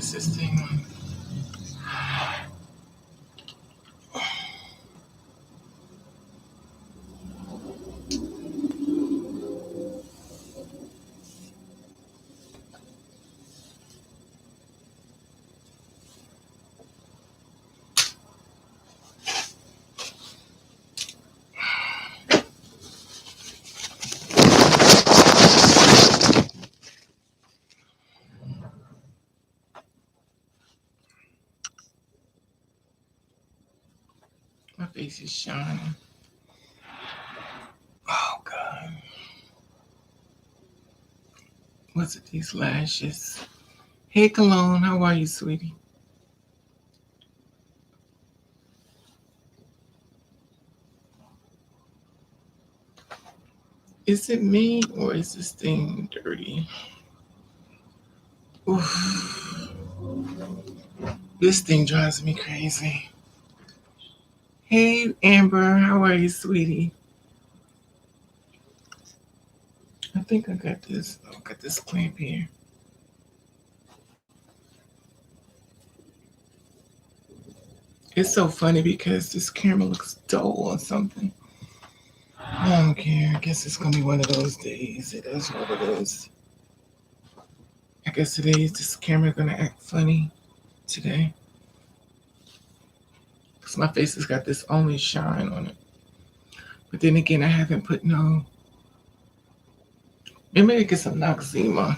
is this thing on? My face is shining. Oh, God. What's it, these lashes? Hey, Cologne, how are you, sweetie? Is it me or is this thing dirty? Oof. This thing drives me crazy. Hey, Amber, how are you, sweetie? I think I got this. Oh, I got this clamp here. It's so funny because this camera looks dull or something. I don't care. I guess it's gonna be one of those days. It is what it is. I guess today this camera gonna act funny today. Because my face has got this only shine on it. But then again, I haven't put no. Maybe I get some Noxzema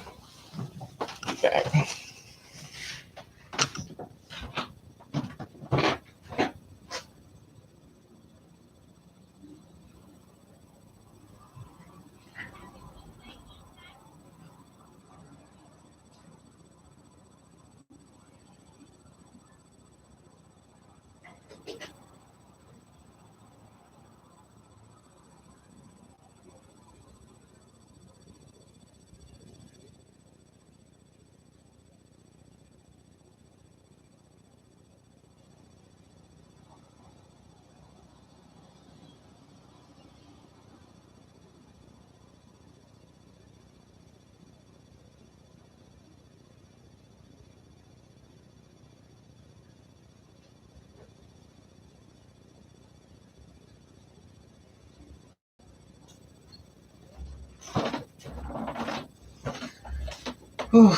back. Whew.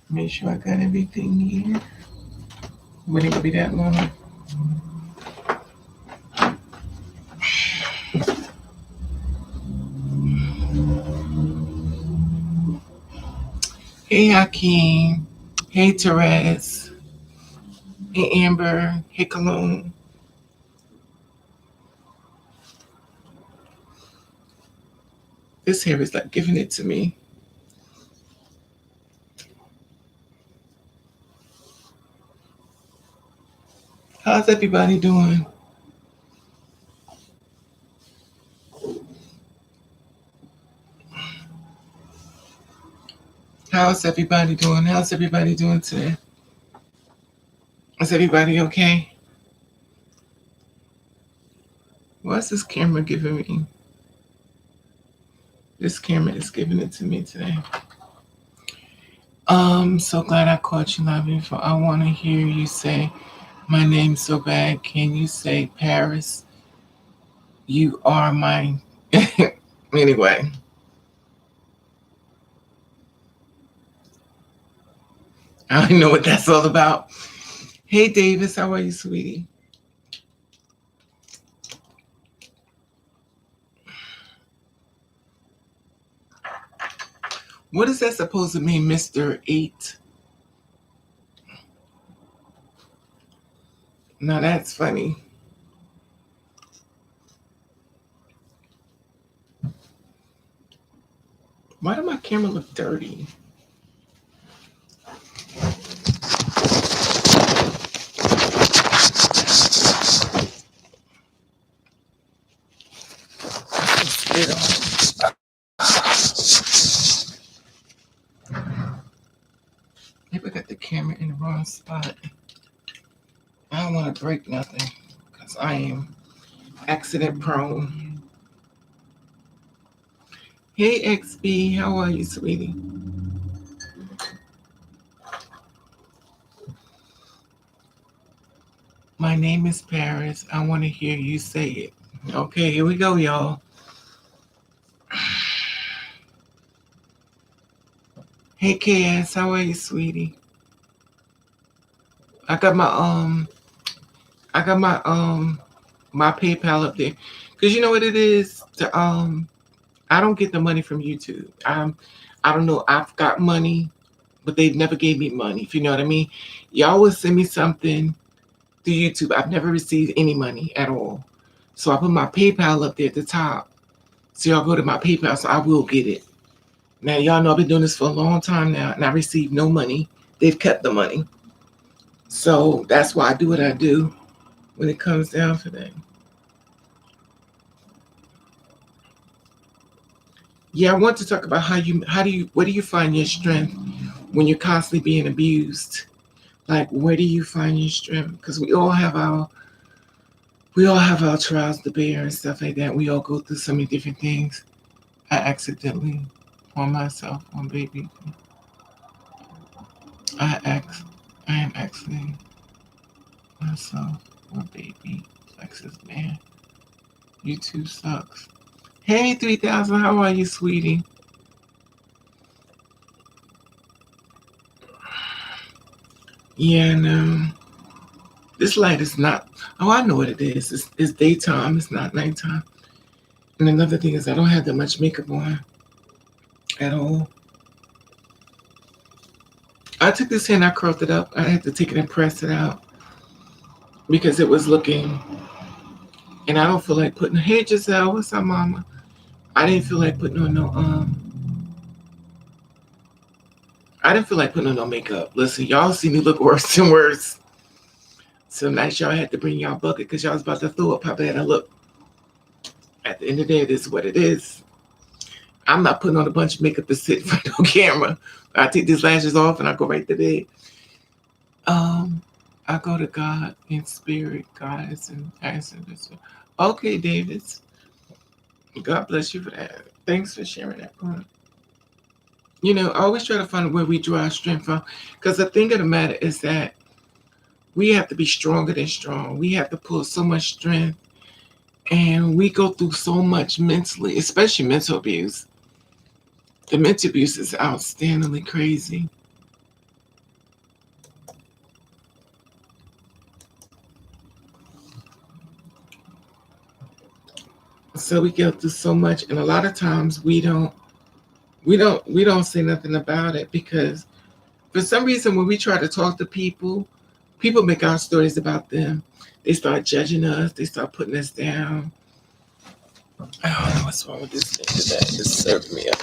Make sure I got everything here. Wouldn't it be that long? Hey, Hakeem. Hey, Therese. Hey, Amber. Hey, Cologne. This hair is like giving it to me. How's everybody doing? How's everybody doing? How's everybody doing today? Is everybody okay? What's this camera giving me? This camera is giving it to me today. So glad I caught you, Lovey. For I want to hear you say my name so bad. Can you say Paris? You are mine. Anyway, I don't know what that's all about. Hey, Davis, how are you, sweetie? What is that supposed to mean, Mr. 8? Now that's funny. Why did my camera look dirty? Spit on. Maybe I got the camera in the wrong spot. I don't want to break nothing because I am accident prone. Hey XB, how are you, sweetie? My name is Paris. I want to hear you say it. Okay, here we go, y'all. Hey KS, how are you, sweetie? I got my I got my PayPal up there. Cause you know what it is? I don't get the money from YouTube. I don't know. I've got money, but they never gave me money, if you know what I mean. Y'all will send me something through YouTube. I've never received any money at all. So I put my PayPal up there at the top. So y'all go to my PayPal, so I will get it. Now y'all know I've been doing this for a long time now, and I received no money. They've kept the money. So that's why I do what I do when it comes down to that. Yeah, I want to talk about where do you find your strength when you're constantly being abused? Like, where do you find your strength? Because we all have our trials to bear and stuff like that. We all go through so many different things. I accidentally on myself on baby. I act I am actually myself on baby. Texas man. YouTube sucks. Hey 3000, how are you, sweetie? Yeah, no. This light is not. Oh, I know what it is. It's daytime. It's not nighttime. And another thing is, I don't have that much makeup on at all. I took this hair and I curled it up. I had to take it and press it out because it was looking. And I don't feel like putting. Hey, Giselle, what's up, Mama? I didn't feel like putting on no. I didn't feel like putting on no makeup. Listen, y'all see me look worse and worse. So nice y'all had to bring y'all bucket because y'all was about to throw up how bad I look. At the end of the day, this is what it is. I'm not putting on a bunch of makeup to sit in front of no camera. I take these lashes off and I go right to bed. Um, I go to God in spirit, guys, and ask him this. Okay, Davis. God bless you for that. Thanks for sharing that point. I always try to find where we draw our strength from. Because the thing of the matter is that we have to be stronger than strong. We have to pull so much strength. And we go through so much mentally, especially mental abuse. The mental abuse is outstandingly crazy. So we go through so much, and a lot of times we don't say nothing about it because for some reason when we try to talk to people, people make our stories about them. They start judging us. They start putting us down. I don't know what's wrong with this thing today. It served me up.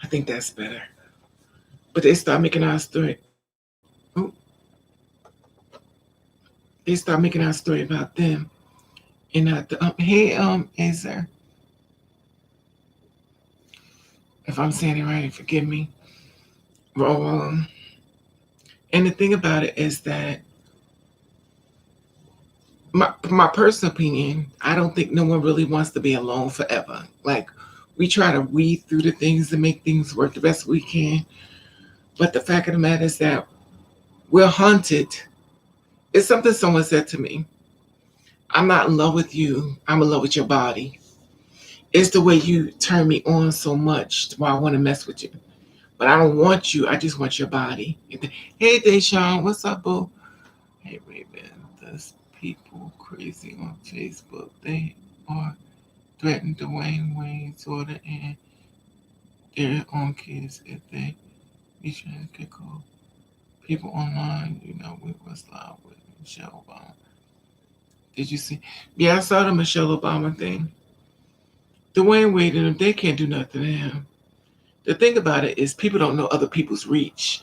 I think that's better. But they start making our story. Oh, they start making our story about them and not the. Hey, Azer, if I'm saying it right, forgive me. Well, and the thing about it is that my personal opinion, I don't think no one really wants to be alone forever. Like we try to weed through the things to make things work the best we can. But the fact of the matter is that we're haunted. It's something someone said to me. I'm not in love with you. I'm in love with your body. It's the way you turn me on so much why I want to mess with you. But I don't want you. I just want your body. Hey, Deshaun, what's up, boo? Hey, Raven, there's people crazy on Facebook. They are threatening Dwayne Wade's order and their own kids if they be trying to kick off people online. We was live with Michelle Obama. Did you see? Yeah, I saw the Michelle Obama thing. Dwayne Wade and them, they can't do nothing to him. The thing about it is people don't know other people's reach.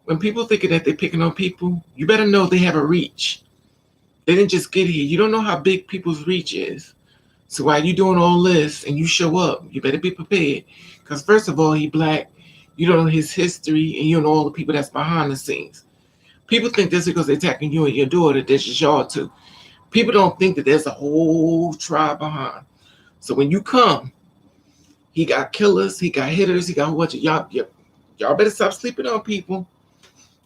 When people thinking that they're picking on people, you better know they have a reach. They didn't just get here. You don't know how big people's reach is. So while you doing all this and you show up, you better be prepared. Because first of all, he black. You don't know his history and you don't know all the people that's behind the scenes. People think just because they're attacking you and your daughter, that's just y'all too. People don't think that there's a whole tribe behind. So when you come, he got killers, he got hitters, he got a whole bunch of y'all better stop sleeping on people.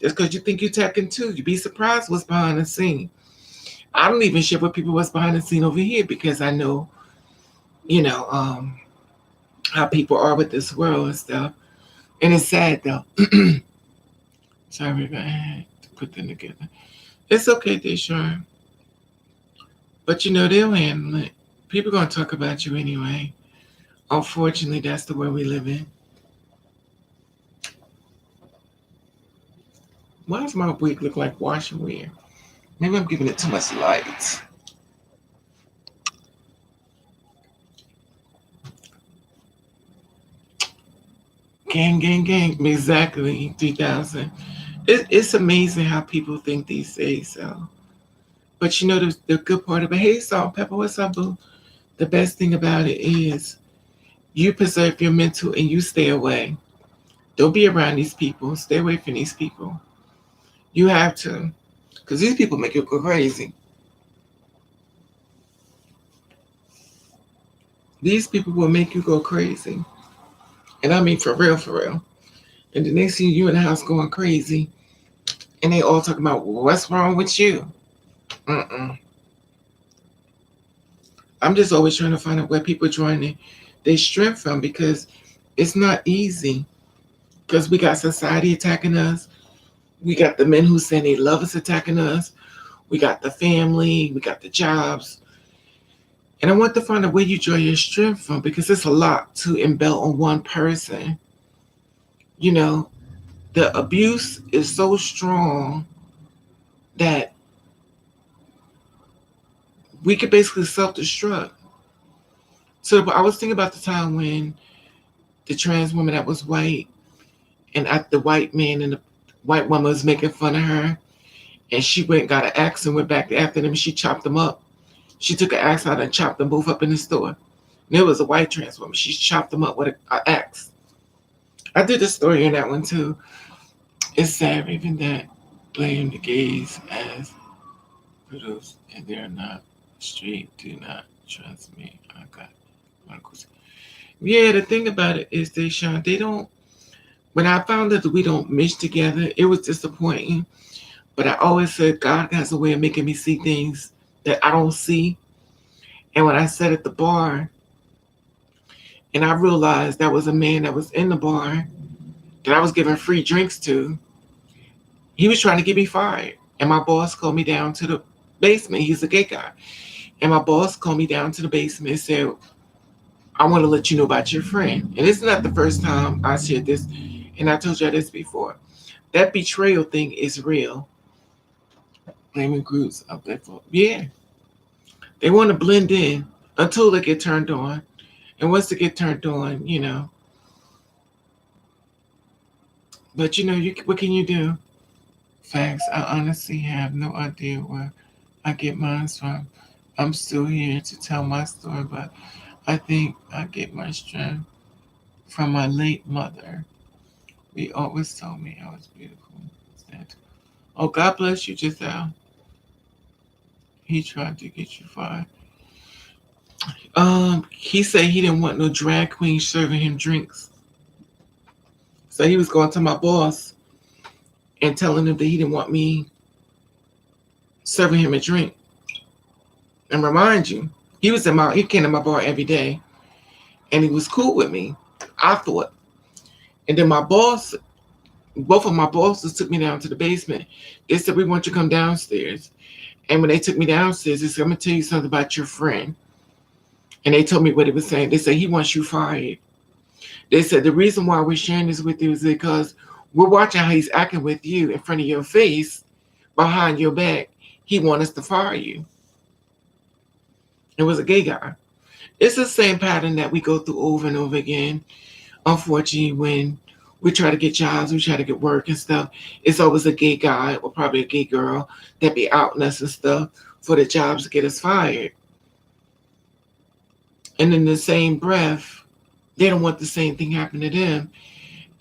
Just because you think you're attacking too, you'd be surprised what's behind the scene. I don't even share with people what's behind the scene over here because I know, you know, how people are with this world and stuff. And it's sad though. Sorry if I had to put them together. It's okay, Deshaun. But they'll handle it. People gonna talk about you anyway. Unfortunately, that's the world we live in. Why does my wig look like wash and wear? Maybe I'm giving it too much light. Gang, gang, gang. Exactly. 3000. It's amazing how people think these days. So, but the good part of it. Hey, Salt Pepper, what's up, boo? The best thing about it is you preserve your mental and you stay away. Don't be around these people. Stay away from these people. You have to, because these people make you go crazy. These people will make you go crazy. And I mean for real, for real. And the next thing you in the house going crazy, and they all talking about what's wrong with you. Mm-mm. I'm just always trying to find out where people drawing their strength from because it's not easy. Because we got society attacking us. We got the men who say they love us attacking us. We got the family. We got the jobs. And I want to find out where you draw your strength from because it's a lot to embell on one person. The abuse is so strong that we could basically self-destruct. So I was thinking about the time when the trans woman that was white and the white man and the white woman was making fun of her and she went and got an axe and went back after them and she chopped them up. She took an axe out and chopped them both up in the store. And it was a white trans woman. She chopped them up with an axe. I did a story on that one too. It's sad even that blame the gays as widows and they're not straight. Do not trust me. I got Marcos. Yeah, the thing about it is they don't. When I found that we don't mesh together, it was disappointing. But I always said God has a way of making me see things that I don't see. And when I sat at the bar and I realized that was a man that was in the bar that I was giving free drinks to, he was trying to get me fired. And my boss called me down to the basement. He's a gay guy. And my boss called me down to the basement and said, I want to let you know about your friend. And it's not the first time I shared this. And I told you this before. That betrayal thing is real. Blaming groups of that fault. Yeah. They want to blend in until they get turned on. And once they get turned on, But what can you do? Facts. I honestly have no idea where I get mine from. I'm still here to tell my story, but I think I get my strength from my late mother. He always told me I was beautiful. Oh, God bless you, Giselle. He tried to get you fired. He said he didn't want no drag queen serving him drinks. So he was going to my boss and telling him that he didn't want me serving him a drink. And remind you, he came to my bar every day and he was cool with me, I thought. And then both of my bosses took me down to the basement. They said, we want you to come downstairs. And when they took me downstairs, they said, I'm going to tell you something about your friend. And they told me what it was saying. They said, he wants you fired. They said, the reason why we're sharing this with you is because we're watching how he's acting with you in front of your face, behind your back. He wants us to fire you. It was a gay guy. It's the same pattern that we go through over and over again. Unfortunately, when we try to get jobs, we try to get work and stuff, it's always a gay guy or probably a gay girl that be outing us and stuff for the jobs to get us fired. And in the same breath, they don't want the same thing happen to them.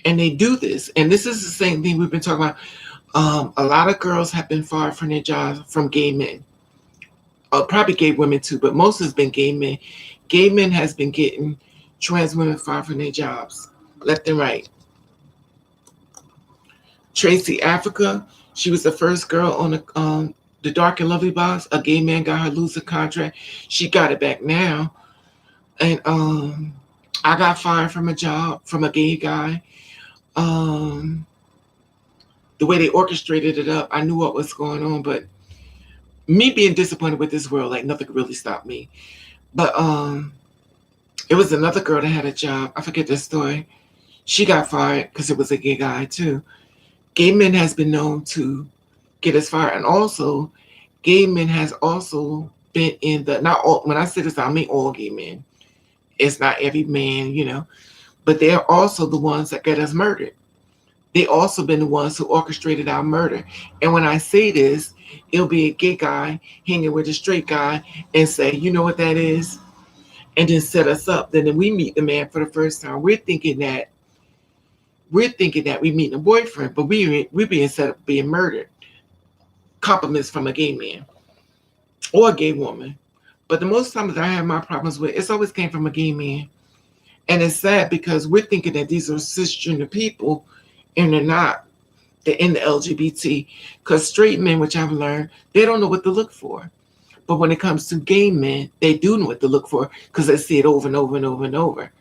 And they do this. And this is the same thing we've been talking about. A lot of girls have been fired from their jobs from gay men. Probably gay women too, but most has been gay men. Gay men has been getting trans women fired from their jobs, left and right. Tracy Africa, she was the first girl on the Dark and Lovely box. A gay man got her lose a contract. She got it back now. And I got fired from a job from a gay guy. Um, the way they orchestrated it up, I knew what was going on, but me being disappointed with this world, like nothing could really stop me. But it was another girl that had a job. I forget the story. She got fired because it was a gay guy too. Gay men has been known to get us fired, and also gay men has also been in the not all. When I say this, I mean all gay men. It's not every man, but they're also the ones that get us murdered. They also been the ones who orchestrated our murder. And when I say this, it'll be a gay guy hanging with a straight guy and say, you know what that is? And then set us up. Then we meet the man for the first time. We're thinking that we meeting a boyfriend, but we being set up being murdered. Compliments from a gay man or a gay woman. But the most times that I have my problems with, it's always came from a gay man. And it's sad because we're thinking that these are cisgender people and they're not. They're in the LGBT. Because straight men, which I've learned, they don't know what to look for. But when it comes to gay men, they do know what to look for because they see it over and over and over and over.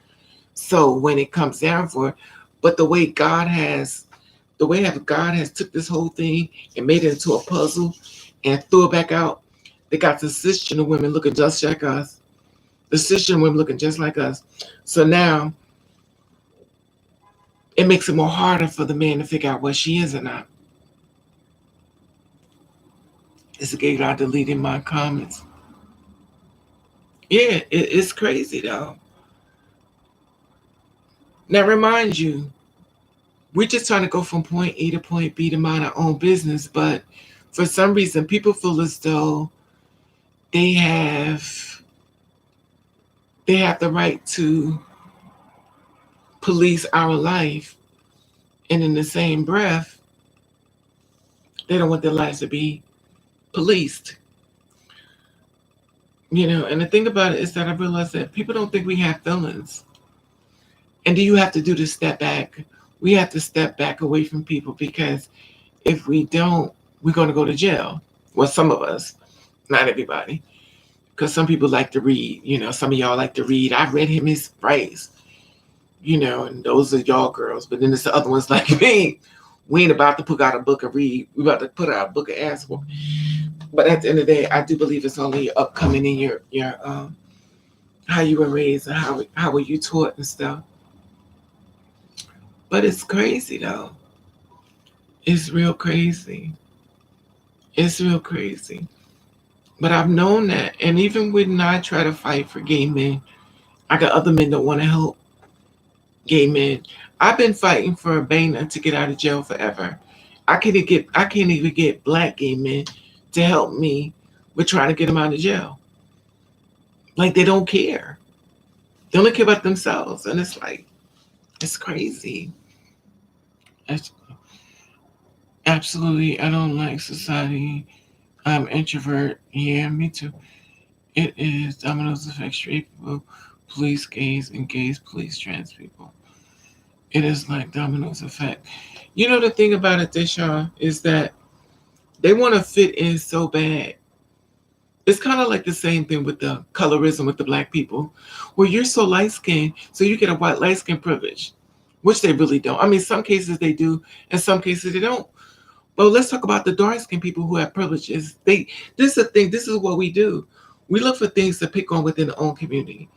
So when it comes down for it, but the way that God has took this whole thing and made it into a puzzle and threw it back out, they got the cisgender women looking just like us. The cisgender women looking just like us. So now it makes it more harder for the man to figure out what she is or not. It's a gay guy deleting my comments. Yeah, it's crazy though. Now remind you, we're just trying to go from point A to point B to mind our own business, but for some reason people feel as though they have the right to police our life, and in the same breath they don't want their lives to be policed. And the thing about it is that I realized that people don't think we have feelings. And do you have to do the step back? We have to step back away from people because if we don't, we're going to go to jail. Well, some of us, not everybody, because some people like to read. Some of y'all like to read. I read him his phrase, and those are y'all girls. But then there's the other ones like me. We ain't about to put out a book of read. We about to put out a book of ask for. But at the end of the day, I do believe it's only upcoming in your how you were raised and how were you taught and stuff. But it's crazy though. It's real crazy. It's real crazy. But I've known that, and even when I try to fight for gay men, I got other men that want to help gay men. I've been fighting for Boehner to get out of jail forever. I can't even get black gay men to help me with trying to get them out of jail. Like they don't care. They only care about themselves, and it's like it's crazy. It's, absolutely, I don't like society. I'm introvert. Yeah, me too. It is dominoes affect straight people, police gays, and gays police trans people. It is like dominoes effect. The thing about it, Deshaun, is that they want to fit in so bad. It's kind of like the same thing with the colorism with the black people. Well, you're so light skinned, so you get a white light skin privilege, which they really don't. I mean, some cases they do, and some cases they don't. But let's talk about the dark skinned people who have privileges. This is the thing. This is what we do. We look for things to pick on within our own community.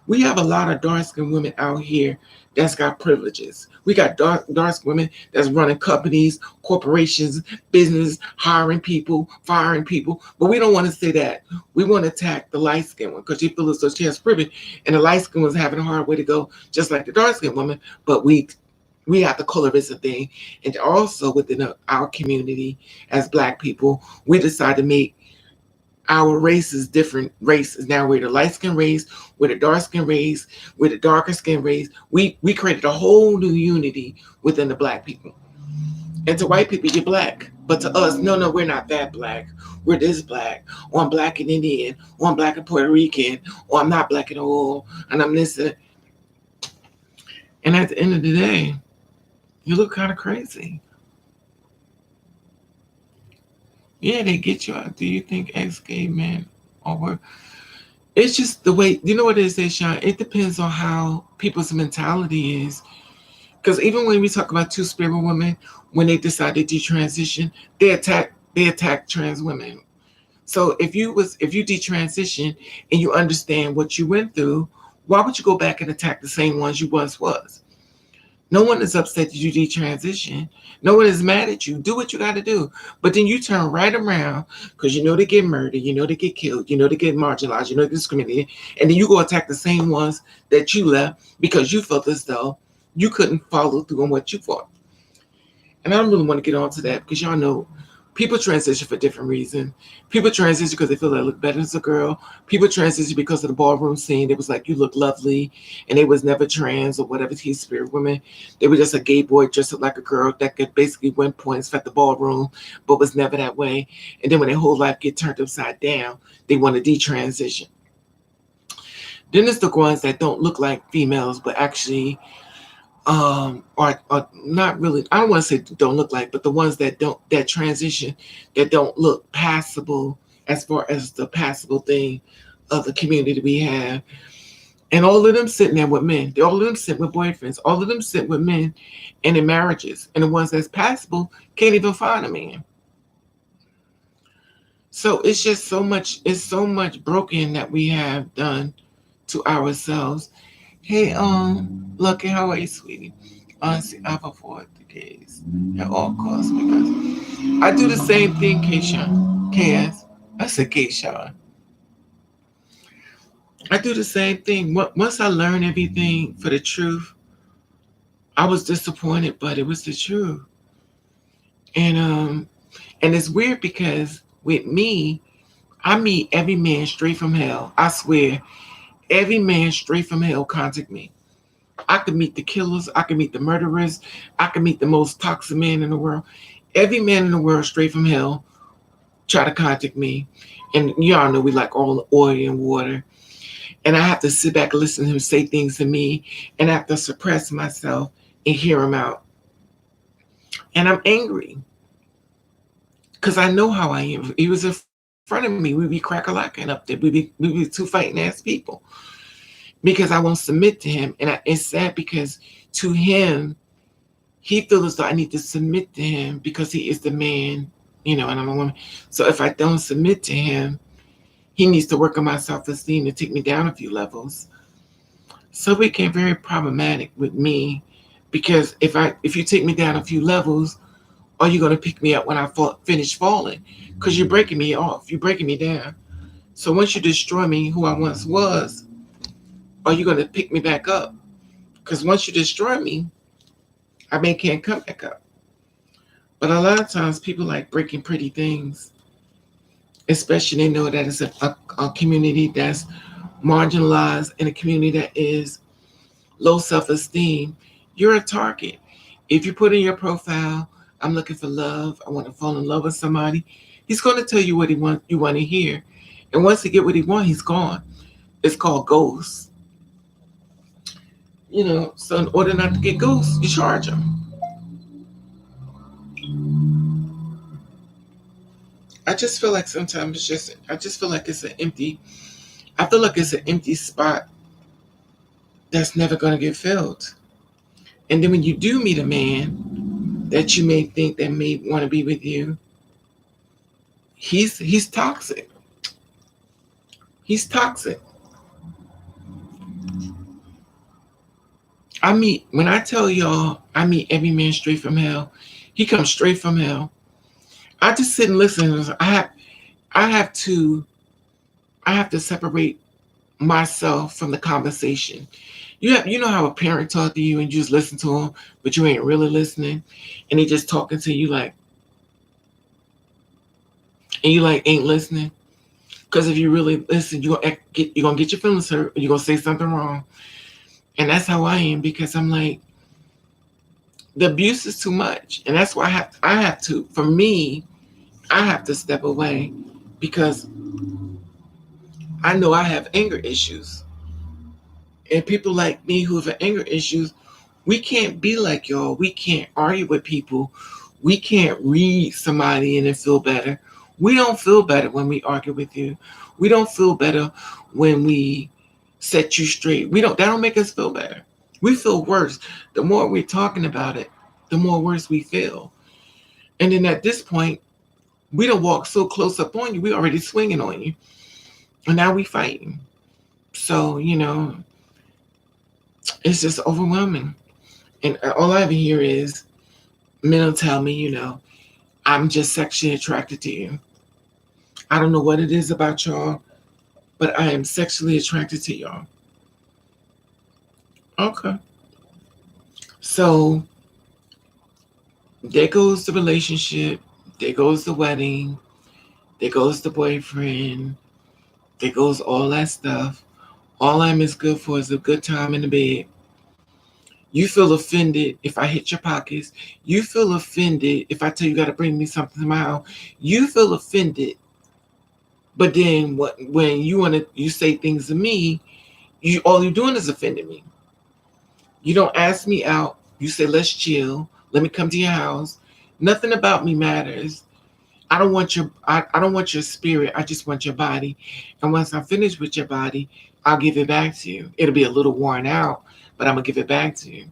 We have a lot of dark skinned women out here that's got privileges. We got dark skinned women that's running companies, corporations, business, hiring people, firing people. But we don't want to say that. We want to attack the light skinned one because she feels as though she has privilege, and the light skinned one's having a hard way to go, just like the dark skinned woman. But we have the colorism thing, and also within our community as black people, we decide to make our races different races. Now we're the light skin race, we're the dark skin race, we're the darker skin race. We created a whole new unity within the black people. And to white people, you're black. But to us, no, no, we're not that black. We're this black. Or I'm black and Indian. Or I'm black and Puerto Rican. Or I'm not black at all. And I'm this. And at the end of the day, you look kind of crazy. Yeah, they get you out. Do you think ex-gay men or what? It's just the way, you know what it is, Sean? It depends on how people's mentality is. Because even when we talk about two-spirit women, when they decide to detransition, they attack trans women. So if you detransition and you understand what you went through, why would you go back and attack the same ones you once was? No one is upset that you detransition. No one is mad at you. Do what you got to do. But then you turn right around because you know they get murdered, you know they get killed, you know they get marginalized, you know they get discriminated, and then you go attack the same ones that you left because you felt as though you couldn't follow through on what you fought. And I don't really want to get on to that because y'all know people transition for different reasons. People transition because they feel they look better as a girl. People transition because of the ballroom scene. It was like, you look lovely. And they was never trans or whatever, T-spirit women. They were just a gay boy dressed up like a girl that could basically win points at the ballroom, but was never that way. And then when their whole life get turned upside down, they want to detransition. Then there's the ones that don't look like females, but actually are not really, I don't want to say don't look like, but the ones that transition, that don't look passable as far as the passable thing of the community we have. And all of them sitting there with men. All of them sitting with boyfriends. All of them sitting with men and in marriages. And the ones that's passable can't even find a man. So it's just so much broken that we have done to ourselves. Hey, Lucky, how are you, sweetie? Honestly, I've avoided the gays at all costs because I do the same thing, Keisha. KS. I said Keisha. I do the same thing. Once I learned everything for the truth, I was disappointed, but it was the truth. And it's weird because with me, I meet every man straight from hell. I swear, every man straight from hell contact me. I could meet the killers. I could meet the murderers. I could meet the most toxic man in the world. Every man in the world straight from hell try to contact me. And y'all know we like all the oil and water. And I have to sit back and listen to him say things to me. And I have to suppress myself and hear him out. And I'm angry because I know how I am. He was in front of me. We'd be crack-a-lacking up there. We'd be two fighting ass people because I won't submit to him. And it's sad because to him, he feels as though I need to submit to him because he is the man, and I'm a woman. So if I don't submit to him, he needs to work on my self-esteem to take me down a few levels. So it became very problematic with me because if you take me down a few levels, are you going to pick me up when I finish falling? Because you're breaking me off. You're breaking me down. So once you destroy me, who I once was, are you going to pick me back up? Because once you destroy me, I may can't come back up. But a lot of times people like breaking pretty things, especially they know that it's a community that's marginalized and a community that is low self-esteem. You're a target. If you put in your profile, I'm looking for love, I want to fall in love with somebody, he's going to tell you what you want to hear. And once he get what he wants, he's gone. It's called ghosts. So in order not to get ghosts, you charge them. I just feel like sometimes I just feel like I feel like it's an empty spot that's never going to get filled. And then when you do meet a man that you may think that may want to be with you, he's toxic. He's toxic. When I tell y'all, I meet every man straight from hell. He comes straight from hell. I just sit and listen. I have to, I have to separate myself from the conversation. You know how a parent talk to you and you just listen to him, but you ain't really listening, and he just talking to you like, and you like ain't listening. Because if you really listen, you're gonna get your feelings hurt, or you're gonna say something wrong. And that's how I am because I'm like, The abuse is too much, and that's why I have to. For me, I have to step away because I know I have anger issues, and people like me who have anger issues, we can't be like y'all. We can't argue with people. We can't read somebody and then feel better. We don't feel better when we argue with you. We don't feel better when we set you straight. We don't. That don't make us feel better. We feel worse. The more we're talking about it, the more worse we feel. And then at this point, we don't walk so close up on you. We already swinging on you, and now we fighting. So it's just overwhelming. And all I ever hear is men will tell me, I'm just sexually attracted to you. I don't know what it is about y'all, but I am sexually attracted to y'all. Okay. So there goes the relationship, there goes the wedding, there goes the boyfriend, there goes all that stuff. All I'm is good for is a good time in the bed. You feel offended if I hit your pockets. You feel offended if I tell you got to bring me something to my house. You feel offended. But then when you say things to me, you all you're doing is offending me. You don't ask me out. You say let's chill. Let me come to your house. Nothing about me matters. I don't want your spirit. I just want your body. And once I'm finished with your body, I'll give it back to you. It'll be a little worn out, but I'm gonna give it back to you.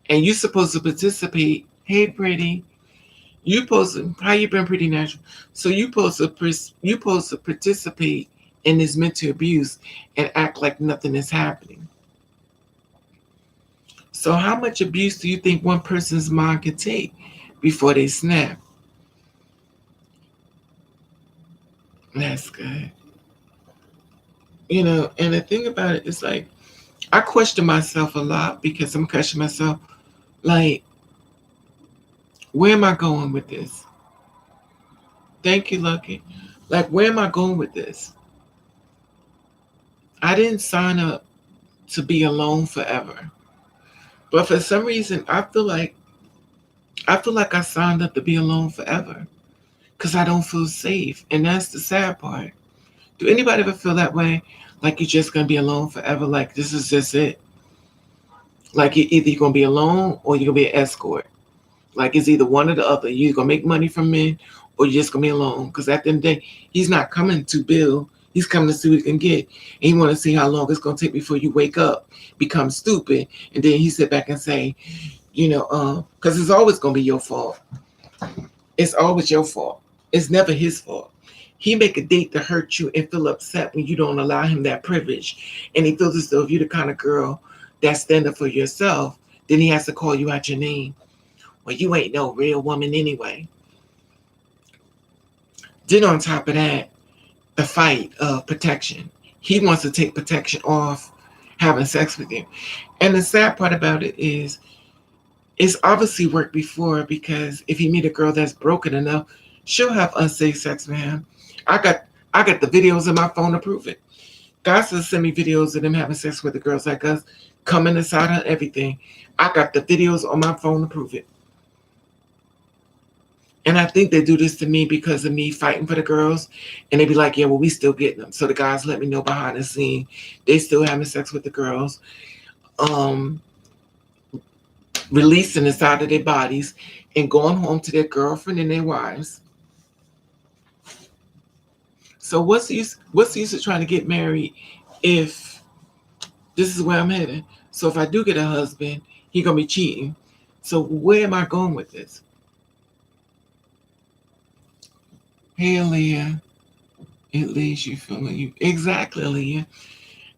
And you're supposed to participate. Hey, pretty. You supposed to, how you been, pretty natural? So you supposed to participate in this mental abuse and act like nothing is happening. So how much abuse do you think one person's mind can take before they snap? That's good. And the thing about it is like I question myself a lot because I'm questioning myself like, where am I going with this? Thank you, Lucky. Like, where am I going with this? I didn't sign up to be alone forever. But for some reason I feel like I signed up to be alone forever. Because I don't feel safe. And that's the sad part. Do anybody ever feel that way? Like you're just gonna be alone forever? Like this is just it. Like you're gonna be alone or you're gonna be an escort. Like it's either one or the other. You're gonna make money from men or you're just gonna be alone. Because at the end of the day, he's not coming to build. He's coming to see what he can get. And he wanna see how long it's gonna take before you wake up, become stupid, and then he sit back and say, because it's always gonna be your fault. It's always your fault. It's never his fault. He make a date to hurt you and feel upset when you don't allow him that privilege. And he feels as though if you're the kind of girl that stand up for yourself, then he has to call you out your name. Well, you ain't no real woman anyway. Then on top of that, the fight of protection. He wants to take protection off having sex with you. And the sad part about it is it's obviously worked before because if you meet a girl that's broken enough, she'll have unsafe sex with him. I got I got the videos in my phone to prove it. Guys will send me videos of them having sex with the girls like us, coming inside her, everything. I got the videos on my phone to prove it. And I think they do this to me because of me fighting for the girls. And they be like, yeah, well, we still getting them. So the guys let me know behind the scene. They still having sex with the girls. Um, Releasing inside of their bodies and going home to their girlfriend and their wives. So what's the use of trying to get married if this is where I'm headed? So if I do get a husband, he gonna be cheating. So where am I going with this? Hey Aaliyah, it leaves you feeling you exactly, Aaliyah.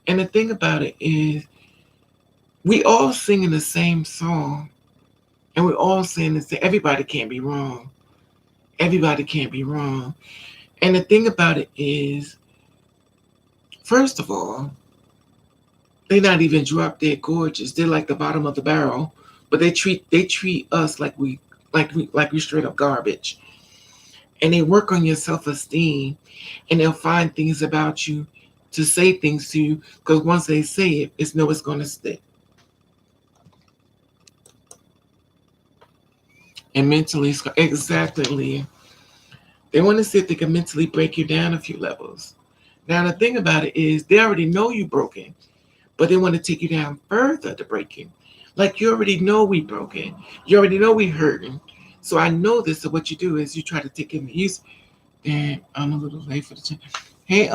And the thing about it is we all singing the same song and we're all saying the same. Everybody can't be wrong. Everybody can't be wrong. And the thing about it is, first of all, they not even drop dead gorgeous. They're like the bottom of the barrel, but they treat us like we straight up garbage. And they work on your self esteem, and they'll find things about you to say things to you because once they say it, it's going to stick. and mentally. Exactly. They want to see if they can mentally break you down a few levels. Now, the thing about it is, they already know you broken, but they want to take you down further to break you. Like, you already know we broken. You already know we hurting. So I know this. So what you do is you try to take him. Use. Damn, I'm a little late for the chat. Hey,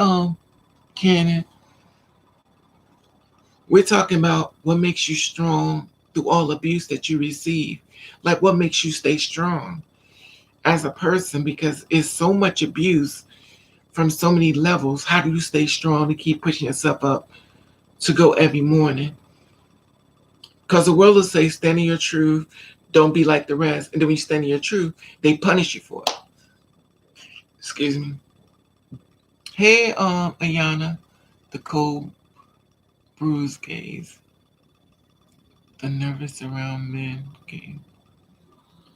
Cannon, we're talking about what makes you strong through all abuse that you receive. Like, what makes you stay strong as a person, because it's so much abuse from so many levels. How do you stay strong to keep pushing yourself up to go every morning? Because the world will say, stand in your truth, don't be like the rest. And then when you stand in your truth, they punish you for it. Excuse me. Hey, Ayana, the cold bruised gaze, the nervous around men gaze.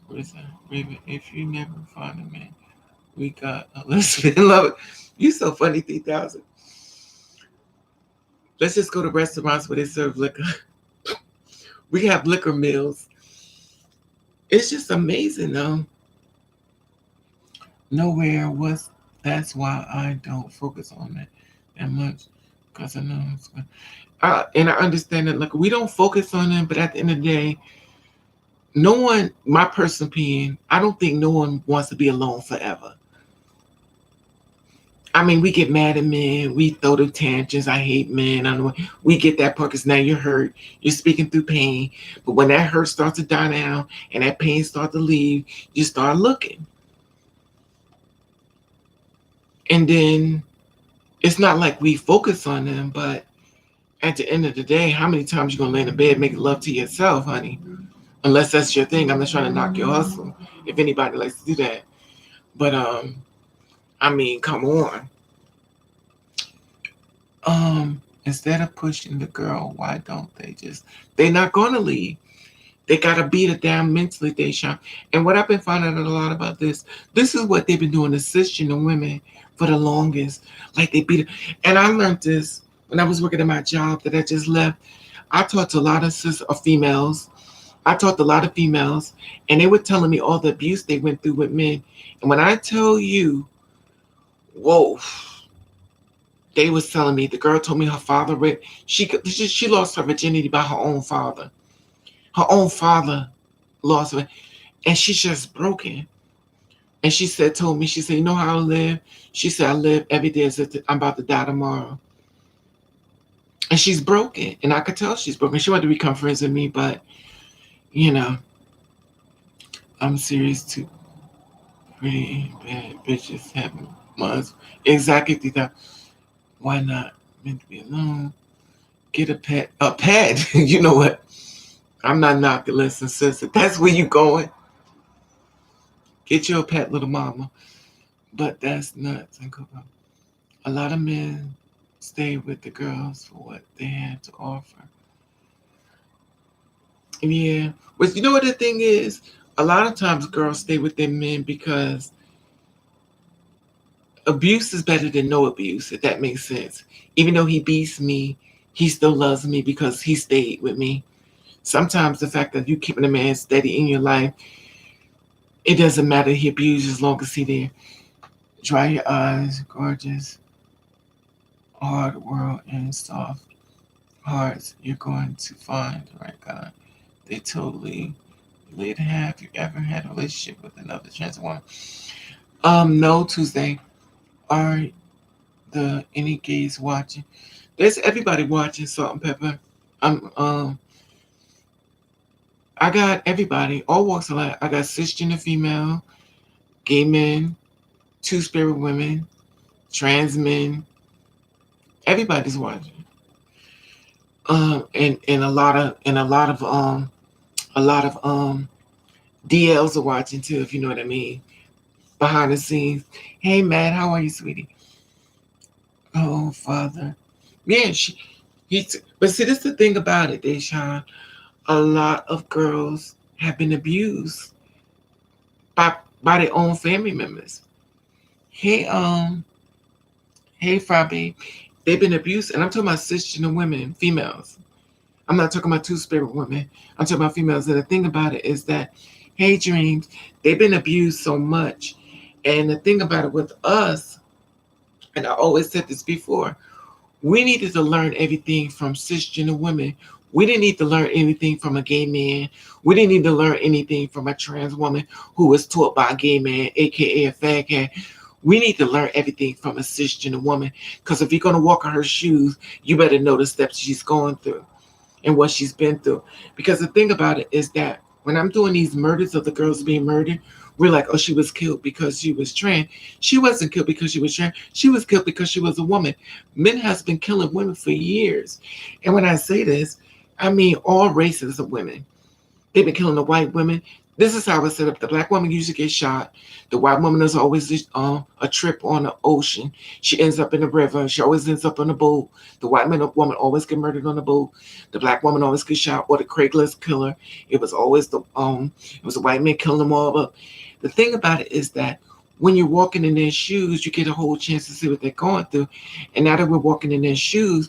What is that? Raven, if you never find a man, we got Elizabeth. Love it. You so funny, 3000. Let's just go to restaurants where they serve liquor. We have liquor meals. It's just amazing, though. Nowhere was. That's why I don't focus on it that much, because I know it's good. And I understand that. Like, we don't focus on them, but at the end of the day, no one. My personal opinion, I don't think no one wants to be alone forever. I mean, we get mad at men. We throw the tantrums. I hate men. I know we get that part because now you're hurt. You're speaking through pain. But when that hurt starts to die down and that pain starts to leave, you start looking. And then it's not like we focus on them, but at the end of the day, how many times you gonna lay in the bed making love to yourself, honey? Unless that's your thing. I'm not trying to knock your hustle. If anybody likes to do that, but I mean, come on. Instead of pushing the girl, why don't they just? They're not gonna leave. They gotta beat it down mentally, Deshaun. And what I've been finding out a lot about this is what they've been doing, assisting the women for the longest. Like, they beat it. And I learned this when I was working at my job that I just left. I talked to a lot of females. I talked to a lot of females, and they were telling me all the abuse they went through with men. And when I tell you, whoa, they was telling me, the girl told me her father she lost her virginity by her own father. Her own father lost it, and she's just broken. And she told me, she said, you know how I live? She said, I live every day as if I'm about to die tomorrow. And she's broken, and I could tell she's broken. She wanted to become friends with me, but you know, I'm serious too. Pretty bad bitches have months. Exactly, Tita. Why not? Meant to be alone. Get a pet. A pet. You know what? I'm not knocking. Listen, sister. That's where you going. Get your pet, little mama. But that's nuts. A lot of men stay with the girls for what they had to offer. Yeah. But you know what the thing is? A lot of times girls stay with their men because abuse is better than no abuse, if that makes sense. Even though he beats me, he still loves me because he stayed with me. Sometimes the fact that you keeping a man steady in your life, it doesn't matter. He abuses as long as he there. Dry your eyes, gorgeous, hard world, and soft hearts. You're going to find the right guy. They totally laid. Have you ever had a relationship with another trans woman? No, Tuesday. Are the any gays watching? There's everybody watching Salt and Pepper. I'm I got everybody, all walks of life. I got cisgender female, gay men, two-spirit women, trans men. Everybody's watching. And a lot of DLs are watching too, if you know what I mean. Behind the scenes. Hey Matt, how are you, sweetie? Oh, Father. Yeah, but see, this is the thing about it, Deshaun. A lot of girls have been abused by by their own family members. Hey, hey, Fabi, they've been abused, and I'm talking about cisgender women, females. I'm not talking about two-spirit women. I'm talking about females. And the thing about it is that Hey, dreams. They've been abused so much. And the thing about it with us, and I always said this before, we needed to learn everything from cisgender women. We didn't need to learn anything from a gay man. We didn't need to learn anything from a trans woman who was taught by a gay man, aka a faggot. We need to learn everything from a cisgender woman. Because if you're going to walk in her shoes, you better know the steps she's going through and what she's been through. Because the thing about it is that when I'm doing these murders of the girls being murdered, we're like, oh, she was killed because she was trans. She wasn't killed because she was trans. She was killed because she was a woman. Men has been killing women for years. And when I say this, I mean all races of women. They've been killing the white women. This is how it's set up. The black woman usually gets shot. The white woman is always a trip on the ocean. She ends up in the river. She always ends up on a boat. The white woman always get murdered on the boat. The black woman always gets shot, or the Craigslist killer. It was always the white man killing them all. But the thing about it is that when you're walking in their shoes, you get a whole chance to see what they're going through. And now that we're walking in their shoes,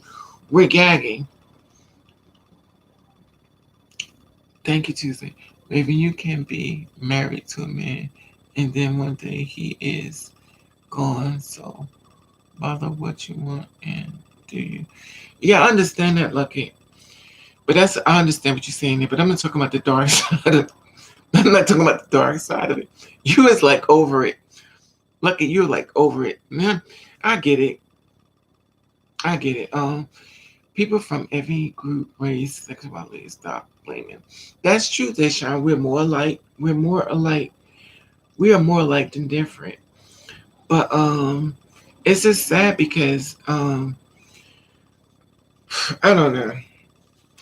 we're gagging. Thank you, Tuesday. Maybe you can be married to a man and then one day he is gone. So bother what you want and do you. Yeah, I understand that, Lucky. But I understand what you're saying there, but I'm not talking about the dark side of it. I'm not talking about the dark side of it. You is like over it. Lucky, you're like over it. Man, I get it. I get it. People from every group, race, sexuality, stop blaming. That's true, Deshaun. We're more alike. We're more alike. We are more alike than different. But it's just sad because I don't know.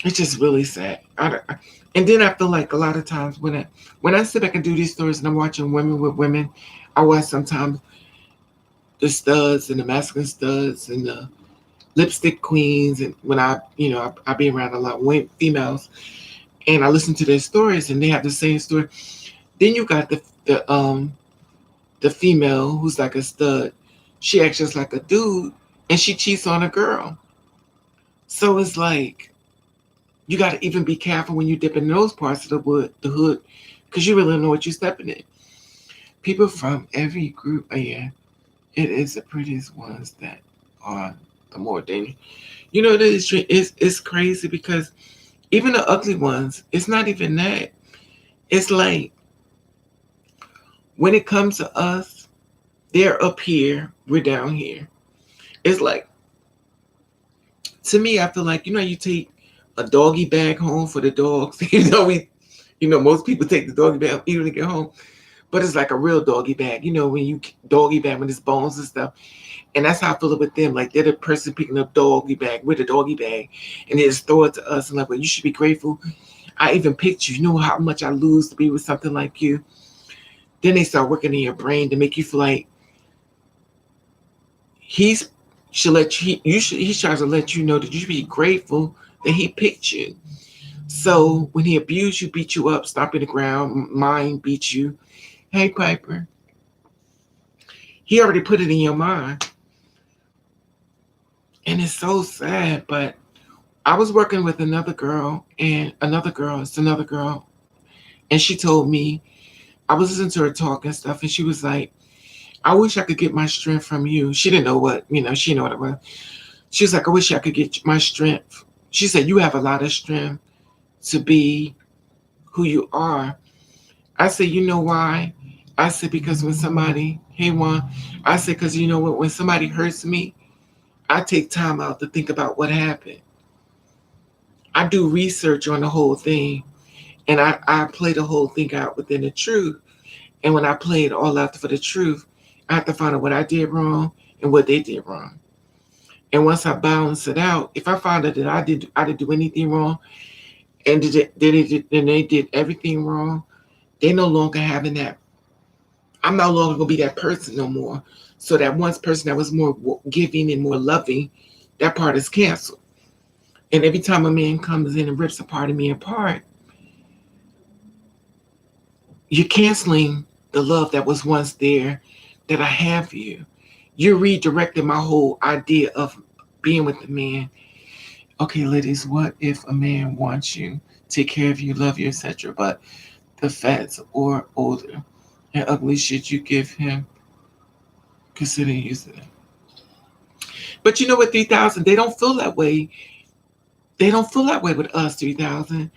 It's just really sad. And then I feel like a lot of times when I sit back and do these stories and I'm watching women with women, I watch sometimes the studs and the masculine studs and the lipstick queens, and when I be around a lot of females, and I listen to their stories and they have the same story. Then you got the female who's like a stud. She acts just like a dude and she cheats on a girl. So it's like you got to even be careful when you dip in those parts of the hood, because you really don't know what you're stepping in. People from every group, yeah, it is the prettiest ones that are the more dangerous. You know, it's crazy because even the ugly ones, it's not even that. It's like when it comes to us, they're up here, we're down here. It's like, to me, I feel like, you take a doggy bag home for the dogs. Most people take the doggy bag even to get home, but it's like a real doggy bag. When you doggy bag with its bones and stuff. And that's how I feel with them. Like they're the person picking up doggy bag with a doggy bag, and they just throw it to us. And like, well, you should be grateful. I even picked you. You know how much I lose to be with something like you. Then they start working in your brain to make you feel like he tries to let you know that you should be grateful that he picked you. So when he abused you, beat you up, stomp you the ground, mind beat you. Hey, Piper. He already put it in your mind. And it's so sad, but I was working with another girl, it's another girl, and she told me, I was listening to her talk and stuff, and she was like, I wish I could get my strength from you. She didn't know what, she didn't know what it was. She was like, I wish I could get my strength. She said, you have a lot of strength to be who you are. I said, you know why? I said, because when somebody, hey, Juan, I said, because you know what, when somebody hurts me, I take time out to think about what happened. I do research on the whole thing, and I play the whole thing out within the truth. And when I play it all out for the truth, I have to find out what I did wrong and what they did wrong. And once I balance it out, if I find out that I didn't do anything wrong, and they did everything wrong, they no longer having that. I'm no longer gonna be that person no more. So that one person that was more giving and more loving, that part is canceled. And every time a man comes in and rips a part of me apart, you're canceling the love that was once there that I have for you. You're redirecting my whole idea of being with the man. Okay, ladies, what if a man wants you, take care of you, love you, etc., but the fats or older and ugly shit you give him, consider using it. But you know what, 3000, they don't feel that way. They don't feel that way with us, 3000.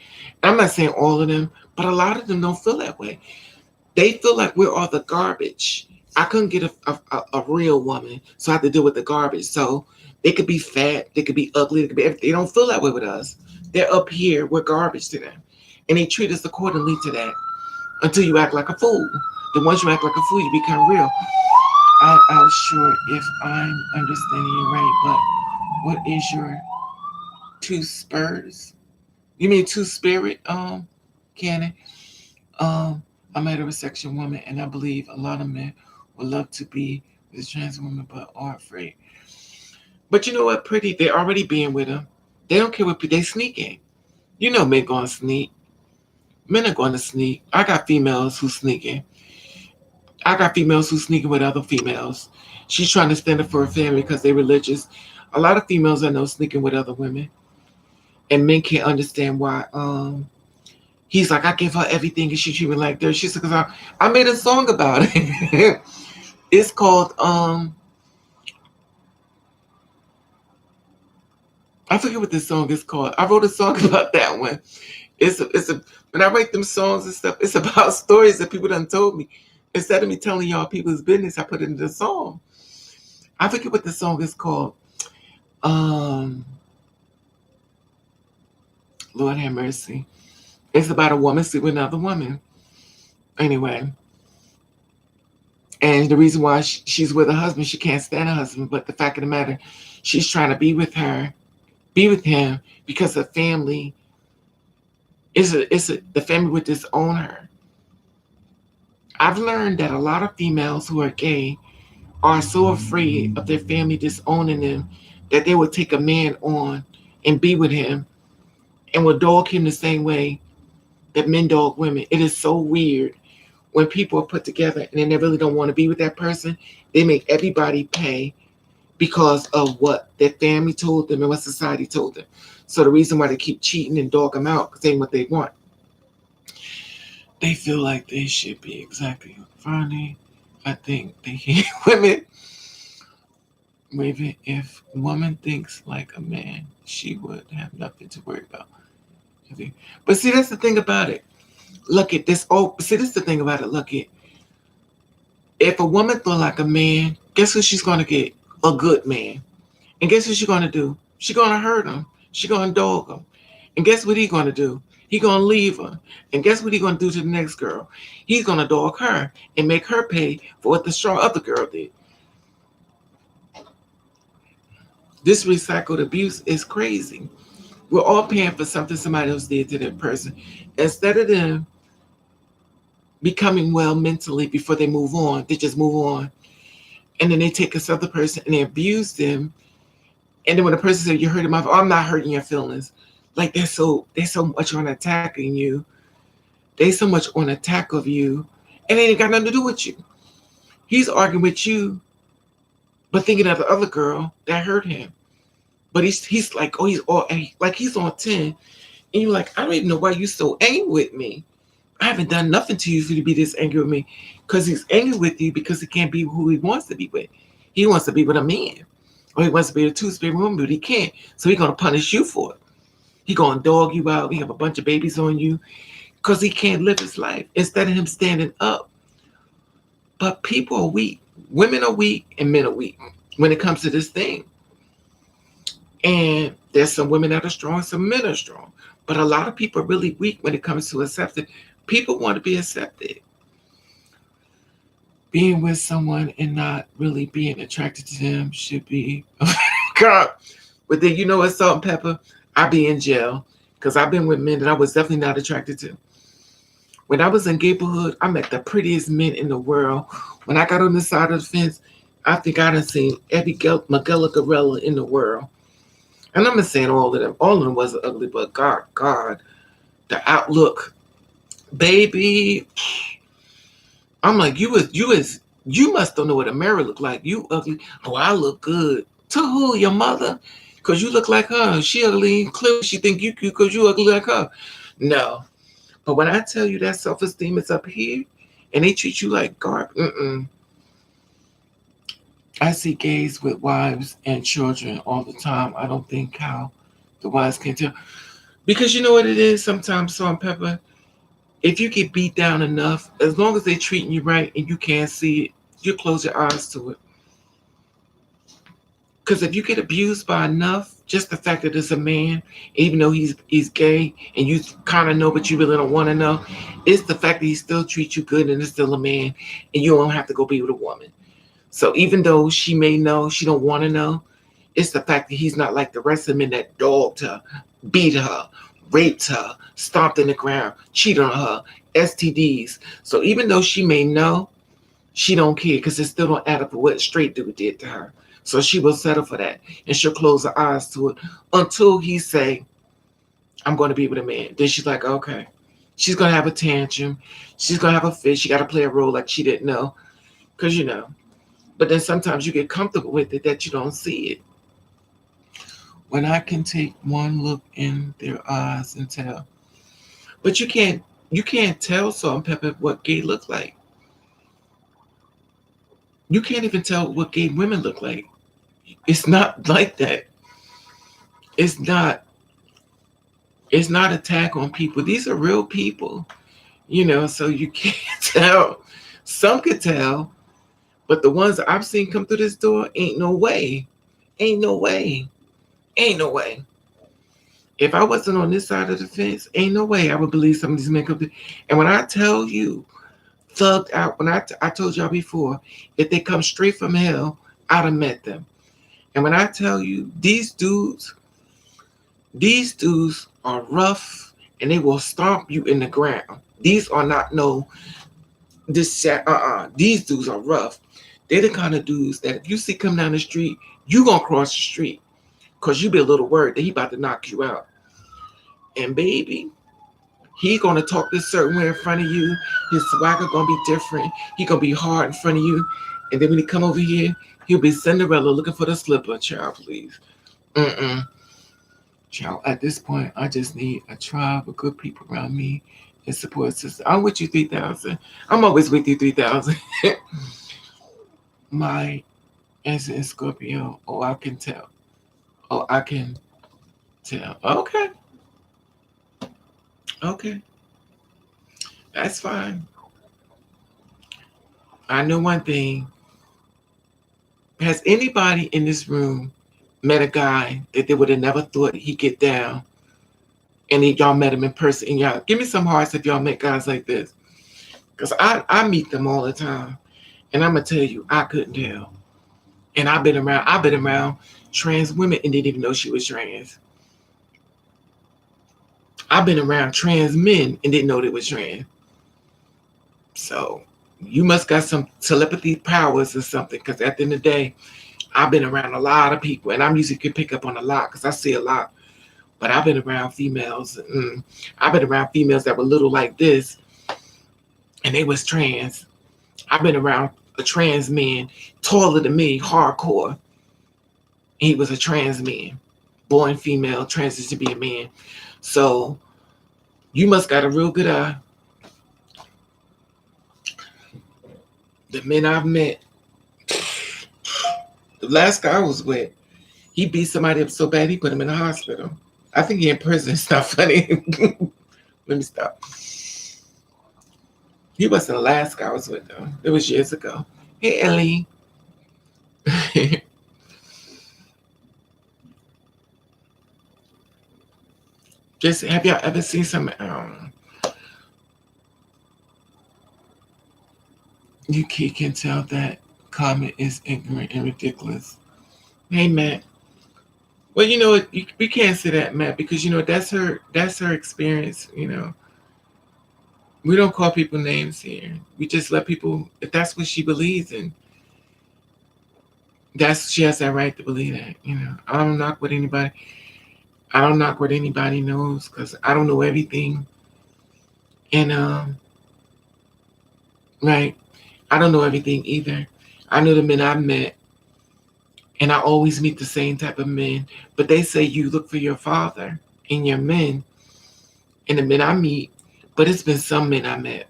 I'm not saying all of them, but a lot of them don't feel that way. They feel like we're all the garbage. I couldn't get a real woman, so I have to deal with the garbage. So they could be fat, they could be ugly, they could be everything. They don't feel that way with us. They're up here, we're garbage to them. And they treat us accordingly to that until you act like a fool. Then once you act like a fool, you become real. I'm not sure if I'm understanding you right, but what is your two spurs? You mean two spirit, Cannon? Um, I'm a heterosexual woman, and I believe a lot of men would love to be with a trans woman, but are afraid. But you know what, pretty? They're already being with them. They don't care what they sneaking. You know, men going to sneak. Men are going to sneak. I got females who sneaking. I got females who sneaking with other females. She's trying to stand up for her family because they're religious. A lot of females I know sneaking with other women, and men can't understand why. He's like, I give her everything, and she treat me like dirt. She said, "Cause I made a song about it. It's called I forget what this song is called. I wrote a song about that one. It's a when I write them songs and stuff, it's about stories that people done told me. Instead of me telling y'all people's business, I put it in the song. I forget what the song is called. Um, Lord have mercy. It's about a woman sleeping with another woman. Anyway, and the reason why she's with her husband, she can't stand her husband. But the fact of the matter, she's trying to be with him because her family the family would disown her. I've learned that a lot of females who are gay are so afraid of their family disowning them that they will take a man on and be with him and will dog him the same way that men dog women. It is so weird when people are put together and they really don't want to be with that person. They make everybody pay because of what their family told them and what society told them. So the reason why they keep cheating and dog them out because they ain't what they want. They feel like they should be exactly funny. I think they hate women. Maybe if a woman thinks like a man, she would have nothing to worry about. But see, that's the thing about it. Look at this. Oh, see, this is the thing about it. Look at if a woman thought like a man, guess who she's gonna get? A good man. And guess what she's gonna do? She's gonna hurt him. She's gonna dog him. And guess what he's gonna do? He gonna leave her. And guess what he gonna do to the next girl? He's gonna dog her and make her pay for what the strong other girl did. This recycled abuse is crazy. We're all paying for something somebody else did to that person. Instead of them becoming well mentally before they move on, they just move on. And then they take this other person and they abuse them. And then when the person says you're hurting my, I'm not hurting your feelings. Like they're so much on attacking you. They so much on attack of you, and it ain't got nothing to do with you. He's arguing with you, but thinking of the other girl that hurt him. But he's like, oh, he's all like he's on 10, and you're like, I don't even know why you're so angry with me. I haven't done nothing to you for you to be this angry with me, because he's angry with you because he can't be who he wants to be with. He wants to be with a man, or he wants to be a two-spirit woman, but he can't. So he's gonna punish you for it. He gonna dog you out. He have a bunch of babies on you because he can't live his life instead of him standing up. But people are weak. Women are weak and men are weak when it comes to this thing. And there's some women that are strong, some men are strong. But a lot of people are really weak when it comes to accepting. People want to be accepted. Being with someone and not really being attracted to them should be God. But then you know what, Salt and Pepper? I be in jail because I've been with men that I was definitely not attracted to. When I was in neighborhood, I met the prettiest men in the world. When I got on the side of the fence, I think I done seen every Magella Gorilla in the world. And I'm not saying all of them. All of them wasn't ugly, but God, the outlook, baby. I'm like, you must don't know what a mirror look like. You ugly. Oh, I look good. To who? Your mother? Because you look like her. She ugly. Clearly, she think you cute because you ugly like her. No. But when I tell you that self-esteem is up here and they treat you like garbage, I see gays with wives and children all the time. I don't think how the wives can tell. Because you know what it is sometimes, Salt and Pepper? If you get beat down enough, as long as they're treating you right and you can't see it, you close your eyes to it. Because if you get abused by enough, just the fact that it's a man, even though he's gay, and you kind of know, but you really don't want to know, it's the fact that he still treats you good and is still a man, and you don't have to go be with a woman. So even though she may know, she don't want to know, it's the fact that he's not like the rest of the men that dogged her, beat her, raped her, stomped in the ground, cheated on her, STDs. So even though she may know, she don't care because it still don't add up for what straight dude did to her. So she will settle for that, and she'll close her eyes to it until he say, "I'm going to be with a man." Then she's like, "Okay." She's gonna have a tantrum. She's gonna have a fit. She got to play a role like she didn't know, because you know. But then sometimes you get comfortable with it that you don't see it. When I can take one look in their eyes and tell, but you can't tell Salt and Pepper what gay look like. You can't even tell what gay women look like. It's not like that. It's not. It's not attack on people. These are real people, so you can't tell. Some could tell, but the ones I've seen come through this door, ain't no way. Ain't no way. Ain't no way. If I wasn't on this side of the fence, ain't no way I would believe some of these men come through. And when I tell you, thugged out, when I told y'all before, if they come straight from hell, I'd have met them. And when I tell you, these dudes are rough and they will stomp you in the ground. These are not these dudes are rough. They're the kind of dudes that if you see come down the street, you gonna cross the street. Cause you be a little worried that he about to knock you out. And baby, he gonna talk this certain way in front of you. His swagger gonna be different. He gonna be hard in front of you. And then when he come over here, he'll be Cinderella looking for the slipper. Child, please. Mm-mm. Child, at this point, I just need a tribe of good people around me and support system. I'm with you 3,000. I'm always with you 3,000. My answer is Scorpio. Oh, I can tell. Oh, I can tell. Okay. Okay. That's fine. I know one thing. Has anybody in this room met a guy that they would have never thought he'd get down, and y'all met him in person? And y'all give me some hearts if y'all met guys like this, because I meet them all the time, and I'm gonna tell you I couldn't tell. And I've been around trans women and didn't even know she was trans. I've been around trans men and didn't know they was trans. So you must got some telepathy powers or something, because at the end of the day, I've been around a lot of people, and I'm usually can pick up on a lot because I see a lot. But I've been around females. I've been around females that were little like this, and they was trans. I've been around a trans man taller than me, hardcore. He was a trans man, born female, transitioned to be a man. So you must got a real good eye. The men I've met, the last guy I was with, he beat somebody up so bad he put him in the hospital. I think he in prison. It's not funny. Let me stop. He wasn't the last guy I was with though. It was years ago. Hey Ellie. Just have y'all ever seen some you can tell that comment is ignorant and ridiculous. Hey Matt. Well, you know what? We can't say that, Matt, because that's her experience. We don't call people names here. We just let people, if that's what she believes in, she has that right to believe that. I don't knock what anybody. I don't knock what anybody knows because I don't know everything. And right, I don't know everything either. I know the men I've met, and I always meet the same type of men. But they say you look for your father in your men, and the men I meet, But it's been some men I met.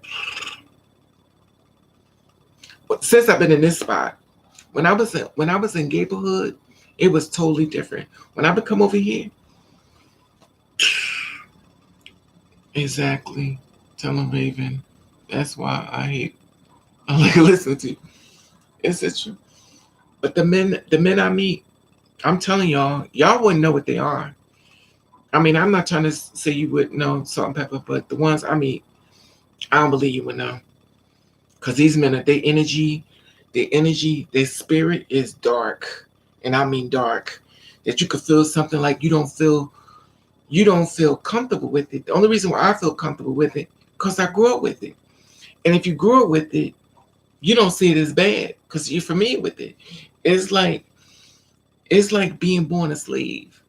But since I've been in this spot, when I was in Gablehood, it was totally different. When I would come over here, exactly. Tell them, Raven. That's why I like listen to you. It's the truth. But the men I meet, I'm telling y'all wouldn't know what they are. I mean, I'm not trying to say you would know salt and pepper, but the ones I meet, I don't believe you would know. Because these men are their spirit is dark. And I mean dark. That you could feel something like you don't feel comfortable with it. The only reason why I feel comfortable with it, because I grew up with it. And if you grew up with it, you don't see it as bad because you're familiar with it. It's like it's like being born a slave.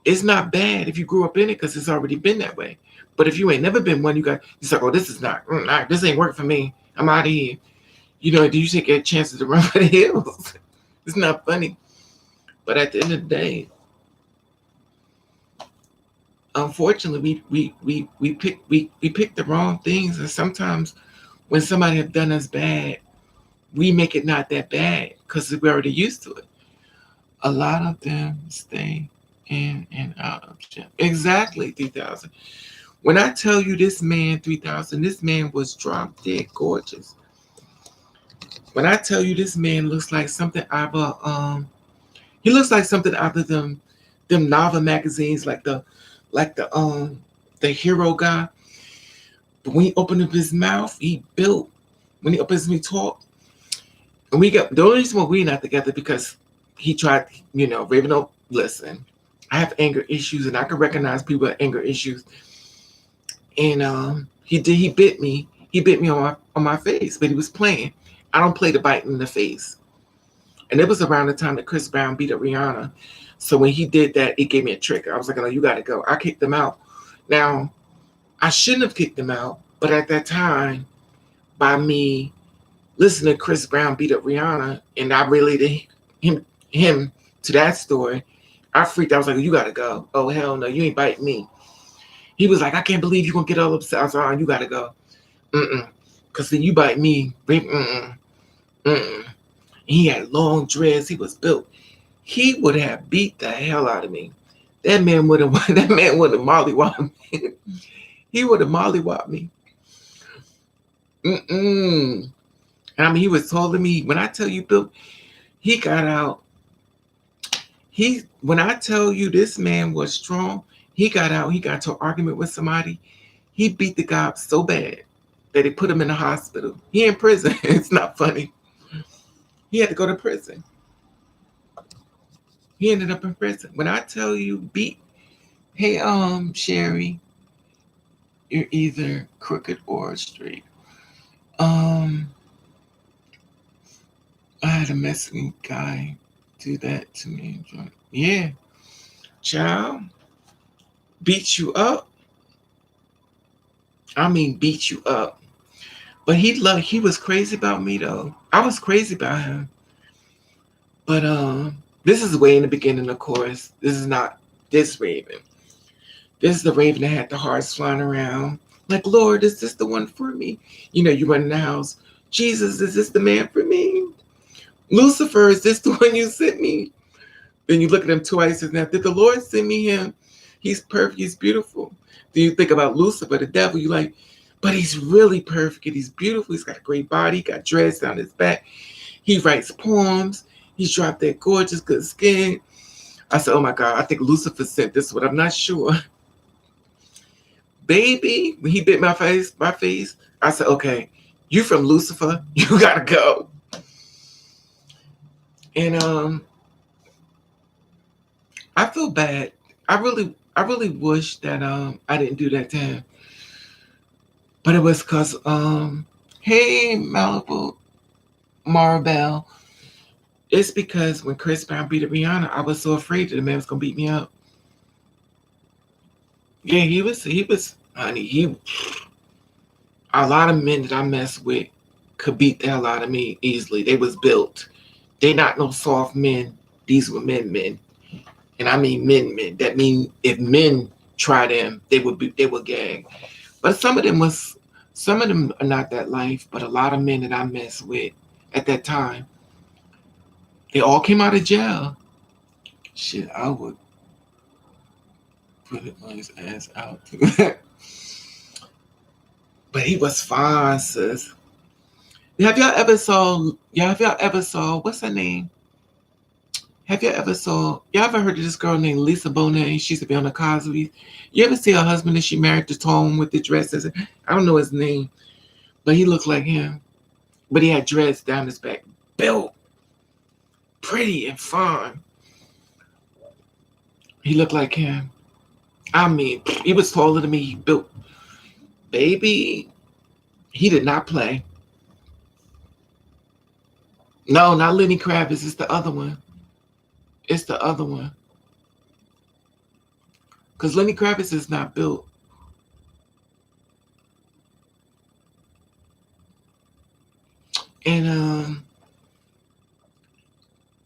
It's not bad if you grew up in it because it's already been that way. But if you ain't never been one, you're like, oh, this is not, this ain't work for me. I'm out of here. Do you take your chances to run for the hills? It's not funny. But at the end of the day, unfortunately, we pick the wrong things, and sometimes when somebody have done us bad, we make it not that bad because we're already used to it. A lot of them stay in and out of jail. Exactly, 3,000. When I tell you this man, 3,000, this man was drop dead gorgeous. When I tell you this man looks like something out of he looks like something out of them novel magazines, like the hero guy. But when he opened up his mouth, he built. When he opens me talk, and we got the only reason why we're not together because he tried, Raven, don't listen. I have anger issues, and I can recognize people with anger issues. And he bit me. He bit me on my face, but he was playing. I don't play the bite in the face. And it was around the time that Chris Brown beat up Rihanna. So when he did that, it gave me a trigger. I was like, "No, you got to go." I kicked him out. Now I shouldn't have kicked him out, but at that time, by me listening to Chris Brown beat up Rihanna, and I related him to that story, I freaked out. I was like, "You got to go." Oh hell no, you ain't biting me. He was like, "I can't believe you gonna get all upset." I was like, "Oh, you got to go." Because then you bite me. Mm-mm. He had long dreads. He was built. He would have beat the hell out of me. That man would have. That man would have mollywopped me. He would have mollywopped me. Mm-mm. And I mean, he was telling me when I tell you, Bill, he got out. When I tell you this man was strong, he got out. He got into an argument with somebody. He beat the guy up so bad that they put him in the hospital. He in prison. It's not funny. He had to go to prison. He ended up in prison. When I tell you beat, hey, Sherry, you're either crooked or straight. Um, I had a Mexican guy do that to me. Yeah, child, beat you up. I mean, beat you up. But he was crazy about me though. I was crazy about him. But this is way in the beginning, of course. This is not this Raven. This is the Raven that had the hearts flying around. Like, Lord, is this the one for me? You run in the house. Jesus, is this the man for me? Lucifer, is this the one you sent me? Then you look at him twice and now, did the Lord send me him? He's perfect, he's beautiful. Then you think about Lucifer, the devil, you like, but he's really perfect. He's beautiful. He's got a great body. He got dreads down his back. He writes poems. He's dropped that gorgeous, good skin. I said, oh my God, I think Lucifer sent this one. I'm not sure. Baby, when he bit my face, I said, okay, you from Lucifer, you gotta go. And I feel bad. I really wish that I didn't do that to him. But it was cause hey Malibu Maribel. It's because when Chris Brown beat up Rihanna, I was so afraid that the man was gonna beat me up. Yeah, he was honey, a lot of men that I messed with could beat the hell out of me easily. They was built. They not no soft men. These were men. And I mean men. That mean if men try them, they would gag. But some of them are not that life. But a lot of men that I messed with at that time, they all came out of jail. Shit, I would put it on his ass out too. But he was fine, sis. Have y'all ever saw what's her name? Y'all ever heard of this girl named Lisa Bonet? She used to be on the Cosby. You ever see her husband that she married, the tall one with the dresses? I don't know his name, but he looked like him. But he had dreads down his back. Built, pretty and fine. He looked like him. I mean, he was taller than me. He built, baby. He did not play. No, not Lenny Kravitz. It's the other one. It's the other one. Because Lenny Kravitz is not built. And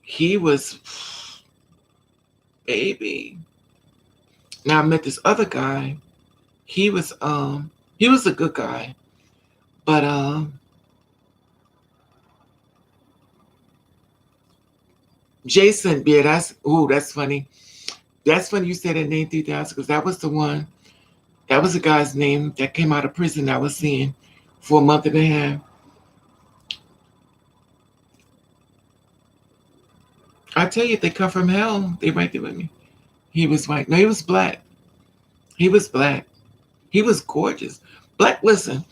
he was, baby. Now I met this other guy. He was a good guy. But Jason, yeah, that's funny. That's funny you said that name 3000 because that was the one. That was the guy's name that came out of prison I was seeing for a month and a half. I tell you, if they come from hell, they right there with me. He was white. No, he was black. He was black. He was gorgeous. Black, listen,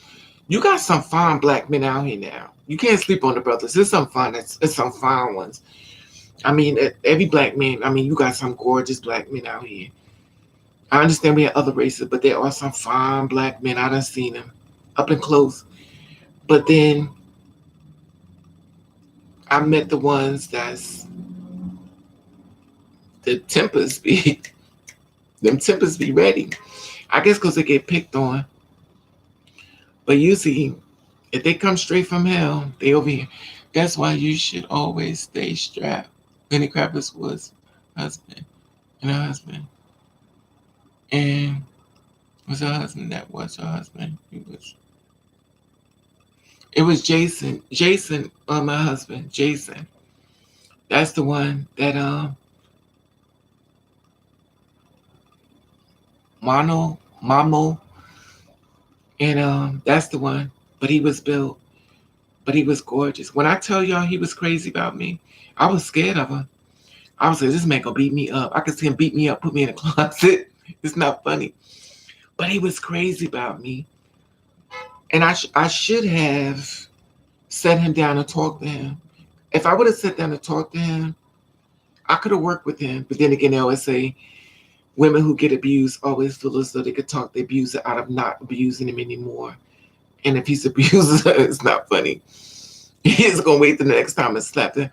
you got some fine black men out here now. You can't sleep on the brothers. There's some fine. There's some fine ones. I mean, every black man. I mean, you got some gorgeous black men out here. I understand we have other races, but there are some fine black men. I done seen them up and close. But then I met the ones that's the tempers be them tempers be ready. I guess because they get picked on. But usually, if they come straight from hell, they over here. That's why you should always stay strapped. Lenny Kravitz was husband and her husband. And was her husband that was her husband. It was Jason. Jason, my husband, Jason. That's the one that Mamo, and that's the one. But he was built, but he was gorgeous. When I tell y'all he was crazy about me, I was scared of him. I was like, this man gonna beat me up. I could see him beat me up, put me in a closet. It's not funny, but he was crazy about me, and I should have sat him down and talked to him. If I would have sat down and talked to him, I could have worked with him. But then again, they always say women who get abused always feel as though they could talk the abuser out of not abusing him anymore. And if he's abusing her, it's not funny. He's gonna wait the next time and slap him.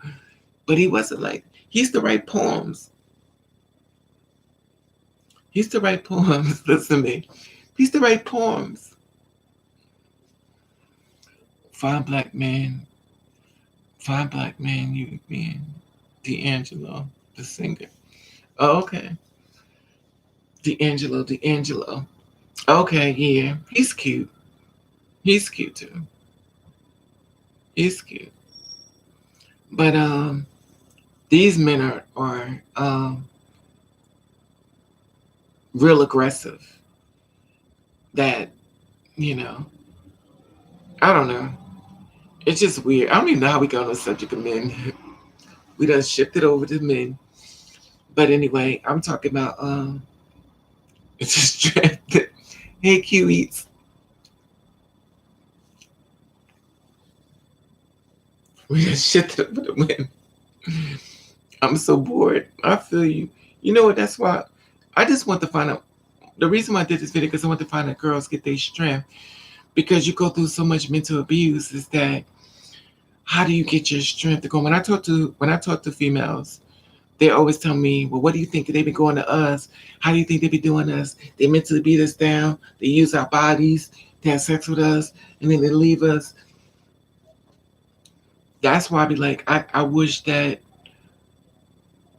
But he wasn't like he used to write poems. He used to write poems. Listen to me. He used to write poems. Fine black man. Fine black man, you being D'Angelo, the singer. Oh, okay. D'Angelo. Okay, yeah. He's cute. He's cute too. He's cute. But these men are real aggressive. That, you know, I don't know. It's just weird. I don't even know how we got on the subject of men. We done shifted over to men. But anyway, I'm talking about it's just hey Q eats. We done shifted over to men. I'm so bored. I feel you. You know what? That's why I just want to find out. The reason why I did this video because I want to find out girls get their strength. Because you go through so much mental abuse, is that how do you get your strength to go? When I talk to females, they always tell me, well, what do you think they be going to us? How do you think they be doing us? They mentally beat us down. They use our bodies to have sex with us, and then they leave us. That's why I be like, I wish that.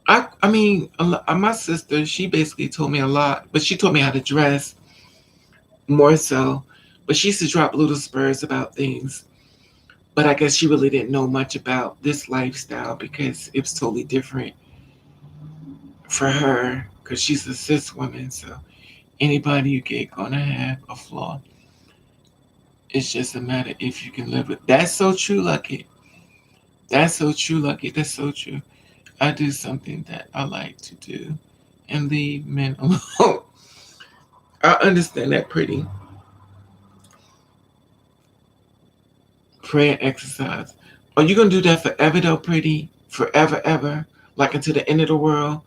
I mean, my sister, she basically told me a lot, but she taught me how to dress. more so. But she used to drop little spurs about things. But I guess she really didn't know much about this lifestyle because it was totally different for her because she's a cis woman. So anybody you get gonna have a flaw. It's just a matter if you can live with. That's so true, Lucky. That's so true, Lucky. That's so true. I do something that I like to do and leave men alone. I understand that pretty. Prayer exercise. Are you gonna do that forever though, pretty? Forever, ever? Like until the end of the world?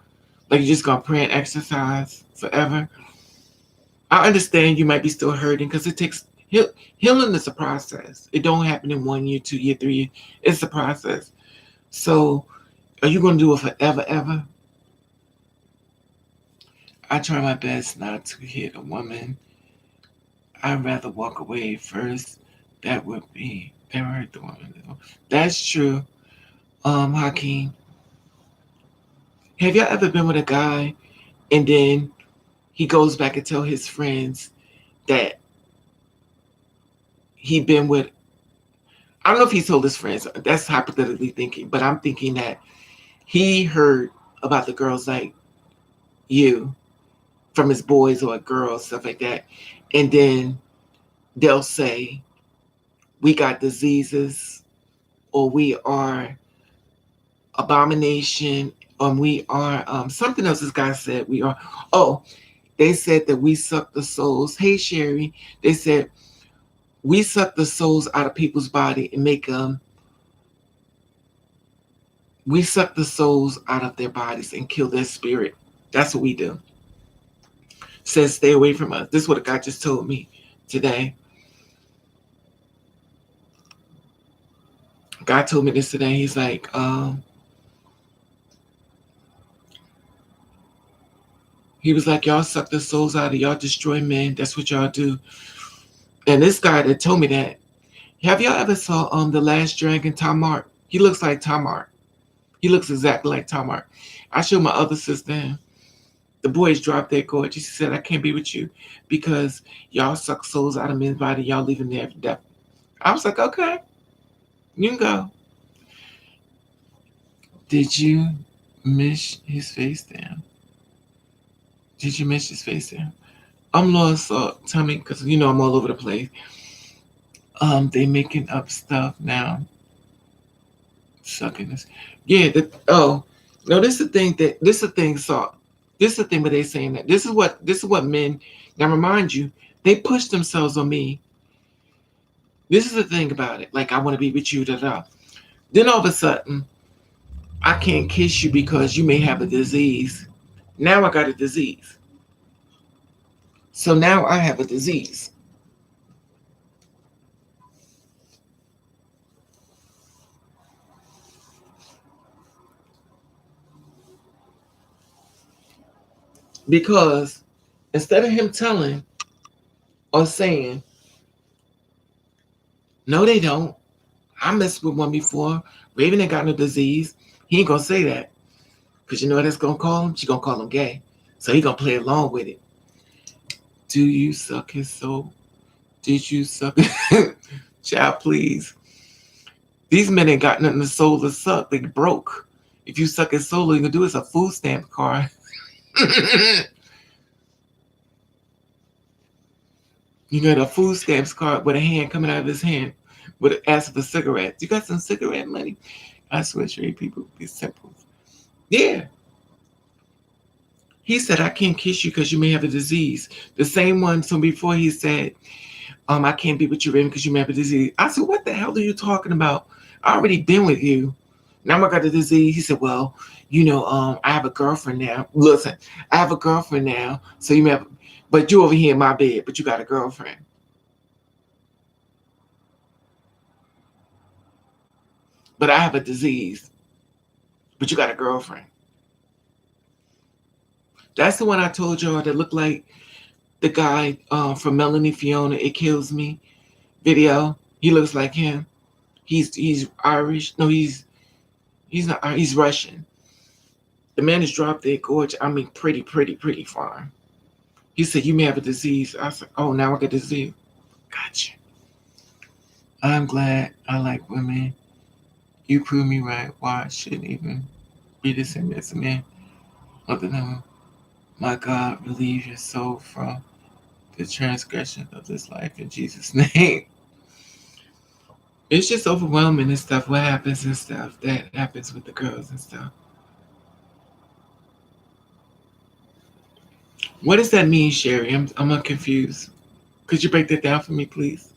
Like you're just gonna pray and exercise forever? I understand you might be still hurting because it takes healing is a process. It don't happen in 1 year, 2 year, 3 year. It's a process. So are you gonna do it forever, ever? I try my best not to hit a woman. I'd rather walk away first. That would be that would hurt the woman. That's true. Hakeem, have y'all ever been with a guy and then he goes back and tell his friends that he been with? I don't know if he told his friends. That's hypothetically thinking, but I'm thinking that he heard about the girls like you from his boys or girls, stuff like that, and then they'll say we got diseases or we are abomination or we are something else this guy said we are. Oh, they said that we suck the souls. Hey Sherry, they said we suck the souls out of people's body and make them. We suck the souls out of their bodies and kill their spirit. That's what we do. Says stay away from us. This is what a guy just told me today. God told me this today. He's like, he was like, y'all suck the souls out of y'all destroy men. That's what y'all do. And this guy that told me that, have y'all ever saw The Last Dragon, Tamar? He looks like Tamar. He looks exactly like Tamar. I showed my other sister him. The boys dropped their gorgeous. She said, I can't be with you because y'all suck souls out of men's body. Y'all leaving there for death. I was like, okay, you can go. Did you miss his face down? Did you miss his face down? I'm lost, tell me, because you know I'm all over the place. They making up stuff now. Sucking this. Yeah, no, this is the thing this is the thing where they saying that this is what men now remind you, they push themselves on me. This is the thing about it. Like I want to be with you, da da. Then all of a sudden, I can't kiss you because you may have a disease. Now I got a disease. So now I have a disease. Because instead of him telling or saying, no, they don't. I messed with one before. Raven ain't got no disease. He ain't gonna say that. Because you know what that's gonna call him? She gonna call him gay. So he gonna play along with it. Do you suck his soul? Did you suck it? Child, please. These men ain't got nothing to soul to suck. They broke. If you suck his soul, all you can do is a food stamp card. You got a food stamps card with a hand coming out of his hand with an ask for cigarettes. You got some cigarette money? I swear, straight people be simple. Yeah. He said, I can't kiss you because you may have a disease. The same one from before he said, I can't be with you, Raven, because you may have a disease. I said, what the hell are you talking about? I already been with you. Now I got a disease. He said, well, I have a girlfriend now. Listen, I have a girlfriend now. So you may have, but you over here in my bed, but you got a girlfriend. But I have a disease, but you got a girlfriend. That's the one I told y'all that looked like the guy from Melanie Fiona, It Kills Me video. He looks like him. He's Irish. No, he's not. He's Russian. The man is dropped dead gorgeous. I mean, pretty fine. He said, you may have a disease. I said, oh, now I got a disease. Gotcha. I'm glad I like women. You prove me right. Why I shouldn't even be the same as a man. Other than, my God, relieve your soul from the transgression of this life in Jesus' name. It's just overwhelming and stuff. What happens and stuff that happens with the girls and stuff. What does that mean, Sherry? I'm confused. Could you break that down for me, please?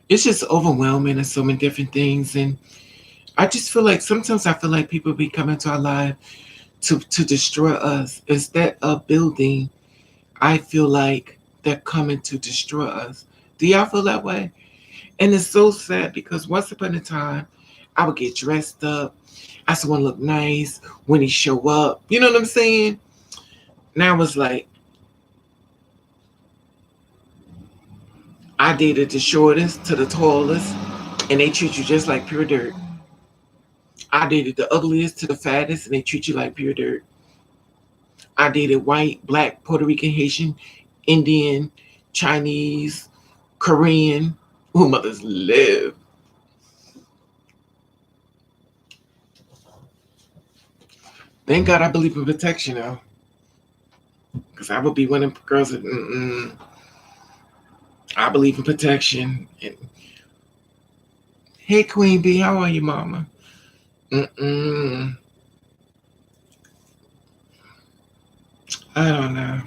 It's just overwhelming and so many different things. And I just feel like sometimes I feel like people be coming to our life to destroy us instead of building. I feel like they're coming to destroy us. Do y'all feel that way? And it's so sad because once upon a time, I would get dressed up. I just want to look nice when he show up. You know what I'm saying? Now it's like I dated the shortest to the tallest, and they treat you just like pure dirt. I dated the ugliest to the fattest, and they treat you like pure dirt. I dated white, black, Puerto Rican, Haitian, Indian, Chinese, Korean, who mothers live. Thank God I believe in protection now. Because I would be one of the girls that, I believe in protection. And, hey, Queen B, how are you, mama? Mm-mm. I don't know.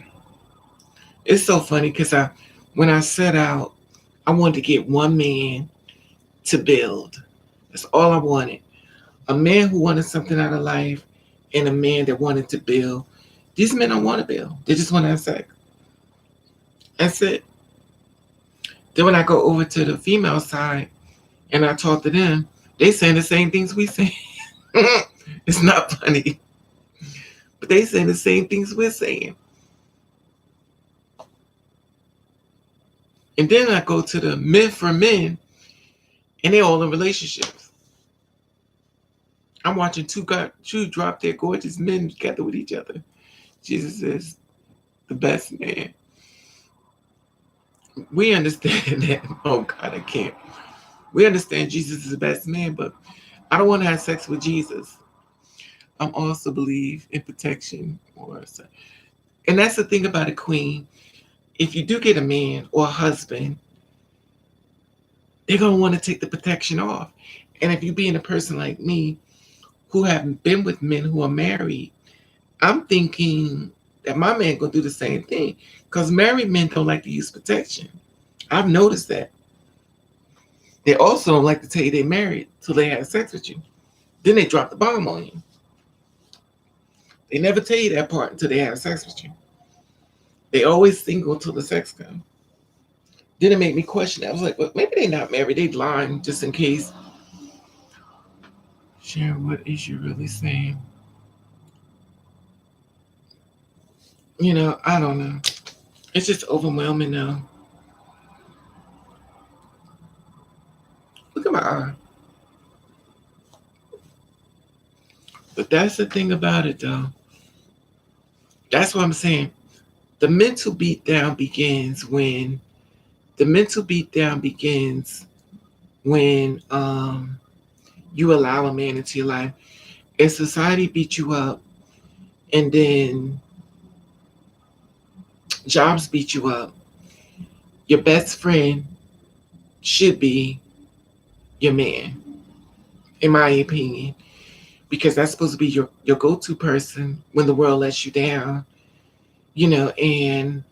It's so funny because when I set out, I wanted to get one man to build. That's all I wanted. A man who wanted something out of life and a man that wanted to build. These men don't want to build. They just want to have sex. That's it. Then when I go over to the female side and I talk to them, they saying the same things we say. It's not funny. But they saying the same things we're saying. And then I go to the men for men and they're all in relationships. I'm watching two drop their gorgeous men together with each other. Jesus is the best man. We understand that. Oh God, I can't. We understand Jesus is the best man, but I don't want to have sex with Jesus. I'm also believe in protection, and that's the thing about a queen. If you do get a man or a husband, they're gonna want to take the protection off. And if you being a person like me who haven't been with men who are married, I'm thinking that my man gonna do the same thing. Because married men don't like to use protection. I've noticed that. They also don't like to tell you they're married till they have sex with you. Then they drop the bomb on you. They never tell you that part until they have sex with you. They always single until the sex comes. Then it made me question that. I was like, well, maybe they're not married. They lying just in case. Sharon, what is you really saying? I don't know. It's just overwhelming now. Look at my eye. But that's the thing about it, though. That's what I'm saying. The mental beatdown begins when you allow a man into your life. If society beat you up, and then jobs beat you up, your best friend should be your man, in my opinion, because that's supposed to be your go-to person when the world lets you down, and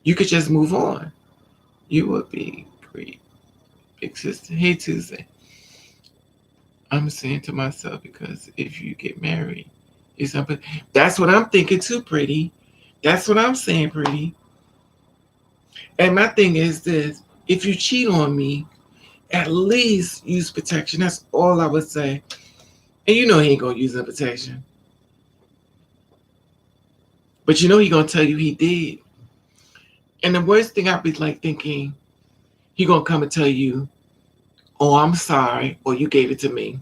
you could just move on. You would be great. Big sister. Hey, Tuesday. I'm saying to myself, because if you get married, that's what I'm thinking too, pretty. That's what I'm saying, pretty. And my thing is this: if you cheat on me, at least use protection. That's all I would say. And he ain't gonna use that protection. But he gonna tell you he did. And the worst thing I'd be like thinking, he gonna come and tell you, oh, I'm sorry, or you gave it to me.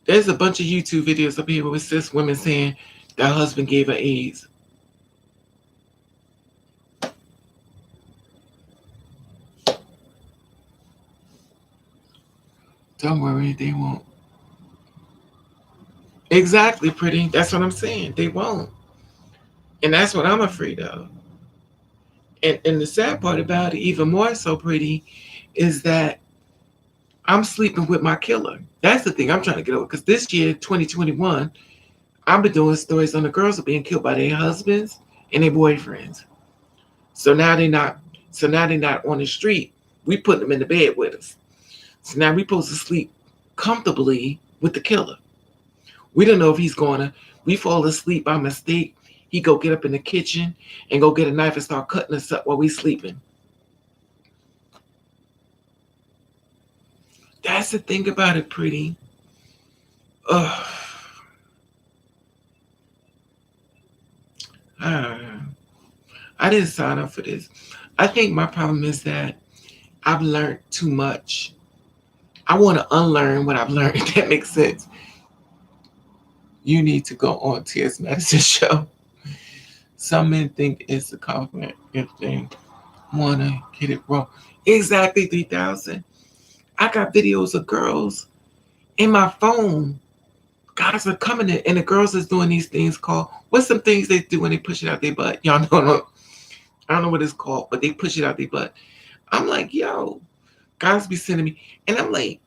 There's a bunch of YouTube videos up here with cis women saying That husband gave her AIDS. Don't worry, they won't. Exactly, pretty. That's what I'm saying. They won't. And that's what I'm afraid of. And the sad part about it, even more so, pretty, is that I'm sleeping with my killer. That's the thing I'm trying to get over. Because this year, 2021, I've been doing stories on the girls are being killed by their husbands and their boyfriends. So now they're not. So now they're not on the street. We put them in the bed with us. So now we supposed to sleep comfortably with the killer. We don't know if he's gonna. We fall asleep by mistake. He go get up in the kitchen and go get a knife and start cutting us up while we sleeping. That's the thing about it, pretty. Ugh. I didn't sign up for this. I think my problem is that I've learned too much. I want to unlearn what I've learned, if that makes sense. You need to go on T.S. Madison's show. Some men think it's a compliment if they want to get it wrong. Exactly, 3,000. I got videos of girls in my phone. Guys are coming in, and the girls is doing these things called, what's some things they do when they push it out their butt? Y'all know, I don't know what it's called, but they push it out their butt. I'm like, yo, guys be sending me. And I'm like,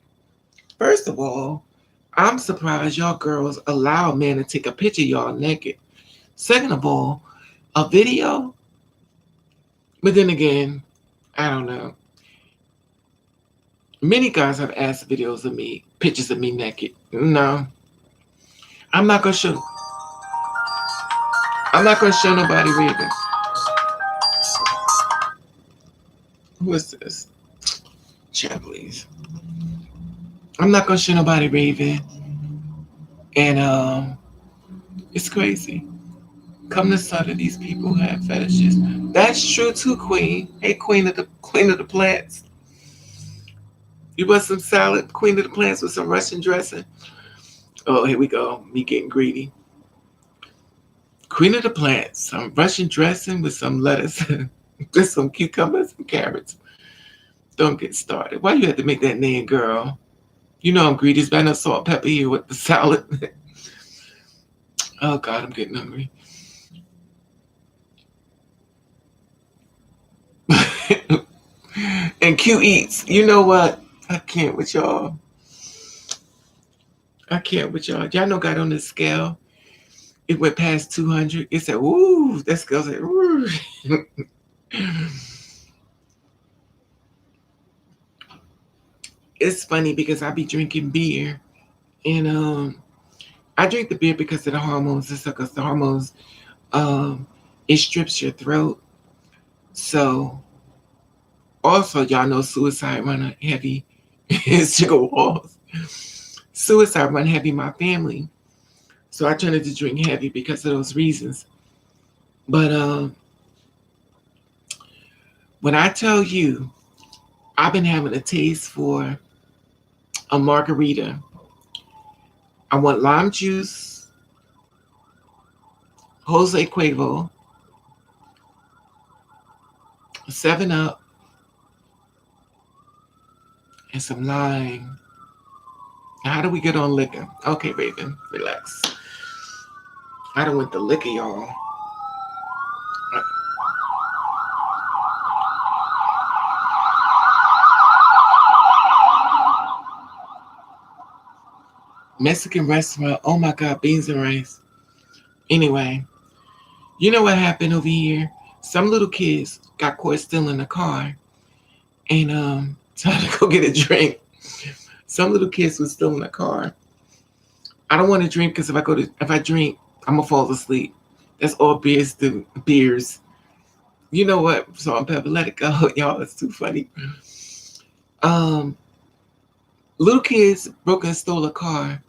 first of all, I'm surprised y'all girls allow men to take a picture of y'all naked. Second of all, a video. But then again, I don't know. Many guys have asked videos of me, pictures of me naked. No, I'm not gonna show. I'm not gonna show nobody reading. Who is this? Chat, please. I'm not gonna show nobody raving, and it's crazy. Come to start of these people who have fetishes. That's true too, Queen. Hey, Queen of the plants. You want some salad, Queen of the plants, with some Russian dressing? Oh, here we go. Me getting greedy. Queen of the plants, some Russian dressing with some lettuce, with some cucumbers and carrots. Don't get started. Why you have to make that name, girl? You know I'm greedy. It's better than salt and pepper here with the salad. Oh God, I'm getting hungry. And Q eats. You know what? I can't with y'all. I can't with y'all. Y'all know got on this scale. It went past 200. It said, "Ooh," that scale said, "Ooh." It's funny because I be drinking beer, and I drink the beer because of the hormones. It's because the hormones, um, it strips your throat. So also, y'all know suicide run heavy. Sugar walls. Suicide run heavy in my family. So I tended to drink heavy because of those reasons. But when I tell you, I've been having a taste for a margarita. I want lime juice, Jose Cuervo, 7 Up, and some lime. Now, how do we get on liquor? Okay, Raven, relax. I don't want the liquor, y'all. Mexican restaurant. Oh my God, beans and rice. Anyway, you know what happened over here? Some little kids got caught stealing a car and tried to go get a drink. Some little kids was stealing a car. I don't want to drink because if I drink, I'm gonna fall asleep. That's all beers do. Beers. You know what? Salt and pepper, let it go, y'all. It's too funny. Um, Little kids broke and stole a car,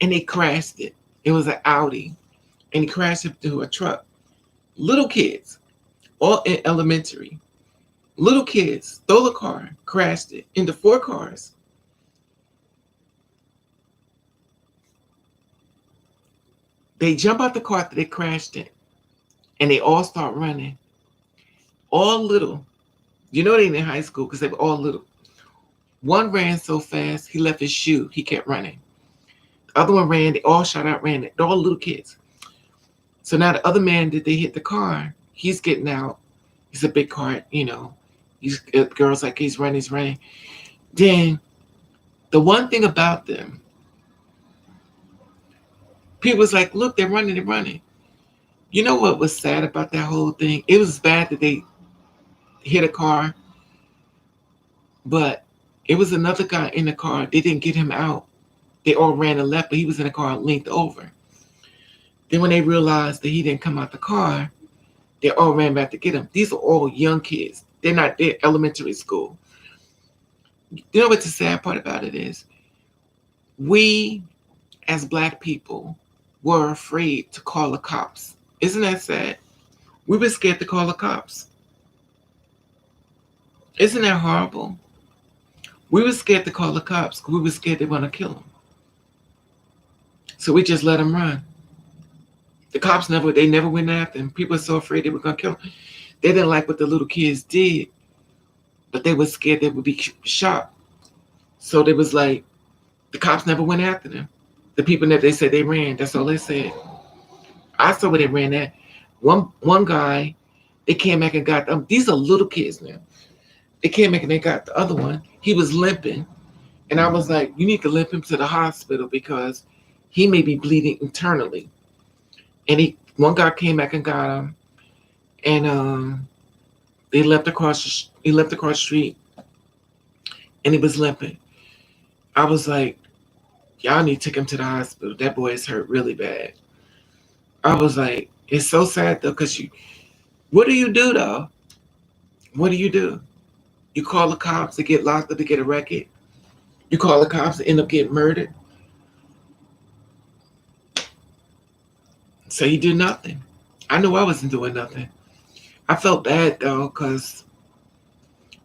and they crashed it. It was an Audi, and he crashed it into a truck. Little kids, all in elementary. Little kids stole a car, crashed it into 4 cars. They jump out the car that they crashed in, and they all start running. All little. You know they in high school because they were all little. One ran so fast he left his shoe. He kept running. The other one ran. They all shot out, ran. They're all little kids. So now the other man that they hit the car, he's getting out. He's a big car, you know. He's girls like he's running, he's running. Then the one thing about them, people was like, look, they're running, they're running. You know what was sad about that whole thing? It was bad that they hit a car, but it was another guy in the car. They didn't get him out. They all ran and left, but he was in the car linked over. Then when they realized that he didn't come out the car, they all ran back to get him. These are all young kids. They're elementary school. You know what the sad part about it is? We, as Black people, were afraid to call the cops. Isn't that sad? We were scared to call the cops. Isn't that horrible? We were scared to call the cops because we were scared they were going to kill them. So we just let them run. The cops never went after them. People were so afraid they were going to kill them. They didn't like what the little kids did, but they were scared they would be shot. So they was like, the cops never went after them. The people that they said they ran, that's all they said. I saw where they ran at. One guy, they came back and got them. These are little kids now. They came back and they got the other one. He was limping. And I was like, you need to limp him to the hospital because he may be bleeding internally. And one guy came back and got him. And he left across the street. And he was limping. I was like, y'all need to take him to the hospital. That boy is hurt really bad. I was like, it's so sad though, because what do you do though? What do? You call the cops to get locked up to get arrested? You call the cops to end up getting murdered? So you do nothing. I knew I wasn't doing nothing. I felt bad though, because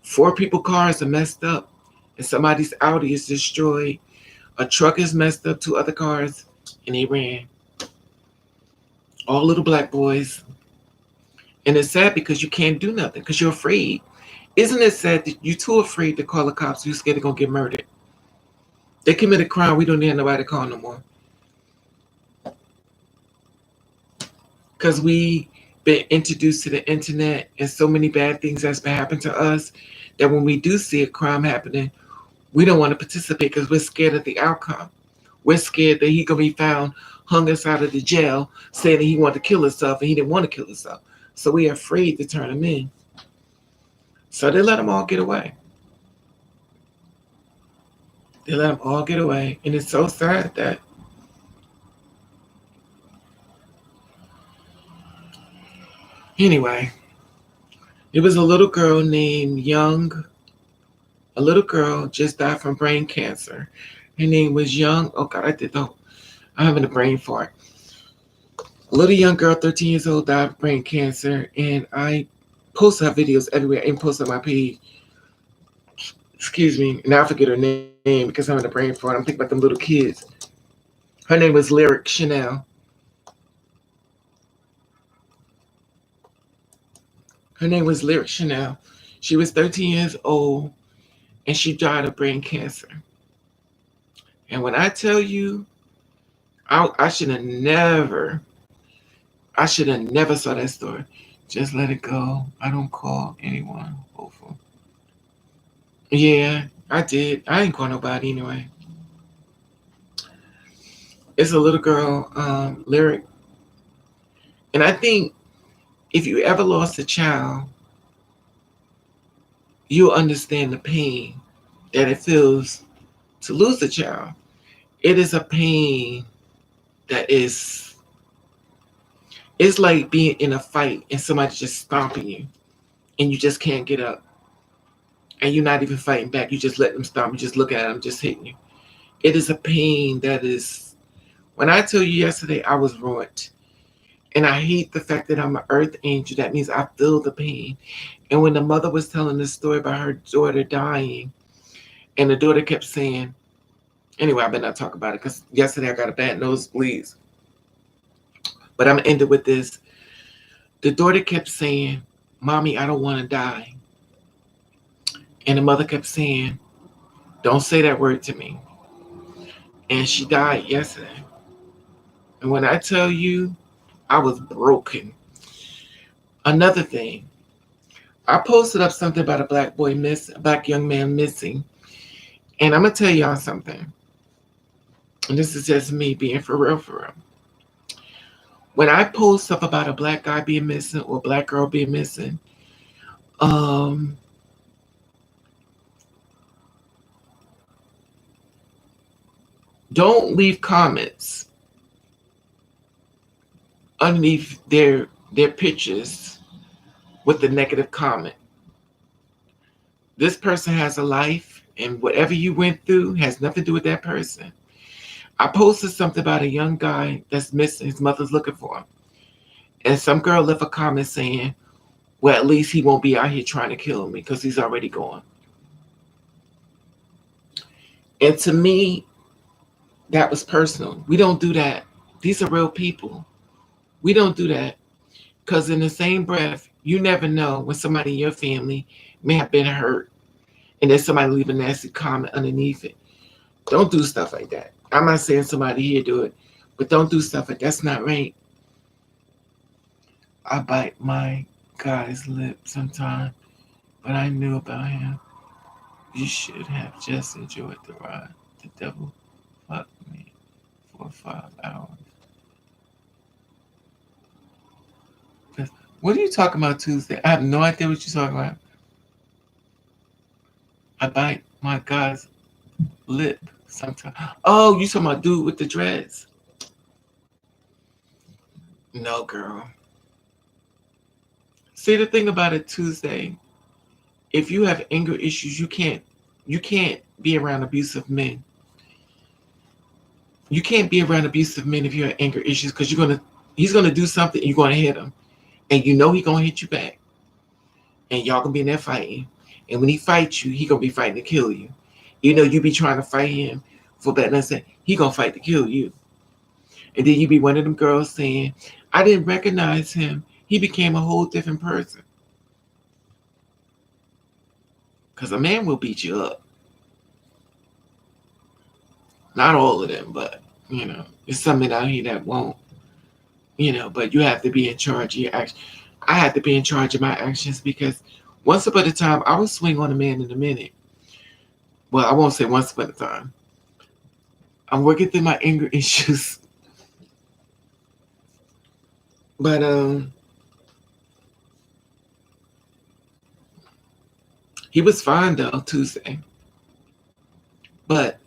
4 people's cars are messed up and somebody's Audi is destroyed. A truck is messed up, 2 other cars, and they ran. All little Black boys. And it's sad because you can't do nothing because you're afraid. Isn't it sad that you're too afraid to call the cops? You're scared they're going to get murdered. They commit a crime. We don't need nobody to call no more. Because we been introduced to the internet and so many bad things that's been happening to us that when we do see a crime happening, we don't want to participate because we're scared of the outcome. We're scared that he's going to be found hung inside of the jail saying that he wanted to kill himself and he didn't want to kill himself. So we're afraid to turn him in. So they let them all get away. They let them all get away. And it's so sad that anyway, it was a little girl named Young. A little girl just died from brain cancer. Her name was Young. Oh God, I'm having a brain fart. A little young girl, 13 years old, died of brain cancer. And I post her videos everywhere and post on my page. Excuse me. And I forget her name because I'm having a brain fart. I'm thinking about them little kids. Her name was Lyric Chanel. Her name was Lyric Chanel. She was 13 years old and she died of brain cancer. And when I tell you, I should have never saw that story. Just let it go. I don't call anyone hopeful. Yeah, I did. I ain't call nobody anyway. It's a little girl, Lyric. And I think if you ever lost a child, you'll understand the pain that it feels to lose a child. It is a pain that it's like being in a fight and somebody just stomping you and you just can't get up. And you're not even fighting back. You just let them stomp you, just look at them, just hitting you. It is a pain that is, when I tell you yesterday, I was ruined. And I hate the fact that I'm an earth angel. That means I feel the pain. And when the mother was telling this story about her daughter dying, and the daughter kept saying, anyway, I better not talk about it because yesterday I got a bad nosebleed. But I'm gonna end it with this. The daughter kept saying, "Mommy, I don't want to die." And the mother kept saying, "Don't say that word to me." And she died yesterday. And when I tell you, I was broken. Another thing, I posted up something about a black young man missing. And I'm gonna tell y'all something. And this is just me being for real, for real. When I post stuff about a black guy being missing or a black girl being missing, um, don't leave comments underneath their pictures with the negative comment. This person has a life, and whatever you went through has nothing to do with that person. I posted something about a young guy that's missing. His mother's looking for him. And some girl left a comment saying, well, at least he won't be out here trying to kill me because he's already gone. And to me, that was personal. We don't do that. These are real people. We don't do that because in the same breath, you never know when somebody in your family may have been hurt and then somebody leave a nasty comment underneath it. Don't do stuff like that. I'm not saying somebody here do it, but don't do stuff like that's not right. I bite my guy's lip sometimes, but I knew about him. You should have just enjoyed the ride. The devil fucked me for 5 hours. What are you talking about Tuesday? I have no idea what you're talking about. I bite my guy's lip sometimes. Oh, you talking about dude with the dreads? No, girl. See, the thing about it Tuesday, if you have anger issues, you can't be around abusive men. You can't be around abusive men if you have anger issues because he's gonna do something and you're gonna hit him. And you know he's gonna hit you back. And y'all gonna be in there fighting. And when he fights you, he gonna be fighting to kill you. You know you be trying to fight him for better than saying he gonna fight to kill you. And then you be one of them girls saying, I didn't recognize him. He became a whole different person. Because a man will beat you up. Not all of them, but it's something out here that won't. But you have to be in charge of your actions. I had to be in charge of my actions because once upon a time, I would swing on a man in a minute. Well, I won't say once upon a time. I'm working through my anger issues. But he was fine though Tuesday. But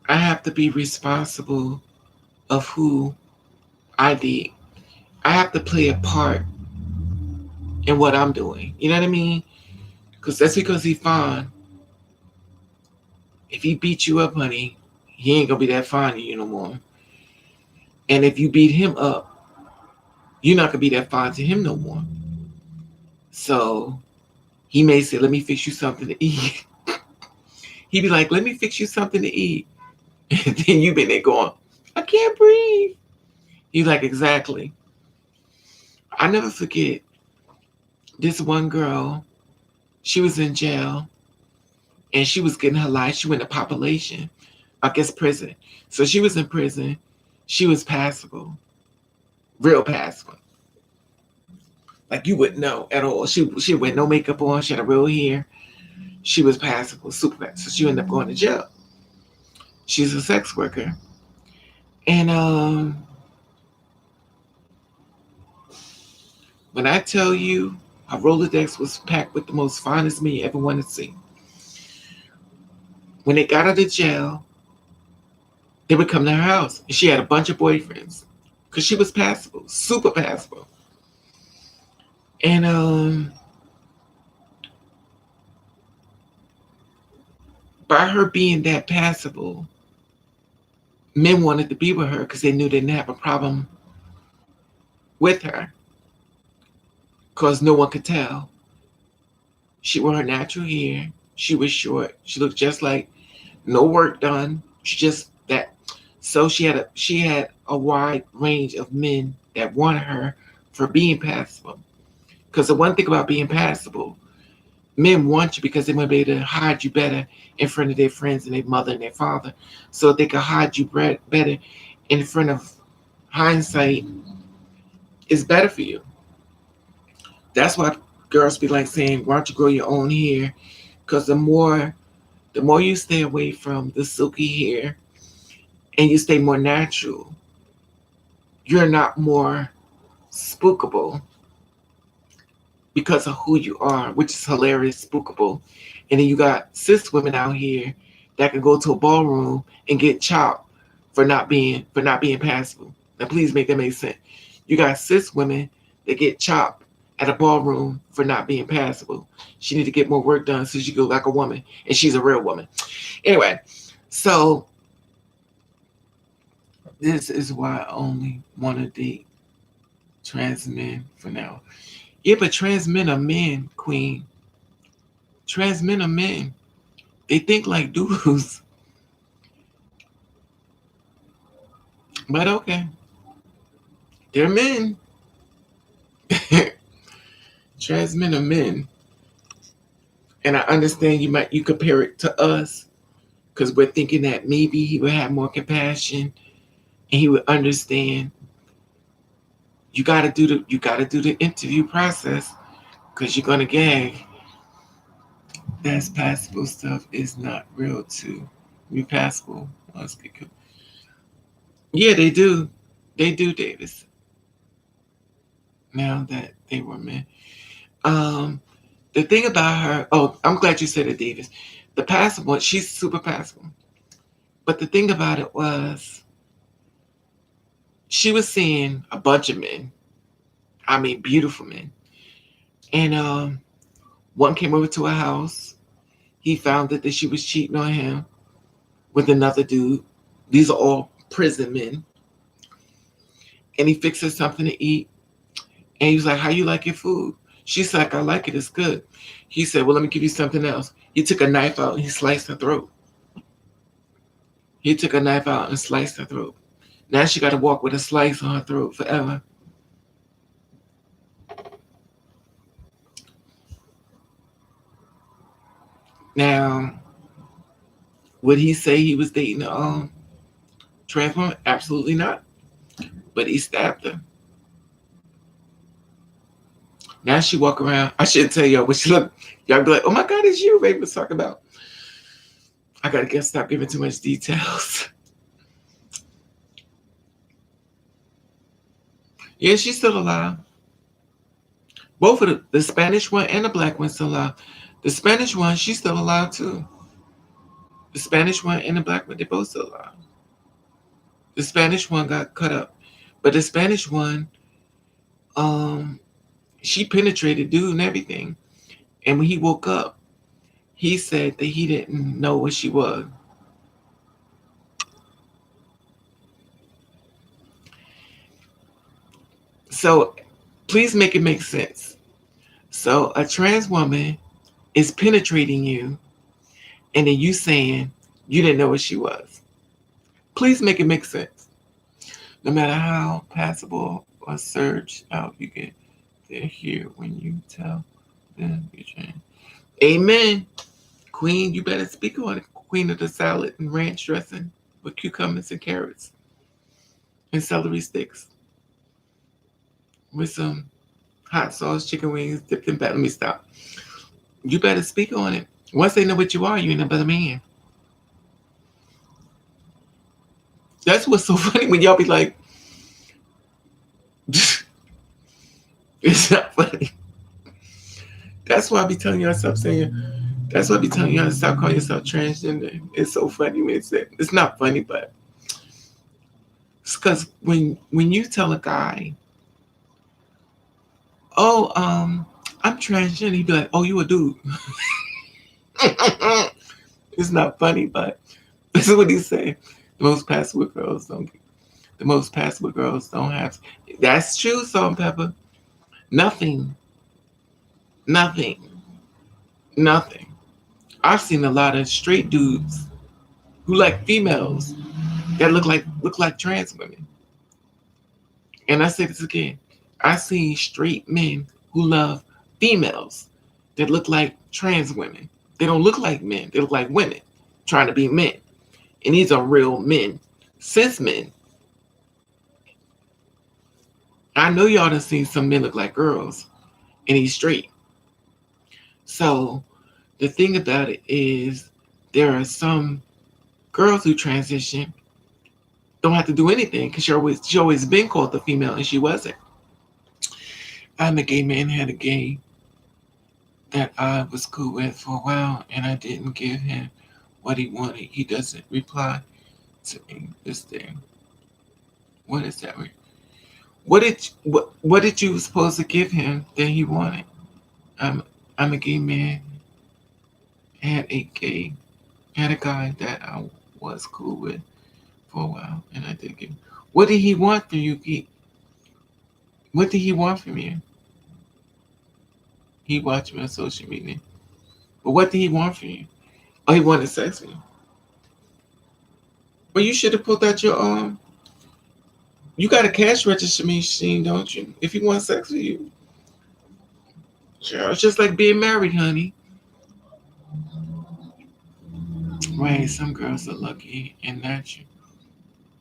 I have to be responsible of who I did. I have to play a part in what I'm doing. You know what I mean? Because that's because he's fine. If he beat you up, honey, he ain't gonna be that fine to you no more. And if you beat him up, you're not gonna be that fine to him no more. So he may say, "Let me fix you something to eat." He'd be like, "Let me fix you something to eat," and then you been there going, "I can't breathe." He's like, "Exactly." I never forget this one girl. She was in jail, and she was getting her life. She went to population, I guess prison. So she was in prison. She was passable, real passable. Like you wouldn't know at all. She went no makeup on. She had a real hair. She was passable, super passable. So she ended up going to jail. She's a sex worker, and when I tell you, her Rolodex was packed with the most finest men you ever wanted to see. When they got out of jail, they would come to her house, and she had a bunch of boyfriends because she was passable, super passable. And by her being that passable, men wanted to be with her because they knew they didn't have a problem with her because no one could tell. She wore her natural hair. She was short. She looked just like no work done. She just that So she had a wide range of men that wanted her for being passable. Because the one thing about being passable, men want you because they want to be able to hide you better in front of their friends and their mother and their father, so they can hide you better in front of hindsight is better for you. That's why girls be like saying, "Why don't you grow your own hair?" Because the more you stay away from the silky hair and you stay more natural, you're not more spookable because of who you are, which is hilarious, spookable. And then you got cis women out here that can go to a ballroom and get chopped for not being passable. Now, please make that make sense. You got cis women that get chopped at a ballroom for not being passable. She need to get more work done so she can look like a woman, and she's a real woman. Anyway, so this is why I only want to date trans men for now. Yeah, but trans men are men, queen. Trans men are men. They think like dudes. But okay, they're men. Trans men are men. And I understand you compare it to us because we're thinking that maybe he would have more compassion and he would understand. You gotta do the interview process because you're gonna gag. That's passable stuff is not real too. Be passable. Let's get good. Yeah, they do. They do, Davis. Now that they were men. Um, the thing about her, oh, I'm glad you said it, Davis. The passive one, she's super passive. But the thing about it was, she was seeing a bunch of men. I mean, beautiful men. And one came over to her house. He found that she was cheating on him with another dude. These are all prison men. And he fixed her something to eat. And he was like, "How you like your food?" She's like, "I like it. It's good." He said, "Well, let me give you something else." He took a knife out and he sliced her throat. He took a knife out and sliced her throat. Now she got to walk with a slice on her throat forever. Now, would he say he was dating a trans woman? Absolutely not. But he stabbed her. Now she walk around. I shouldn't tell y'all what she look. Y'all be like, "Oh my God, it's you, baby." Let's talk about. I gotta get stop giving too much details. Yeah, she's still alive. Both of the Spanish one and the black one still alive. The Spanish one, she's still alive too. The Spanish one and the black one, they both still alive. The Spanish one got cut up, but the Spanish one, um, she penetrated dude and everything. And when he woke up, he said that he didn't know what she was. So please make it make sense. So a trans woman is penetrating you, and then you saying you didn't know what she was. Please make it make sense. No matter how passable or surge out you get, they're here when you tell them you're trans. Amen. Queen, you better speak on it. Queen of the salad and ranch dressing with cucumbers and carrots and celery sticks with some hot sauce chicken wings dipped in batter. Let me stop. You better speak on it. Once they know what you are, you ain't no better man. That's what's so funny when y'all be like, it's not funny. That's why I be telling y'all stop saying. That's why I be telling y'all to stop calling yourself transgender. It's so funny when it's not funny, but it's because when you tell a guy, "Oh, I'm transgender," he'd be like, "Oh, you a dude." It's not funny, but this is what he's saying. The most passive girls don't. The most passive girls don't have. That's true, Salt and Pepper. Nothing, nothing, nothing. I've seen a lot of straight dudes who like females that look like trans women. And I say this again. I see straight men who love females that look like trans women. They don't look like men. They look like women trying to be men. And these are real men, cis men. I know y'all done seen some men look like girls and he's straight. So the thing about it is there are some girls who transition don't have to do anything because she always been called the female and she wasn't. I'm a gay man, had a gay that I was cool with for a while and I didn't give him what he wanted. He doesn't reply to me this thing. What is that? What did you supposed to give him that he wanted? I'm I'm a gay man, had a guy that I was cool with for a while and I did give him. What did he want from you, Geek? What did he want from you? He watched me on social media. But what did he want from you? Oh, he wanted sex with you. Well, you should have pulled out your you got a cash register machine, don't you? If he wants sex with you. Sure, it's just like being married, honey. Right, some girls are lucky and not you.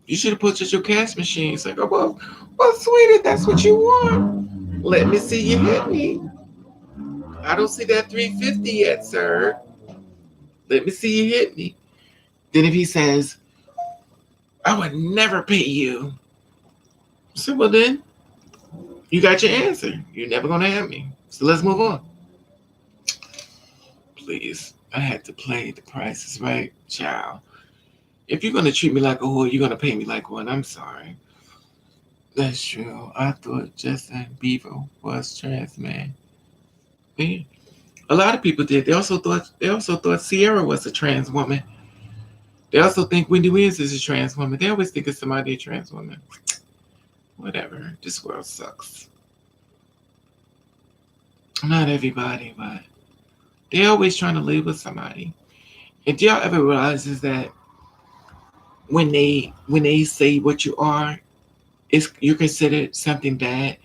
You should have put out your cash machine. It's like, oh, well, sweetie, that's what you want. Let me see you hit me. I don't see that 350 yet, sir. Let me see you hit me. Then if he says, I would never pay you. So, well, then, you got your answer. You're never going to have me. So let's move on. Please. I had to play The Price is Right, child. If you're going to treat me like a whore, you're going to pay me like one. I'm sorry. That's true. I thought Justin Bieber was trans man. Yeah. A lot of people did. They also thought Sierra was a trans woman. They also think Wendy Williams is a trans woman. They always think it's somebody a trans woman. Whatever. This world sucks. Not everybody, but they always trying to label somebody. And do y'all ever realize is that when they say what you are, is you're considered something bad?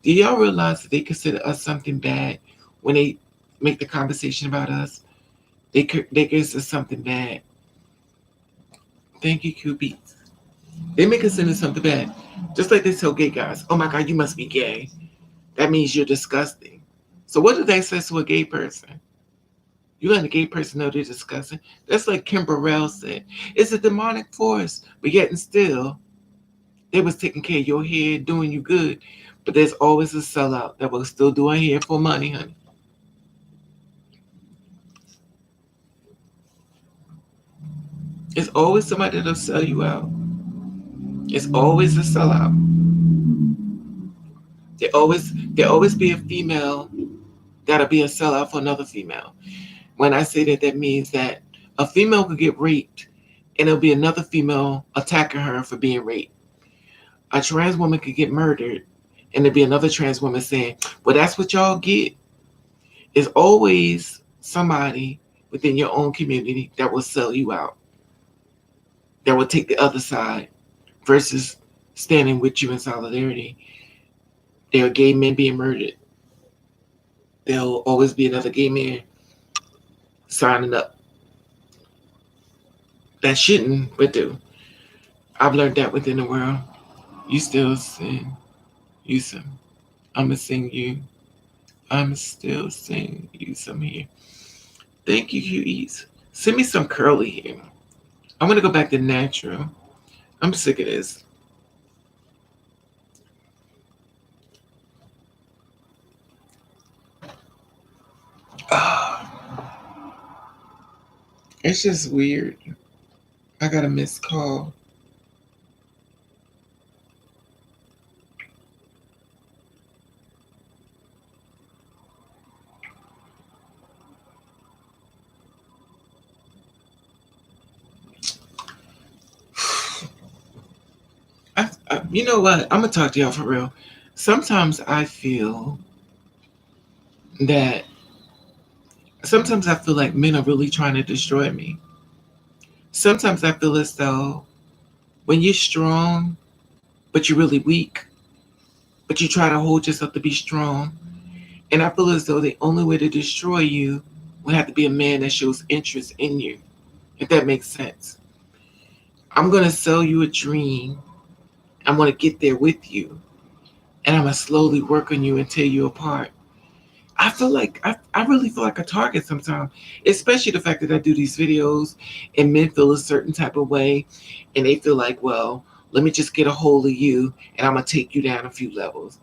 Do y'all realize that they consider us something bad when they make the conversation about us? They consider us something bad. Thank you, QB. They make us into something bad. Just like they tell gay guys, oh my God, you must be gay. That means you're disgusting. So what do they say to a gay person? You let a gay person know they're disgusting. That's like Kim Burrell said. It's a demonic force, but yet and still, they was taking care of your hair, doing you good. But there's always a sellout that will still do our hair for money, honey. It's always somebody that'll sell you out. It's always a sellout. There always be a female that'll be a sellout for another female. When I say that, that means that a female could get raped and there'll be another female attacking her for being raped. A trans woman could get murdered and there'll be another trans woman saying, well, that's what y'all get. There's always somebody within your own community that will sell you out, that will take the other side versus standing with you in solidarity. There are gay men being murdered. There'll always be another gay man signing up that shouldn't, but do. I've learned that within the world. You still sing. You some. I'ma sing you. I'm still sing you some here. Thank you, QEs. Send me some curly hair. I'm gonna go back to natural. I'm sick of this. Ah, it's just weird. I got a missed call. You know what? I'm gonna talk to y'all for real. Sometimes I feel that sometimes I feel like men are really trying to destroy me. Sometimes I feel as though When you're strong, but you're really weak, but you try to hold yourself to be strong. And I feel as though the only way to destroy you would have to be a man that shows interest in you, if that makes sense. I'm going to sell you a dream. I'm going to get there with you. And I'm going to slowly work on you and tear you apart. I really feel like a target sometimes, especially the fact that I do these videos and men feel a certain type of way and they feel like, well, let me just get a hold of you and I'm going to take you down a few levels.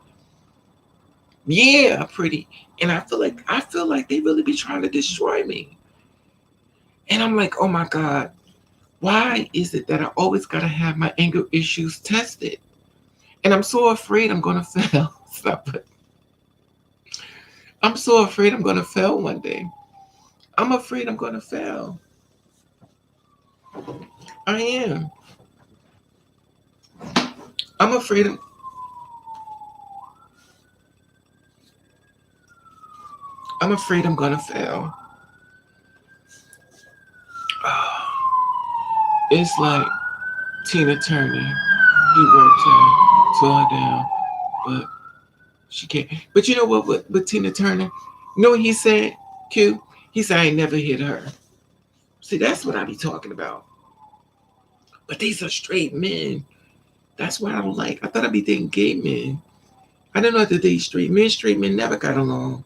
Yeah, pretty. And I feel like they really be trying to destroy me. And I'm like, oh my God, why is it that I always got to have my anger issues tested? And I'm so afraid I'm going to fail. Stop it. I'm so afraid I'm going to fail one day. I'm afraid I'm going to fail. I am. I'm afraid I'm afraid I'm going to fail. It's like Tina Turner. He worked her, tore her down, but she can't. But you know what? With Tina Turner, you know what he said? Q. He said I ain't never hit her. See, that's what I be talking about. But these are straight men. That's what I don't like. I thought I'd be dating gay men. I didn't know that they straight men. Straight men never got along.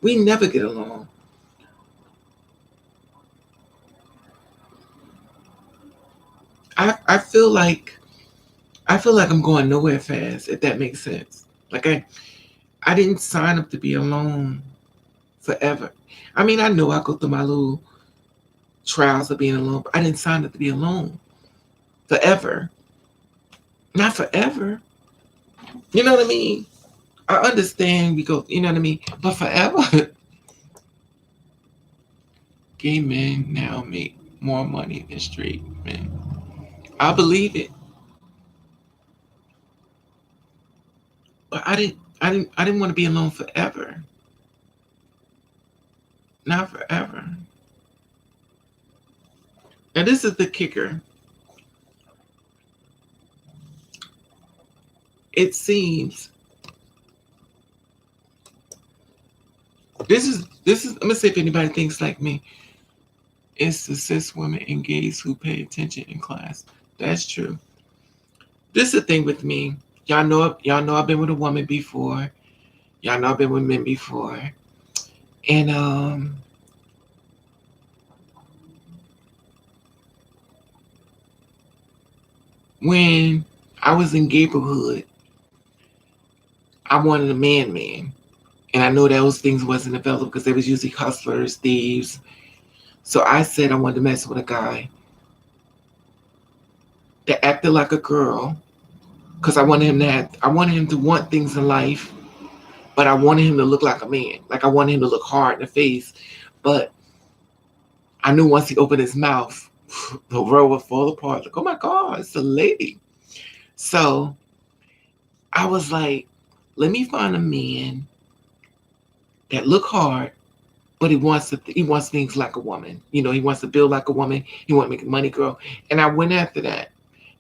We never get along. I feel like I'm going nowhere fast. If that makes sense. Like I didn't sign up to be alone forever. I mean, I know I go through my little trials of being alone, but I didn't sign up to be alone forever. Not forever. You know what I mean? I understand we go, you know what I mean? But forever, gay men now make more money than straight men. I believe it. But I didn't want to be alone forever. Not forever. Now this is the kicker. It seems this is I'm gonna say if anybody thinks like me, it's the cis women and gays who pay attention in class. That's true. This is the thing with me. Y'all know I've been with a woman before. Y'all know I've been with men before. And when I was in neighborhood, I wanted a man. And I know those things wasn't available because they was usually hustlers, thieves. So I said I wanted to mess with a guy that acted like a girl because I wanted him to want things in life, but I wanted him to look like a man. Like I wanted him to look hard in the face. But I knew once he opened his mouth, the world would fall apart. Like, oh my God, it's a lady. So I was like, let me find a man that look hard, but he wants things like a woman. You know, he wants to build like a woman. He wants to make money grow. And I went after that,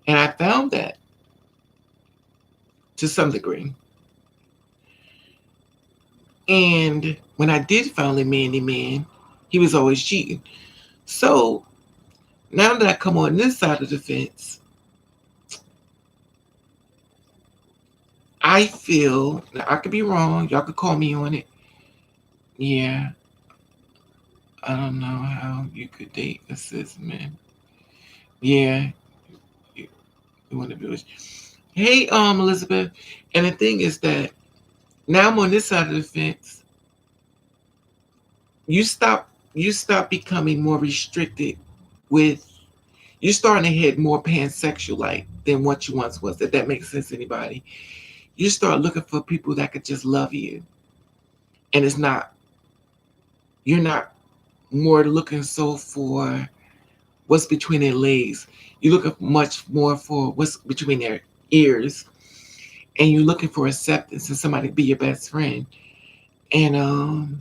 and I found that to some degree. And when I did finally marry man, he was always cheating. So now that I come on this side of the fence, I feel now I could be wrong. Y'all could call me on it. Yeah, I don't know how you could date a cis man. Yeah, you, you want to be with. Hey, Elizabeth. And the thing is that now I'm on this side of the fence. You stop becoming more restricted with you're starting to head more pansexual like than what you once was. If that makes sense to anybody. You start looking for people that could just love you. And you're not more looking so for what's between their legs. You're looking much more for what's between their ears. And you're looking for acceptance and somebody to be your best friend. And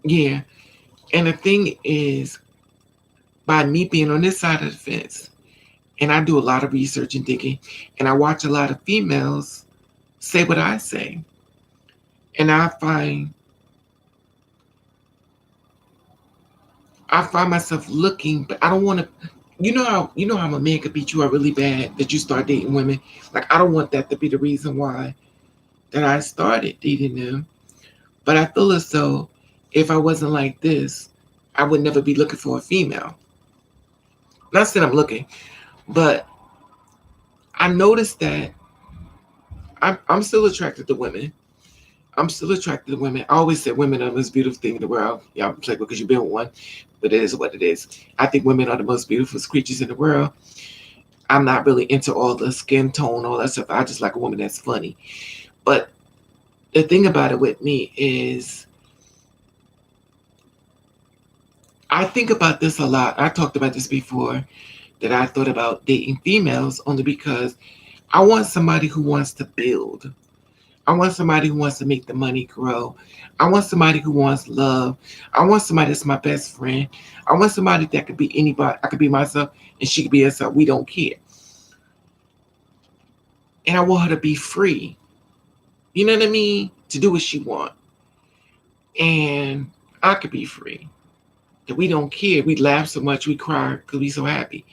yeah. And the thing is, by me being on this side of the fence, and I do a lot of research and digging, and I watch a lot of females say what I say, and I find myself looking, but I don't want to. You know how a man could beat you up really bad that you start dating women. Like I don't want that to be the reason why that I started dating them. But I feel as though if I wasn't like this, I would never be looking for a female. Not saying I'm looking, but I noticed that I'm still attracted to women. I'm still attracted to women. I always said women are the most beautiful thing in the world. Yeah, I'm like because you've been with one, but it is what it is. I think women are the most beautiful creatures in the world. I'm not really into all the skin tone, all that stuff. I just like a woman that's funny. But the thing about it with me is I think about this a lot. I talked about this before that I thought about dating females only because I want somebody who wants to build. I want somebody who wants to make the money grow. I want somebody who wants love. I want somebody that's my best friend. I want somebody that could be anybody. I could be myself and she could be herself. We don't care. And I want her to be free. You know what I mean? To do what she wants. And I could be free. That we don't care. We laugh so much, we cry because we so happy.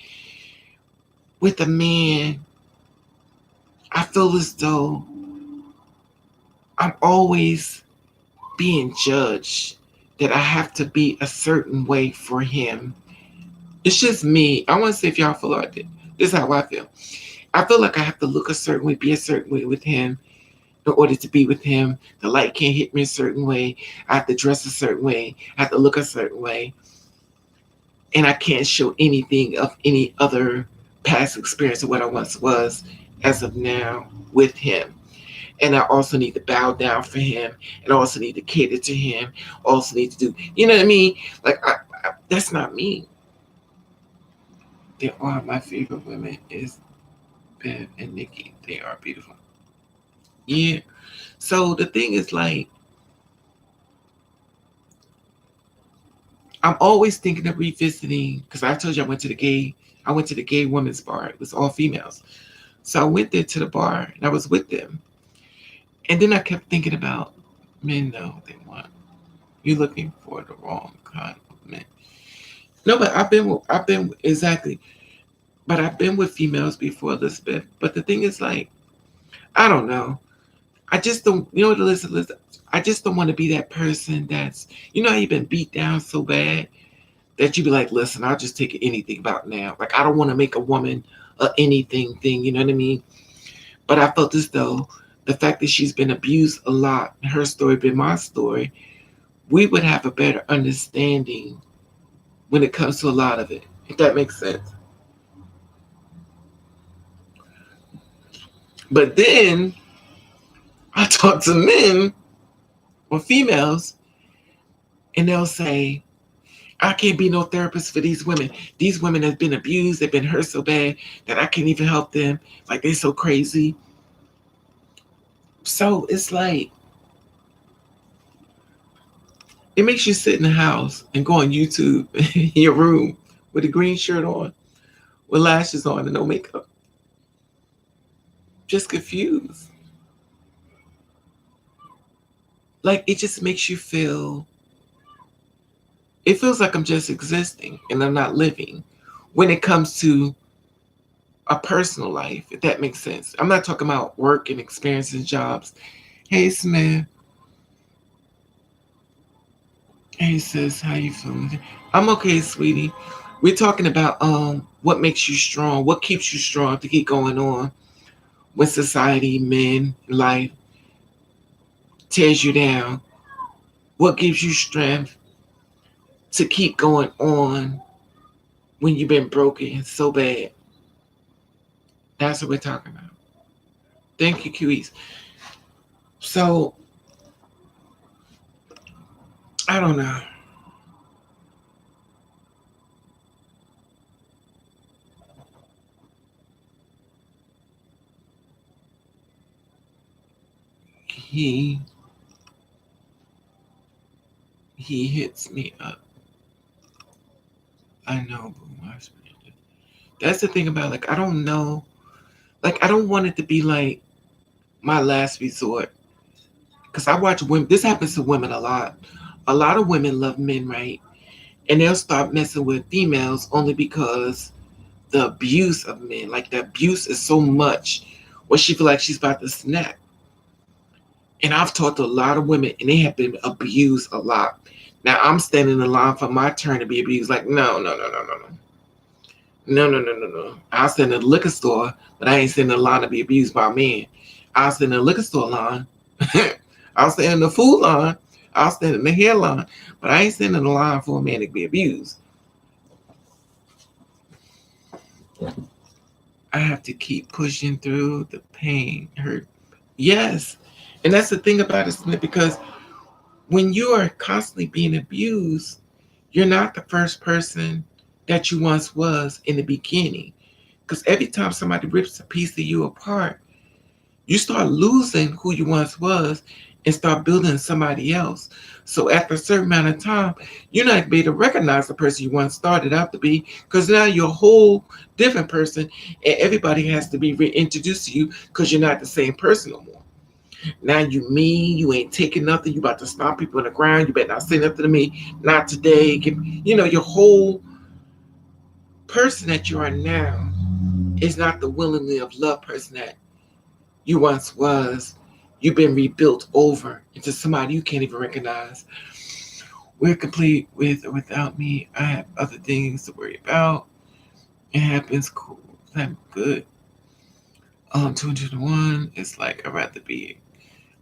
With a man, I feel as though I'm always being judged. That I have to be a certain way for him. It's just me. I want to say if y'all feel like this. This is how I feel. I feel like I have to look a certain way, be a certain way with him in order to be with him. The light can't hit me a certain way. I have to dress a certain way. I have to look a certain way. And I can't show anything of any other past experience of what I once was as of now with him. And I also need to bow down for him, and I also need to cater to him. Also need to do, you know what I mean? Like that's not me. They are my favorite women is Bev and Nikki. They are beautiful. Yeah. So the thing is like I'm always thinking of revisiting because I told you I went to the gay women's bar. It was all females. So I went there to the bar and I was with them. And then I kept thinking about men know they want you're looking for the wrong kind of men. No, but I've been exactly. But I've been with females before, Elizabeth. But the thing is like, I don't know. I just don't you know what Elizabeth, I just don't want to be that person that's how you've been beat down so bad that you be like, listen, I'll just take anything about now. Like I don't want to make a woman a anything thing, you know what I mean? But I felt as though the fact that she's been abused a lot, her story been my story, we would have a better understanding when it comes to a lot of it, if that makes sense. But then I talk to men or females, and they'll say, I can't be no therapist for these women. These women have been abused, they've been hurt so bad that I can't even help them. Like they're so crazy. So it's like, it makes you sit in the house and go on YouTube in your room with a green shirt on, with lashes on and no makeup, just confused. Like it just makes you feel, it feels like I'm just existing and I'm not living when it comes to a personal life, if that makes sense. I'm not talking about work and experiences, jobs. Hey Smith. Hey sis, how you feeling? I'm okay, sweetie. We're talking about what makes you strong, what keeps you strong to keep going on when society, men, life tears you down. What gives you strength to keep going on when you've been broken so bad? That's what we're talking about. Thank you, QEs. So I don't know. He he hits me up I know, boo. That's the thing about, like, I don't know. Like, I don't want it to be like my last resort. Because I watch women, this happens to women a lot. A lot of women love men, right? And they'll start messing with females only because the abuse of men, like the abuse is so much where she feel like she's about to snap. And I've talked to a lot of women and they have been abused a lot. Now I'm standing in line for my turn to be abused. Like, no, no, no, no, no, no. No, no, no, no, no. I'll stand in the liquor store, but I ain't standing in line to be abused by men. I'll stand in the liquor store line. I'll stand in the food line. I'll stand in the hair line. But I ain't standing in the line for a man to be abused. I have to keep pushing through the pain, hurt. Yes. And that's the thing about it, Smith, because when you are constantly being abused, you're not the first person that you once was in the beginning. Because every time somebody rips a piece of you apart, you start losing who you once was and start building somebody else. So after a certain amount of time, you're not be able to recognize the person you once started out to be because now you're a whole different person and everybody has to be reintroduced to you because you're not the same person no more. Now you mean, you ain't taking nothing, you about to stomp people in the ground, you better not say nothing to me, not today. Your whole person that you are now is not the willingly of love person that you once was. You've been rebuilt over into somebody you can't even recognize. We're complete with or without me. I have other things to worry about. It happens cool. I'm good. 201. It's like I'd rather be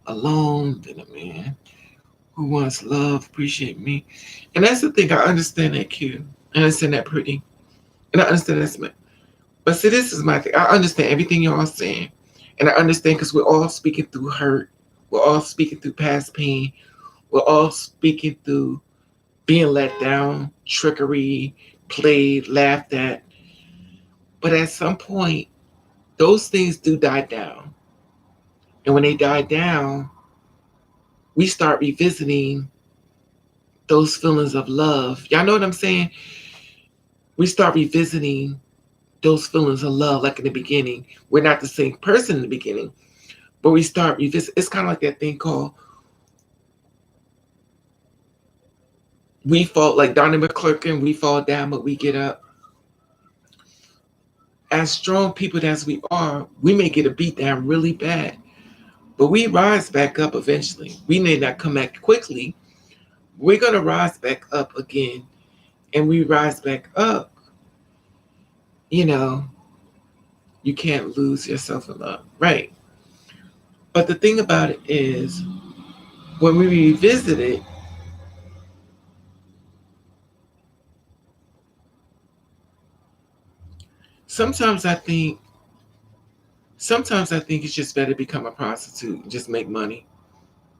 alone than a man who wants love, appreciate me. And that's the thing. I understand that cute. I understand that pretty. And I understand that's my. But see, this is my thing. I understand everything y'all saying. And I understand because we're all speaking through hurt. We're all speaking through past pain. We're all speaking through being let down, trickery, played, laughed at. But at some point, those things do die down. And when they die down, we start revisiting those feelings of love. Y'all know what I'm saying? We start revisiting those feelings of love like in the beginning. We're not the same person in the beginning, but we start revisit. It's kind of like that thing called we fall, like Donnie McClurkin, we fall down, but we get up. As strong people as we are, we may get a beat down really bad, but we rise back up eventually. We may not come back quickly. We're going to rise back up again. And we rise back up. You know, you can't lose yourself in love. Right. But the thing about it is, when we revisit it, sometimes I think, sometimes I think it's just better to become a prostitute and just make money.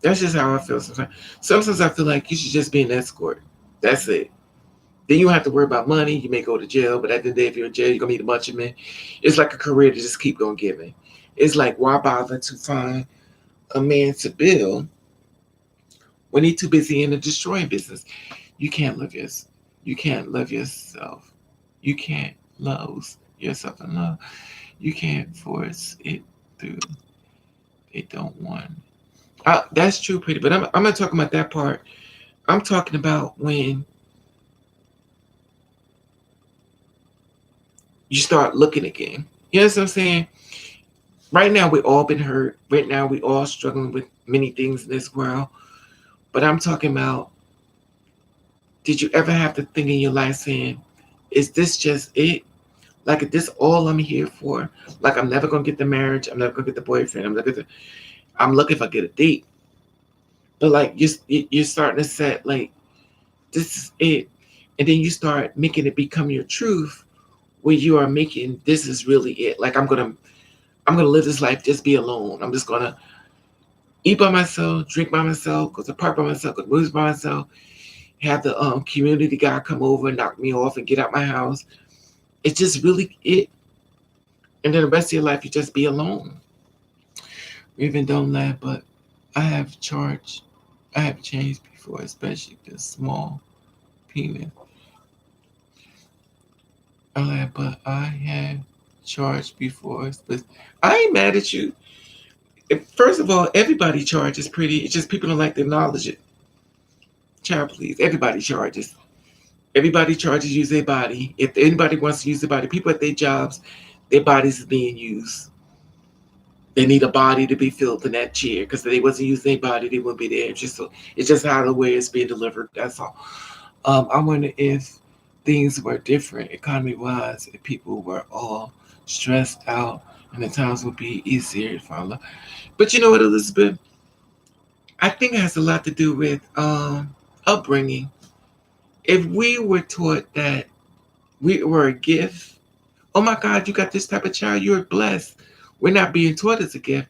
That's just how I feel sometimes. Sometimes I feel like you should just be an escort. That's it. Then you don't have to worry about money. You may go to jail, but at the end of the day, if you're in jail, you're gonna meet a bunch of men. It's like a career to just keep on giving. It's like why bother to find a man to build when he's too busy in the destroying business? You can't love yourself. You can't love yourself. You can't love yourself enough. You can't force it through. They don't want. That's true, pretty. But I'm not talking about that part. I'm talking about when you start looking again. You know what I'm saying? Right now, we all been hurt. Right now, we all struggling with many things in this world. But I'm talking about, did you ever have to think in your life saying, is this just it? Like, is this all I'm here for? Like, I'm never going to get the marriage. I'm never going to get the boyfriend. I'm looking if I get a date. But, like, you're starting to set, like, this is it. And then you start making it become your truth where you are making, this is really it. Like, I'm gonna live this life, just be alone. I'm just gonna eat by myself, drink by myself, go to the park by myself, go to movies by myself, have the community guy come over and knock me off and get out my house. It's just really it. And then the rest of your life you just be alone. Even don't laugh, but I have charged I have changed before, especially the small penis. But I had charged before. But I ain't mad at you. First of all, everybody charges pretty. It's just people don't like to acknowledge it. Child, please. Everybody charges. Everybody charges use their body. If anybody wants to use their body, people at their jobs, their bodies is being used. They need a body to be filled in that chair because if they wasn't using their body, they wouldn't be there. It's just how the way it's being delivered. That's all. I wonder if things were different economy wise, if people were all stressed out and the times would be easier to follow. But you know what, Elizabeth? I think it has a lot to do with upbringing. If we were taught that we were a gift, oh my God, you got this type of child, you're blessed. We're not being taught as a gift.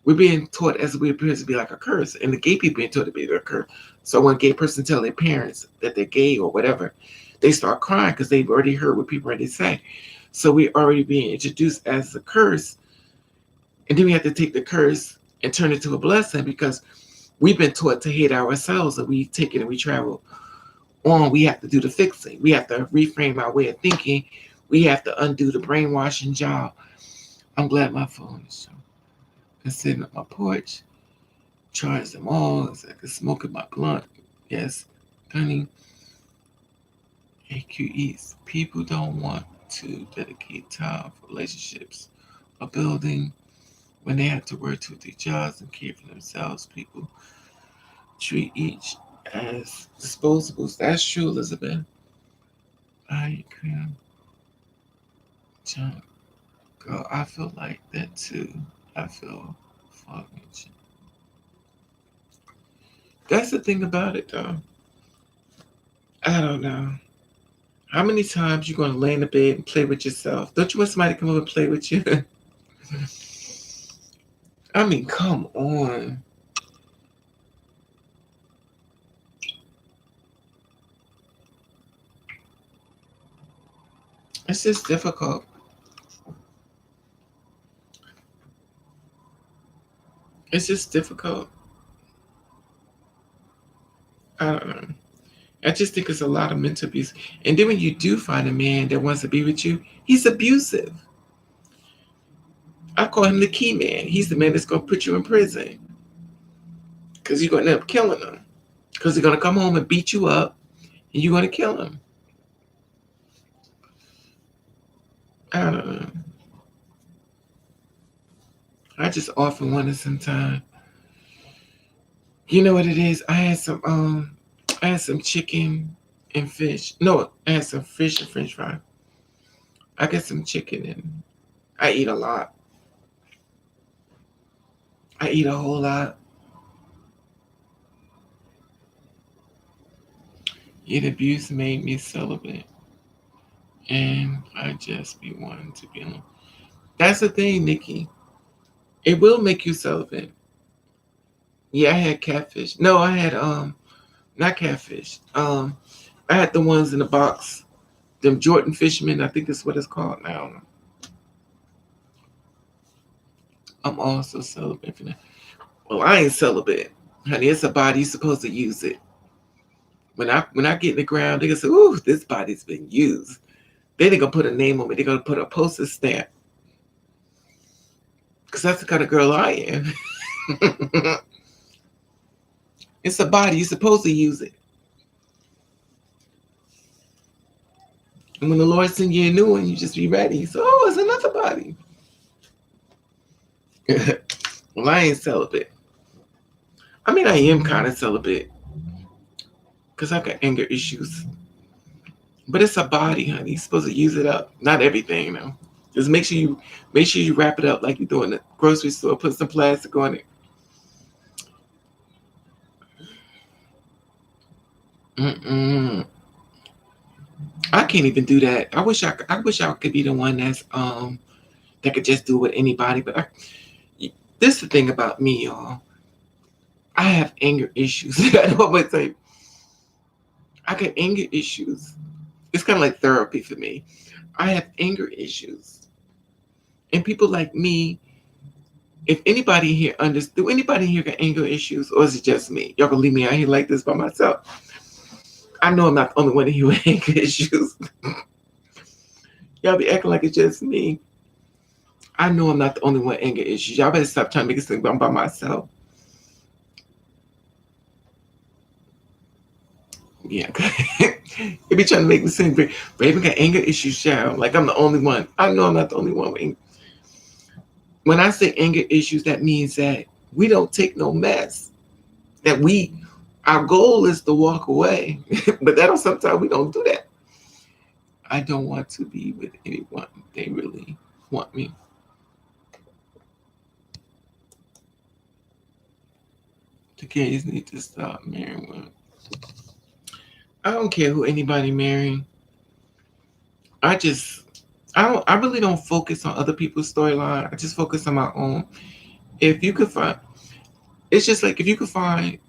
We're being taught as we appear to be like a curse. And the gay people being taught to be a curse. So when a gay person tell their parents that they're gay or whatever, they start crying because they've already heard what people already say. So we're already being introduced as a curse. And then we have to take the curse and turn it to a blessing because we've been taught to hate ourselves and we take it and we travel on. We have to do the fixing. We have to reframe our way of thinking. We have to undo the brainwashing job. I'm glad my phone is on. I'm sitting on my porch, charge them all. It's like smoking my blunt. Yes, honey. AQEs. People don't want to dedicate time for relationships or building when they have to work to their jobs and care for themselves. People treat each as disposables. That's true, Elizabeth. I can jump. Girl, I feel like that too. I feel fucking. That's the thing about it, though. I don't know. How many times you gonna lay in the bed and play with yourself? Don't you want somebody to come over and play with you? I mean, come on. It's just difficult. It's just difficult. I don't know. I just think it's a lot of mental abuse. And then when you do find a man that wants to be with you, he's abusive. I call him the key man. He's the man that's going to put you in prison because you're going to end up killing him. Because he's going to come home and beat you up and you're going to kill him. I don't know. I just often wonder sometimes. You know what it is? I had some chicken and fish. No, I had some fish and French fry. I get some chicken and I eat a lot. I eat a whole lot. Yet abuse made me celibate. And I just be wanting to be alone. That's the thing, Nikki. It will make you celibate. Yeah, I had catfish. No, I had not catfish. I had the ones in the box. Them Jordan Fishermen, I think that's what it's called now. I'm also celibate for that. Well, I ain't celibate. Honey, it's a body, you're supposed to use it. When I get in the ground, they gonna say, ooh, this body's been used. They ain't gonna put a name on it, they're gonna put a postage stamp. Because that's the kind of girl I am. It's a body, you're supposed to use it. And when the Lord sends you a new one, you just be ready. So, oh, it's another body. Well, I ain't celibate. I mean, I am kind of celibate because I got anger issues. But it's a body, honey. You're supposed to use it up. Not everything, though. Just make sure you wrap it up like you do in the grocery store. Put some plastic on it. Mm-mm. I can't even do that. I wish I could be the one that could just do it with anybody. But this is the thing about me, y'all. I have anger issues. I know what I say. I got anger issues. It's kind of like therapy for me. I have anger issues. And people like me, if anybody here do anybody here got anger issues, or is it just me? Y'all gonna leave me out here like this by myself? I know I'm not the only one here with anger issues. Y'all be acting like it's just me. I know I'm not the only one with anger issues. Y'all better stop trying to make it seem I'm by myself. Yeah. They be trying to make me seem Raven got anger issues, child. Like I'm the only one. I know I'm not the only one with anger. When I say anger issues, that means that we don't take no mess. That our goal is to walk away. But that don't sometimes we don't do that. I don't want to be with anyone. They really want me. The gays need to stop marrying women. I don't care who anybody marrying. I just I really don't focus on other people's storyline. I just focus on my own. If you could find it's just like if you find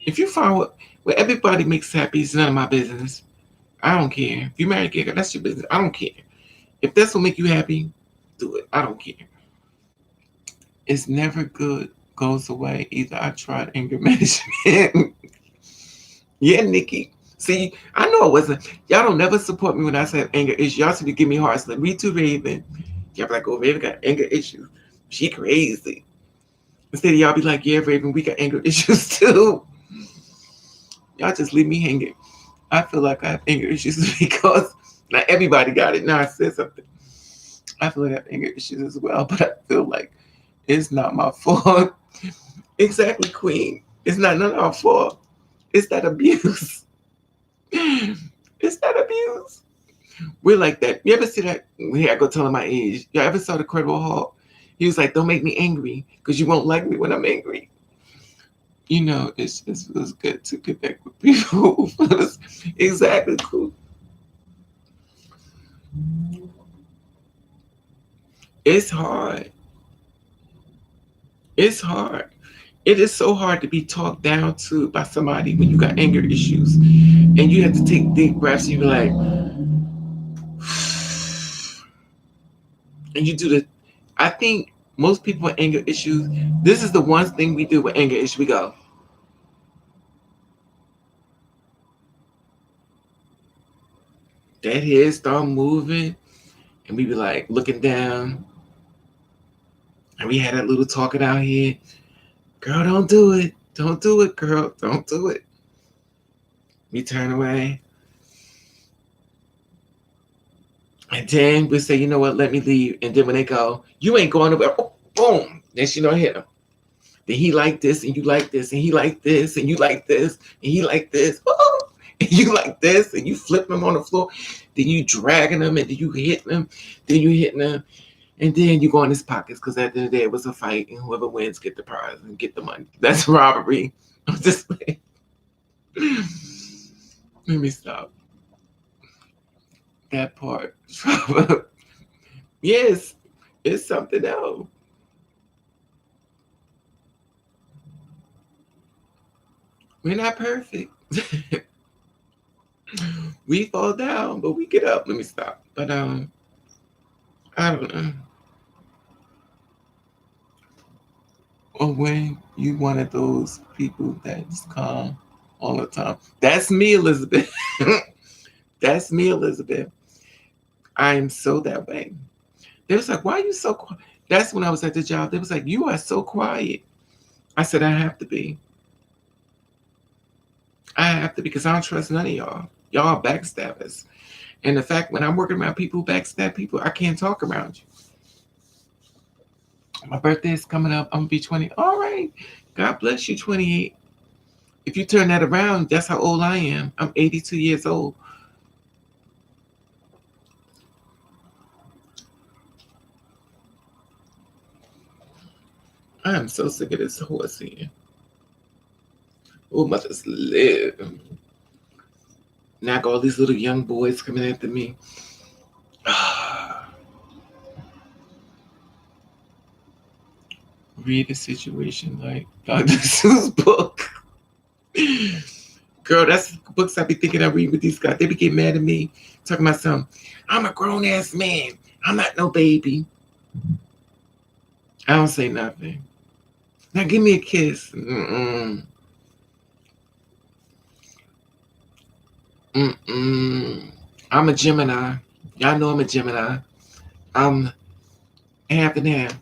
what everybody makes happy is none of my business. I don't care. If you marry a gay guy, that's your business. I don't care. If that's what make you happy, do it. I don't care. It's never good goes away. Either I tried anger management. Yeah, Nikki. See, I know it wasn't. Y'all don't never support me when I say anger issues. Y'all should be giving me hearts. Like, me too, Raven. Y'all be like, oh, Raven got anger issues. She crazy. Instead of y'all be like, yeah, Raven, we got anger issues too. Y'all just leave me hanging. I feel like I have anger issues because not everybody got it. Now I said something. I feel like I have anger issues as well, but I feel like it's not my fault. Exactly, Queen. It's not none of our fault. It's that abuse. It's that abuse. We're like that. You ever see that? Here I go telling my age. Y'all ever saw the Incredible Hulk? He was like, "Don't make me angry, because you won't like me when I'm angry." You know, it feels good to connect with people. Exactly, cool. It's hard. It's hard. It is so hard to be talked down to by somebody when you got anger issues, and you have to take deep breaths. And you be like, and you do the. I think most people with anger issues. This is the one thing we do with anger issues. We go, that head start moving, and we be like looking down, and we had that little talking out here. Girl, don't do it. Don't do it, girl. Don't do it. We turn away. And then we say, you know what, let me leave. And then when they go, you ain't going nowhere. Oh, boom. Then she don't hit him. Then he like this, and you like this, and he like this, and you like this, and he like this. Oh, and you like this, and you flip him on the floor. Then you dragging him, and then you hitting him. Then you hitting him. And then you go in his pockets, because at the end of the day, it was a fight, and whoever wins get the prize and get the money. That's robbery. I'm just like, let me stop. That part. Yes, it's something else. We're not perfect. We fall down, but we get up. Let me stop. But I don't know. Or when you one of those people that's calm all the time. That's me, Elizabeth. That's me, Elizabeth. I am so that way. They was like, why are you so quiet? That's when I was at the job. They was like, you are so quiet. I said, I have to be. I have to, because I don't trust none of y'all. Y'all are backstabbers. And the fact when I'm working around people who backstab people, I can't talk around you. My birthday is coming up. I'm gonna be 20. All right. God bless you, 28. If you turn that around, that's how old I am. I'm 82 years old. I am so sick of this horse here. Oh, mothers live. Now I got all these little young boys coming after me. Read a situation like Dr. Seuss' book. Girl, that's books I be thinking I read with these guys. They be getting mad at me, talking about something. I'm a grown ass man. I'm not no baby. I don't say nothing. Now give me a kiss. Mm-mm. Mm-mm. I'm a Gemini. Y'all know I'm a Gemini. I'm half and half.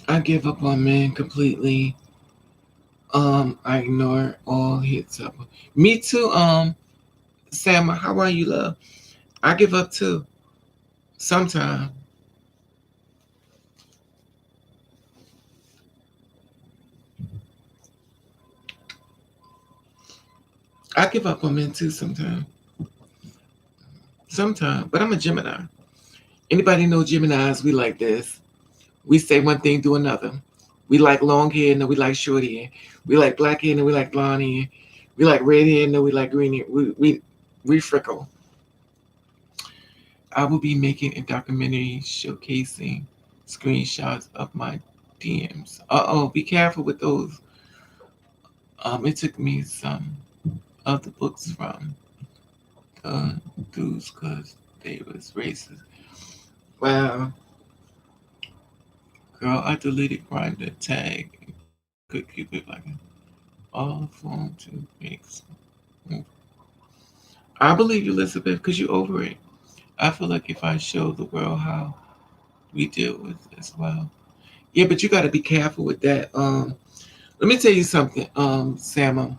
I give up on men completely. I ignore all hits up. Me too. Sam, how are you, love? I give up too. Sometimes I give up on men too. Sometimes. But I'm a Gemini. Anybody know Geminis? We like this. We say one thing, do another. We like long hair, no, we like short hair. We like black hair, no, we like blonde hair. We like red hair, no, we like green hair. We frickle. I will be making a documentary showcasing screenshots of my DMs. Be careful with those. It took me some of the books from the dudes because they was racist. Well, girl, I deleted Grindr tag and could keep it like all phone to make. I believe you, Elizabeth, because you over it. I feel like if I show the world how we deal with it as well. Yeah, but you got to be careful with that. Let me tell you something, Sam.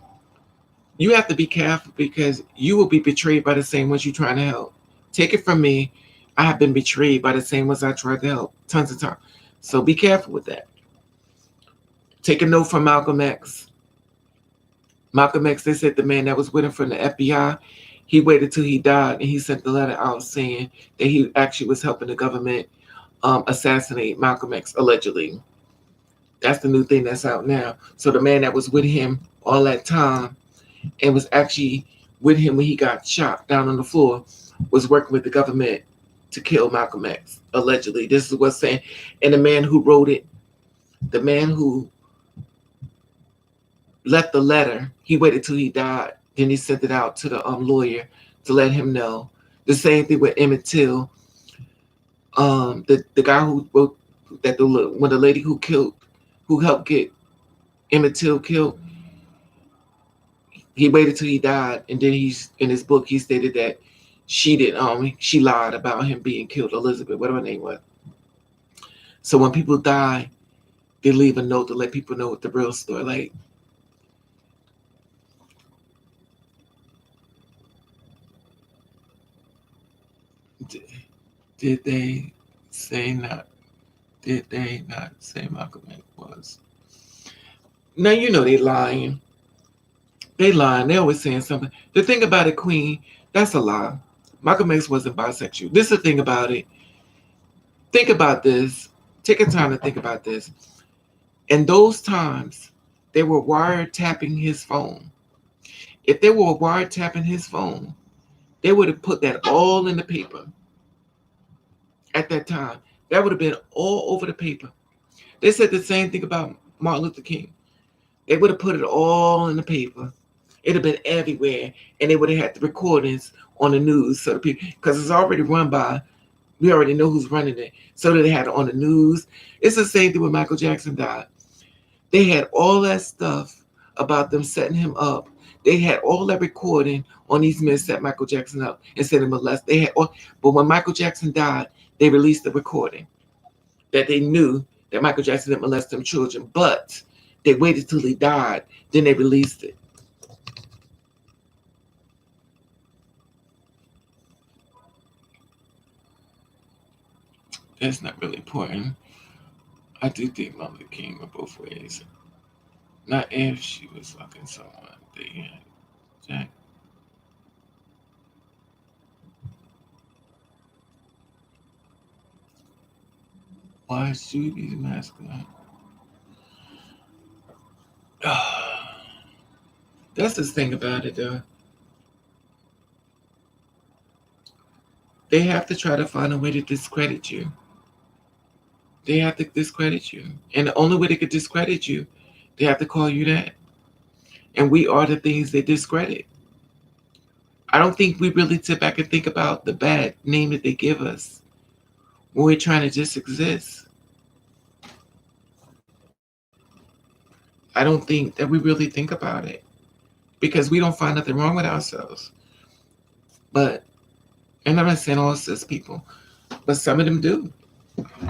You have to be careful because you will be betrayed by the same ones you're trying to help. Take it from me. I have been betrayed by the same ones I tried to help tons of times. So be careful with that. Take a note from Malcolm X. Malcolm X, they said the man that was with him from the FBI, he waited till he died and he sent the letter out saying that he actually was helping the government assassinate Malcolm X, allegedly. That's the new thing that's out now. So the man that was with him all that time and was actually with him when he got shot down on the floor was working with the government to kill Malcolm X, allegedly. This is what's saying. And the man who wrote it, the man who left the letter, he waited till he died. Then he sent it out to the lawyer to let him know. The same thing with Emmett Till. The guy who wrote that when the lady who helped get Emmett Till killed, he waited till he died, and then he's in his book he stated that she lied about him being killed, Elizabeth, whatever her name was. So when people die, they leave a note to let people know what the real story. Like, did they say not? Did they not say Malcolm X was? Now you know they lying. They lying. They always saying something. The thing about it, Queen, that's a lie. Malcolm X wasn't bisexual. This is the thing about it. Think about this. Take a time to think about this. In those times, they were wiretapping his phone. If they were wiretapping his phone, they would have put that all in the paper at that time. That would have been all over the paper. They said the same thing about Martin Luther King. They would have put it all in the paper. It'd have been everywhere, and they would have had the recordings on the news, so the people, because it's already run by, we already know who's running it, so that they had it on the news. It's the same thing when Michael Jackson died. They had all that stuff about them setting him up. They had all that recording on these men set Michael Jackson up and said him molest. They had all, but when Michael Jackson died, they released the recording that they knew that Michael Jackson didn't molest them children, but they waited till he died, then they released it. That's not really important. I do think Martin Luther King went both ways. Not if she was fucking someone. They had Jack. Why is Judy's masculine? That's the thing about it, though. They have to try to find a way to discredit you. They have to discredit you. And the only way they could discredit you, they have to call you that. And we are the things they discredit. I don't think we really sit back and think about the bad name that they give us when we're trying to just exist. I don't think that we really think about it because we don't find nothing wrong with ourselves. But, and I'm not saying all cis people, but some of them do.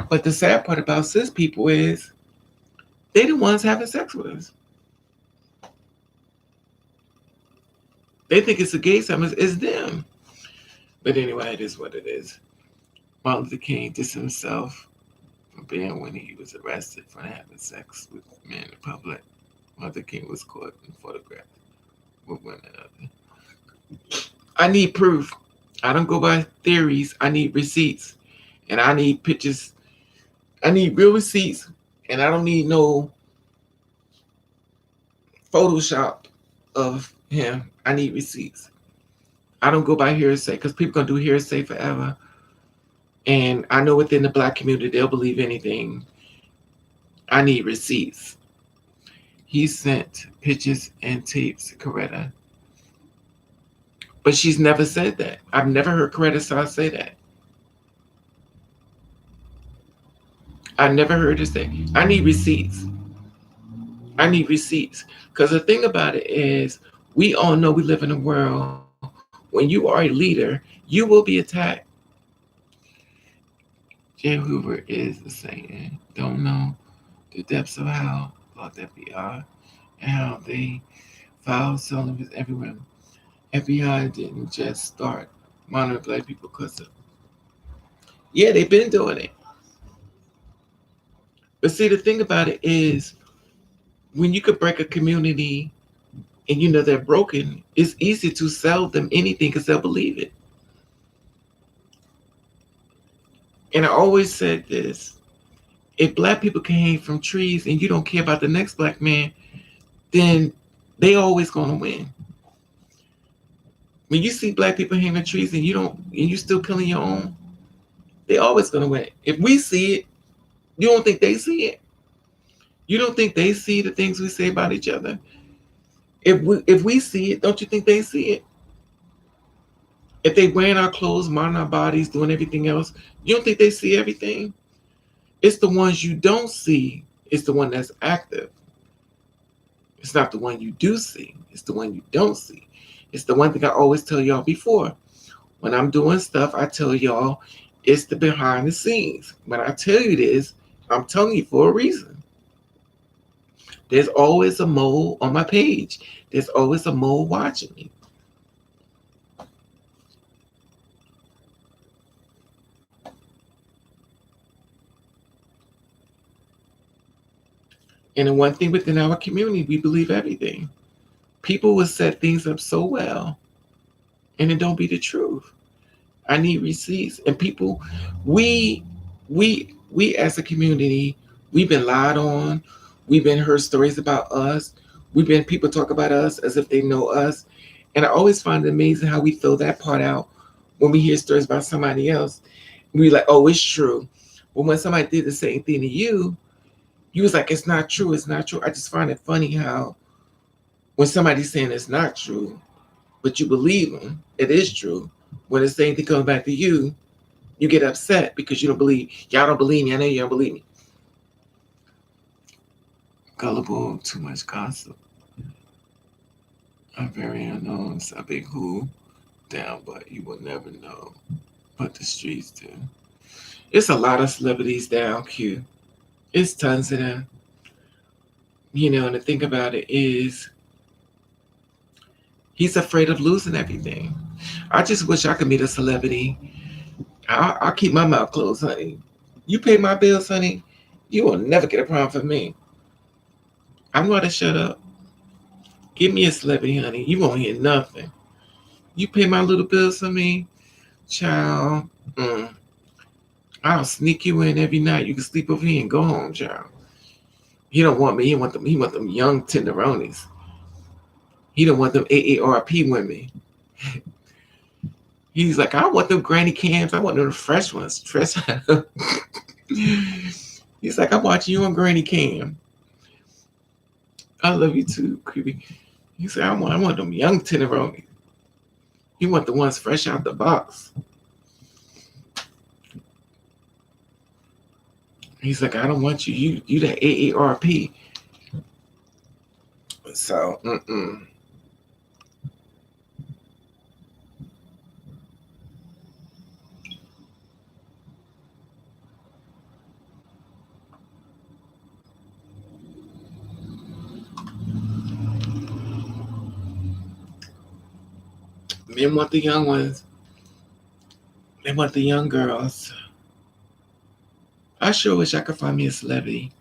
But the sad part about cis people is they the ones having sex with us. They think it's the gay something, it's them. But anyway, it is what it is. Martin Luther King dissed himself for being when he was arrested for having sex with men in public. Martin Luther King was caught and photographed with women. I need proof. I don't go by theories. I need receipts. And I need pictures. I need real receipts. And I don't need no Photoshop of him. I need receipts. I don't go by hearsay because people gonna do hearsay forever. And I know within the black community they'll believe anything. I need receipts. He sent pictures and tapes to Coretta. But she's never said that. I've never heard Coretta Scott say that. I never heard her say, I need receipts. I need receipts. Because the thing about it is, we all know we live in a world, when you are a leader, you will be attacked. J. Hoover is the saying, don't know the depths of how about the FBI and how they filed selling with everyone. FBI didn't just start monitoring black people because of, yeah, they've been doing it. But see, the thing about it is, when you could break a community and you know they're broken, it's easy to sell them anything because they'll believe it. And I always said this, if black people can hang from trees and you don't care about the next black man, then they always gonna win. When you see black people hanging from trees and you still killing your own, they always gonna win. If we see it, you don't think they see it? You don't think they see the things we say about each other? If we see it, don't you think they see it? If they wearing our clothes, minding our bodies, doing everything else, you don't think they see everything? It's the ones you don't see. It's the one that's active. It's not the one you do see. It's the one you don't see. It's the one thing I always tell y'all before. When I'm doing stuff, I tell y'all it's the behind the scenes. When I tell you this, I'm telling you for a reason. There's always a mole on my page. There's always a mole watching me. And the one thing within our community, we believe everything. People will set things up so well, and it don't be the truth. I need receipts. And people, we, we as a community, we've been lied on. We've been heard stories about us. We've been people talk about us as if they know us. And I always find it amazing how we throw that part out when we hear stories about somebody else. We like, oh, it's true. But when somebody did the same thing to you was like, it's not true. It's not true. I just find it funny how when somebody's saying it's not true, but you believe them, it is true. When the same thing comes back to you, you get upset because you don't believe. Y'all don't believe me. I know you don't believe me. Gullible, too much gossip. I'm very unknown. So I big who down, but you will never know. But the streets do. It's a lot of celebrities down, Q. It's tons of them. And the thing about it is, he's afraid of losing everything. I just wish I could meet a celebrity. I'll keep my mouth closed, honey. You pay my bills, honey, you will never get a problem from me. I'm going to shut up. Give me a celebrity, honey. You won't hear nothing. You pay my little bills for me, child. I'll sneak you in every night. You can sleep over here and go home, child. He don't want me. He want them young tenderonis. He don't want them AARP women. He's like, I want them granny cams. I want them fresh ones. Fresh. He's like, I'm watching you on granny cam. I love you too, creepy. He said, I want them young tenderonis. You want the ones fresh out the box. He's like, I don't want you. You the AARP. So, men want the young ones. They want the young girls. I sure wish I could find me a celebrity.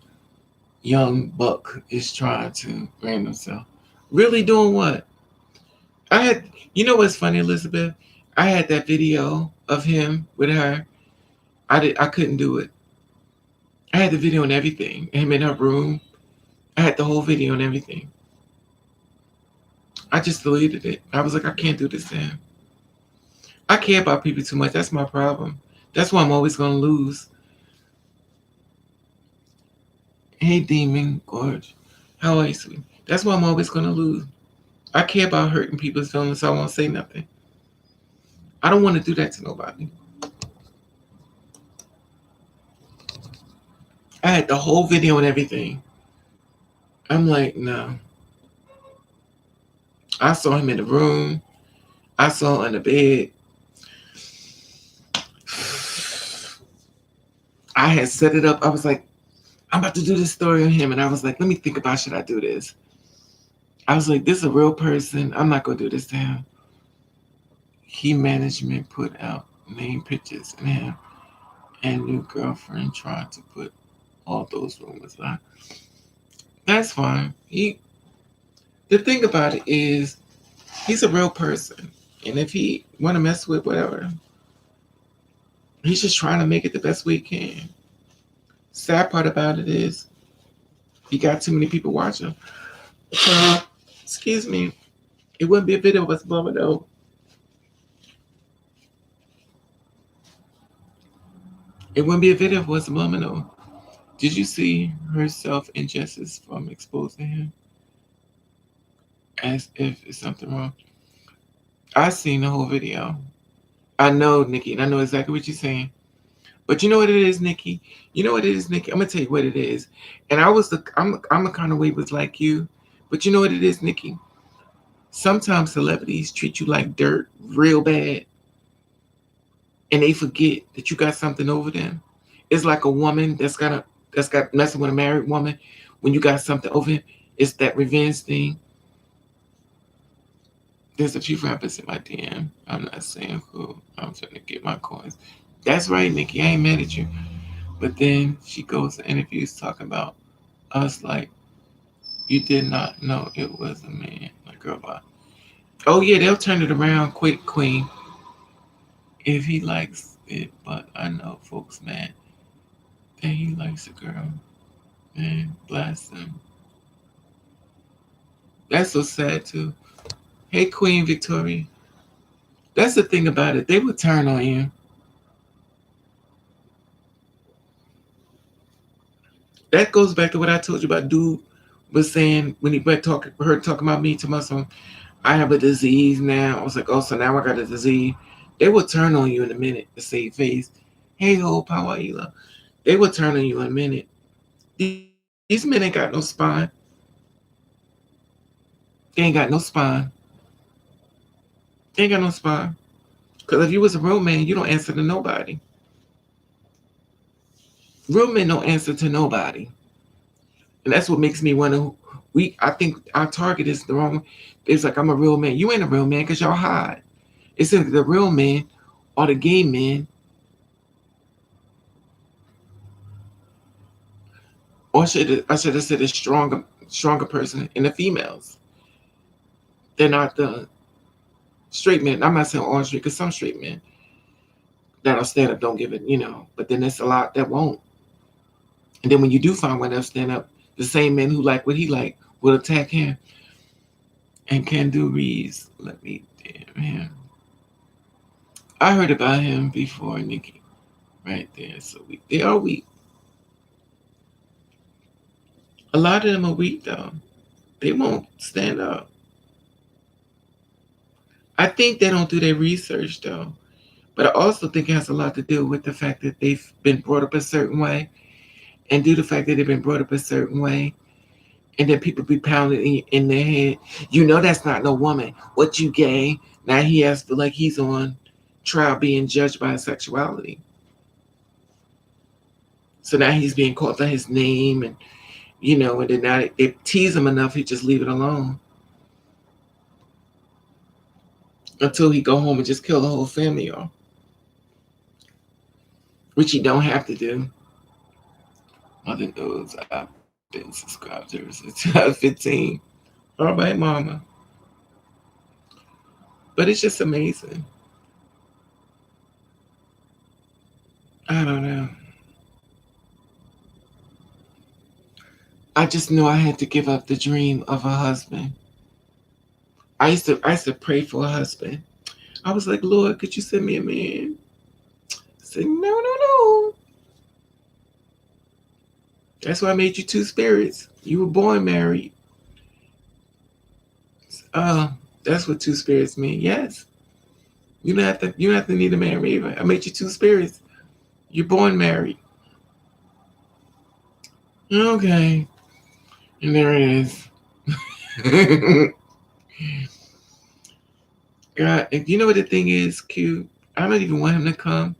Young buck is trying to brand himself. Really doing what? I had, you know what's funny, Elizabeth? I had that video of him with her. I couldn't do it. I had the video and everything. Him in her room. I had the whole video and everything. I just deleted it. I was like, I can't do this to him. I care about people too much. That's my problem. That's why I'm always gonna lose. Hey, Demon Gorge. How are you, sweet? That's why I'm always gonna lose. I care about hurting people's feelings, so I won't say nothing. I don't want to do that to nobody. I had the whole video and everything. I'm like, no. I saw him in the room. I saw him on the bed. I had set it up. I was like, I'm about to do this story on him. And I was like, let me think about, should I do this? I was like, this is a real person. I'm not going to do this to him. He management put out name pictures of him and new girlfriend tried to put all those rumors out. That's fine. The thing about it is, he's a real person. And if he want to mess with whatever, he's just trying to make it the best way he can. Sad part about it is, he got too many people watching. Excuse me. It wouldn't be a video of us blowing though. It wouldn't be a video of us blowing though. Did you see her self-injustice from exposing him? As if it's something wrong. I seen the whole video. I know, Nikki, and I know exactly what you're saying. But you know what it is, Nikki? You know what it is, Nikki? I'm gonna tell you what it is. And I'm a kind of way was like you. But you know what it is, Nikki? Sometimes celebrities treat you like dirt real bad. And they forget that you got something over them. It's like a woman that's got messing with a married woman. When you got something over him, it's that revenge thing. There's a few rappers in my DM. I'm not saying who. I'm trying to get my coins. That's right, Nikki. I ain't mad at you. But then she goes to interviews talking about us like you did not know it was a man. Like, girl, bye. Oh yeah, they'll turn it around quick, Queen. If he likes it, but I know folks mad that he likes a girl. Man, bless him. That's so sad too. Hey, Queen Victoria. That's the thing about it. They would turn on you. That goes back to what I told you about dude was saying when he heard talking about me to my son. I have a disease now. I was like, oh, so now I got a disease. They will turn on you in a minute to save face. Hey, ho, Pawaila. They will turn on you in a minute. These men ain't got no spine. They ain't got no spine. They ain't got no spine. Because if you was a real man, you don't answer to nobody. Real men don't answer to nobody. And that's what makes me wonder. I think our target is the wrong. It's like, I'm a real man. You ain't a real man because y'all hide. It's either the real men or the gay men, or I should have said a stronger person in the females. They're not the straight men. I'm not saying all straight, because some straight men that'll stand up don't give it. But then there's a lot that won't. And then when you do find one that'll stand up, the same men who like what he like will attack him. And can do reads. Let me damn him. I heard about him before, Nikki. Right there. So they are weak. A lot of them are weak though. They won't stand up. I think they don't do their research though. But I also think it has a lot to do with the fact that they've been brought up a certain way. and due to the fact that they've been brought up a certain way, and then people be pounding in their head, you know that's not no woman. What you gay? Now he has to like he's on trial being judged by his sexuality. So now he's being called by his name, and and then now they tease him enough, he just leave it alone until he go home and just kill the whole family off, which he don't have to do. Mother knows I've been subscribed to her since 2015. All right, mama. But it's just amazing. I don't know. I just knew I had to give up the dream of a husband. I used to pray for a husband. I was like, Lord, could you send me a man? I said, no, no, no. That's why I made you two spirits. You were born married. That's what two spirits mean. Yes. You don't have to need a man either. I made you two spirits. You're born married. Okay. And there it is. God, and you know what the thing is, Q? I don't even want him to come.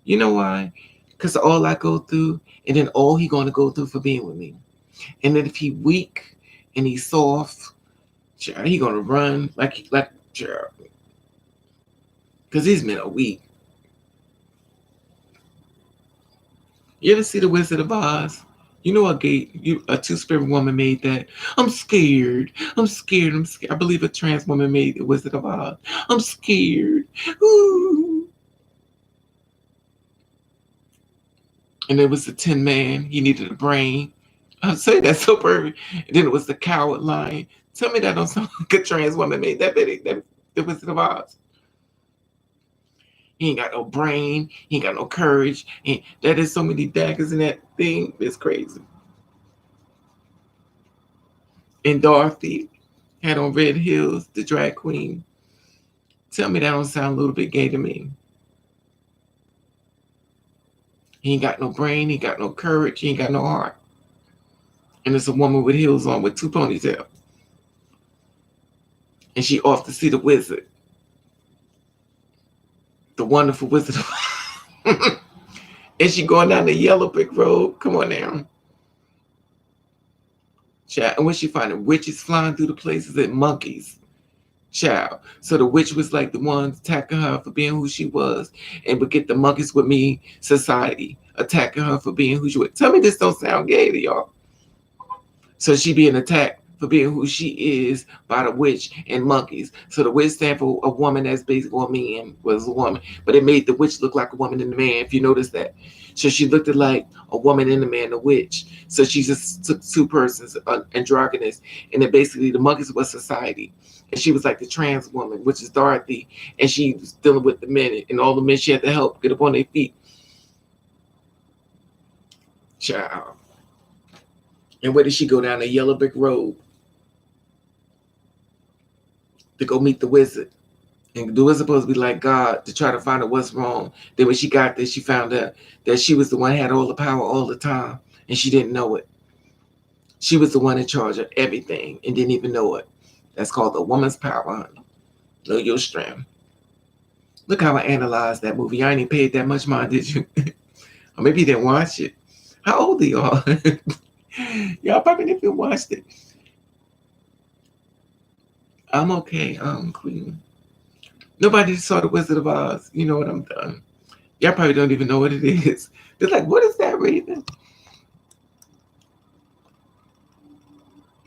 You know why? Because all I go through, and then all he gonna go through for being with me. And then if he weak and he's soft, he gonna run like because these men are weak. You ever see the Wizard of Oz? You know a two-spirit woman made that. I'm scared. I'm scared. I'm scared. I believe a trans woman made the Wizard of Oz. I'm scared. Ooh. And it was the Tin Man. He needed a brain. I say that so perfect. And then it was the coward lion. Tell me that don't sound like a trans woman made that video. That the Wizard of Oz. He ain't got no brain. He ain't got no courage. That is so many daggers in that thing. It's crazy. And Dorothy had on red heels, the drag queen. Tell me that don't sound a little bit gay to me. He ain't got no brain. He ain't got no courage. He ain't got no heart. And it's a woman with heels on with two ponytails. And she off to see the wizard. The wonderful Wizard of And she going down the yellow brick road. Come on now. Child. And when she finding witches flying through the places and monkeys. Child. So the witch was like the one attacking her for being who she was. And would get the monkeys with me society attacking her for being who she was. Tell me this don't sound gay to y'all. So she being attacked for being who she is by the witch and monkeys. So the witch stand for a woman that's basically a man was a woman. But it made the witch look like a woman and a man, if you notice that. So she looked at like a woman and a man, a witch. So she just took two persons, androgynous. And then basically the monkeys was society. And she was like the trans woman, which is Dorothy. And she was dealing with the men. And all the men she had to help get up on their feet. Child. And where did she go down the yellow brick road to go meet the wizard? And the wizard supposed to be like God to try to find out what's wrong. Then when she got there, she found out that she was the one who had all the power all the time. And she didn't know it. She was the one in charge of everything and didn't even know it. That's called the woman's power, honey. Know your strength. Look how I analyzed that movie. I ain't even paid that much mind, did you? Or maybe you didn't watch it. How old are y'all? Y'all probably didn't watch it. I'm okay, Queen. Nobody saw the Wizard of Oz. You know what? I'm done. Y'all probably don't even know what it is. They're like, what is that, Raven?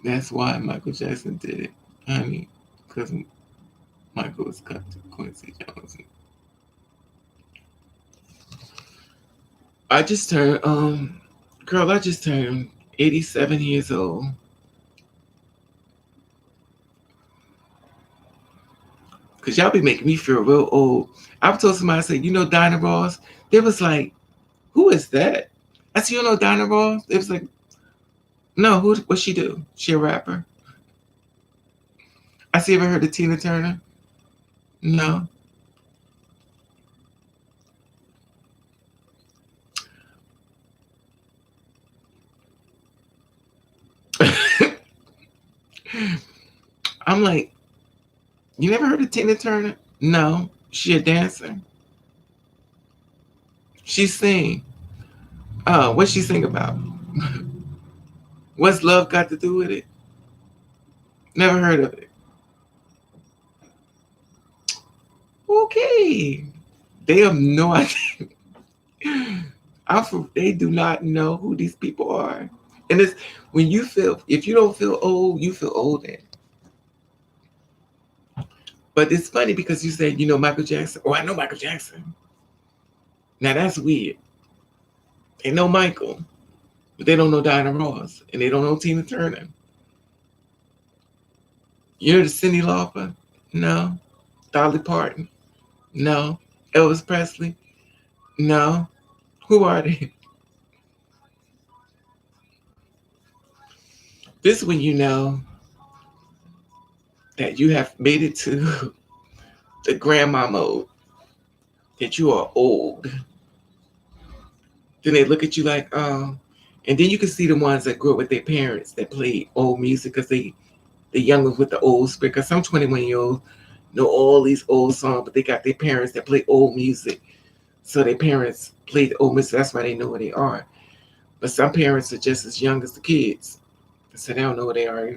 That's why Michael Jackson did it, honey, because Michael was cut to Quincy Jones. I just turned 87 years old. Because y'all be making me feel real old. I've told somebody, I said, you know Dinah Ross? They was like, who is that? I said, you know Dinah Ross? It was like, no, what she do? She a rapper? I see, ever heard of Tina Turner? No. I'm like, you never heard of Tina Turner? No, she a dancer. She sing. Oh, what she sing about? What's love got to do with it? Never heard of it. Okay. They have no idea. They do not know who these people are. And it's when you feel, if you don't feel old, you feel old then. But it's funny because you said, Michael Jackson. Oh, I know Michael Jackson. Now that's weird. They know Michael, but they don't know Diana Ross. And they don't know Tina Turner. You know the Cyndi Lauper? No. Dolly Parton? No. Elvis Presley? No. Who are they? This is when you know that you have made it to the grandma mode, that you are old. Then they look at you like, oh. And then you can see the ones that grew up with their parents that played old music because the young ones with the old spirit. Because some 21-year-olds know all these old songs, but they got their parents that play old music. So their parents played old music. That's why they know where they are. But some parents are just as young as the kids. So they don't know where they are.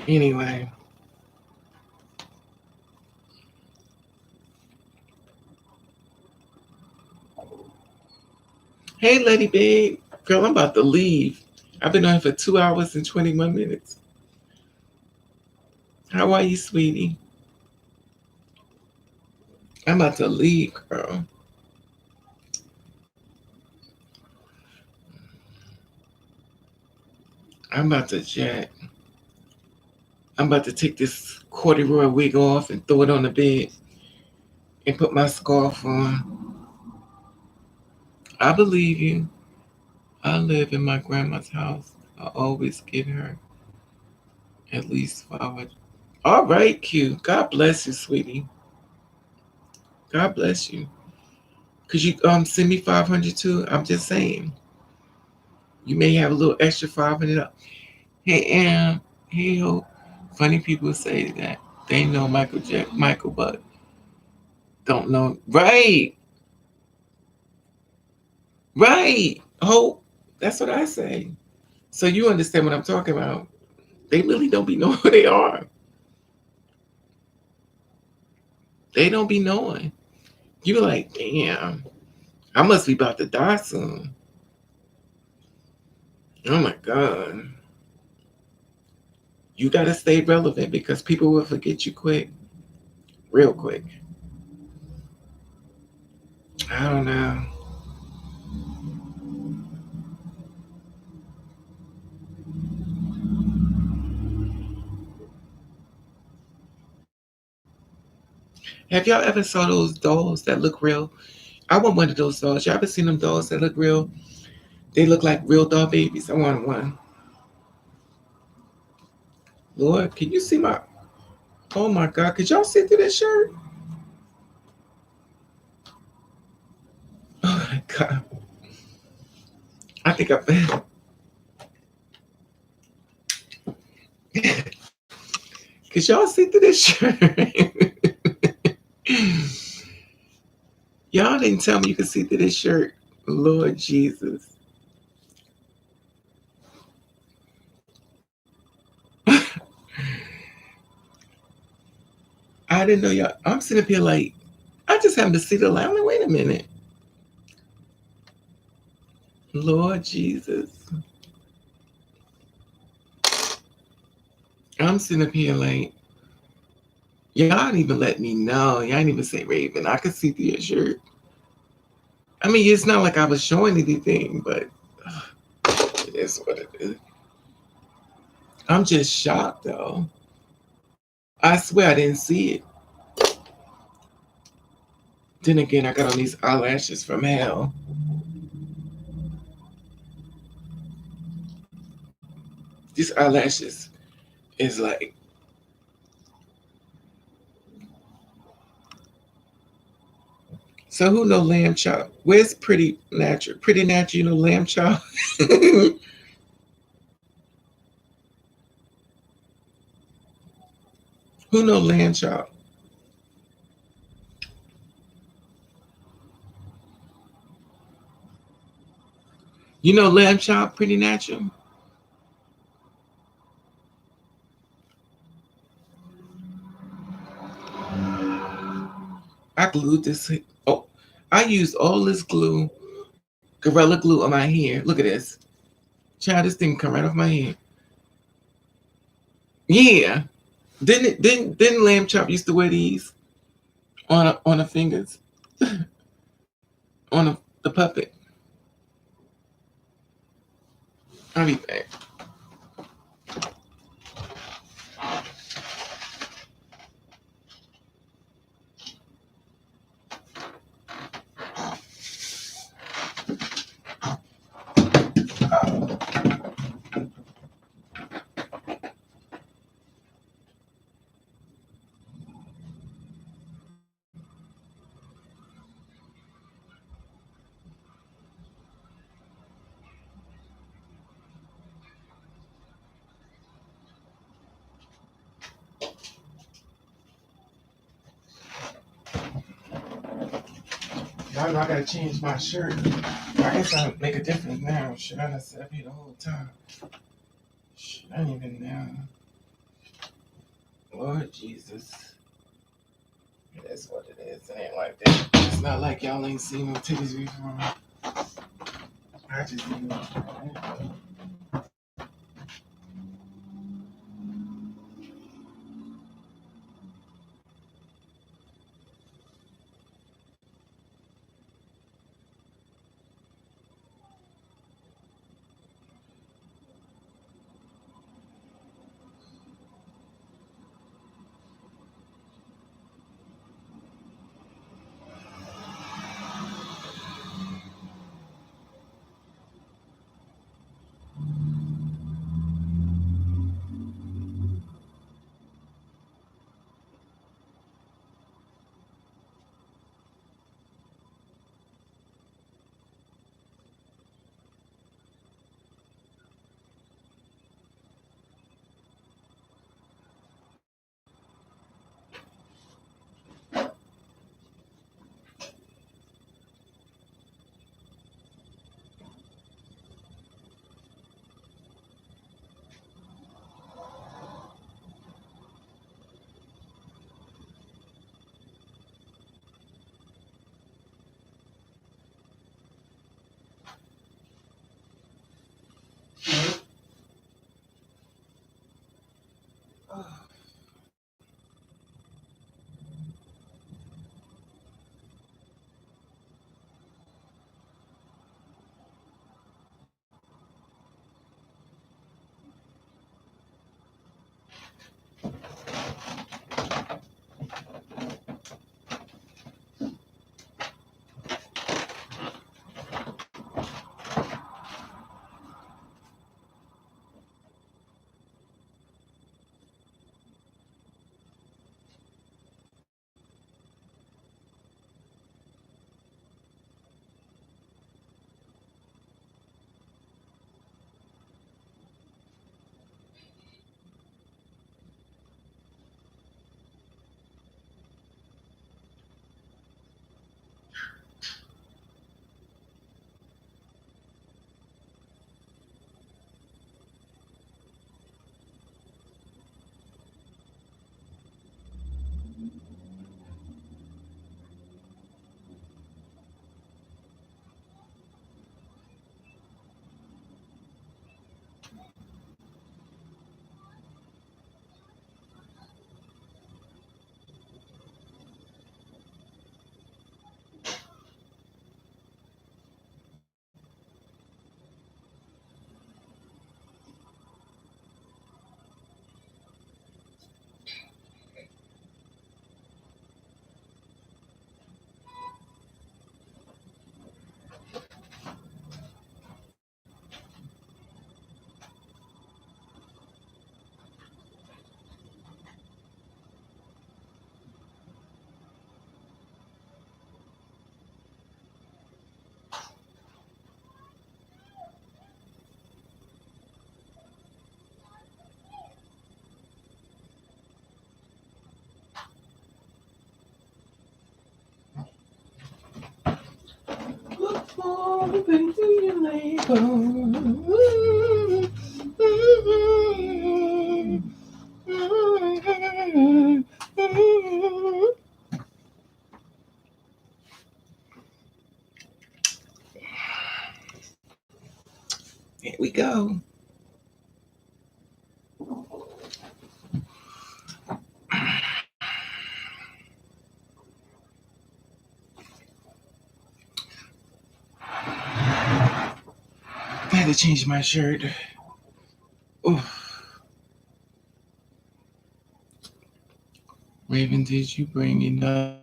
Anyway. Hey, Lady Babe. Girl, I'm about to leave. I've been on here for 2 hours and 21 minutes. How are you, sweetie? I'm about to leave, girl. I'm about to jet. I'm about to take this corduroy wig off and throw it on the bed and put my scarf on. I believe you. I live in my grandma's house. I always get her at least 500. All right, Q. God bless you, sweetie. God bless you. Could you send me 500 too? I'm just saying. You may have a little extra 500. Hey, hey, Hope. Funny people say that they know Michael, but don't know. Right, right. Hope. That's what I say. So you understand what I'm talking about. They really don't be knowing who they are. They don't be knowing. You like, damn, I must be about to die soon. Oh my God. You gotta stay relevant because people will forget you quick, real quick. I don't know. Have y'all ever saw those dolls that look real? I want one of those dolls. Y'all ever seen them dolls that look real? They look like real doll babies. I want one. Lord, can you see my? Oh my God, could y'all see through that shirt? Oh my God, I think I. Could y'all see through this shirt? Y'all didn't tell me you could see through this shirt. Lord Jesus. I didn't know y'all. I'm sitting up here like, I just happened to see the line. Like, wait a minute. Lord Jesus. I'm sitting up here like, y'all didn't even let me know. Y'all didn't even say Raven. I could see through your shirt. I mean, it's not like I was showing anything, but it is what it is. I'm just shocked though. I swear I didn't see it. Then again, I got on these eyelashes from hell. These eyelashes is like, so who know lamb chop? Where's pretty natural? Pretty natural, you know lamb chop? Who know lamb chop? You know lamb chop, pretty natural. I glued this. Oh, I used all this glue, Gorilla Glue, on my hair. Look at this. Child, this thing come right off my head. Yeah. Didn't Lamb Chop used to wear these on her fingers, on the puppet? I'll be back. Y'all know I gotta change my shirt. I guess I'll make a difference now. Should I have said here the whole time? Should I even now? Lord Jesus. It is what it is. It ain't like that. It's not like y'all ain't seen no titties before. I just need all the things you label. Here we go. I had to change my shirt. Oof. Raven, did you bring enough?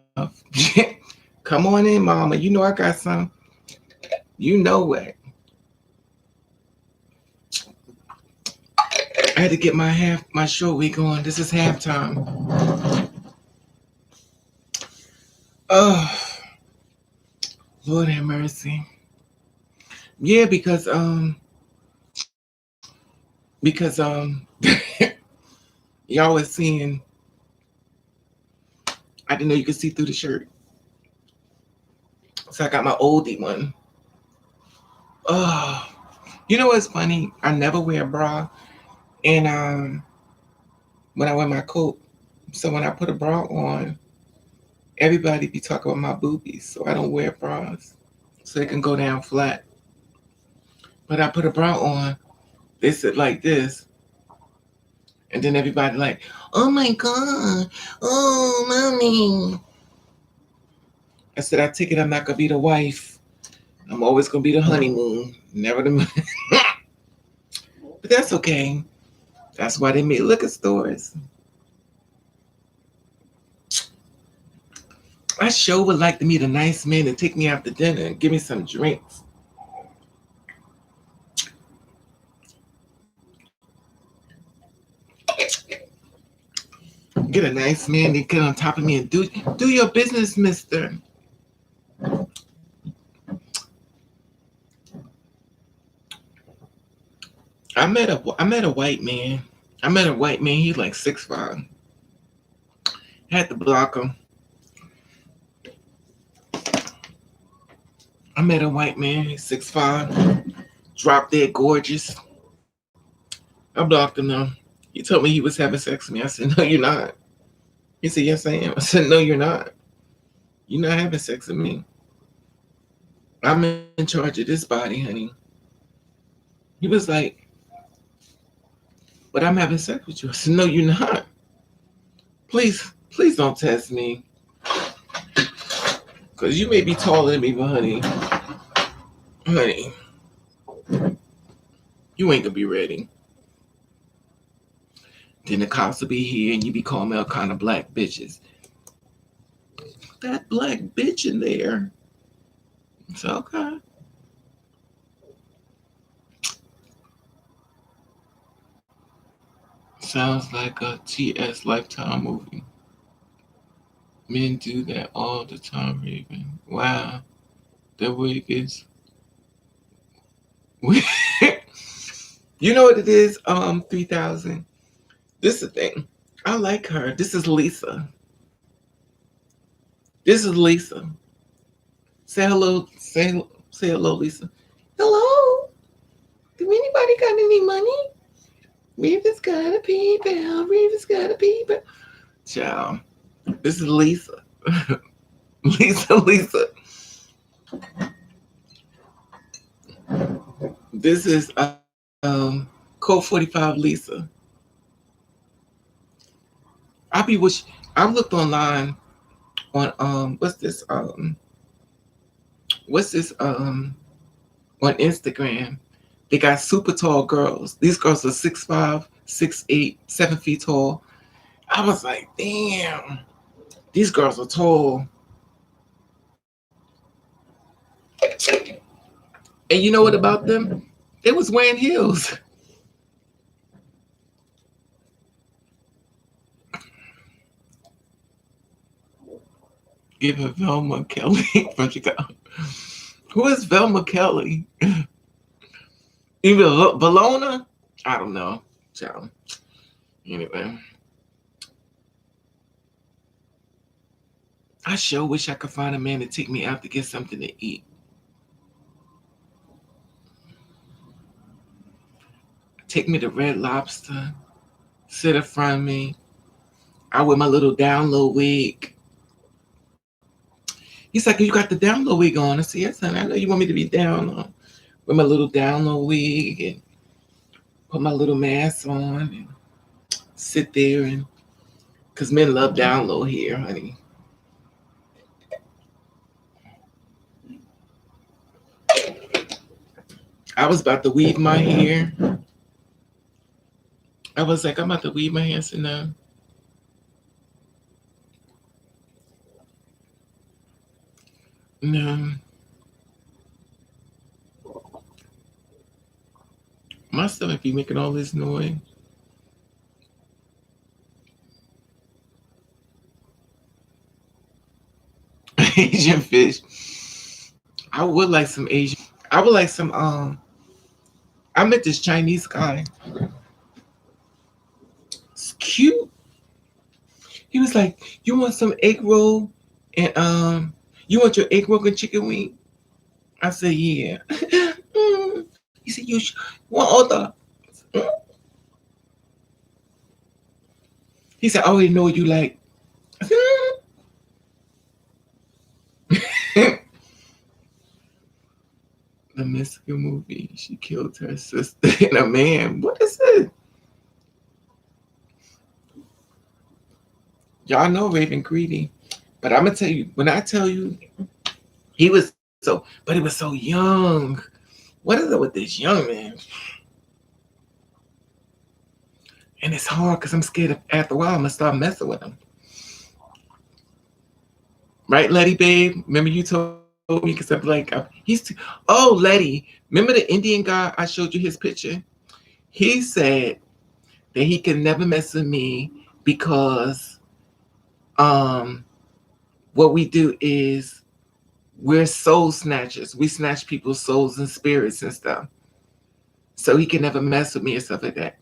Come on in, mama. You know I got some. You know what? I had to get my short week on. This is halftime. Oh, Lord have mercy. Yeah, because y'all was seeing. I didn't know you could see through the shirt, so I got my oldie one. Oh, you know what's funny? I never wear a bra, and when I wear my coat, so when I put a bra on, everybody be talking about my boobies, so I don't wear bras, so they can go down flat. But I put a bra on, they sit like this, and then everybody like, oh my god, oh mommy. I said, I take it I'm not gonna be the wife. I'm always gonna be the honeymoon, never the. But that's okay. That's why they make liquor stores. I sure would like to meet a nice man and take me out to dinner and give me some drinks. Get a nice man to get on top of me and do your business, mister. I met a white man. I met a white man, he's like 6'5". Had to block him. I met a white man, he's 6'5", drop dead gorgeous. I blocked him though. He told me he was having sex with me. I said, no, you're not. He said, yes, I am. I said, no, you're not. You're not having sex with me. I'm in charge of this body, honey. He was like, but I'm having sex with you. I said, no, you're not. Please don't test me. Because you may be taller than me, but honey, you ain't going to be ready. Then the cops will be here and you be calling me all kind of black bitches. That black bitch in there. It's okay. Sounds like a TS Lifetime movie. Men do that all the time, Raven. Wow. Their wig is. You know what it is? 3000. This is the thing. I like her. This is Lisa. This is Lisa. Say hello. Say hello, Lisa. Hello. Do anybody got any money? Reeva's got a PayPal. Reeva's got a PayPal. Ciao. This is Lisa. Lisa. This is Code 45 Lisa. I looked online on what's this on Instagram. They got super tall girls. These girls are 6'5", 6'8", 7 feet tall. I was like, damn, these girls are tall. And you know what about them? They was wearing heels. Give her Velma Kelly from Chicago. Who is Velma Kelly? Even Valona? I don't know. Child. Anyway. I sure wish I could find a man to take me out to get something to eat. take me to Red Lobster, sit in front of me. I wear my little down low wig. He's like, you got the down low wig on. I said, yes, honey, I know you want me to be down on. With my little down low wig and put my little mask on and sit there and, because men love down low here, honey. I was about to weave my hair. I was like, I'm about to weave my hair. So no. No. My stomach be making all this noise. Asian fish. I would like some Asian. I would like some. I met this Chinese guy. It's cute. He was like, "You want some egg roll and you want your egg roll and chicken wing?" I said, "Yeah." He said, "You want other?" He said, "I already know what you like." I said, The Mexican movie. She killed her sister and a man. What is it? Y'all know Raven Greedy. But I'm gonna tell you, when I tell you he was but he was so young. What is it with this young man? And it's hard because I'm scared of, after a while I'm gonna start messing with him. Right, Letty, babe? Remember you told me because I'm like, oh, Letty, remember the Indian guy I showed you his picture? He said that he can never mess with me because what we do is we're soul snatchers. We snatch people's souls and spirits and stuff. So he can never mess with me and stuff like that.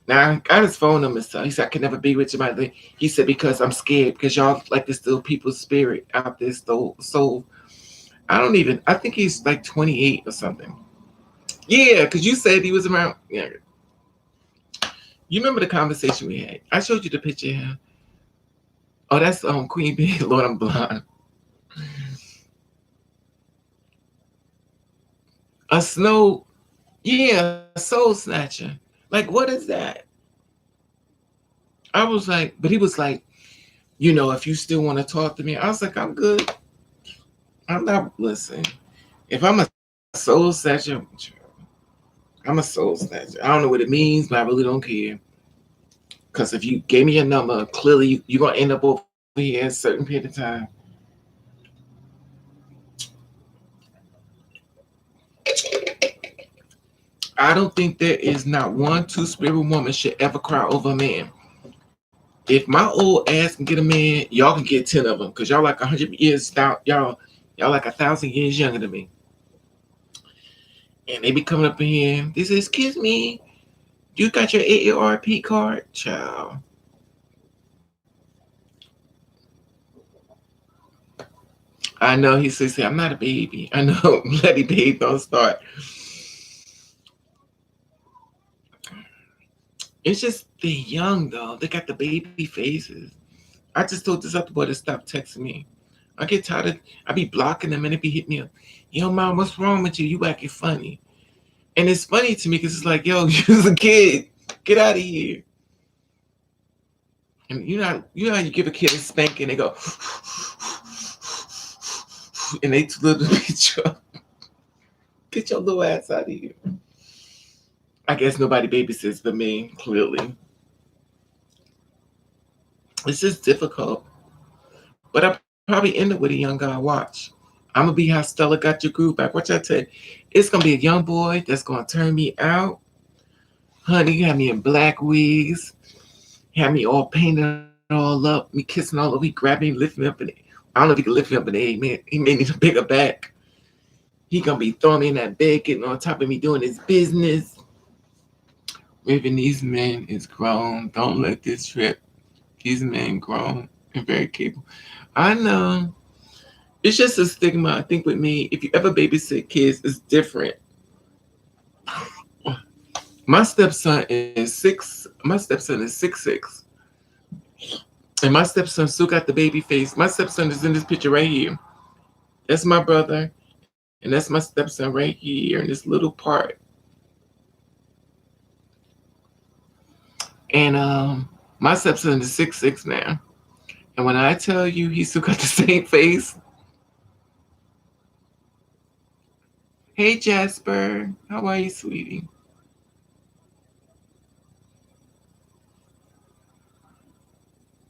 Now I got his phone number, so he said I can never be with you. He said because I'm scared because y'all like to steal people's spirit out there, soul. I think he's like 28 or something. Yeah, because you said he was around. Yeah, you remember the conversation we had? I showed you the picture here. Oh, that's Queen Bee. Lord, I'm blind. A snow, yeah, soul snatcher. Like, what is that? I was like, but he was like, if you still want to talk to me, I was like, I'm good. I'm not listening. If I'm a soul snatcher, I'm a soul snatcher. I don't know what it means, but I really don't care. Because if you gave me a number, clearly you're going to end up over here in a certain period of time. I don't think there is not one two-spirit woman should ever cry over a man. If my old ass can get a man, y'all can get 10 of them because y'all like 100 years down. Y'all like 1,000 years younger than me. And they be coming up in here. They say, "Excuse me, you got your AARP card?" Child. I know he says, "I'm not a baby." I know. Letty babe don't start. It's just they're young though. They got the baby faces. I just told this other boy to stop texting me. I get tired of I be blocking them and they be hitting me up. Yo, mom, what's wrong with you? You acting funny. And it's funny to me because it's like, yo, you're a kid. Get out of here. And you know how you give a kid a spank and they go and they too little to beat you up. Get your little ass out of here. I guess nobody babysits but me, clearly. It's just difficult. But I probably end up with a young guy. Watch. I'm gonna be how Stella got your groove back. Watch I tell you. It's gonna be a young boy that's gonna turn me out. Honey, you have me in black wigs, have me all painted all up, me kissing all over, he grabbed me, lift me up in it. I don't know if he can lift me up in the air, man. He made me a bigger back. He gonna be throwing me in that bed, getting on top of me, doing his business. Raven, these men is grown. Don't let this trip. These men grown and very capable. I know. It's just a stigma. I think with me, if you ever babysit kids, it's different. My stepson is six. My stepson is 6'6", and my stepson still got the baby face. My stepson is in this picture right here. That's my brother, and that's my stepson right here in this little part. And my stepson is 6'6" now. And when I tell you he still got the same face, hey Jasper, how are you, sweetie?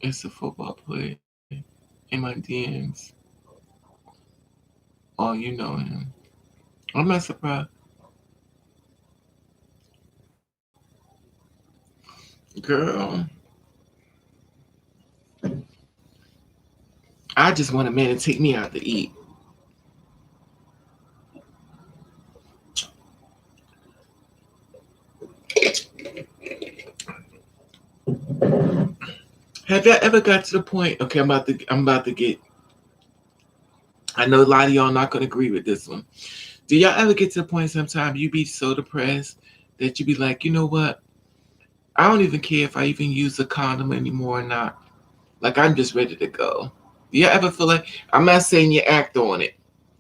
It's a football player in my DMs. Oh, you know him. I'm not surprised. Girl, I just want a man to take me out to eat. Have y'all ever got to the point? Okay, I'm about to get. I know a lot of y'all not gonna agree with this one. Do y'all ever get to the point sometimes you be so depressed that you be like, you know what? I don't even care if I even use a condom anymore or not. Like I'm just ready to go. Do y'all ever feel like I'm not saying you act on it.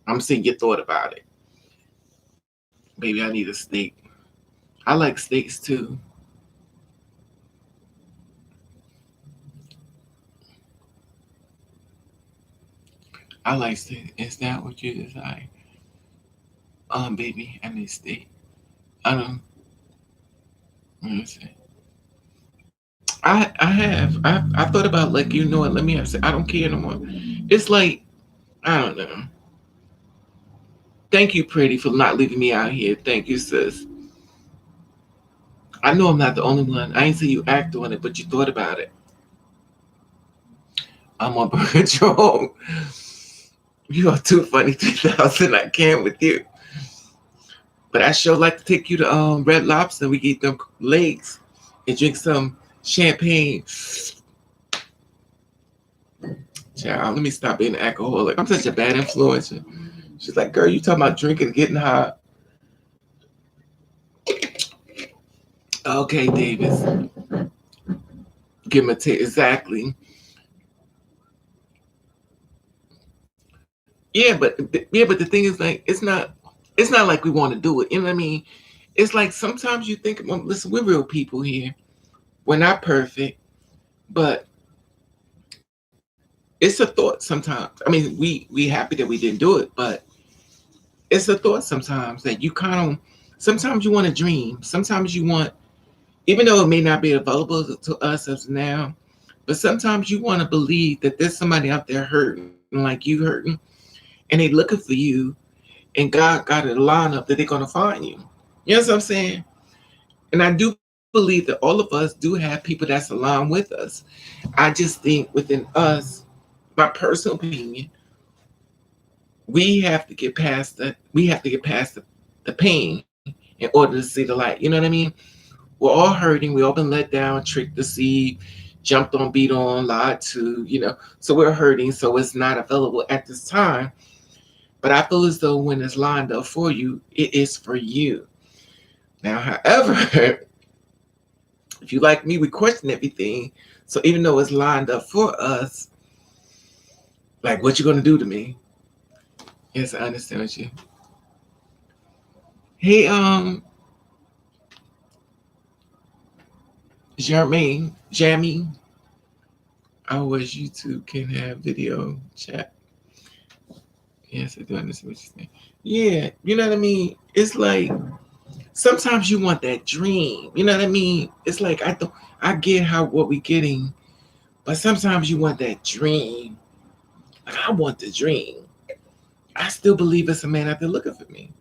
I'm saying you thought about it. Baby, I need a steak. I like steaks too. I like steak. Is that what you desire? Baby, I need steak. I don't. Let me see. I have. I thought about like you know what? Let me have. I don't care no more. It's like I don't know. Thank you, pretty, for not leaving me out here. Thank you, sis. I know I'm not the only one. I ain't say you act on it, but you thought about it. I'm on birth control. You are too funny, 3000. I can't with you. But I sure like to take you to Red Lobster. We eat them legs and drink some champagne. Child, let me stop being an alcoholic. I'm such a bad influence. She's like, girl, you talking about drinking and getting high. Okay, Davis. Give him a take. Exactly. Yeah, but the thing is like it's not like we want to do it. You know what I mean? It's like sometimes you think, well, listen, we're real people here. We're not perfect, but it's a thought sometimes. I mean, we happy that we didn't do it, but it's a thought sometimes that you kind of sometimes you want to dream. Sometimes you want, even though it may not be available to us as now, but sometimes you want to believe that there's somebody out there hurting like you hurting, and they looking for you, and God got it lined up that they're gonna find you. You know what I'm saying? And I do believe that all of us do have people that's aligned with us. I just think within us, my personal opinion, we have to get past the pain in order to see the light. You know what I mean? We're all hurting. We all been let down, tricked, deceived, jumped on, beat on, lied to. So we're hurting. So it's not available at this time. But I feel as though when it's lined up for you, it is for you. Now, however, if you like me, we question everything. So even though it's lined up for us, like what you gonna do to me? Yes, I understand what you. Hey, Jermaine, Jamie. I wish YouTube can have video chat. Yes, I do understand what you're saying. Yeah, you know what I mean? It's like sometimes you want that dream. You know what I mean? It's like I get how what we getting, but sometimes you want that dream. Like I want the dream. I still believe it's a man out there looking for me.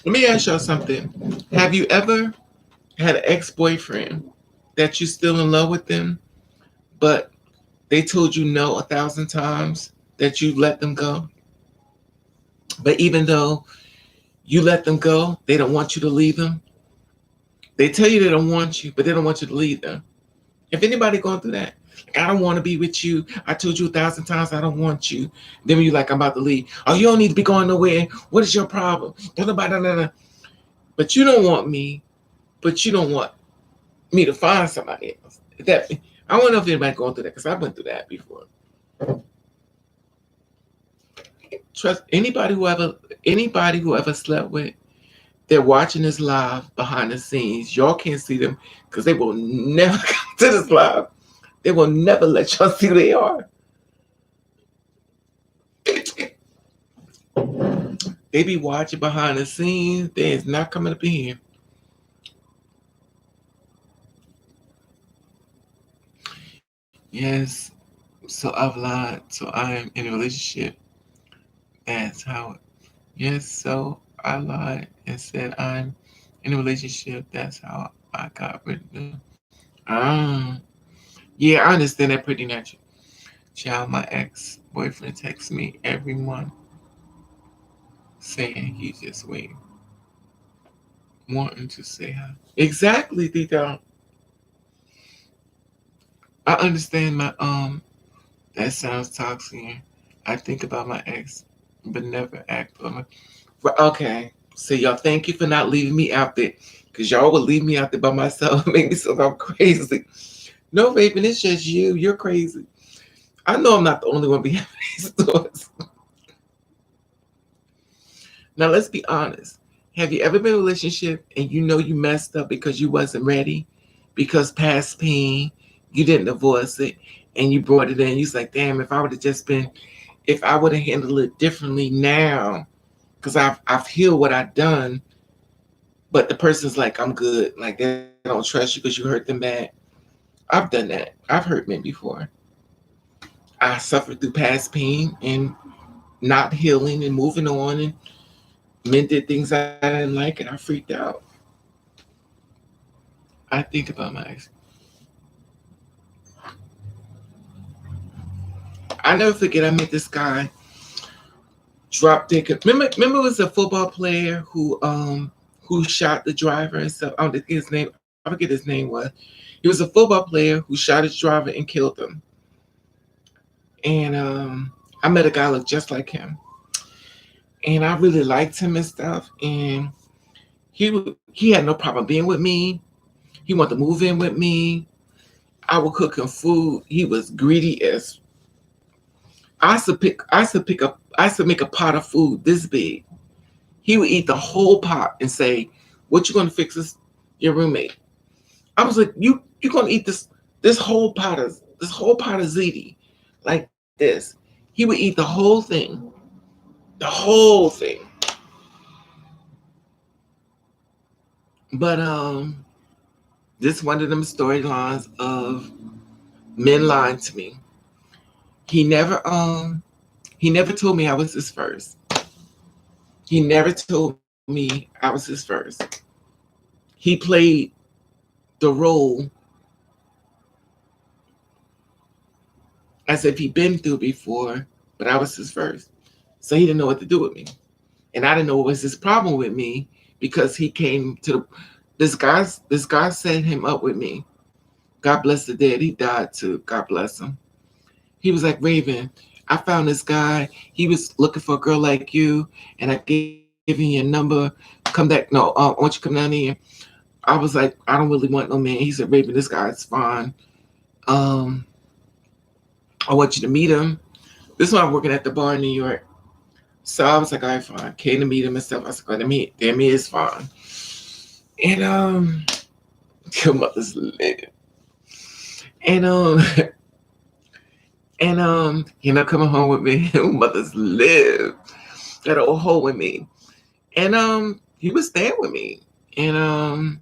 Let me ask y'all something. Have you ever had an ex-boyfriend that you still in love with them, but they told you no 1,000 times that you let them go? But even though you let them go, they don't want you to leave them. They tell you they don't want you, but they don't want you to leave them. If anybody going through that, I don't want to be with you. I told you 1,000 times I don't want you. Then when you like, I'm about to leave. Oh, you don't need to be going nowhere. What is your problem? But you don't want me. But you don't want me to find somebody else. That I don't know if anybody going through that because I went through that before. Trust anybody who ever slept with. They're watching this live behind the scenes. Y'all can't see them because they will never come to this live. They will never let y'all see who they are. They be watching behind the scenes. They is not coming up in here. Yes. So I've lied. So I am in a relationship. That's how. Yes. So I lied and said I'm in a relationship. That's how I got rid of them. Ah. Yeah, I understand that pretty natural. Child, my ex boyfriend texts me every month saying he's just waiting, wanting to say hi. Exactly, Tita. I understand my that sounds toxic. I think about my ex, but never act on my. Okay, so y'all, thank you for not leaving me out there, cause y'all would leave me out there by myself, make me feel I'm crazy. No, Raven, it's just you. You're crazy. I know I'm not the only one behind these thoughts. Now let's be honest. Have you ever been in a relationship and you know you messed up because you wasn't ready? Because past pain, you didn't divorce it and you brought it in. You was like, damn, if I would have handled it differently now, because I've healed what I've done, but the person's like, I'm good. Like they don't trust you because you hurt them bad. I've done that. I've hurt men before. I suffered through past pain and not healing and moving on, and men did things I didn't like and I freaked out. I think about my ex. I never forget I met this guy, drop dead. Remember it was a football player who shot the driver and stuff. I don't think his name I forget his name was. He was a football player who shot his driver and killed him. And I met a guy look just like him. And I really liked him and stuff. And he had no problem being with me. He wanted to move in with me. I would cook him food. He was greedy as I used to make a pot of food this big. He would eat the whole pot and say, "What you gonna fix your roommate?" I was like, "You gonna eat this whole pot of ziti like this?" He would eat the whole thing, the whole thing. But this one of them storylines of men lying to me. He never um he never told me I was his first. He never told me I was his first. He played the role as if he'd been through before, but I was his first. So he didn't know what to do with me. And I didn't know what was his problem with me because he came to this guy set him up with me. God bless the dead. He died too. God bless him. He was like, Raven, I found this guy. He was looking for a girl like you, and I gave him your number. Come back. No, I want you to come down here. I was like, I don't really want no man. He said, Raven, this guy's fine. Um, I want you to meet him. This is when I'm working at the bar in New York. So I was like, all right, fine. Came to meet him and stuff. I was like, damn, he is fine. And your mother's lit. And coming home with me. Your mother's live. Got a hold with me. And he was staying with me. And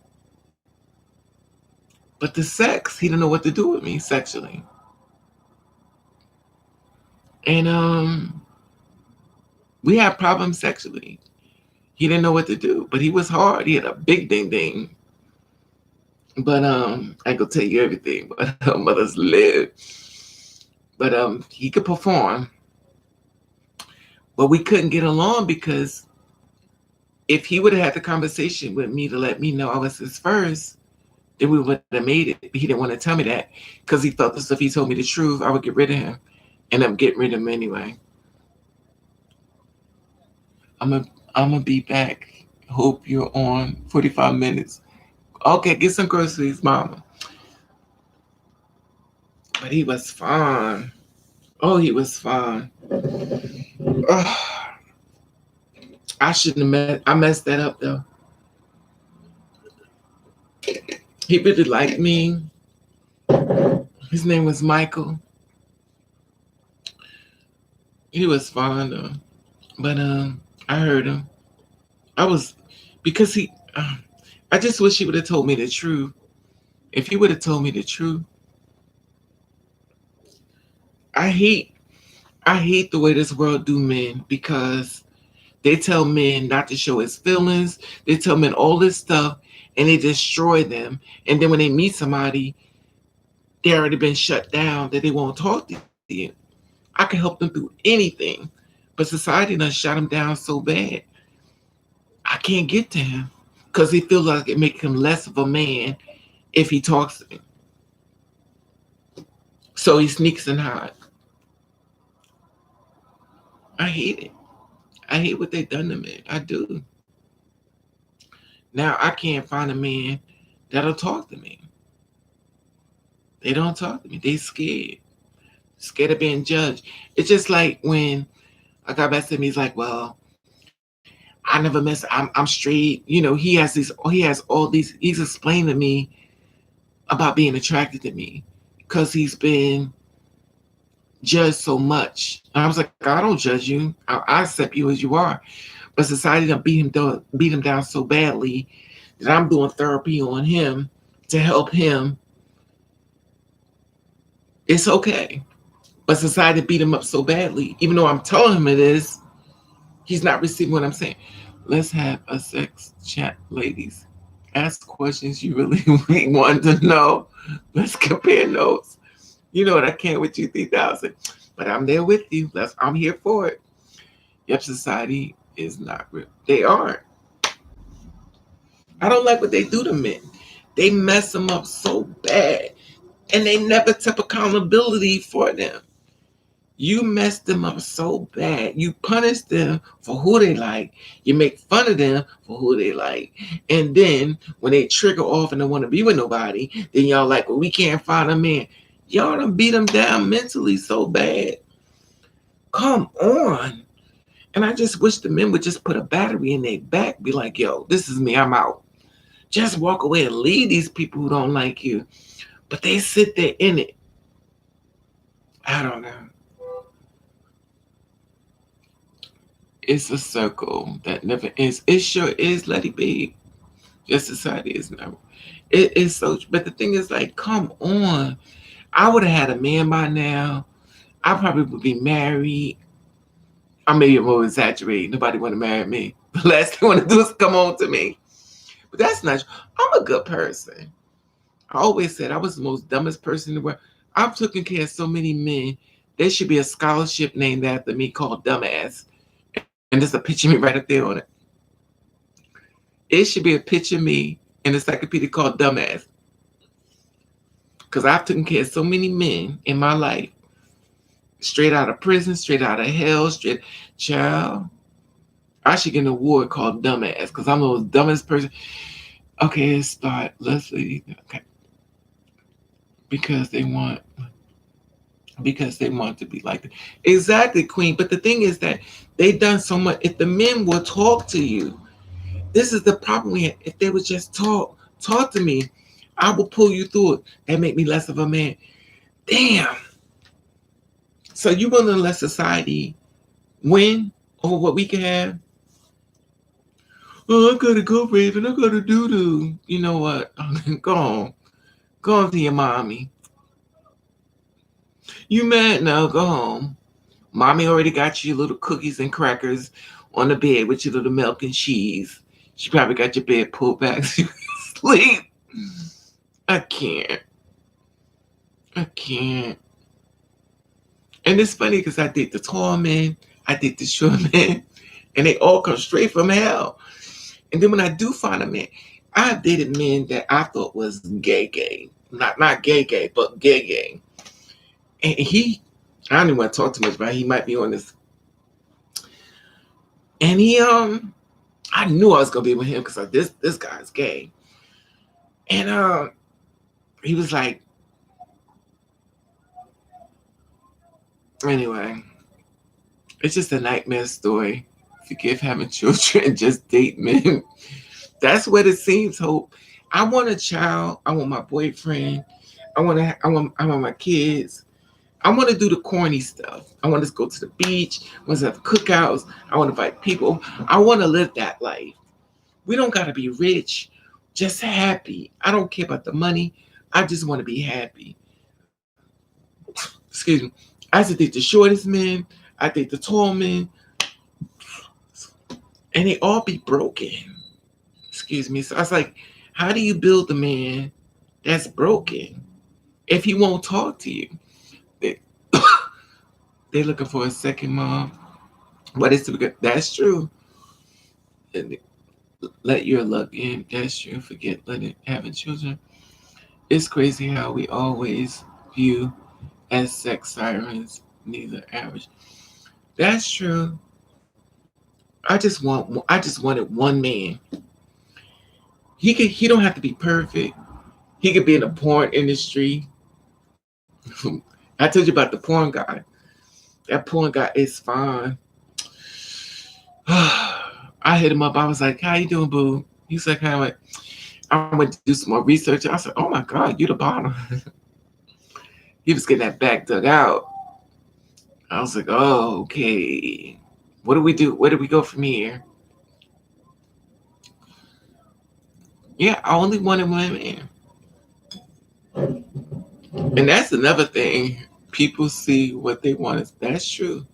but the sex, he didn't know what to do with me sexually. And we had problems sexually. He didn't know what to do, but he was hard. He had a big ding ding. But I ain't gonna tell you everything, but her mother's live. But he could perform. But we couldn't get along because if he would have had the conversation with me to let me know I was his first, then we would have made it. But he didn't want to tell me that because he felt as if he told me the truth, I would get rid of him. And I'm getting rid of him anyway. I'm gonna I'm gonna be back. Hope you're on 45 minutes. Okay, get some groceries, mama. But he was fine. Oh, he was fine. Ugh, I shouldn't have I messed that up though. He really liked me. His name was Michael. He was fine though. But I heard him. I was because he. I just wish he would have told me the truth. If he would have told me the truth, I hate I hate the way this world do men because they tell men not to show his feelings. They tell men all this stuff and they destroy them. And then when they meet somebody, they already been shut down that they won't talk to you. I can help them through anything. But society done shut him down so bad, I can't get to him because he feels like it makes him less of a man if he talks to me. So he sneaks and hides. I hate it. I hate what they done to me. I do. Now I can't find a man that'll talk to me. They don't talk to me. They scared. Scared of being judged. It's just like when a guy messaged me, he's like, well, I never miss I'm straight. You know, he has all these he's explained to me about being attracted to me because he's been judged so much. And I was like, I don't judge you. I accept you as you are. But society done beat him down so badly that I'm doing therapy on him to help him. It's okay. But society beat him up so badly, even though I'm telling him it is, he's not receiving what I'm saying. Let's have a sex chat, ladies. Ask questions you really, really want to know. Let's compare notes. You know what? I can't with you 3,000. But I'm there with you. I'm here for it. Yep, society is not real. They aren't. I don't like what they do to men. They mess them up so bad. And they never took accountability for them. You messed them up so bad. You punish them for who they like. You make fun of them for who they like. And then when they trigger off and don't want to be with nobody, then y'all like, well, we can't find a man. Y'all done beat them down mentally so bad. Come on. And I just wish the men would just put a battery in their back, be like, yo, this is me, I'm out. Just walk away and leave these people who don't like you. But they sit there in it. I don't know. It's a circle that never ends. It sure is, let it be. Just society is never. It is so, but the thing is, like, come on. I would have had a man by now. I probably would be married. I may be more exaggerating. Nobody want to marry me. The last thing I want to do is come on to me. But that's not true. I'm a good person. I always said I was the most dumbest person in the world. I've taken care of so many men. There should be a scholarship named after me called Dumbass. And there's a picture of me right up there on it. It should be a picture of me in the encyclopedia called Dumbass. Because I've taken care of so many men in my life. Straight out of prison, straight out of hell, straight. Child, I should get an award called Dumbass because I'm the most dumbest person. Okay, let's start. Let's see. Okay. Because they want to be like that. Exactly, Queen. But the thing is that they done so much. If the men will talk to you, this is the problem we have. If they would just talk to me, I will pull you through it. That make me less of a man. Damn. So you want to let society win over what we can have? Oh, I gotta go, Raven. I gotta do. You know what? Go on. Go on to your mommy. You mad now? Go home. Mommy already got you little cookies and crackers on the bed with your little milk and cheese. She probably got your bed pulled back so you can sleep. I can't. And it's funny because I did the tall men, I did the short men, and they all come straight from hell. And then when I do find a man, I've dated men that I thought was gay, not gay, but gay, and I don't even want to talk too much about it. He might be on this, and I knew I was gonna be with him because this guy's gay, and he was like, anyway, it's just a nightmare story. Forgive having children, just date men. That's what it seems, Hope. I want a child. I want my boyfriend. I want my kids. I want to do the corny stuff. I want to go to the beach. I want to have cookouts. I want to invite people. I want to live that life. We don't got to be rich, just happy. I don't care about the money. I just want to be happy. Excuse me. I used to date the shortest men. I date the tall men, and they all be broken. Excuse me. So I was like, how do you build a man that's broken if he won't talk to you? They, they're looking for a second mom. But that's true. And let your luck in. That's true. Forget letting having children. It's crazy how we always view as sex sirens neither average. That's true. I just wanted one man. He don't have to be perfect. He could be in the porn industry. I told you about the porn guy. That porn guy is fine. I hit him up. I was like, "How you doing, boo?" He's like, "How?" I went to do some more research. I said, "Oh my God, you the bottom." He was getting that back dug out. I was like, "Oh, okay. What do we do? Where do we go from here?" Yeah, I only wanted one man, and that's another thing. People see what they want. That's true.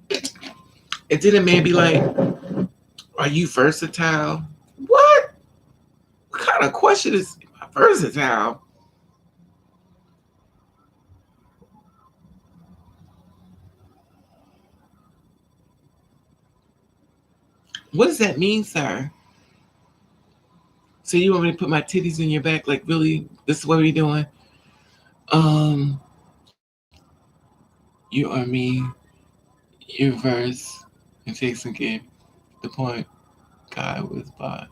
And then a man be like, "Are you versatile?" What? What kind of question is versatile? What does that mean, sir? So you want me to put my titties in your back? Like, really? This is what we doing? Um, you are me, your verse, and takes and give the point. God was by.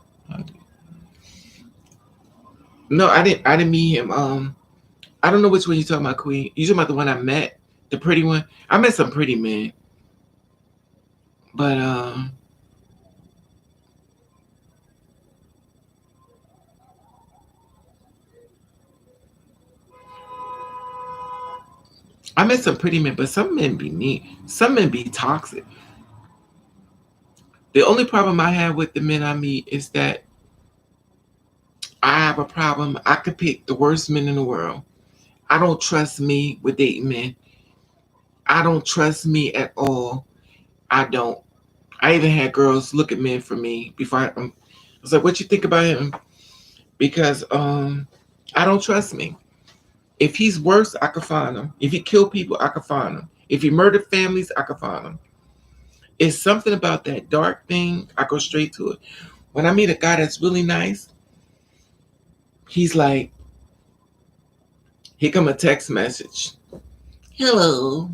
No, I didn't meet him. I don't know which one you talking about, Queen. You talking about the one I met, the pretty one? I met some pretty men, but I met some pretty men. But some men be mean. Some men be toxic. The only problem I have with the men I meet is that I have a problem. I could pick the worst men in the world. I don't trust me with dating men. I don't trust me at all. I don't. I even had girls look at men for me before I was like, "What you think about him?" Because I don't trust me. If he's worse, I could find him. If he killed people, I could find him. If he murdered families, I could find him. It's something about that dark thing. I go straight to it. When I meet a guy that's really nice, he's like, here come a text message. Hello.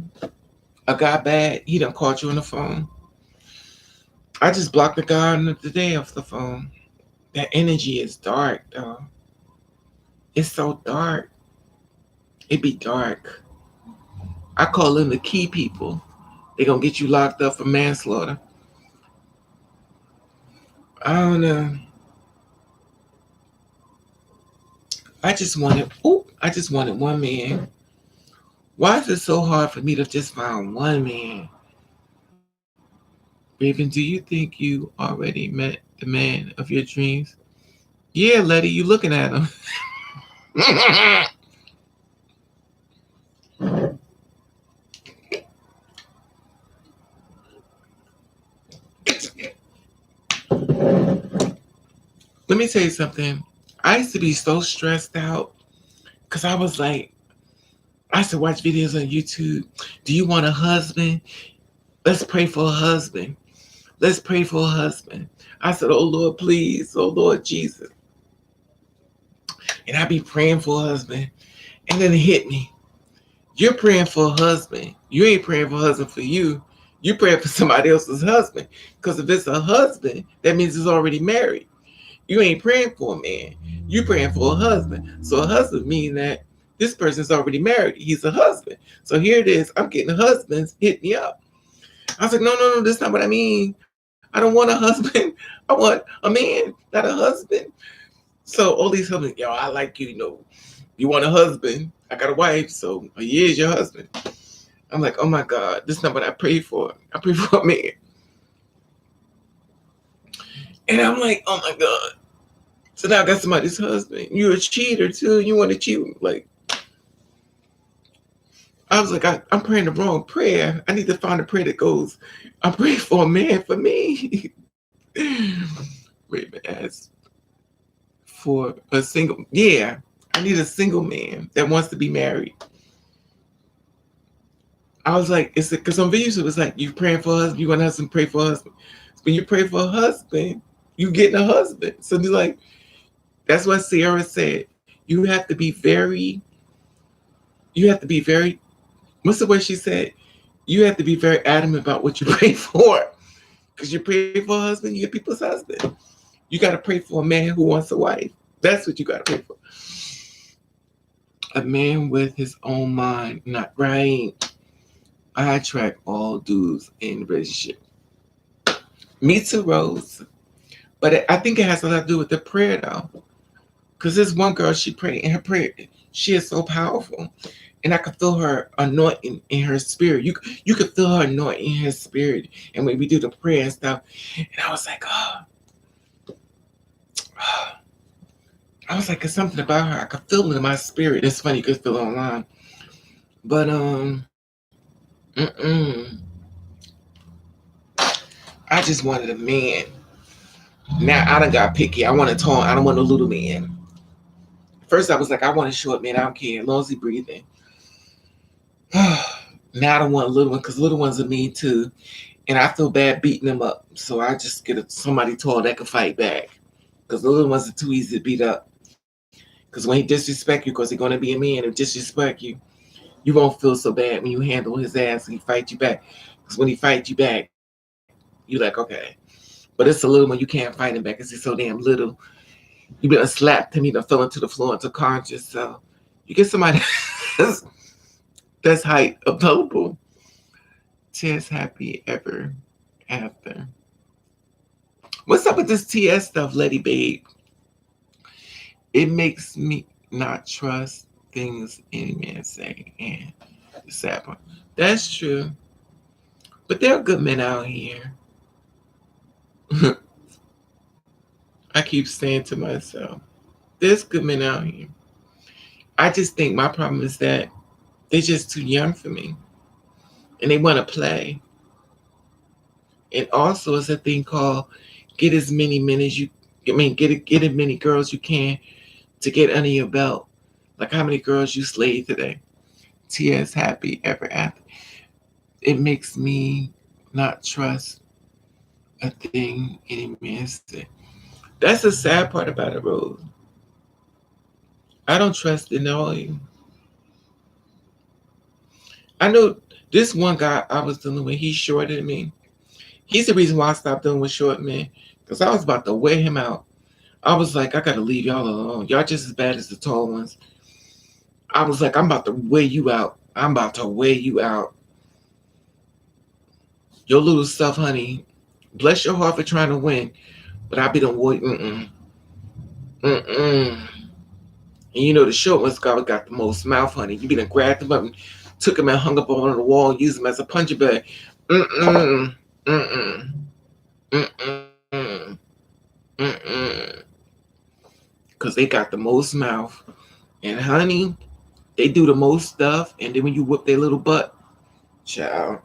A guy bad, he done called you on the phone. I just blocked the guy on the day off the phone. That energy is dark, though. It's so dark. It be dark. I call them the key people. They gonna get you locked up for manslaughter. I don't know. I just wanted one man. Why is it so hard for me to just find one man? Raven, do you think you already met the man of your dreams? Yeah, Letty, you looking at him. Let me tell you something. I used to be so stressed out because I was like, I used to watch videos on YouTube. Do you want a husband? Let's pray for a husband. Let's pray for a husband. I said, oh Lord, please, oh Lord Jesus. And I be praying for a husband. And then it hit me. You're praying for a husband. You ain't praying for a husband for you. You're praying for somebody else's husband. Because if it's a husband, that means it's already married. You ain't praying for a man. You praying for a husband. So a husband means that this person's already married. He's a husband. So here it is. I'm getting husbands hit me up. I was like, no, no, no, that's not what I mean. I don't want a husband. I want a man, not a husband. So all these husbands, yo, I like you, you want a husband. I got a wife, so a year is your husband. I'm like, oh my God, this is not what I pray for. I pray for a man. And I'm like, oh my God. So now I got somebody's husband. You're a cheater too. You want to cheat. Like, I was like, I'm praying the wrong prayer. I need to find a prayer that goes, I'm praying for a man for me. Wait a minute, as for a single, yeah, I need a single man that wants to be married. I was like, it's because on videos it was like, you praying for a husband, you want a husband, pray for a husband. When you pray for a husband, you getting a husband. So they're like, that's what Sierra said. You have to be very, what's the word she said? You have to be very adamant about what you pray for. Because you pray for a husband, you get people's husband. You got to pray for a man who wants a wife. That's what you got to pray for. A man with his own mind, not right. I attract all dudes in relationship. Me too, Rose. But I think it has a lot to do with the prayer, though. Because this one girl, she prayed, and her prayer, she is so powerful. And I could feel her anointing in her spirit. You could feel her anointing in her spirit. And when we do the prayer and stuff, and I was like, I was like, it's something about her. I could feel it in my spirit. It's funny, you could feel it online. But, I just wanted a man. Now I done got picky. I want a tall. I don't want a little man. First I was like, I want a short man. I don't care as long as he breathing. Now I don't want a little one because little ones are mean too, and I feel bad beating them up. So I just get somebody tall that can fight back because the little ones are too easy to beat up. Because when he disrespect you, because he's gonna be a man and disrespect you, you won't feel so bad when you handle his ass and he fight you back. Because when he fights you back, you like, okay. But it's a little one, you can't fight him back because he's so damn little. You been slapped him, he done fell into the floor into conscious. So you get somebody that's height available. TS happy ever after. What's up with this TS stuff, Letty Babe? It makes me not trust things any man say. And the sad part. That's true. But there are good men out here. I keep saying to myself, there's good men out here. I just think my problem is that they're just too young for me. And they want to play. And also it's a thing called get as many men as you get as many girls you can to get under your belt. Like how many girls you slayed today. TS happy ever after. It makes me not trust a thing any man said. That's the sad part about it, Rose. I don't trust in all you. I know this one guy I was dealing with, he's shorter than me. He's the reason why I stopped dealing with short men. Because I was about to wear him out. I was like, I gotta leave y'all alone. Y'all just as bad as the tall ones. I was like, I'm about to wear you out. I'm about to wear you out. Your little stuff, honey. Bless your heart for trying to win. But I be the war. And you know the short ones got the most mouth, honey. You be done grabbed them up and took him and hung up on the wall and used him as a punching bag. Because they got the most mouth. And honey, they do the most stuff. And then when you whip their little butt, child,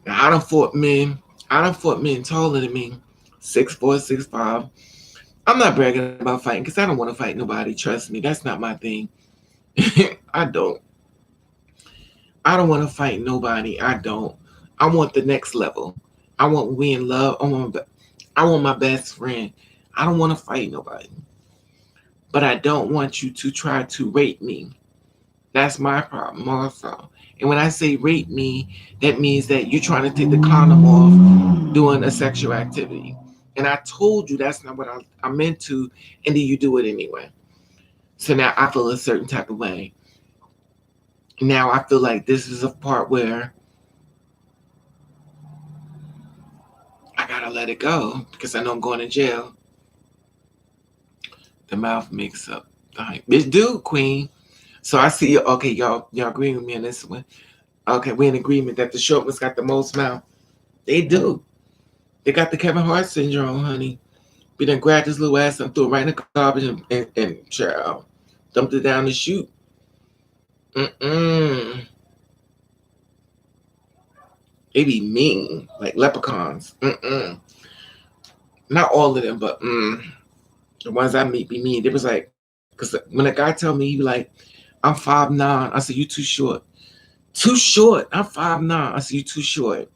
Now, I done fought men taller than me, 6'4", 6'5". I'm not bragging about fighting because I don't want to fight nobody. Trust me, that's not my thing. I don't. I don't want to fight nobody. I don't. I want the next level. I want we in love. I want my best friend. I don't want to fight nobody. But I don't want you to try to rape me. That's my problem also. And when I say rape me, that means that you're trying to take the condom off doing a sexual activity. And I told you that's not what I meant to, and then you do it anyway. So now I feel a certain type of way. Now I feel like this is a part where I gotta let it go because I know I'm going to jail. The mouth makes up the hype. Bitch, do, queen. So I see you. Okay, y'all agree with me on this one. Okay, we're in agreement that the short ones got the most mouth. They do. They got the Kevin Hart syndrome, honey. We done grabbed his little ass and threw it right in the garbage and child, dumped it down the chute. Mm-mm. They be mean, like leprechauns. Mm-mm. Not all of them, but the ones I meet be mean. They was like, because when a guy tell me, he be like, I'm 5'9". I said, you too short. Too short. I'm 5'9". I said, you too short.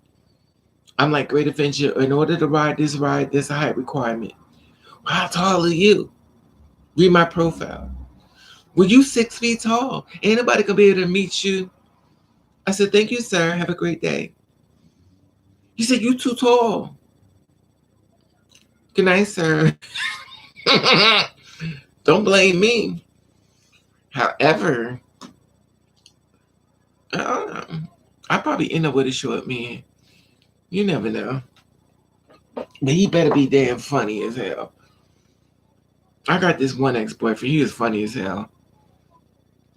I'm like, great adventure. In order to ride, there's a height requirement. How tall are you? Read my profile. Well, you 6 feet tall. Ain't nobody gonna be able to meet you. I said, thank you, sir. Have a great day. He said, you too tall. Good night, sir. Don't blame me. However, uh, I probably end up with a short man. You never know. But he better be damn funny as hell. I got this one ex-boyfriend. He was funny as hell.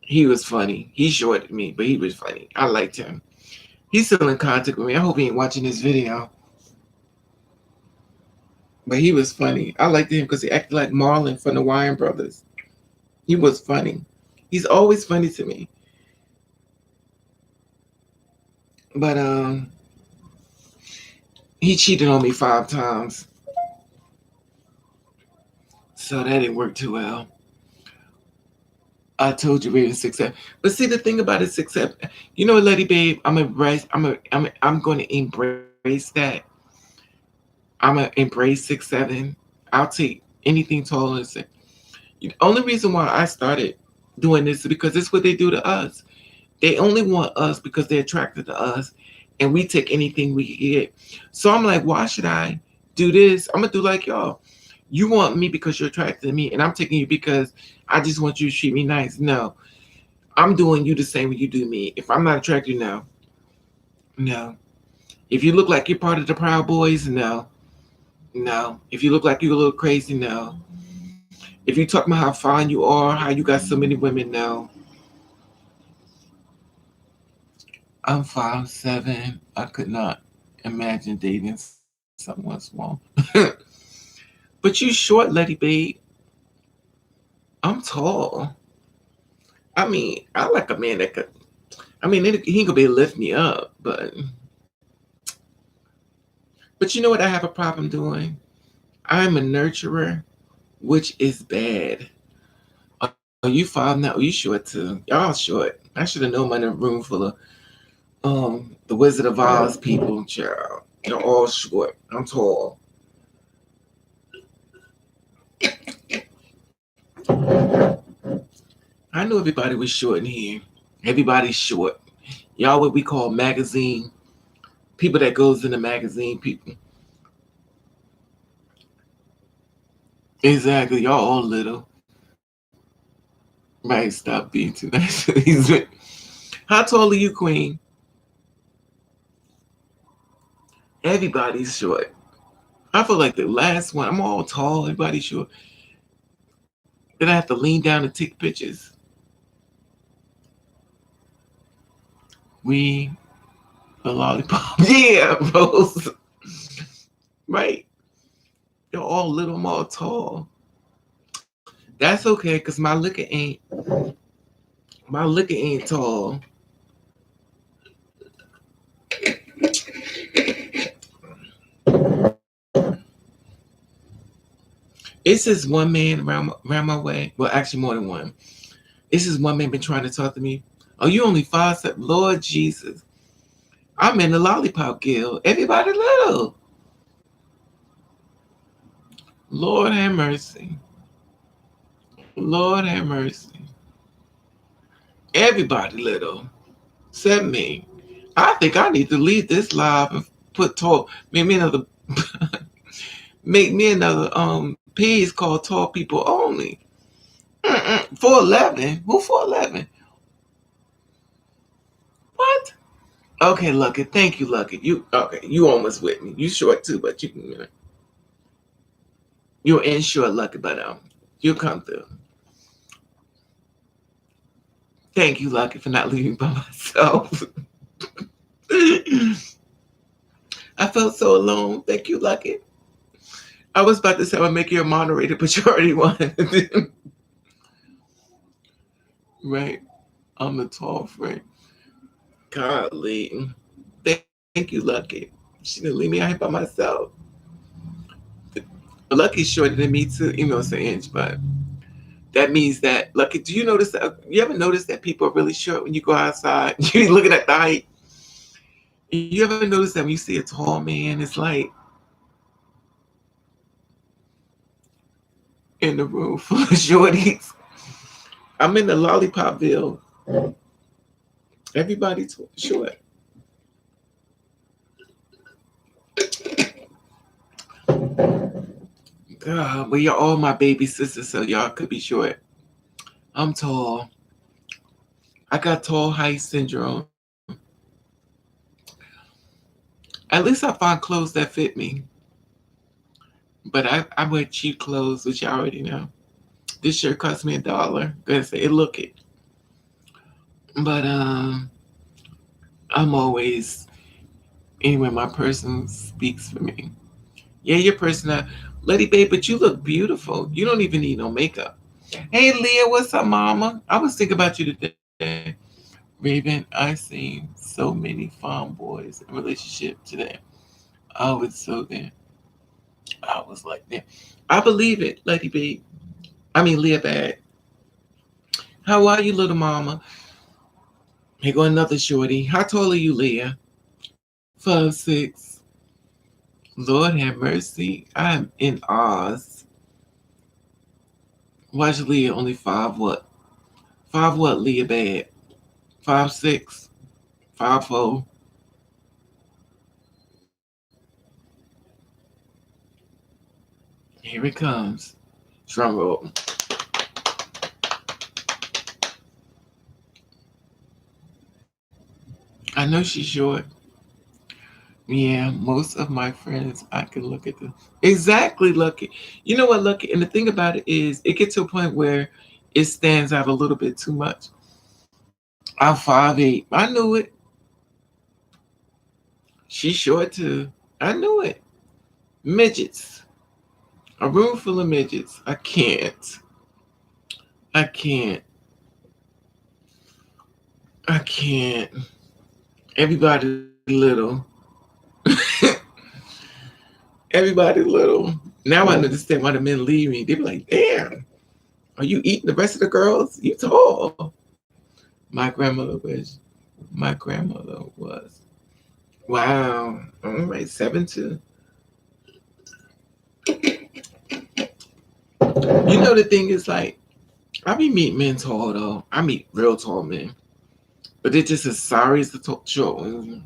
He was funny. He shorted me, but he was funny. I liked him. He's still in contact with me. I hope he ain't watching this video. But he was funny. I liked him because he acted like Marlon from the Wyan Brothers. He was funny. He's always funny to me. But he cheated on me 5 times. So that didn't work too well. I told you rating 6 7. But see the thing about it, 6 7. You know what, Lady Babe? I'm going to embrace that. I'm gonna embrace 6 7. I'll take anything taller than 6. The only reason why I started doing this is because it's what they do to us. They only want us because they're attracted to us, and we take anything we can get. So I'm like, why should I do this? I'm gonna do like y'all. You want me because you're attracted to me, and I'm taking you because I just want you to treat me nice. No, I'm doing you the same way you do me. If I'm not attracted, no, no. If you look like you're part of the Proud Boys, no, no. If you look like you're a little crazy, no. If you talk about how fine you are, how you got so many women, no. I'm 5'7". I could not imagine dating someone small. But you short, Letty Babe. I'm tall. I mean, I like a man that could. I mean, he ain't gonna be able to lift me up, but you know what? I have a problem doing. I'm a nurturer, which is bad. Oh, you 5 now? Oh, you short too? Y'all short. I should have known I'm in a room full of the Wizard of Oz people. Child, they're all short. I'm tall. I knew everybody was short in here. Everybody's short. Y'all what we call magazine people that goes in the magazine people. Exactly. Y'all all little. Right, stop being too nice. How tall are you, Queen? Everybody's short. I feel like the last one, I'm all tall, everybody's short. Then I have to lean down and take pictures. We the lollipop. Yeah, Rose. Right. You're all little, I'm all tall. That's okay, cause my liquor ain't tall. It's this one man around my way. Well, actually, more than one. It's this one man been trying to talk to me. Oh, you only 5'7"? Lord Jesus. I'm in the lollipop guild. Everybody little. Lord have mercy. Lord have mercy. Everybody little. Except me. I think I need to leave this live and put tall. Make me another. Make me another page called Tall People Only. 4'11"? Who 4'11"? What? Okay, Lucky. Thank you, Lucky. You okay? You almost with me. You short too, but you're in short, Lucky, but you'll come through. Thank you, Lucky, for not leaving by myself. I felt so alone. Thank you, Lucky. I was about to say I'll make you a moderator, but you already won. Right? I'm a tall friend. Golly. Thank you, Lucky. She didn't leave me out here by myself. Lucky's shorter than me too, even though it's an inch, but that means that Lucky, do you notice that you ever notice that people are really short when you go outside? You're looking at the height. You ever notice that when you see a tall man, it's like in the room full of shorties. I'm in the lollipopville. Everybody's short. God, well, you're all my baby sisters, so y'all could be short. I'm tall. I got tall height syndrome. At least I find clothes that fit me. But I wear cheap clothes, which you already know. This shirt cost me $1. Gonna say it look it. But I'm always anyway, my person speaks for me. Yeah, your person Lady Babe, but you look beautiful. You don't even need no makeup. Hey Leah, what's up, mama? I was thinking about you today. Raven, I seen so many farm boys in relationship today. I was so there. I was like, there. I believe it, Lady B. I mean, Leah Bad. How are you, little mama? Here go another shorty. How tall are you, Leah? 5'6". Lord have mercy. I'm in Oz. Watch Leah only 5 what? 5 what, Leah Bad? 5'6". 5'4". Here it comes. Drum roll. I know she's short. Yeah, most of my friends, I can look at them. Exactly, Lucky. You know what, Lucky? And the thing about it is, it gets to a point where it stands out a little bit too much. I'm 5'8". I knew it. She's short too. I knew it. Midgets. A room full of midgets. I can't. I can't. I can't. Everybody little. Everybody little. Now I understand why the men leave me. They be like, damn, are you eating the rest of the girls? You tall. My grandmother was. My grandmother was. Wow. All right, 7'2". You know the thing is like, I be meeting men tall though. I meet real tall men. But they're just as sorry as the short ones.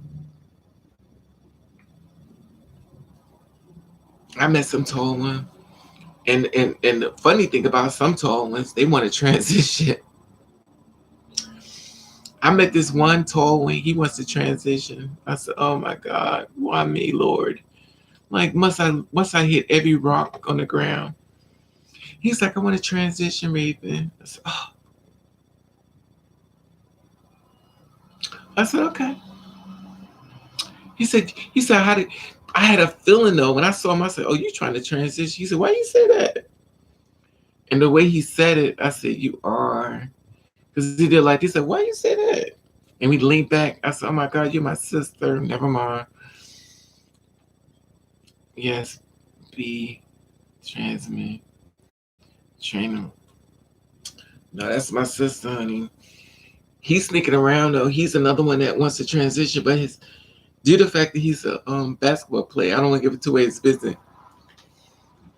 I met some tall ones. And the funny thing about some tall ones, they want to transition. I met this one tall one. He wants to transition. I said, "Oh my God, why me, Lord? Like, must I hit every rock on the ground?" He's like, "I want to transition, Raven." I said, "Okay." He said, how did I had a feeling though when I saw him? I said, "Oh, you trying to transition?" He said, "Why you say that?" And the way he said it, I said, "You are," because he did like he said, "Why you say that?" And we leaned back. I said, "Oh my God, you're my sister. Never mind." Yes, be transmit. Trainer. No, that's my sister, honey. He's sneaking around though. He's another one that wants to transition, but his due to the fact that he's a basketball player, I don't want to give it away his business.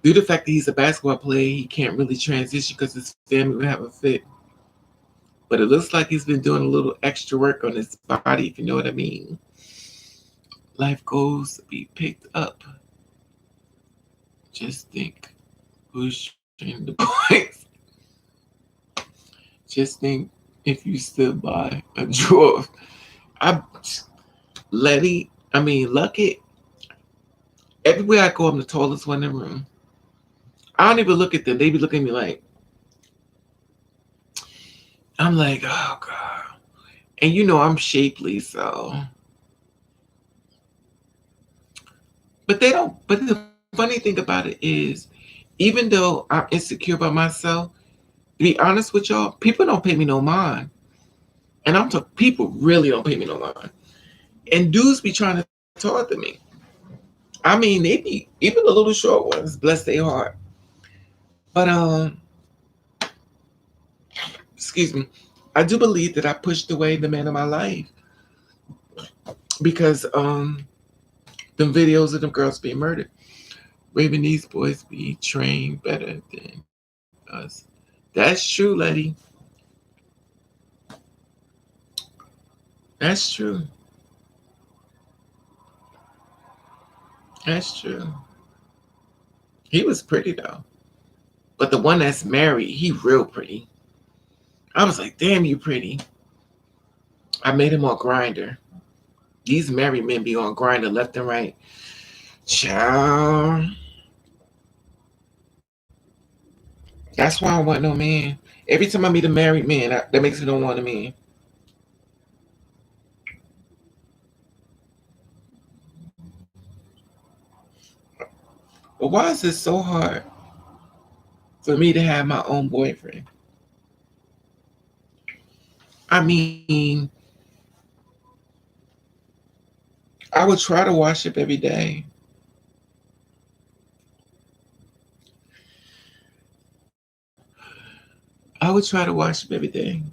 Due to the fact that he's a basketball player, he can't really transition because his family would have a fit. But it looks like he's been doing a little extra work on his body, if you know what I mean. Life goals to be picked up. Just think who's training the boys. Just think if you stood by a drawer. I Lucky. Everywhere I go, I'm the tallest one in the room. I don't even look at them. They be looking at me like, I'm like, oh God. And you know I'm shapely, so. But they don't. But the funny thing about it is, even though I'm insecure about myself, to be honest with y'all, people don't pay me no mind. And I'm talking, people really don't pay me no mind. And dudes be trying to talk to me. I mean, they be, even the little short ones, bless their heart. But excuse me, I do believe that I pushed away the man of my life because them videos of them girls being murdered. Raven, these boys be trained better than us. That's true, lady. That's true. That's true. He was pretty though. But the one that's married, he real pretty. I was like, damn, you pretty. I made him on Grinder. These married men be on Grinder left and right. Child. That's why I don't want no man. Every time I meet a married man, that makes me don't want a man. But why is it so hard for me to have my own boyfriend? I mean, I would try to wash up every day. I would try to wash up every day.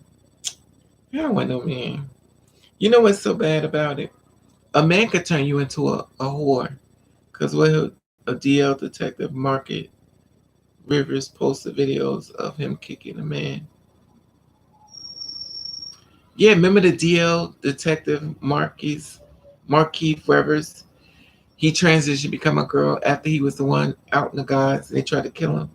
I don't want no man. You know what's so bad about it? A man could turn you into a whore. Because what a DL detective Market Rivers posted videos of him kicking a man. Yeah, remember the DL detective Marquis Rivers? He transitioned to become a girl after he was the one out in the gods. They tried to kill him.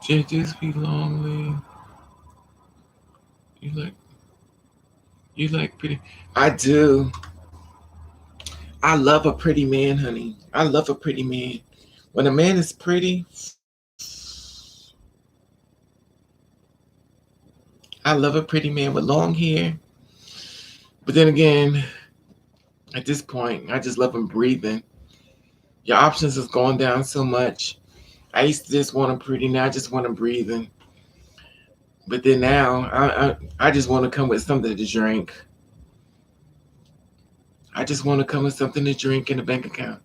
Just be lonely. You like you like pretty. I do. I love a pretty man, honey. I love a pretty man. When a man is pretty, I love a pretty man with long hair. But then again, at this point, I just love him breathing. Your options is going down so much. I used to just want him pretty. Now I just want him breathing. But then now, I just want to come with something to drink. I just want to come with something to drink in a bank account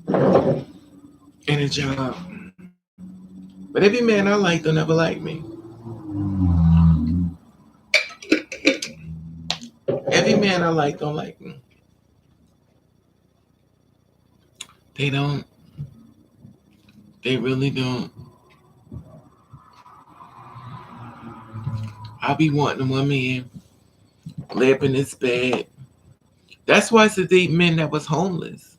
and a job. But every man I like don't ever like me. Every man I like don't like me. They don't. They really don't. I'll be wanting one man lay up in this bed. That's why it's the deep men that was homeless.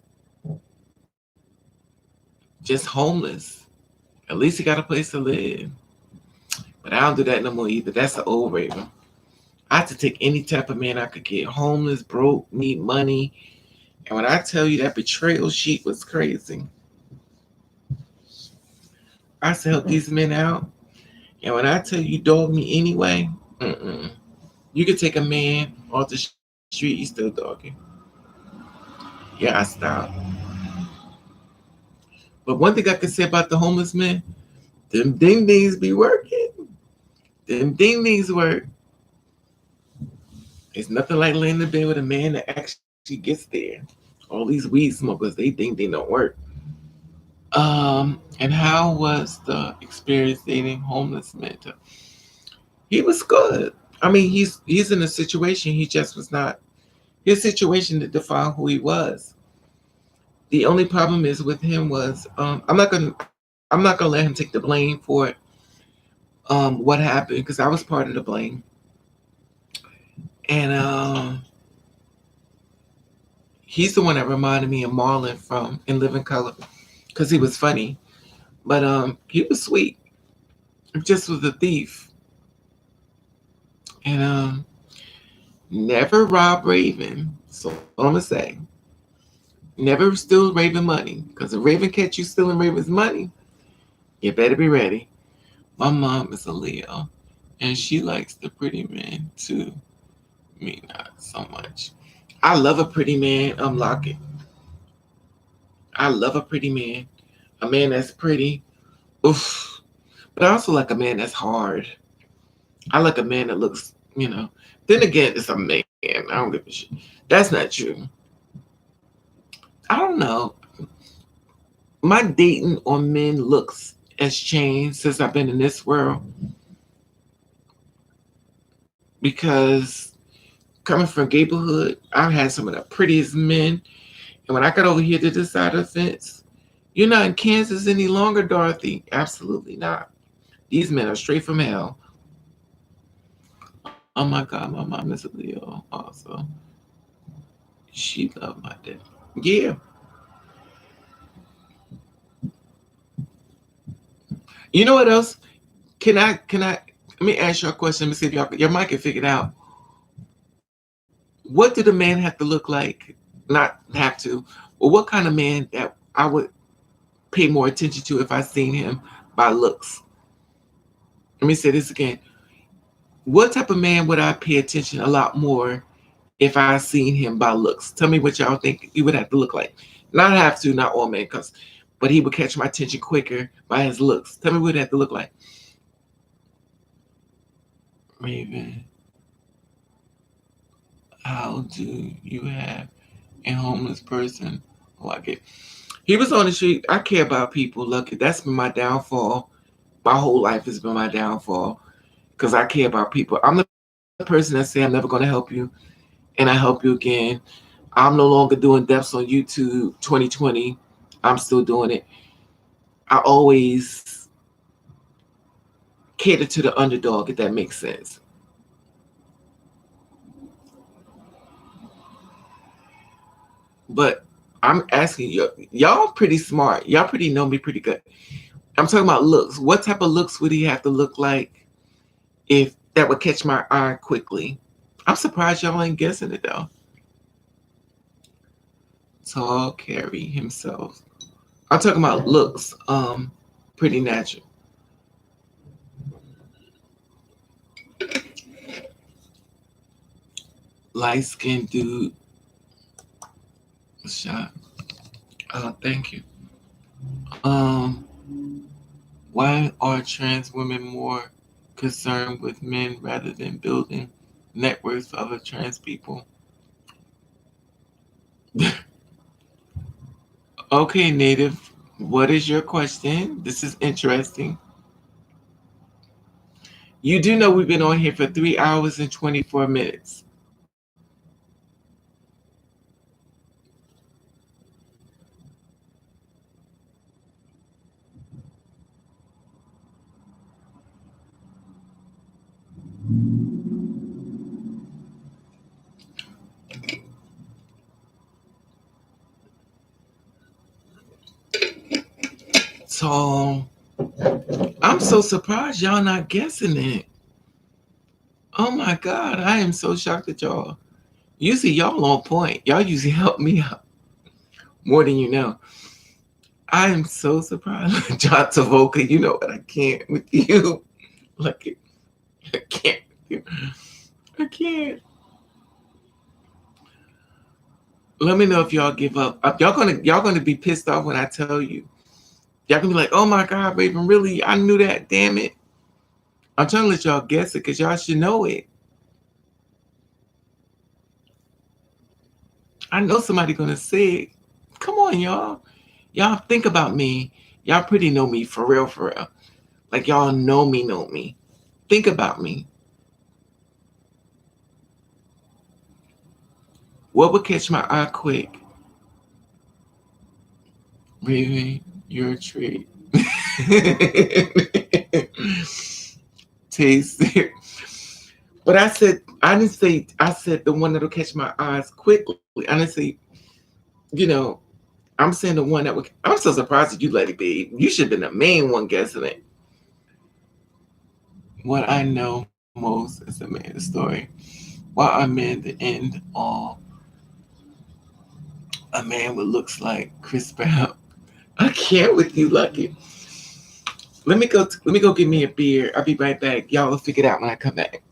Just homeless. At least he got a place to live. But I don't do that no more either. That's the old Raven. I have to take any type of man I could get. Homeless, broke, need money. And when I tell you that betrayal sheet was crazy, I used to help these men out. And when I tell you dog me anyway, you could take a man off the street, he's still dogging. Yeah, I stopped. But one thing I can say about the homeless men, them ding dings be working. Them ding dings work. It's nothing like laying in bed with a man that actually gets there. All these weed smokers, they think they don't work. And how was the experience dating homeless men? He was good. I mean, he's in a situation. He just was not his situation to define who he was. The only problem is with him was I'm not gonna let him take the blame for what happened because I was part of the blame. And he's the one that reminded me of Marlon from In Living Color because he was funny, but he was sweet. He just was a thief, and never rob Raven. So I'm gonna say, never steal Raven money because if Raven catch you stealing Raven's money, you better be ready. My mom is a Leo, and she likes the pretty men too. Me not so much. I love a pretty man. Unlock it. I love a pretty man. A man that's pretty. Oof. But I also like a man that's hard. I like a man that looks. Then again, it's a man. I don't give a shit. That's not true. I don't know. My dating on men looks has changed since I've been in this world because coming from neighborhood, I've had some of the prettiest men. And when I got over here to this side of the fence, you're not in Kansas any longer, Dorothy. Absolutely not. These men are straight from hell. Oh my God, my mom is a Leo also. She loved my dad. Yeah. You know what else? Can I let me ask you a question. Let me see if your mic can figure it out. What did a man have to look like? Not have to, but what kind of man that I would pay more attention to if I seen him by looks? Let me say this again. What type of man would I pay attention a lot more if I seen him by looks? Tell me what y'all think he would have to look like. Not have to, not all men, cause, but he would catch my attention quicker by his looks. Tell me what it have to look like. Raven, how do you have a homeless person like it? He was on the street. I care about people. Look, that's been my downfall. My whole life has been my downfall because I care about people. I'm the person that say I'm never going to help you, and I help you again. I'm no longer doing deaths on YouTube 2020. I'm still doing it. I always cater to the underdog, if that makes sense. But I'm asking you, y'all pretty smart. Y'all pretty know me pretty good. I'm talking about looks. What type of looks would he have to look like if that would catch my eye quickly? I'm surprised y'all ain't guessing it though. Tall, carry himself. I'm talking about looks. Pretty natural. Light skinned dude. Shot. Thank you. Um, why are trans women more concerned with men rather than building networks for other trans people? Okay, Native, what is your question? This is interesting. You do know we've been on here for 3 hours and 24 minutes. So I'm so surprised y'all not guessing it. Oh my God, I am so shocked at y'all. Usually y'all on point. Y'all usually help me out. more than you know. I am so surprised. John Tavoka, you know what? I can't with you. Like, I can't with you. I can't. Let me know if y'all give up. Y'all gonna be pissed off when I tell you. Y'all gonna be like, oh my God, Raven, really? I knew that. Damn it. I'm trying to let y'all guess it because y'all should know it. I know somebody gonna say it. Come on, y'all. Y'all think about me. Y'all pretty know me for real, for real. Like y'all know me, know me. Think about me. What would catch my eye quick? Raven, you're a treat. Taste it. But I didn't say, I said the one that'll catch my eyes quickly. I didn't say, you know, I'm saying the one that would, I'm so surprised that you let it be. You should have been the main one guessing it. What I know most is a man story. Why I'm in the end all a man with looks like Chris Brown. I can't with you, Lucky. Let me go get me a beer. I'll be right back. Y'all will figure it out when I come back.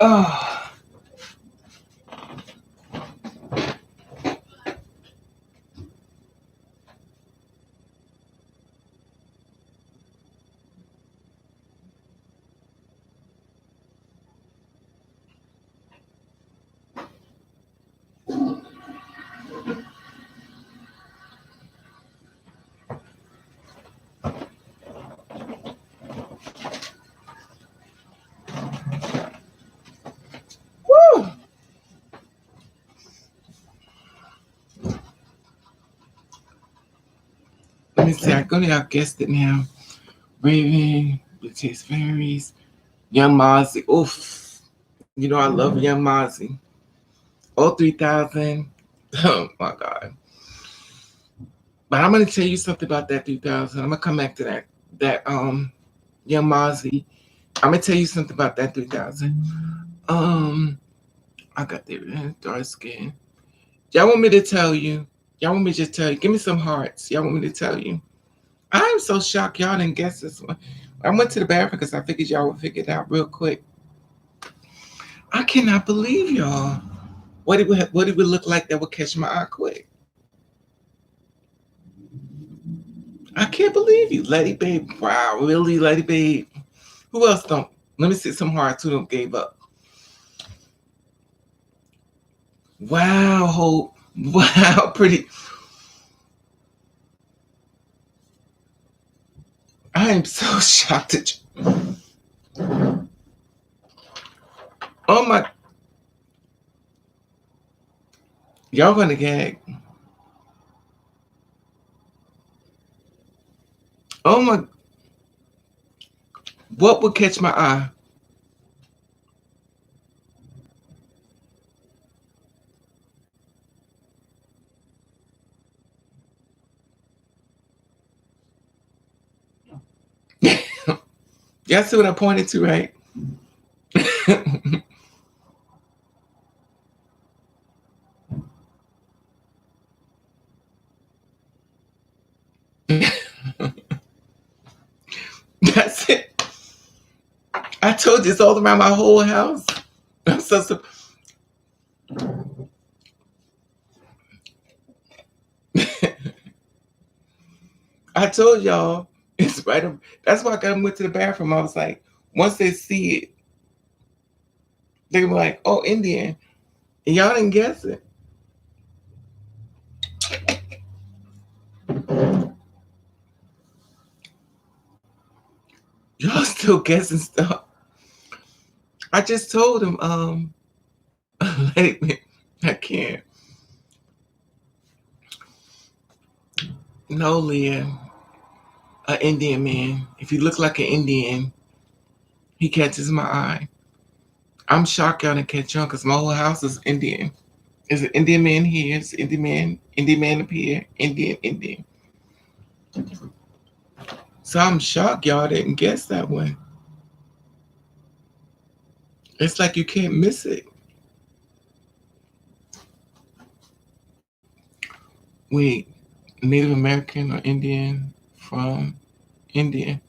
Oh, woo! Let me see. I go to y'all guessed it now. Raven, Blue Chase Fairies, Young Mozzie. Oof. You know I love Young Mozzie. Oh, 3000. Oh my God. But I'm gonna tell you something about that 3000. I'm gonna come back to that Young Mozzie. I'm gonna tell you something about that 3000. Um, I got the dark skin. Y'all want me to tell you? Y'all want me to just tell you? Give me some hearts. Y'all want me to tell you? I am so shocked y'all didn't guess this one. I went to the bathroom because I figured y'all would figure it out real quick. I cannot believe y'all. What it would look like that would catch my eye quick. I can't believe you, Lady Babe. Wow, really, Lady Babe. Who else don't? Let me see some hearts who don't gave up. Wow, Hope. Wow, pretty. I am so shocked at you. Oh my, y'all gonna gag. Oh my, what would catch my eye? Y'all see what I pointed to, right? That's it. I told you it's all around my whole house. I'm so. I told y'all it's right. That's why I went to the bathroom. I was like, once they see it, they were like, "Oh, Indian," and y'all didn't guess it. Y'all still guessing stuff. I just told him, like, I can't. No, Leah, an Indian man. If you look like an Indian, he catches my eye. I'm shocked y'all didn't catch on because my whole house is Indian. There's an Indian man here, it's Indian man up here, Indian. So I'm shocked y'all didn't guess that one. It's like you can't miss it. Wait, Native American or Indian from India?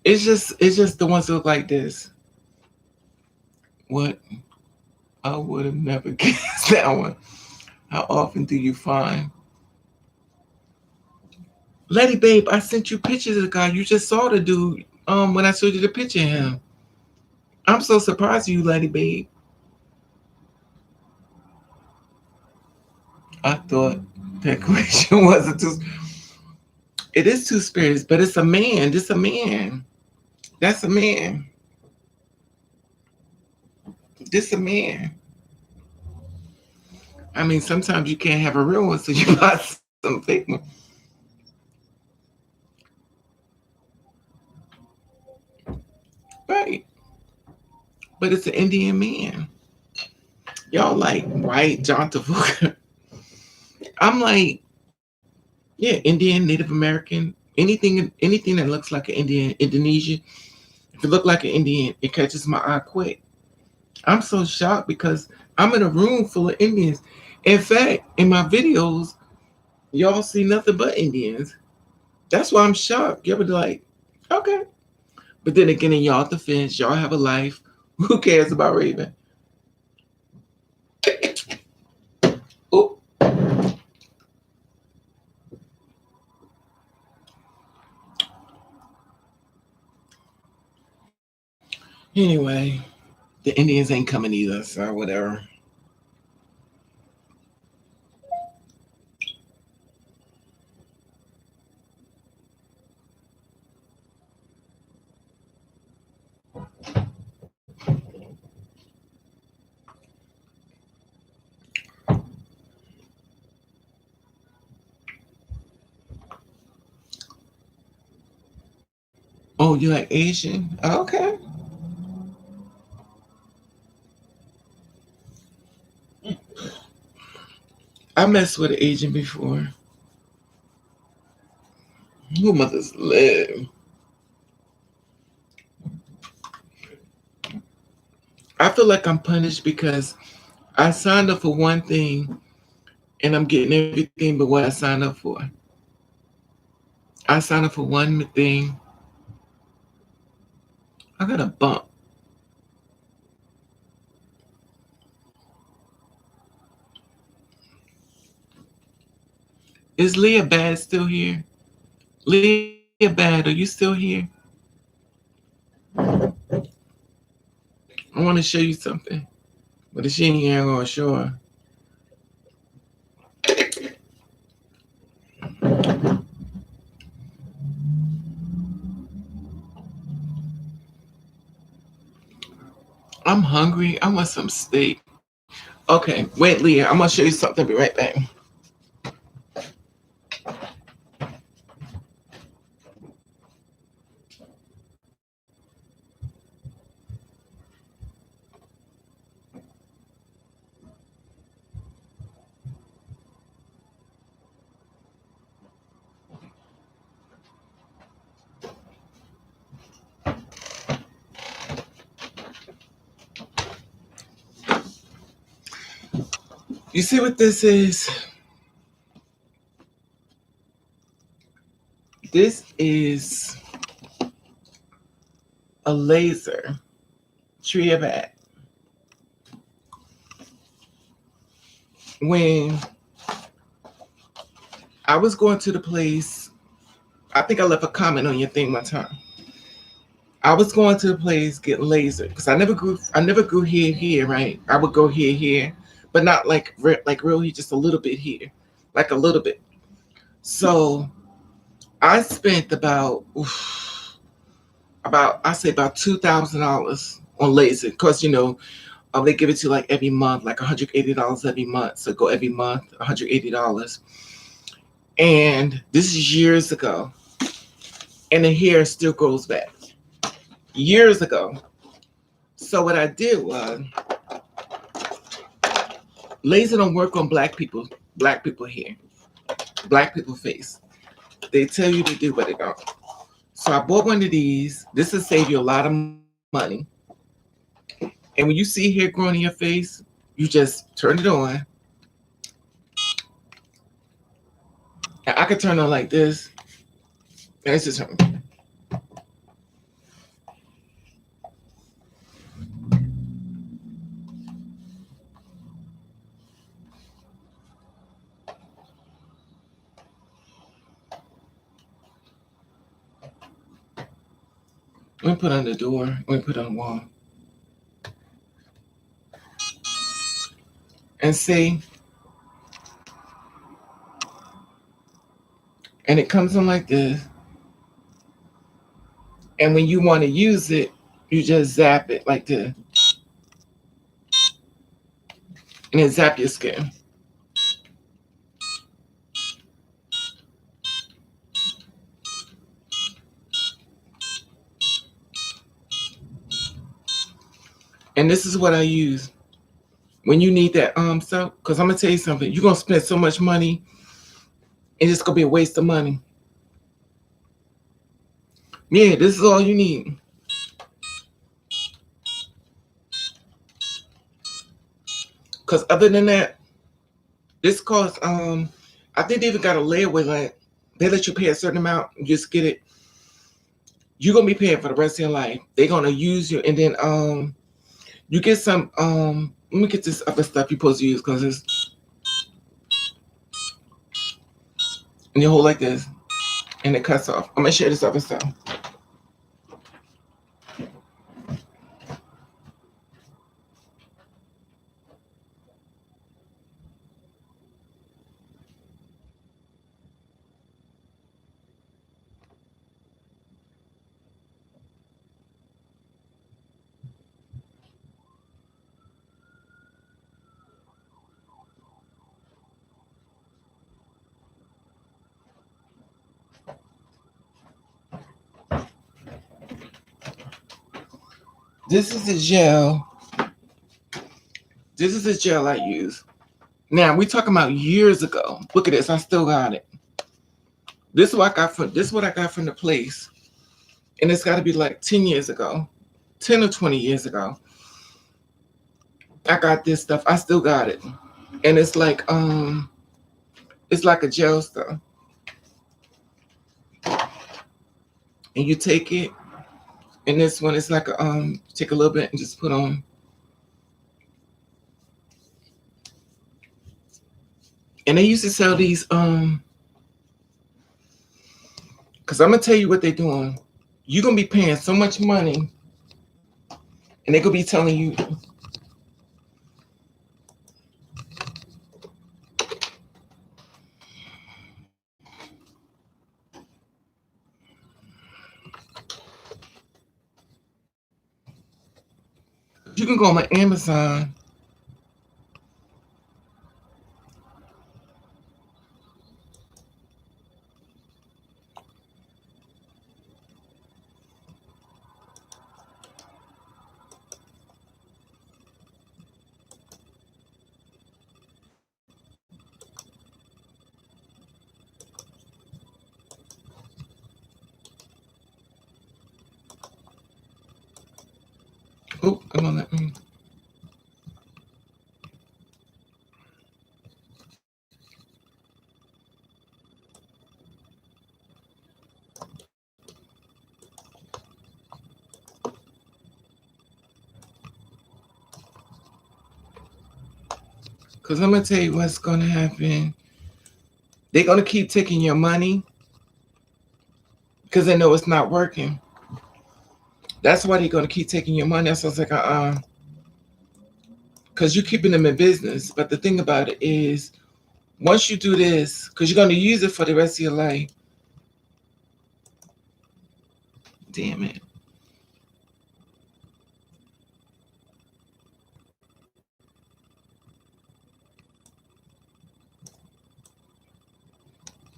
It's just the ones that look like this. What? I would have never guessed that one. How often do you find? Lady babe, I sent you pictures of the guy. You just saw the dude when I showed you the picture of him. I'm so surprised you, Lady babe. I thought that question wasn't too. It is two spirits, but it's a man. This a man. That's a man. This a man. I mean, sometimes you can't have a real one, so you buy some fake one. Right. But it's an Indian man. Y'all like white John Travolta. I'm like, yeah, Indian, Native American, anything that looks like an Indian, Indonesian. If it look like an Indian, it catches my eye quick. I'm so shocked because I'm in a room full of Indians. In fact, in my videos, y'all see nothing but Indians. That's why I'm shocked. You ever like, okay. But then again, in y'all defense, y'all have a life. Who cares about Raven? Oh, anyway, the Indians ain't coming either, so whatever. Oh, you like Asian? Okay. I messed with an Asian before. Who mothers live? I feel like I'm punished because I signed up for one thing and I'm getting everything but what I signed up for. I signed up for one thing. I got a bump. Is Leah Bad still here? Leah Bad, are you still here? I want to show you something. But if she ain't here, I'm going to show her. I'm hungry. I want some steak. Okay, wait, Leah. I'm gonna show you something. Be right back. You see what this is? This is a laser tree of at. When I was going to the place, I think I left a comment on your thing one time. I was going to the place getting lasered because I never grew hair here, right? I would go here, but not like real here, just a little bit here, like a little bit. So I spent about I say about $2,000 on laser because they give it to you like every month, like $180 every month. So go every month, $180. And this is years ago, and the hair still grows back. Years ago. So what I did was laser don't work on black people hair, black people face. They tell you to do, but they don't. So I bought one of these. This will save you a lot of money. And when you see hair growing in your face, you just turn it on. And I could turn on like this. And it's just let me put on the door. Let me put on the wall. And see, and it comes on like this. And when you want to use it, you just zap it like this. And it zap your skin. And this is what I use when you need that stuff. Because I'm gonna tell you something. You're gonna spend so much money, and it's gonna be a waste of money. Yeah, this is all you need. Because other than that, this costs I think they even got a layer where like they let you pay a certain amount and just get it. You're gonna be paying for the rest of your life. They're gonna use you, and then you get some let me get this other stuff you're supposed to use because it's and you hold like this and it cuts off. I'm gonna share this other stuff. This is the gel. This is the gel I use. Now we talking about years ago. Look at this. I still got it. This is what I got from the place, and it's got to be like 10 years ago, 10 or 20 years ago. I got this stuff. I still got it, and it's like a gel stuff, and you take it, and this one is like take a little bit and just put on. And they used to sell these because I'm gonna tell you what they're doing. You're gonna be paying so much money, and they're gonna be telling you you can go on my Amazon. Oh, come on, let me. Because I'm going to tell you what's going to happen. They're going to keep taking your money because they know it's not working. That's why they're going to keep taking your money. So I was like, because you're keeping them in business. But the thing about it is, once you do this, because you're going to use it for the rest of your life. Damn it.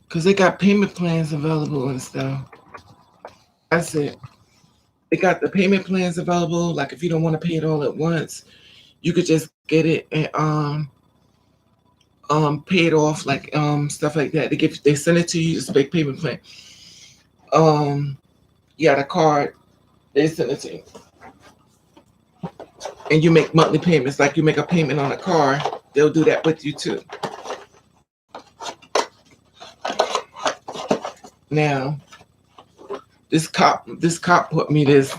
Because they got payment plans available and stuff. That's it. They got the payment plans available. Like if you don't want to pay it all at once, you could just get it and pay it off, like stuff like that. They send it to you, just a big payment plan. Um you got a card, they send it to you. And you make monthly payments, like you make a payment on a car, they'll do that with you too. Now, this cop put me this.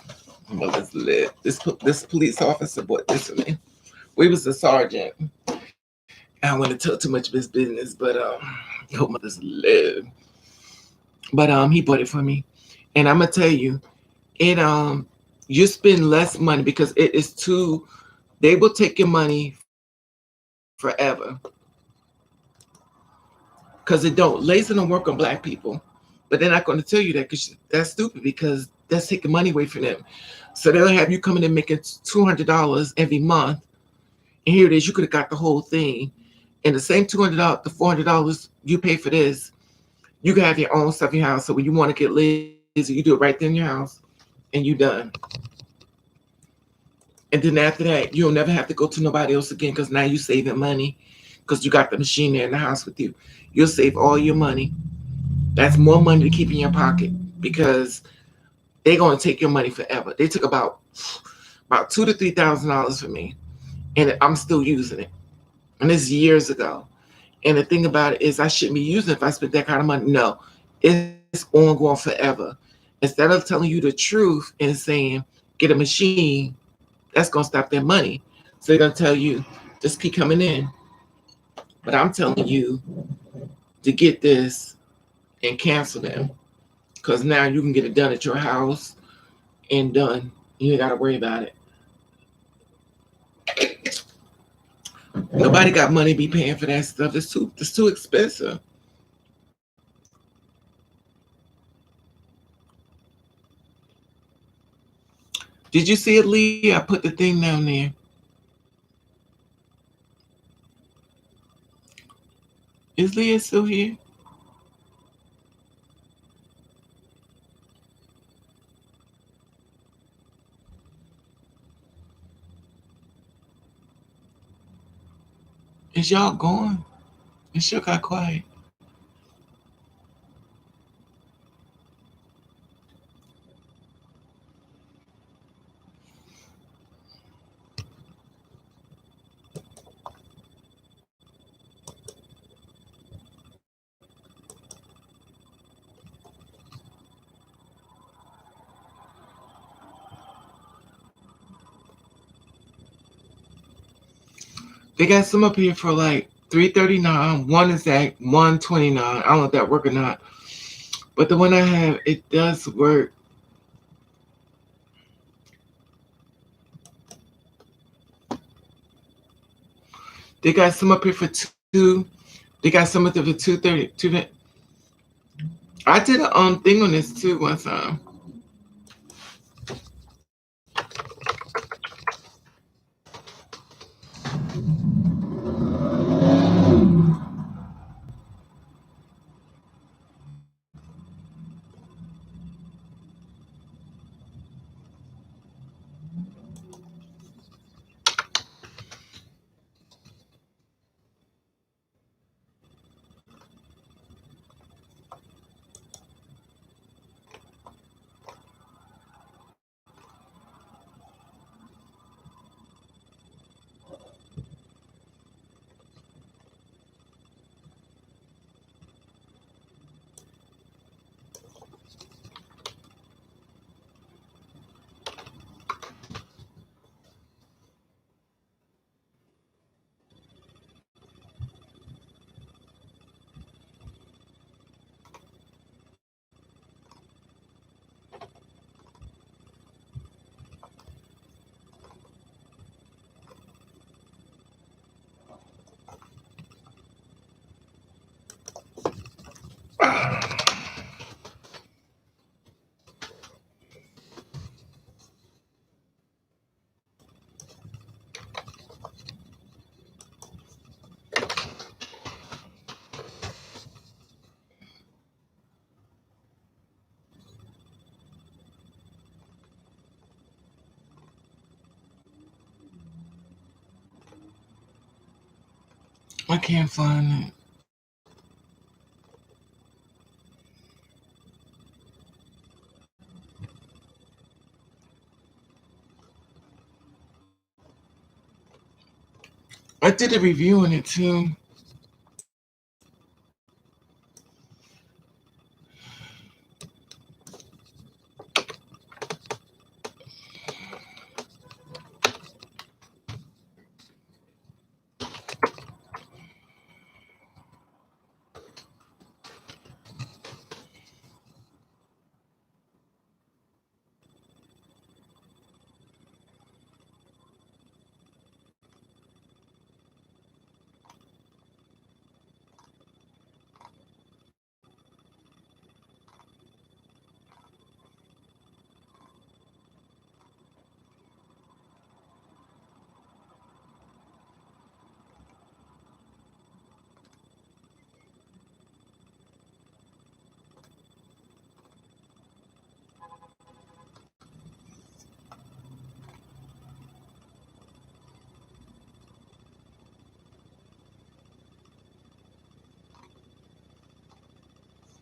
Well, this lit. This police officer brought this to me. We was a sergeant. I don't want to tell too much of his business, but your mother's live. But he bought it for me, and I'm gonna tell you, it you spend less money because it is too. They will take your money forever because it don't. Laser don't work on black people, but they're not going to tell you that because that's stupid because that's taking money away from them. So they'll have you coming in making $200 every month, and here it is. You could have got the whole thing, and the same $200, the $400 you pay for this, you can have your own stuff in your house. So when you want to get lazy, you do it right there in your house, and you done. And then after that, you'll never have to go to nobody else again because now you're saving money because you got the machine there in the house with you. You'll save all your money. That's more money to keep in your pocket because they're gonna take your money forever. They took about $2,000 to $3,000 for me, and I'm still using it. And this years ago. And the thing about it is, I shouldn't be using it if I spent that kind of money. No, it's ongoing forever. Instead of telling you the truth and saying get a machine, that's gonna stop their money. So they're gonna tell you just keep coming in. But I'm telling you to get this and cancel them because now you can get it done at your house and done. You ain't got to worry about it. Nobody got money to be paying for that stuff. It's too expensive. Did you see it, Lee? I put the thing down there. Is Leah still here? Is y'all gone? It sure got quiet. They got some up here for like 339. One is at 129. I don't know if that work or not. But the one I have, it does work. They got some up here for two. They got some up there for 230. I did a thing on this too one time. I can't find it. I did a review on it too.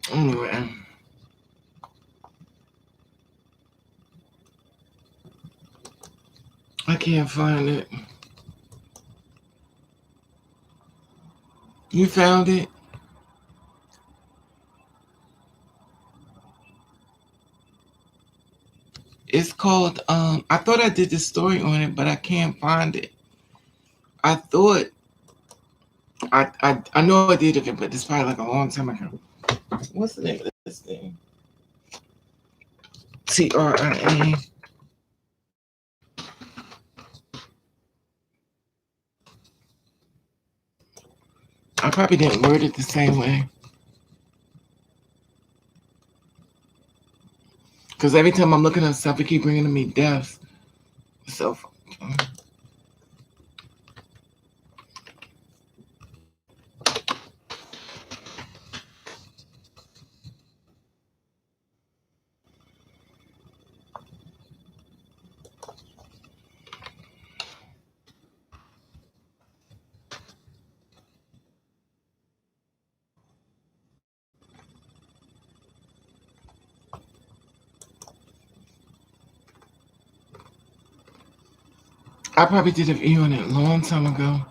Anyway, I can't find it. You found it? It's called I thought I did the story on it, but I can't find it. I thought I know I did it, but it's probably like a long time ago. What's the name of this thing? TRIA. I probably didn't word it the same way. Because every time I'm looking at stuff, it keep bringing me deaths. So I probably did a video on it a long time ago.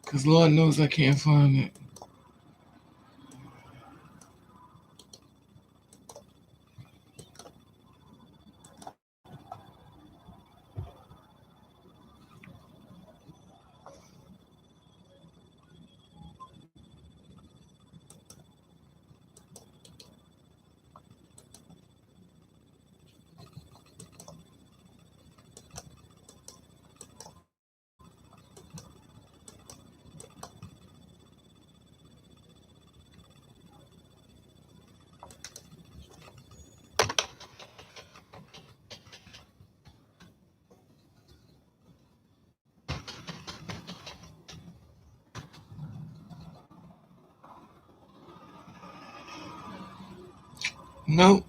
Because Lord knows I can't find it. Nope.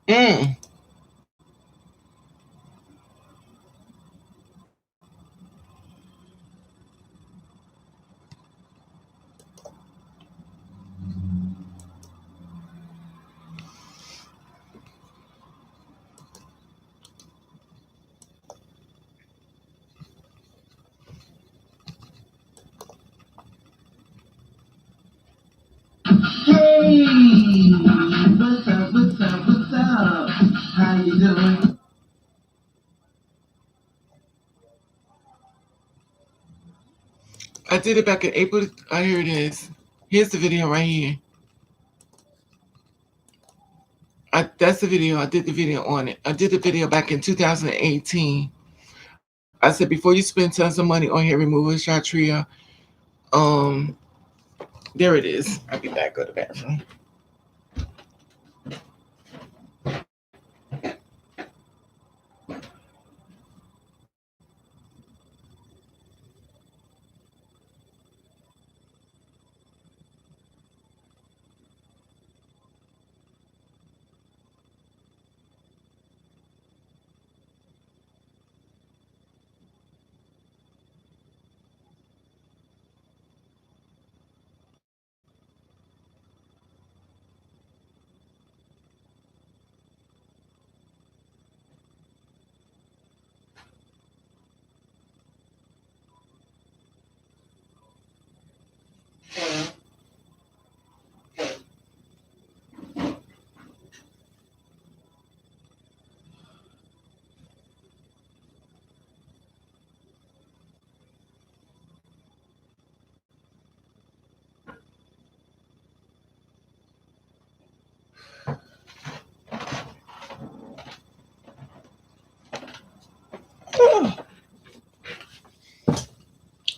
Mm. Hey, what's up? How you doing? I did it back in April. Here it is. Here's the video right here. That's the video. I did the video on it. I did the video back in 2018. I said before you spend tons of money on hair removal, Shatria, um, there it is. I'll be back. Go to the bathroom.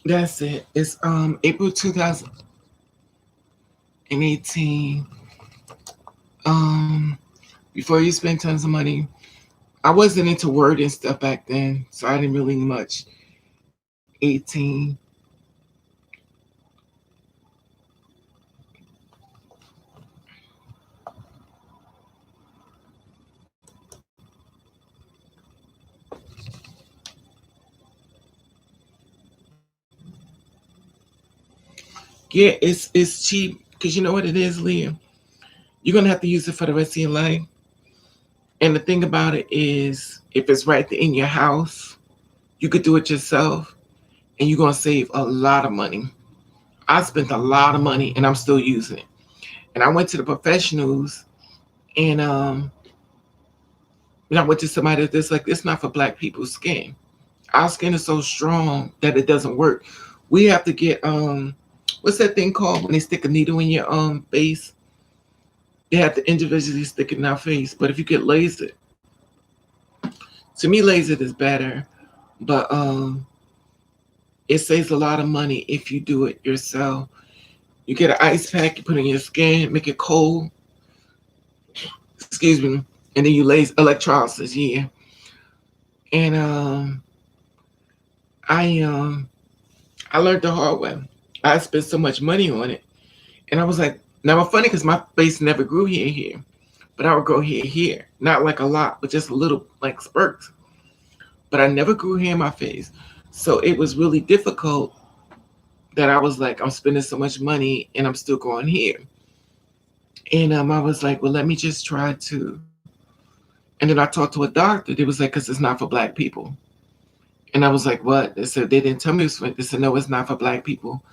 That's it. It's April 2018. Um, before you spend tons of money, I wasn't into word and stuff back then, so I didn't really much. 18. Yeah, it's cheap because you know what it is, Leah. You're gonna have to use it for the rest of your life. And the thing about it is, if it's right there in your house, you could do it yourself, and you're gonna save a lot of money. I spent a lot of money, and I'm still using it. And I went to the professionals, and I went to somebody that's like, it's not for black people's skin. Our skin is so strong that it doesn't work. We have to get what's that thing called when they stick a needle in your face? They have to individually stick it in our face. But if you get laser, to me laser is better. But it saves a lot of money if you do it yourself. You get an ice pack, you put it in your skin, make it cold, excuse me, and then you laser electrolysis, yeah. And I um I learned the hard way. I spent so much money on it. And I was like, now it's funny because my face never grew here. But I would grow here. Not like a lot, but just a little like spurts. But I never grew hair in my face. So it was really difficult that I was like, I'm spending so much money and I'm still growing hair. And I was like, well, let me just try to. And then I talked to a doctor. They was like, because it's not for black people. And I was like, what? They said, they didn't tell me it was for, they said, no, it's not for black people.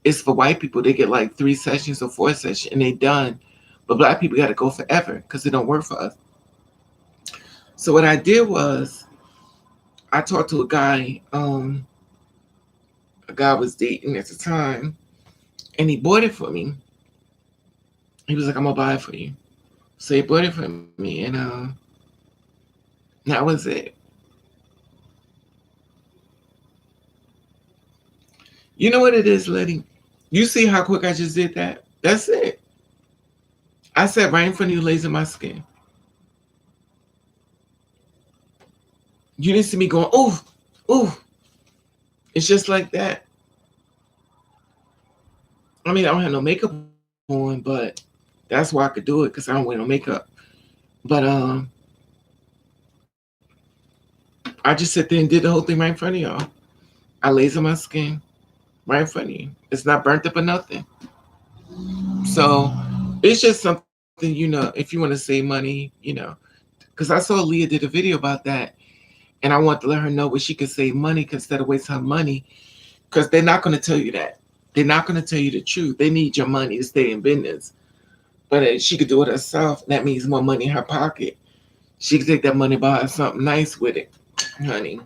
It's for white people. They get like 3 sessions or 4 sessions and they done. But black people got to go forever because it don't work for us. So what I did was I talked to a guy I was dating at the time, and he bought it for me. He was like, I'm gonna buy it for you. So he bought it for me, and that was it. You know what it is, Letty? You see how quick I just did that? That's it. I sat right in front of you, laser my skin. You didn't see me going, ooh, ooh. It's just like that. I mean, I don't have no makeup on, but that's why I could do it because I don't wear no makeup. But I just sat there and did the whole thing right in front of y'all. I laser my skin right in front of you. It's not burnt up or nothing. So it's just something, if you want to save money. Because I saw Leah did a video about that, and I want to let her know where she could save money instead of waste her money. Because they're not going to tell you that. They're not going to tell you the truth. They need your money to stay in business. But she could do it herself. That means more money in her pocket. She could take that money, buy her something nice with it, honey.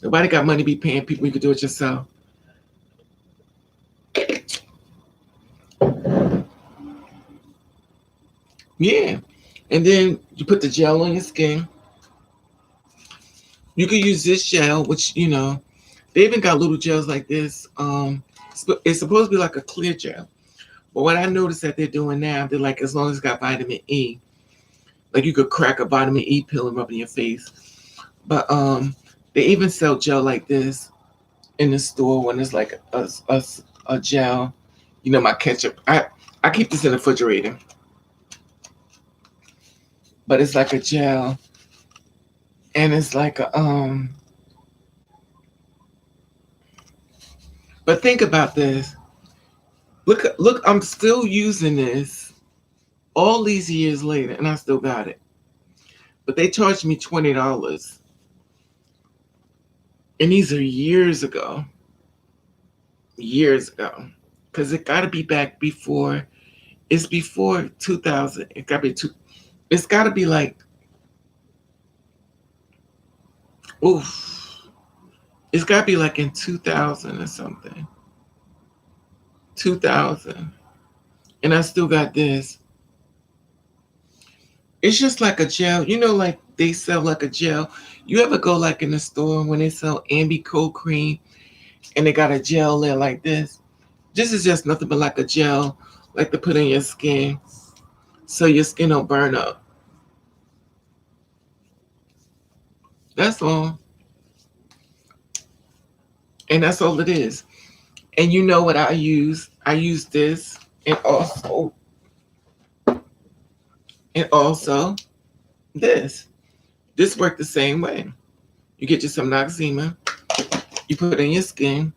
Nobody got money to be paying people. You could do it yourself. Yeah. And then you put the gel on your skin. You could use this gel, which, they even got little gels like this. It's supposed to be like a clear gel. But what I noticed that they're doing now, they're like, as long as it's got vitamin E, like you could crack a vitamin E pill and rub in your face. But they even sell gel like this in the store when it's like a gel. My ketchup. I keep this in the refrigerator, but it's like a gel, and it's like a But think about this. Look. I'm still using this all these years later, and I still got it. But they charged me $20, and these are years ago. Years ago, because it got to be back before. It's before 2000. It got to be two. It's got to be like, oof. It's got to be like in 2000 or something. 2000, and I still got this. It's just like a gel. Like they sell like a gel. You ever go like in the store when they sell Ambi cold cream and they got a gel there like this. This is just nothing but like a gel, like to put in your skin, so your skin don't burn up. That's all, and that's all it is. And you know what I use? I use this, and also this. This worked the same way. You get you some Noxzema, you put it in your skin,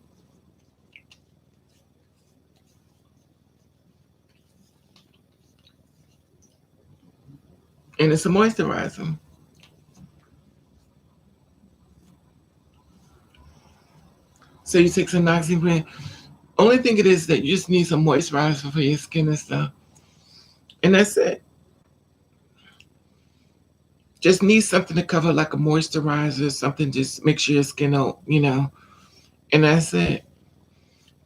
and it's a moisturizer. So you take some Noxzema. Only thing it is that you just need some moisturizer for your skin and stuff, and that's it. Just need something to cover like a moisturizer, something just make sure your skin don't. And that's it.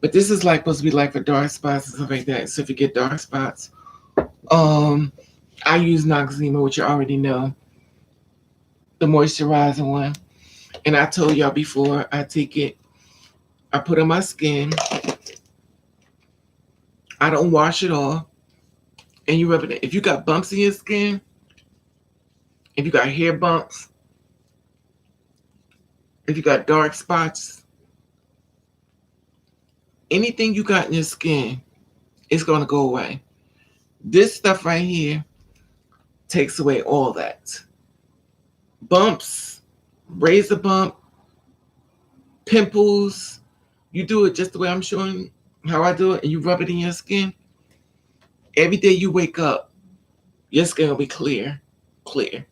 But this is like supposed to be like for dark spots and stuff like that. So if you get dark spots, um, I use Noxzema, which you already know, the moisturizer one. And I told y'all before, I take it, I put it on my skin, I don't wash it off, and you rub it in. If you got bumps in your skin, if you got hair bumps, if you got dark spots, anything you got in your skin, it's going to go away. This stuff right here takes away all that. Bumps, razor bump, pimples, you do it just the way I'm showing how I do it, and you rub it in your skin. Every day you wake up, your skin will be clear. Clear.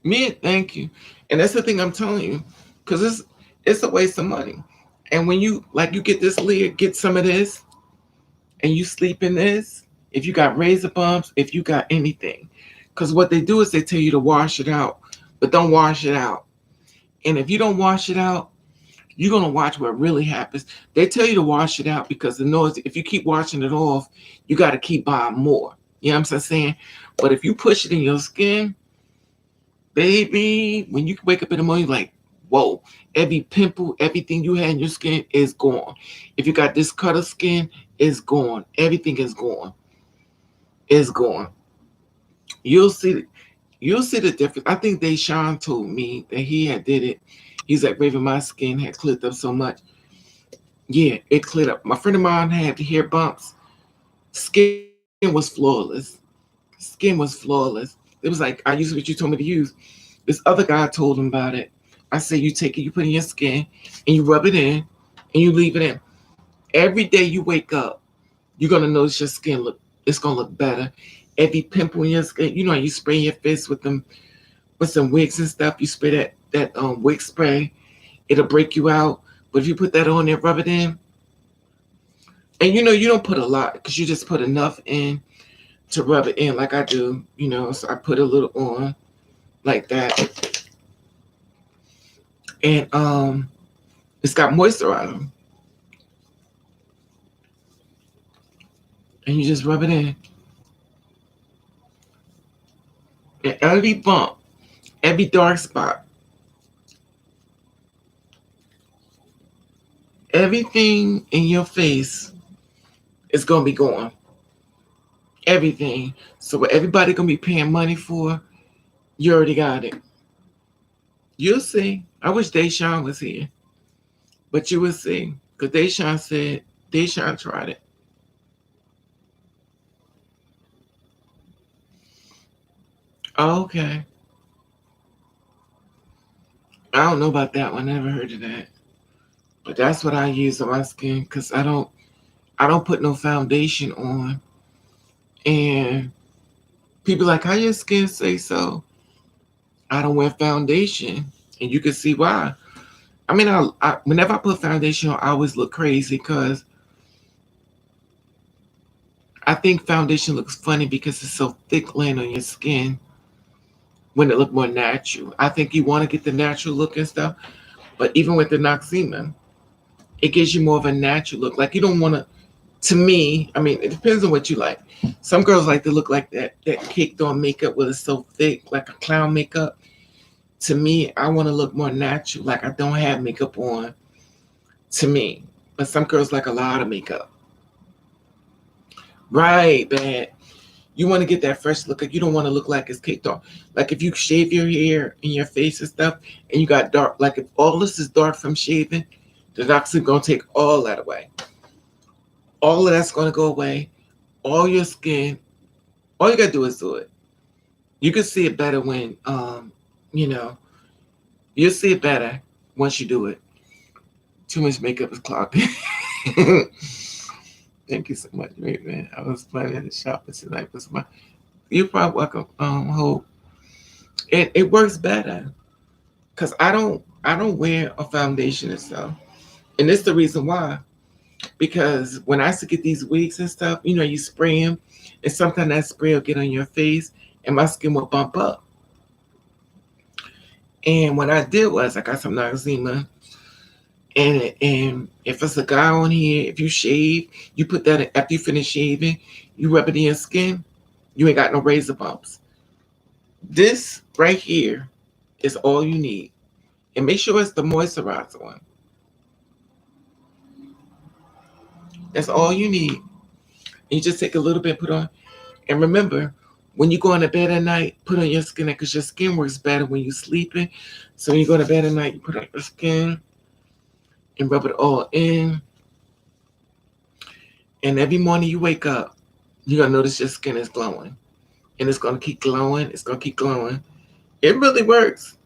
Me, thank you. And that's the thing I'm telling you. Because it's a waste of money. And when you get this layer, get some of this, and you sleep in this, if you got razor bumps, if you got anything. Because what they do is they tell you to wash it out, but don't wash it out. And if you don't wash it out, you're going to watch what really happens. They tell you to wash it out because the noise, if you keep washing it off, you got to keep buying more. You know what I'm saying? But if you push it in your skin, baby, when you wake up in the morning, you're like, whoa, every pimple, everything you had in your skin is gone. If you got this cut of skin, it's gone. Everything is gone. It's gone. You'll see. You'll see the difference. I think Deshaun told me that he had did it. He's like, Raven, my skin had cleared up so much. Yeah, it cleared up. My friend of mine had hair bumps. Skin was flawless. Skin was flawless. It was like, I used what you told me to use. This other guy told him about it. I said, you take it, you put it in your skin, and you rub it in, and you leave it in. Every day you wake up, you're gonna notice your skin it's gonna look better. Every pimple in your skin, you spray your face with some wigs and stuff. You spray that wig spray, it'll break you out. But if you put that on there, rub it in, and you don't put a lot because you just put enough in to rub it in like I do. So I put a little on like that, and it's got moisturizer, and you just rub it in. And every bump, every dark spot, everything in your face is gonna be gone. Everything. So what everybody gonna be paying money for, you already got it. You'll see. I wish Deshaun was here, but you will see. Because Deshaun said Deshaun tried it. Okay. I don't know about that one. Never heard of that. But that's what I use on my skin because I don't put no foundation on. And people like, how your skin say so? I don't wear foundation. And you can see why. I mean, whenever I put foundation on, I always look crazy because I think foundation looks funny because it's so thick laying on your skin when it look more natural. I think you want to get the natural look and stuff, but even with the Noxzema, it gives you more of a natural look. Like you don't want to me, I mean, it depends on what you like. Some girls like to look like that caked on makeup where it's so thick, like a clown makeup. To me, I want to look more natural, like I don't have makeup on. To me, but some girls like a lot of makeup. Right, bad. You want to get that fresh look. You don't want to look like it's caked off. Like if you shave your hair and your face and stuff, and you got dark. Like if all this is dark from shaving, the doctor's gonna take all that away. All of that's gonna go away. All your skin. All you gotta do is do it. You can see it better when, you know, you'll see it better once you do it. Too much makeup is clogging. Thank you so much, great man. I was planning to shop tonight for some. You're probably welcome. Hope it works better because I don't wear a foundation and stuff, and it's the reason why. Because when I used to get these wigs and stuff, you spray them, and sometimes that spray will get on your face, and my skin will bump up. And what I did was I got some eczema, and if it's a guy on here, if you shave, you put that after you finish shaving, you rub it in your skin, you ain't got no razor bumps. This right here is all you need. And make sure it's the moisturizer one. That's all you need. And you just take a little bit, put on. And remember, when you go into bed at night, put on your skin because your skin works better when you're sleeping. So when you go to bed at night, you put on your skin and rub it all in. And every morning you wake up, you're going to notice your skin is glowing. And it's going to keep glowing. It's going to keep glowing. It really works.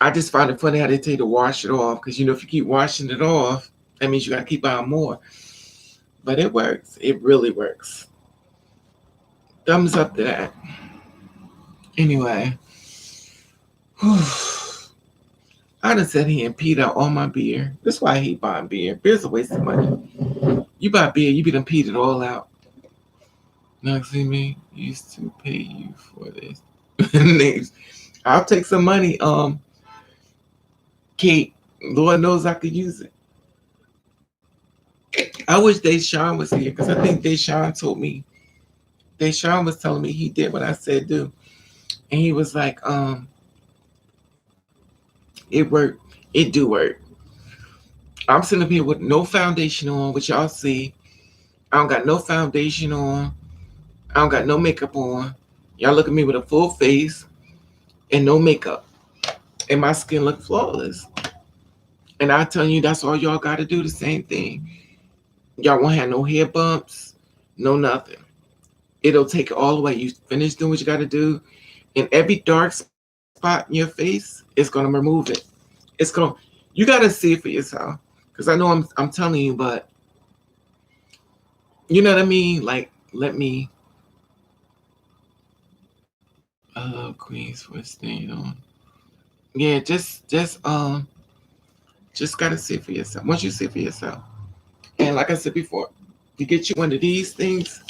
I just find it funny how they tell you to wash it off because, if you keep washing it off, that means you got to keep buying more. But it works. It really works. Thumbs up to that. Anyway. I done sat here and peed out all my beer. That's why I hate buying beer. Beer's a waste of money. You buy beer, you be done peed it all out. Now see me used to pay you for this. Names. I'll take some money, Kate. Lord knows I could use it. I wish Deshaun was here because I think Deshaun told me. Deshaun was telling me he did what I said do. And he was like, it worked. It do work. I'm sitting up here with no foundation on, which y'all see. I don't got no foundation on. I don't got no makeup on. Y'all look at me with a full face and no makeup. And my skin look flawless. And I tell you, that's all y'all got to do, the same thing. Y'all won't have no hair bumps, no nothing. It'll take it all away. You finish doing what you got to do. And every dark spot in your face is going to remove it. It's going to, you got to see it for yourself. Because I know I'm telling you, but you know what I mean? Like, let me, Queens for staying on. Yeah, just gotta see it for yourself. Once you see it for yourself, and like I said before, you get you one of these things,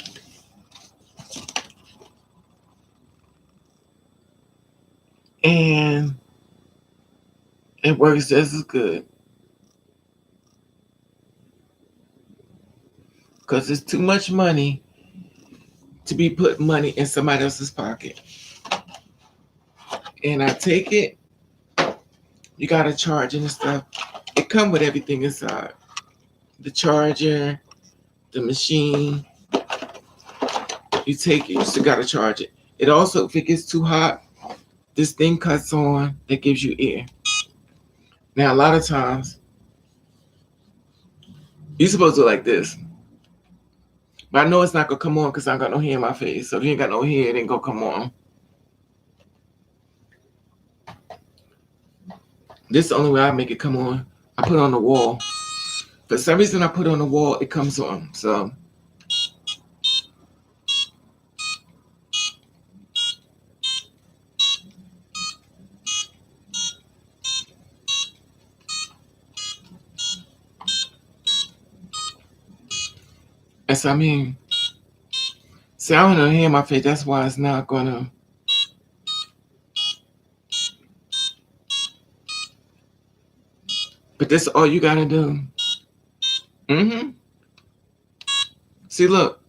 and it works just as good. Because it's too much money to be putting money in somebody else's pocket. And I take it, you gotta charge it and stuff. It come with everything inside. The charger, the machine. You take it, you still gotta charge it. It also, if it gets too hot, this thing cuts on that gives you air. Now, a lot of times, you're supposed to do like this. But I know it's not gonna come on because I ain't got no hair in my face. So if you ain't got no hair, it ain't gonna come on. This is the only way I make it come on. I put it on the wall. For some reason, I put it on the wall, it comes on. So that's I mean. See, I don't have hair in my face. That's why it's not gonna. But that's all you gotta do. Mm-hmm. See, look.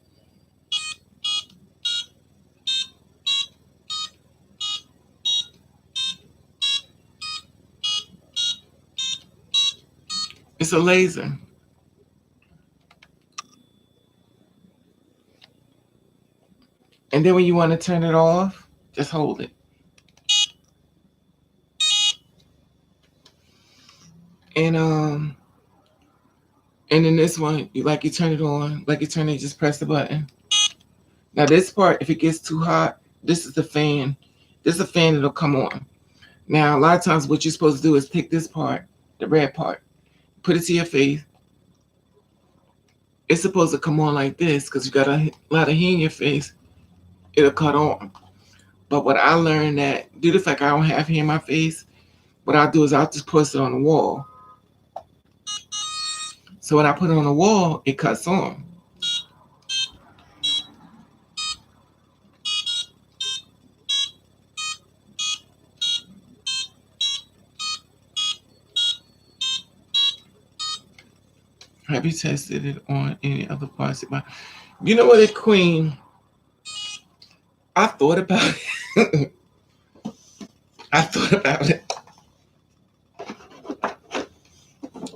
It's a laser. And then when you want to turn it off, just hold it. And and then this one, you turn it on, like you turn it, just press the button. Now this part, if it gets too hot, this is the fan. This is a fan that'll come on. Now a lot of times, what you're supposed to do is take this part, the red part, put it to your face. It's supposed to come on like this because you got a lot of hair in your face. It'll cut on. But what I learned that due to the fact I don't have hair in my face, what I'll do is I'll just push it on the wall. So when I put it on the wall, it cuts on. Have you tested it on any other parts of my? You know what, it Queen? I thought about it. I thought about it.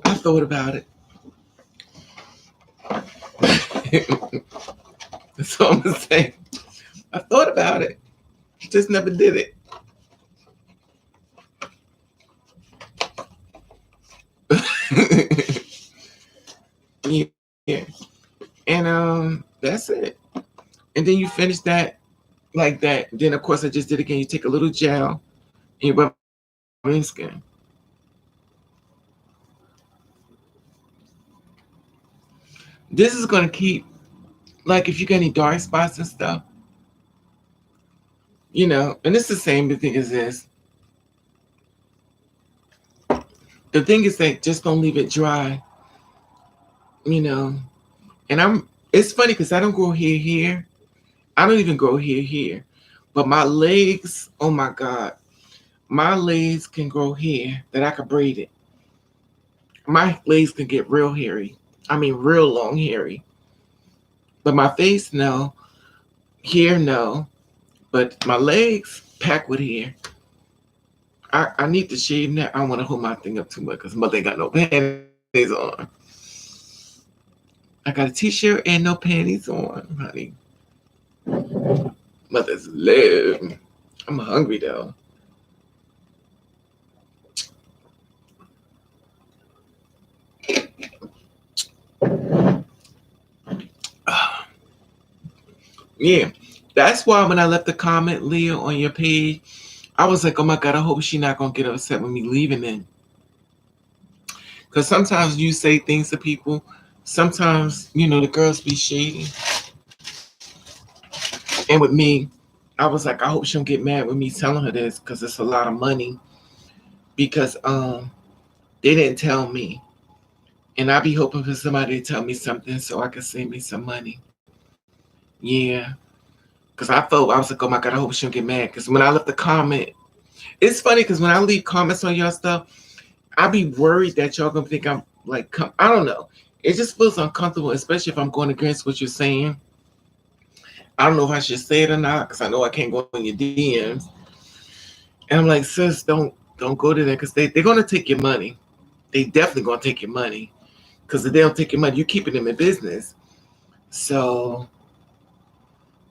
I thought about it. That's all I'm gonna say. I thought about it. Just never did it. Yeah. And that's it. And then you finish that like that. Then of course I just did it again. You take a little gel and you rub it on your skin. This is gonna keep, like, if you got any dark spots and stuff, and it's the same thing as this. The thing is that just don't leave it dry, you know. And it's funny because I don't grow hair here. I don't even grow hair here. But my legs, oh my God, my legs can grow hair that I could braid it. My legs can get real hairy. I mean, real long hairy. But my face, no. Hair, no. But my legs packed with hair. I need to shave now. I don't want to hold my thing up too much because mother ain't got no panties on. I got a t-shirt and no panties on, honey. Mother's live. I'm hungry though. Yeah. That's why when I left a comment, Leah, on your page, I was like, oh my God, I hope she's not going to get upset with me leaving then. Because sometimes you say things to people. Sometimes, the girls be shady. And with me, I was like, I hope she don't get mad with me telling her this because it's a lot of money. Because they didn't tell me. And I be hoping for somebody to tell me something so I can save me some money. Yeah. Because I was like, oh my God, I hope she don't get mad. Because when I left the comment, it's funny because when I leave comments on y'all stuff, I be worried that y'all gonna think I'm like, I don't know. It just feels uncomfortable, especially if I'm going against what you're saying. I don't know if I should say it or not because I know I can't go in your DMs. And I'm like, sis, don't go to that because they're gonna take your money. They definitely gonna take your money because if they don't take your money, you're keeping them in business. So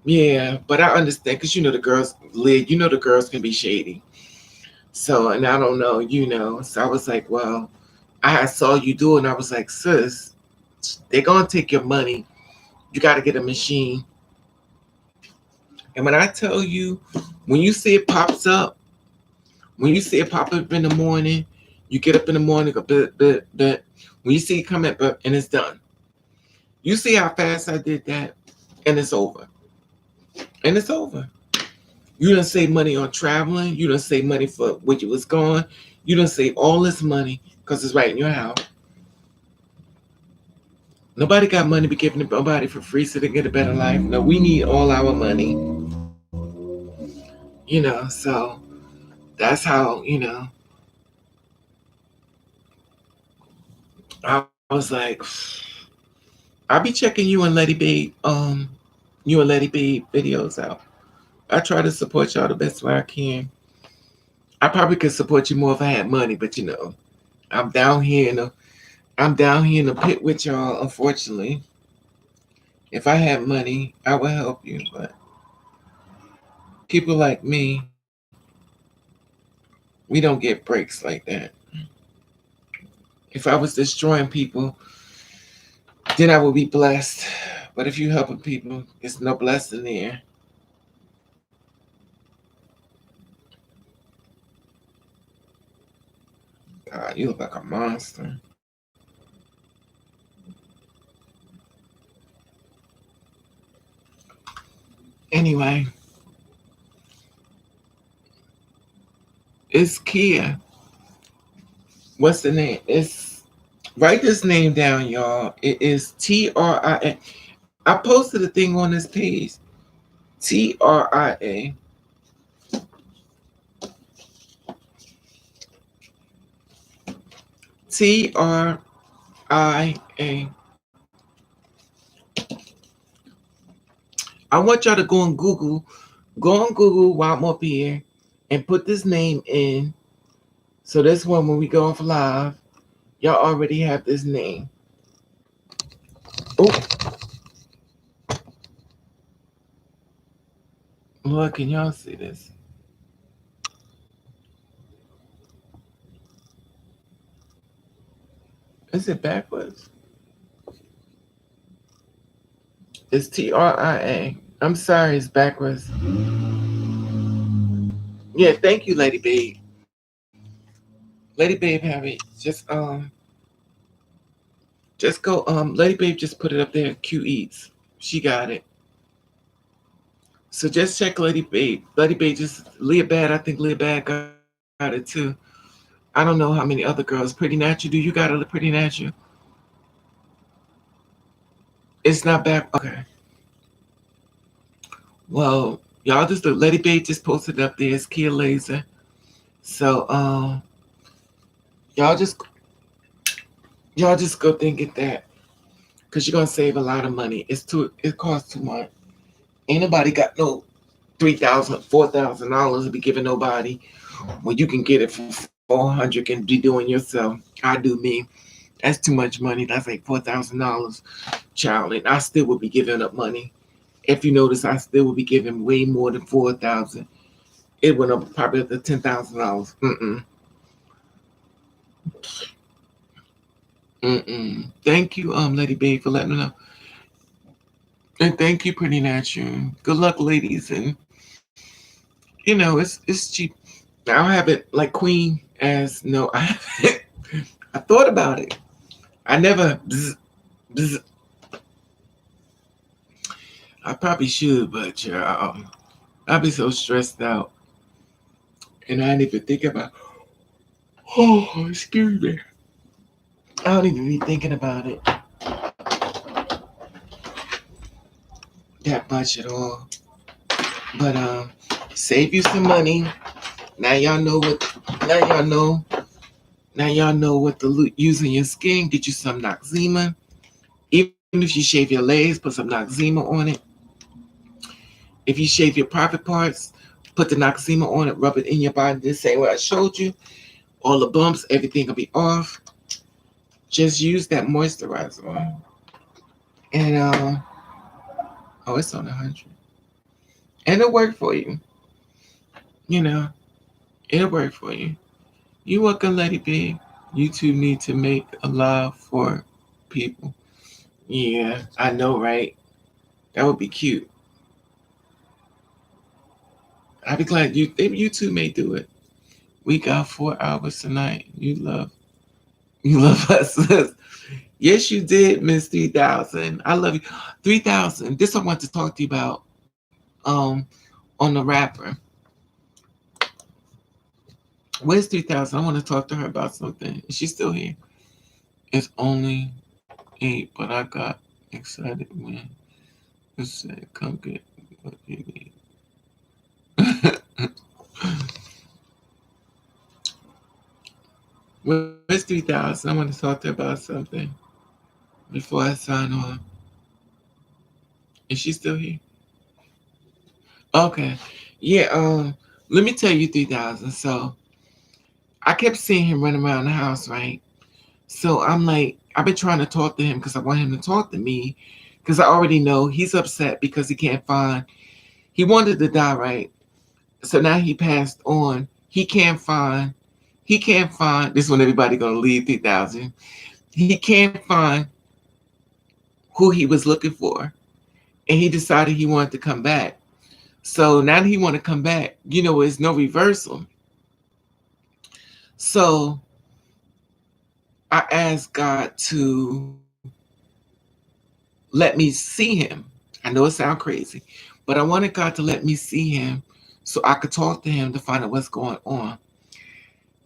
yeah, but I understand because the girls, Lid, the girls can be shady. So, and I don't know, So I was like, well, I saw you do it, and I was like, sis, they're gonna take your money. You got to get a machine. And when I tell you, when you see it pops up, when you see it pop up in the morning, you get up in the morning, go bit. When you see it come up and it's done. You see how fast I did that, and it's over. And it's over. You done save money on traveling. You done save money for when you was gone. You done save all this money because it's right in your house. Nobody got money to be giving to nobody for free so they get a better life. No, we need all our money. So that's how, I was like, I'll be checking you and Letty Babe videos out. I try to support y'all the best way I can. I probably could support you more if I had money, but I'm down here I'm down here in the pit with y'all, unfortunately. If I had money, I would help you, but people like me, we don't get breaks like that. If I was destroying people, then I would be blessed. But if you helping people, it's no blessing there. God, you look like a monster. Anyway, it's Kia. What's the name? It's write this name down, y'all. It is TRIA. I posted a thing on this page. TRIA. TRIA. I want y'all to go on Google. Go on Google while I'm up here and put this name in. So this one, when we go off live, y'all already have this name. Oh, Lord, can y'all see this? Is it backwards? It's TRIA. I'm sorry, it's backwards. Yeah, thank you, Lady Babe. Lady Babe have it. Just go Lady Babe just put it up there. Q eats. She got it. So just check Lady Babe. Lady Babe just Leah Bad. I think Leah Bad got it too. I don't know how many other girls. Pretty Natural. Do you got it? Pretty Natural. It's not back. Okay. Well, y'all just look. Lady Babe just posted up there. It's Kia Laser. So y'all just y'all just go think it that because you're gonna save a lot of money. It costs too much. Ain't nobody got no $3,000, $4,000 to be giving nobody when you can get it for 400 and be doing yourself. I do me. That's too much money. That's like $4,000, child, and I still would be giving up money. If you notice, I still would be giving way more than 4,000. It went up probably up to $10,000. Thank you, Lady B, for letting me know. And thank you, Pretty Natural. Good luck, ladies. And it's cheap. I don't have it like Queen as no. I haven't. I thought about it. I never. Bzz. I probably should, but I'll be so stressed out, and I didn't even think about. Oh, excuse me. I don't even be thinking about it that much at all. But save you some money. Now y'all know what. Now y'all know. Now y'all know what to use in your skin. Get you some Noxzema. Even if you shave your legs, put some Noxzema on it. If you shave your private parts, put the Noxzema on it. Rub it in your body the same way I showed you. All the bumps, everything will be off. Just use that moisturizer. And oh, it's on 100. And it'll work for you. You know, it'll work for you. You welcome, Lady B. You two need to make a live for people. Yeah, I know, right? That would be cute. I'd be glad you two may do it. We got 4 hours tonight. You love us. Yes, you did, Miss 3000. I love you. 3000. This I want to talk to you about. On the rapper. Where's 3000? I want to talk to her about something. Is she still here? It's only 8, but I got excited when it said, "Come get what you need." Where's 3000? I want to talk to her about something before I sign on. Is she still here? Okay. Yeah, let me tell you 3000. So I kept seeing him running around the house, right? So I'm like, I've been trying to talk to him because I want him to talk to me because I already know he's upset because he can't find. He wanted to die, right? So now he passed on. He can't find. He can't find. This one everybody gonna leave 3,000. He can't find who he was looking for, and he decided he wanted to come back. So now that he want to come back, there's no reversal. So I asked God to let me see him. I know it sounds crazy, but I wanted God to let me see him so I could talk to him to find out what's going on.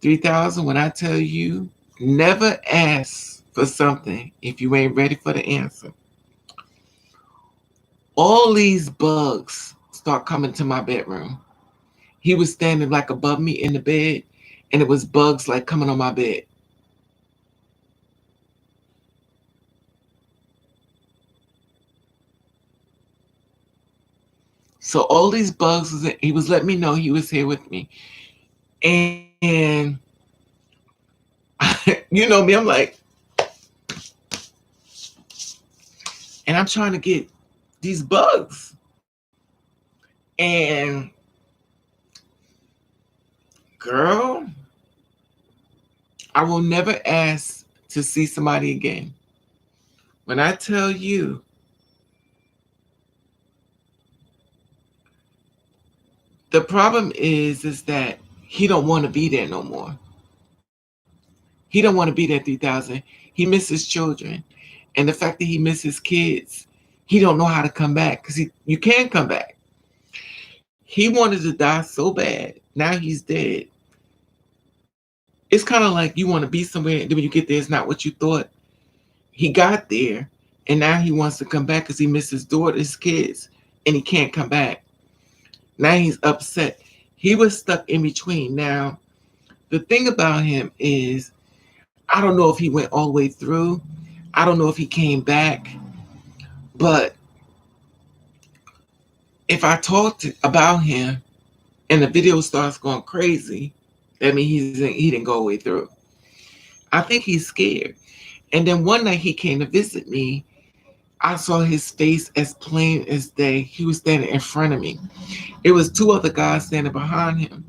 3,000, when I tell you, never ask for something if you ain't ready for the answer. All these bugs start coming to my bedroom. He was standing like above me in the bed, and it was bugs like coming on my bed. So all these bugs, he was letting me know he was here with me. And you know me, I'm like, and I'm trying to get these bugs. And girl, I will never ask to see somebody again. When I tell you, the problem is that he don't want to be there no more. He don't want to be there 3,000. He misses children. And the fact that he misses kids, he don't know how to come back because you can come back. He wanted to die so bad. Now he's dead. It's kind of like you want to be somewhere, and then when you get there, it's not what you thought. He got there, and now he wants to come back because he misses his daughter, his kids, and he can't come back. Now he's upset. He was stuck in between. Now, the thing about him is, I don't know if he went all the way through. I don't know if he came back. But if I talked about him and the video starts going crazy, that means he didn't go all the way through. I think he's scared. And then one night he came to visit me. I saw his face as plain as day. He was standing in front of me. It was two other guys standing behind him.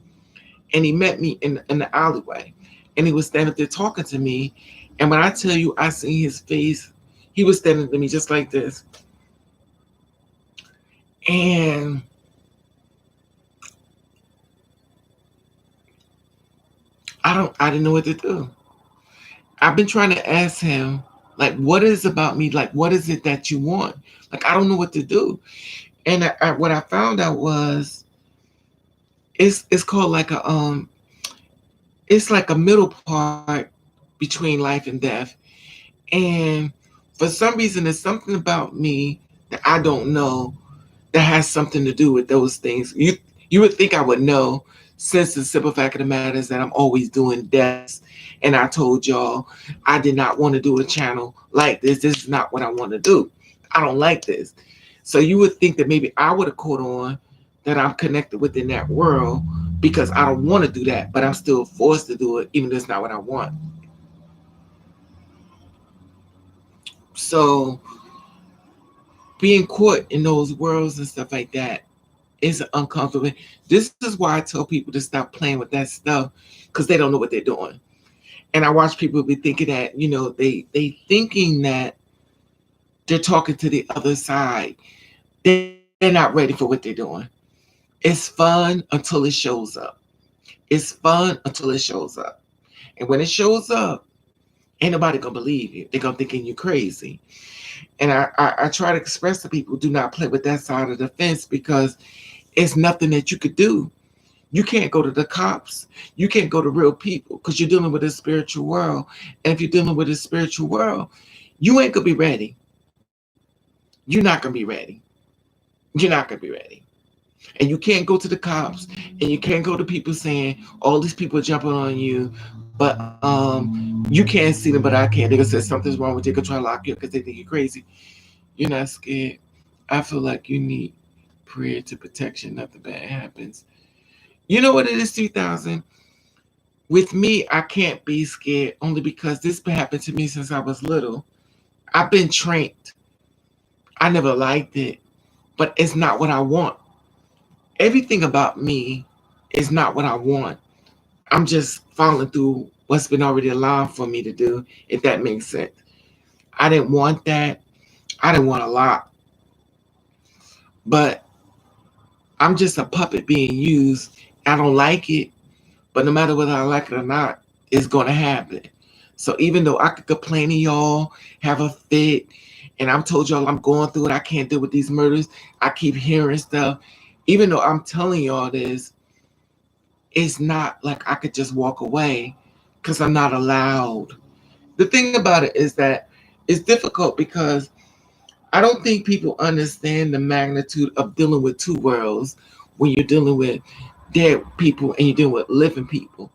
And he met me in the alleyway. And he was standing there talking to me. And when I tell you I seen his face, he was standing to me just like this. And I didn't know what to do. I've been trying to ask him, like, what is about me? Like, what is it that you want? Like, I don't know what to do. And what I found out was it's called like it's like a middle part between life and death. And for some reason, there's something about me that I don't know that has something to do with those things. You would think I would know, since the simple fact of the matter is that I'm always doing deaths. And I told y'all I did not want to do a channel like this. This is not what I want to do. I don't like this. So you would think that maybe I would have caught on that I'm connected within that world because I don't want to do that, but I'm still forced to do it, even though it's not what I want. So being caught in those worlds and stuff like that is uncomfortable. This is why I tell people to stop playing with that stuff because they don't know what they're doing. And I watch people be thinking that, they thinking that they're talking to the other side. They're not ready for what they're doing. It's fun until it shows up. It's fun until it shows up. And when it shows up, ain't nobody gonna believe you. They're gonna thinking you crazy. And I try to express to people, do not play with that side of the fence because it's nothing that you could do. You can't go to the cops. You can't go to real people because you're dealing with a spiritual world. And if you're dealing with a spiritual world, you ain't gonna be ready. You're not gonna be ready. You're not gonna be ready. And you can't go to the cops and you can't go to people saying all these people are jumping on you, but you can't see them, but I can. They're gonna say something's wrong with you, they're gonna try to lock you up because they think you're crazy. You're not scared. I feel like you need prayer to protection, nothing bad happens. You know what it is, 3,000? With me, I can't be scared only because this been happened to me since I was little. I've been trained. I never liked it, but it's not what I want. Everything about me is not what I want. I'm just following through what's been already allowed for me to do, if that makes sense. I didn't want that. I didn't want a lot. But I'm just a puppet being used. I don't like it, but no matter whether I like it or not, it's going to happen. So even though I could complain to y'all, have a fit, and I'm told y'all I'm going through it, I can't deal with these murders, I keep hearing stuff. Even though I'm telling y'all this, it's not like I could just walk away because I'm not allowed. The thing about it is that it's difficult because I don't think people understand the magnitude of dealing with two worlds when you're dealing with dead people and you're dealing with living people,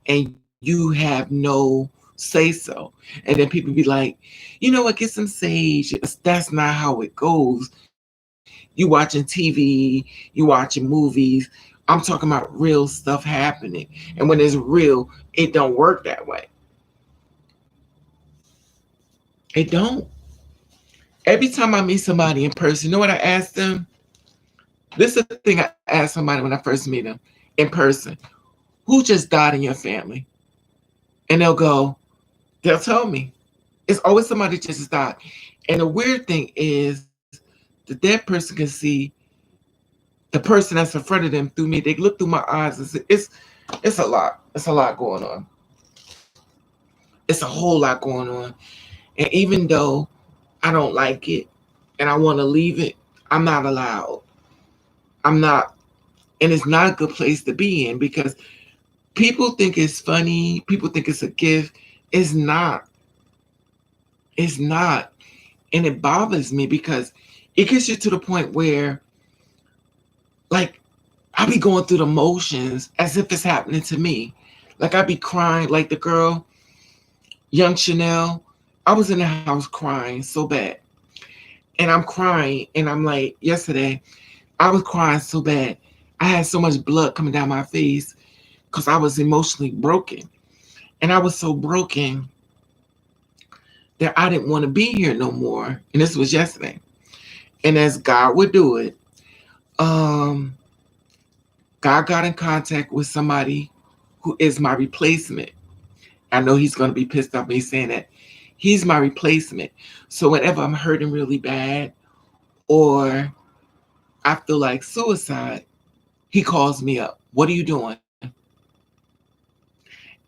and you have no say so. And then people be like, you know what, get some sage. That's not how it goes. You watching TV, you watching movies. I'm talking about real stuff happening. And when it's real, it don't work that way. It don't. Every time I meet somebody in person, you know what I ask them? This is the thing I ask somebody when I first meet them in person. Who just died in your family? And they'll tell me. It's always somebody just died. And the weird thing is the dead person can see the person that's in front of them through me. They look through my eyes and say, it's a lot. It's a lot going on. It's a whole lot going on. And even though I don't like it and I want to leave it, I'm not allowed. I'm not, and it's not a good place to be in because people think it's funny, people think it's a gift. It's not. It's not. And it bothers me because it gets you to the point where, like, I be going through the motions as if it's happening to me. Like, I be crying, like the girl, young Chanel. I was in the house crying so bad. And I'm crying, and I'm like, yesterday, I was crying so bad. I had so much blood coming down my face because I was emotionally broken. And I was so broken that I didn't want to be here no more. And this was yesterday. And as God would do it, um, God got in contact with somebody who is my replacement. I know he's going to be pissed off me saying that. He's my replacement. So whenever I'm hurting really bad or I feel like suicide, he calls me up. What are you doing?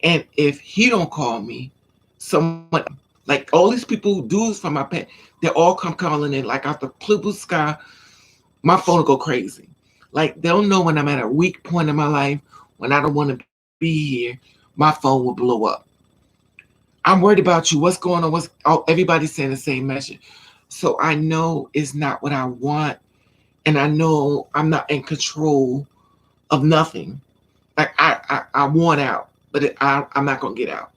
And if he don't call me, someone, like all these people who do this for my pet, they all come calling in like out the blue sky. My phone will go crazy. Like they'll know when I'm at a weak point in my life, when I don't want to be here, my phone will blow up. I'm worried about you. What's going on? Everybody's saying the same message. So I know it's not what I want, and I know I'm not in control of nothing. Like I want out, but I'm not gonna get out.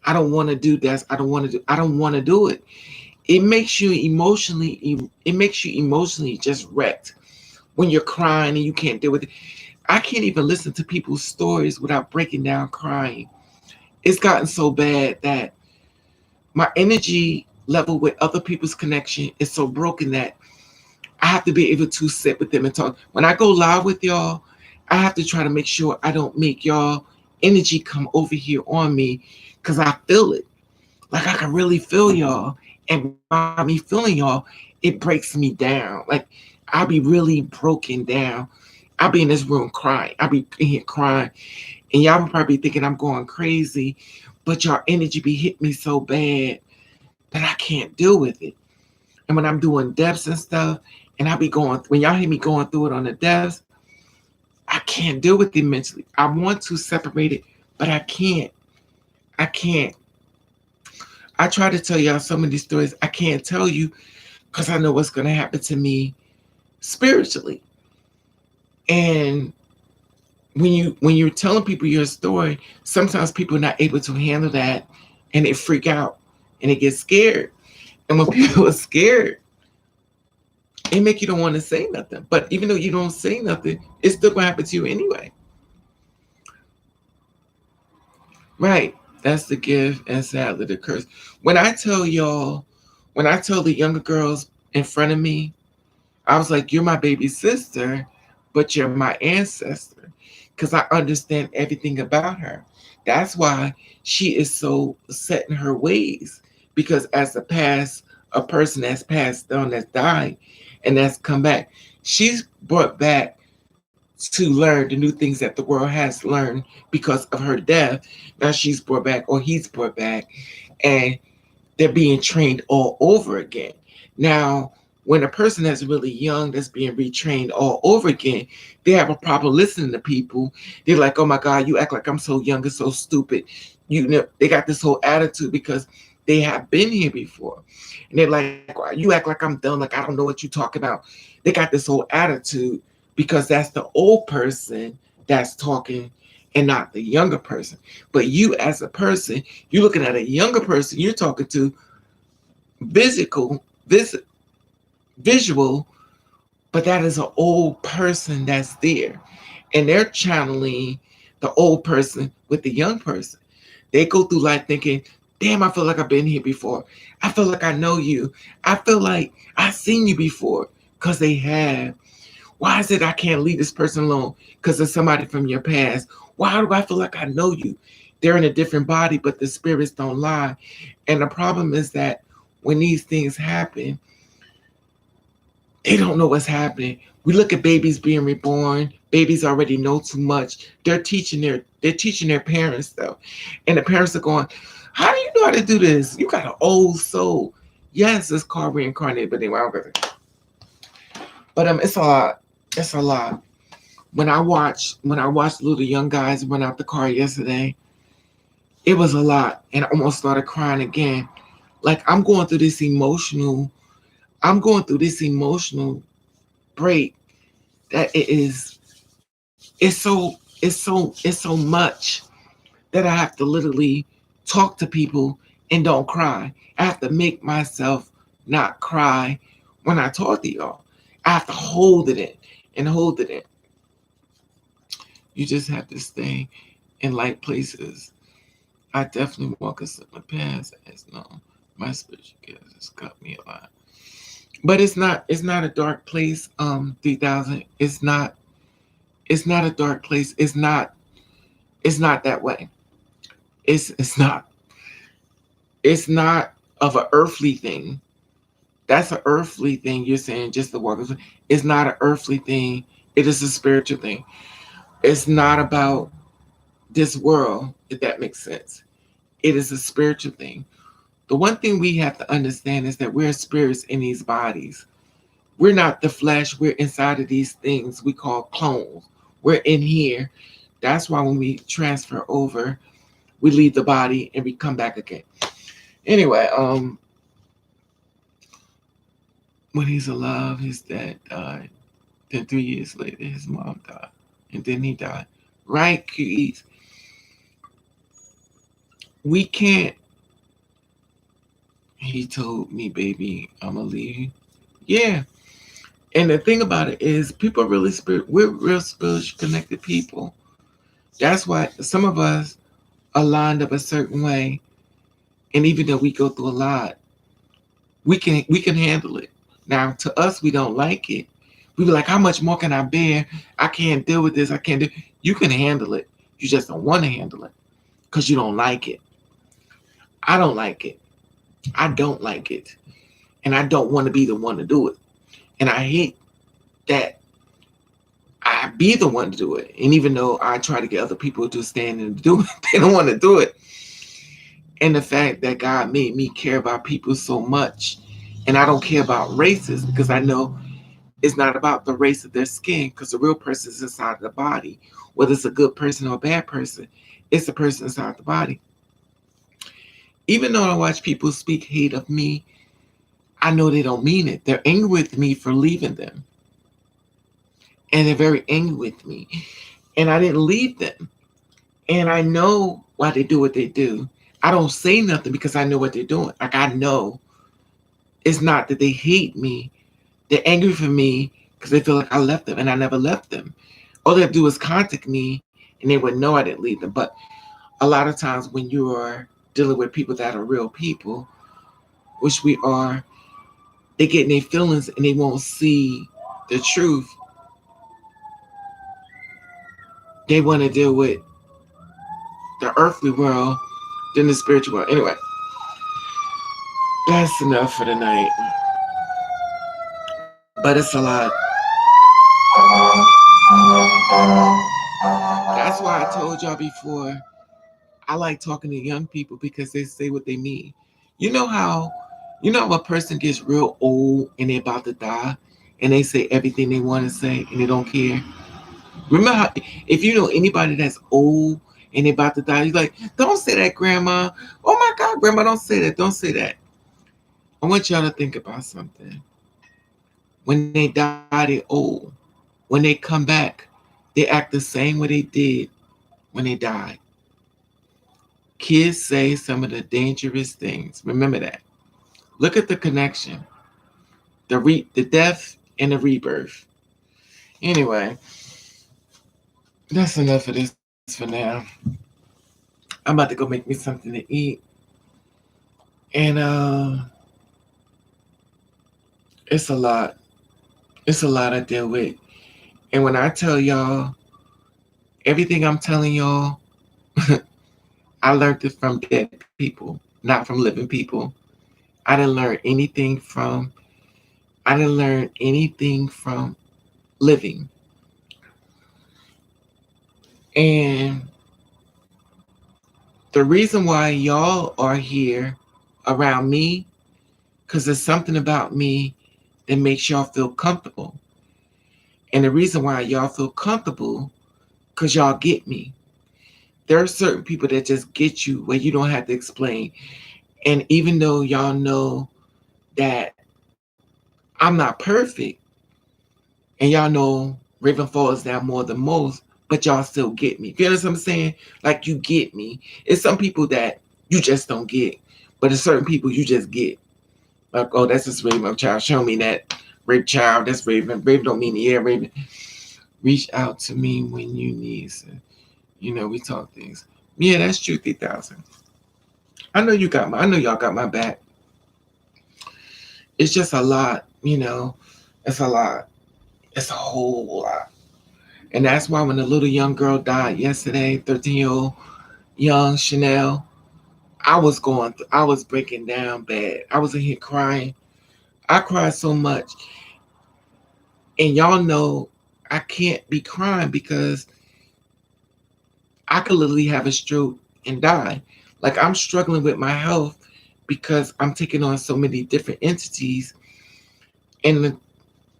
I don't want to do this. I don't want to do. I don't want to do it. It makes you emotionally. It makes you emotionally just wrecked when you're crying and you can't deal with it. I can't even listen to people's stories without breaking down crying. It's gotten so bad that my energy level with other people's connection is so broken that I have to be able to sit with them and talk. When I go live with y'all, I have to try to make sure I don't make y'all energy come over here on me because I feel it. Like I can really feel y'all. And by me feeling y'all, it breaks me down. Like I'll be really broken down. I'll be in this room crying. I'll be in here crying. And y'all will probably be thinking I'm going crazy, but y'all energy be hitting me so bad that I can't deal with it. And when I'm doing depths and stuff, and I be going, when y'all hear me going through it on the depths, I can't deal with it mentally. I want to separate it, but I can't. I can't. I try to tell y'all some of these stories. I can't tell you because I know what's going to happen to me spiritually. And when you're telling people your story, sometimes people are not able to handle that, and they freak out and they get scared. And when people are scared, it make you don't want to say nothing. But even though you don't say nothing, it's still gonna happen to you anyway. Right. That's the gift and sadly the curse. When I tell y'all, when I tell the younger girls in front of me, I was like, you're my baby sister, but you're my ancestor. Because I understand everything about her. That's why she is so set in her ways. Because as a person that's passed on, that's died, and that's come back, she's brought back to learn the new things that the world has learned because of her death. Now she's brought back, or he's brought back, and they're being trained all over again. Now, when a person that's really young that's being retrained all over again, they have a problem listening to people. They're like, oh my God, you act like I'm so young and so stupid. You know, they got this whole attitude because they have been here before. And they're like, well, you act like I'm dumb, like I don't know what you're talking about. They got this whole attitude because that's the old person that's talking and not the younger person. But you as a person, you're looking at a younger person you're talking to, physical, visual, but that is an old person that's there. And they're channeling the old person with the young person. They go through life thinking, damn, I feel like I've been here before. I feel like I know you. I feel like I've seen you before because they have. Why is it I can't leave this person alone? Because it's somebody from your past. Why do I feel like I know you? They're in a different body, but the spirits don't lie. And the problem is that when these things happen, they don't know what's happening. We look at babies being reborn. Babies already know too much. They're teaching their parents though, and the parents are going, "How do you know how to do this? You got an old soul." Yes, it's called reincarnated, but anyway, I don't got to. But it's a lot. It's a lot. When I watched little young guys run out the car yesterday, it was a lot, and I almost started crying again. Like I'm going through this emotional break that it's so much that I have to literally talk to people and don't cry. I have to make myself not cry when I talk to y'all. I have to hold it in and hold it in. You just have to stay in light places. I definitely walk a similar path as known. My spiritual gifts has cut me a lot. But it's not a dark place, 3000. It's not a dark place. It's not that way. It's not. It's not of an earthly thing. That's an earthly thing. You're saying just the walk. It's not an earthly thing. It is a spiritual thing. It's not about this world, if that makes sense. It is a spiritual thing. The one thing we have to understand is that we're spirits in these bodies. We're not the flesh. We're inside of these things we call clones. We're in here. That's why when we transfer over, we leave the body and we come back again. Anyway, when he's alive, his dad died. Then 3 years later, his mom died, and then he died. Right, Keys? We can't. He told me, baby, I'ma leave you. Yeah, and the thing about it is, people are really spirit. We're real spiritual connected people. That's why some of us are lined up a certain way, and even though we go through a lot, we can handle it. Now, to us, we don't like it. We be like, how much more can I bear? I can't deal with this. I can't do. You can handle it. You just don't want to handle it because you don't like it. I don't like it. I don't like it, and I don't want to be the one to do it. And I hate that I be the one to do it. And even though I try to get other people to stand and do it, they don't want to do it. And the fact that God made me care about people so much, and I don't care about races because I know it's not about the race of their skin because the real person is inside the body. Whether it's a good person or a bad person, it's the person inside the body. Even though I watch people speak hate of me, I know they don't mean it. They're angry with me for leaving them. And they're very angry with me. And I didn't leave them. And I know why they do what they do. I don't say nothing because I know what they're doing. Like I know it's not that they hate me. They're angry for me because they feel like I left them and I never left them. All they have to do is contact me and they would know I didn't leave them. But A lot of times when you are dealing with people that are real people, which we are, they get in their feelings and they won't see the truth. They want to deal with the earthly world than the spiritual world. Anyway, that's enough for tonight. But it's a lot. That's why I told y'all before I like talking to young people because they say what they mean. You know how if a person gets real old and they're about to die and they say everything they want to say and they don't care? Remember how, if you know anybody that's old and they're about to die, you're like, don't say that, grandma. Oh my God, grandma, don't say that. Don't say that. I want y'all to think about something. When they die, they're old. When they come back, they act the same way they did when they died. Kids say some of the dangerous things. Remember that. Look at the connection. The death and the rebirth. Anyway, that's enough of this for now. I'm about to go make me something to eat. And it's a lot. It's a lot I deal with. And when I tell y'all everything I'm telling y'all, I learned it from dead people, not from living people. I didn't learn anything from living. And the reason why y'all are here around me, because there's something about me that makes y'all feel comfortable. And the reason why y'all feel comfortable, because y'all get me. There are certain people that just get you where you don't have to explain. And even though y'all know that I'm not perfect, and y'all know Raven falls down more than most, but y'all still get me. You know what I'm saying? Like you get me. It's some people that you just don't get, but it's certain people you just get. Like, oh, that's just Raven child. Show me that rape child. That's Raven. Raven don't mean yeah, Raven. Reach out to me when you need. We talk things. Yeah, that's true. 3,000. I know you got my. I know y'all got my back. It's just a lot. It's a lot. It's a whole lot. And that's why when the little young girl died yesterday, 13-year-old young Chanel, I was breaking down bad. I was in here crying. I cried so much. And y'all know I can't be crying because I could literally have a stroke and die. Like I'm struggling with my health because I'm taking on so many different entities and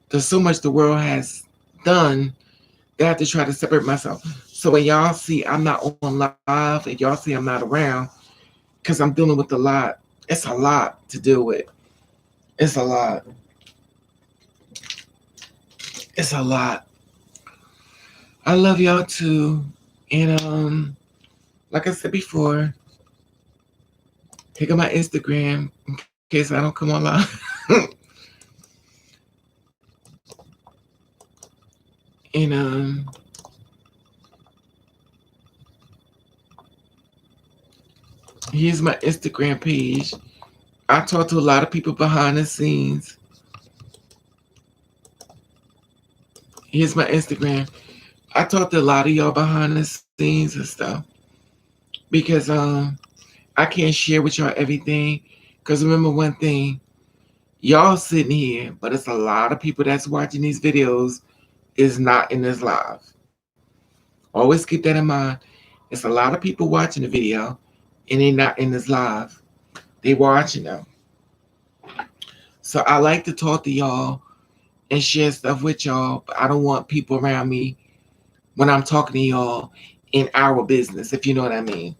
there's so much the world has done that I have to try to separate myself. So when y'all see I'm not on live and y'all see I'm not around, because I'm dealing with a lot. It's a lot to deal with. It's a lot. It's a lot. I love y'all too. And like I said before, pick up my Instagram in case I don't come online. and here's my Instagram page. I talk to a lot of people behind the scenes. Here's my Instagram. I talk to a lot of y'all behind the scenes and stuff because I can't share with y'all everything. Because remember one thing, y'all sitting here, but it's a lot of people that's watching these videos is not in this live. Always keep that in mind. It's a lot of people watching the video and they not in this live. They watching them. So I like to talk to y'all and share stuff with y'all, but I don't want people around me when I'm talking to y'all in our business, if you know what I mean.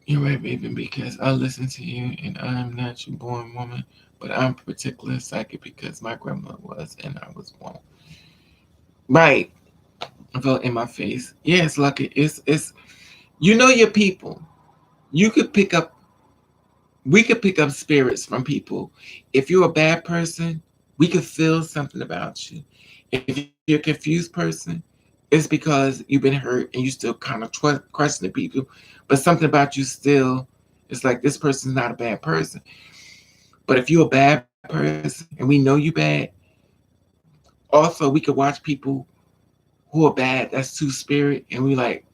You're right, baby, because I listen to you and I'm not your born woman, but I'm particular psychic because my grandmother was and I was born. Right. Felt in my face. Yeah, it's lucky. It's you know your people. You could pick up we could pick up spirits from people. If you're a bad person, we could feel something about you. If you're a confused person, it's because you've been hurt and you still kind of questioning people, but something about you still, it's like this person's not a bad person. But if you're a bad person and we know you bad, also we could watch people who are bad, that's two spirit, and we like,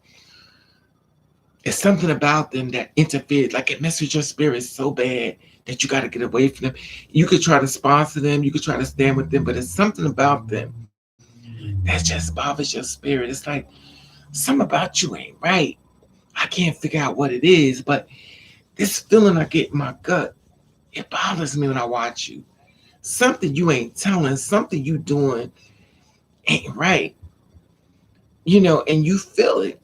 it's something about them that interferes, like it messes with your spirit so bad that you got to get away from them. You could try to sponsor them, you could try to stand with them, but it's something about them that just bothers your spirit. It's like something about you ain't right. I can't figure out what it is, but this feeling I get in my gut, it bothers me when I watch you. Something you ain't telling, something you doing ain't right, and you feel it.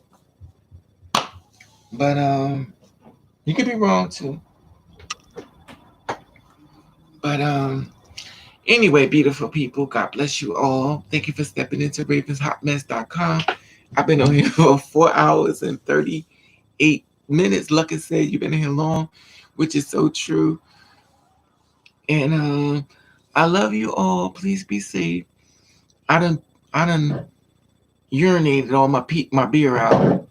But you could be wrong too. But anyway, beautiful people, God bless you all. Thank you for stepping into ravenshotmess.com. I've been on here for 4 hours and 38 minutes. Lucky said you've been in here long, which is so true. And I love you all. Please be safe. I done urinated all my beer out.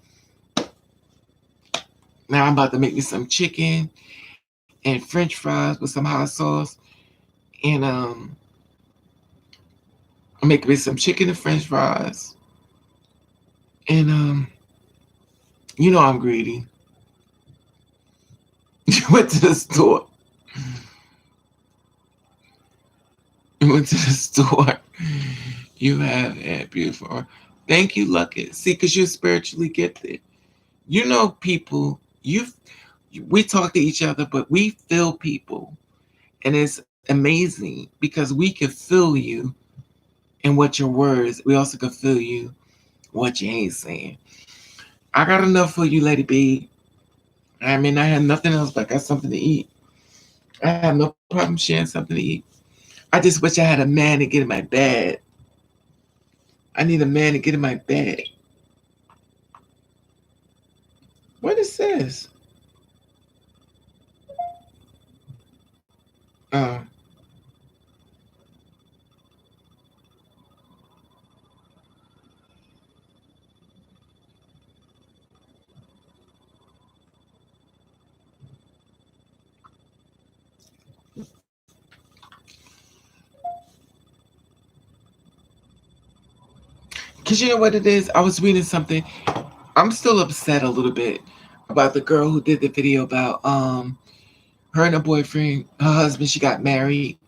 Now I'm about to make me some chicken and French fries with some hot sauce, and I'm making me some chicken and French fries. And I'm greedy. You went to the store. You went to the store. You have a beautiful. Thank you, Lucky. See, because you're spiritually gifted. People. We talk to each other, but we feel people, and it's amazing because we can feel you and what your words. We also can feel you what you ain't saying. I got enough for you, Lady B. I mean, I have nothing else, but I got something to eat. I have no problem sharing something to eat. I just wish I had a man to get in my bed. I need a man to get in my bed. What is this? Uh, Cause you know what it is? I was reading something. I'm still upset a little bit about the girl who did the video about her and her boyfriend, her husband. She got married,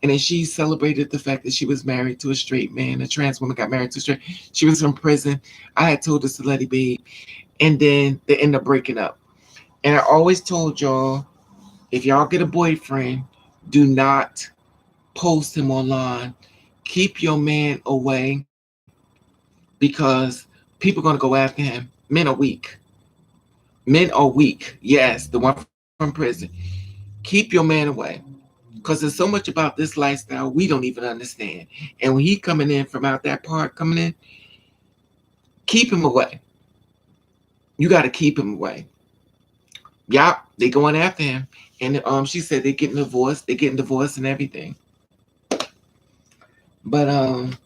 and then she celebrated the fact that she was married to a straight man. A trans woman got married to a straight. She was from prison. I had told this to Letty B, and then they end up breaking up. And I always told y'all, if y'all get a boyfriend, do not post him online. Keep your man away because people are gonna go after him. Men are weak. Men are weak. Yes, the one from prison. Keep your man away. Because there's so much about this lifestyle we don't even understand. And when he coming in from out that part coming in, keep him away. You got to keep him away. Yup, they going after him. And she said they getting divorced. They getting divorced and everything. But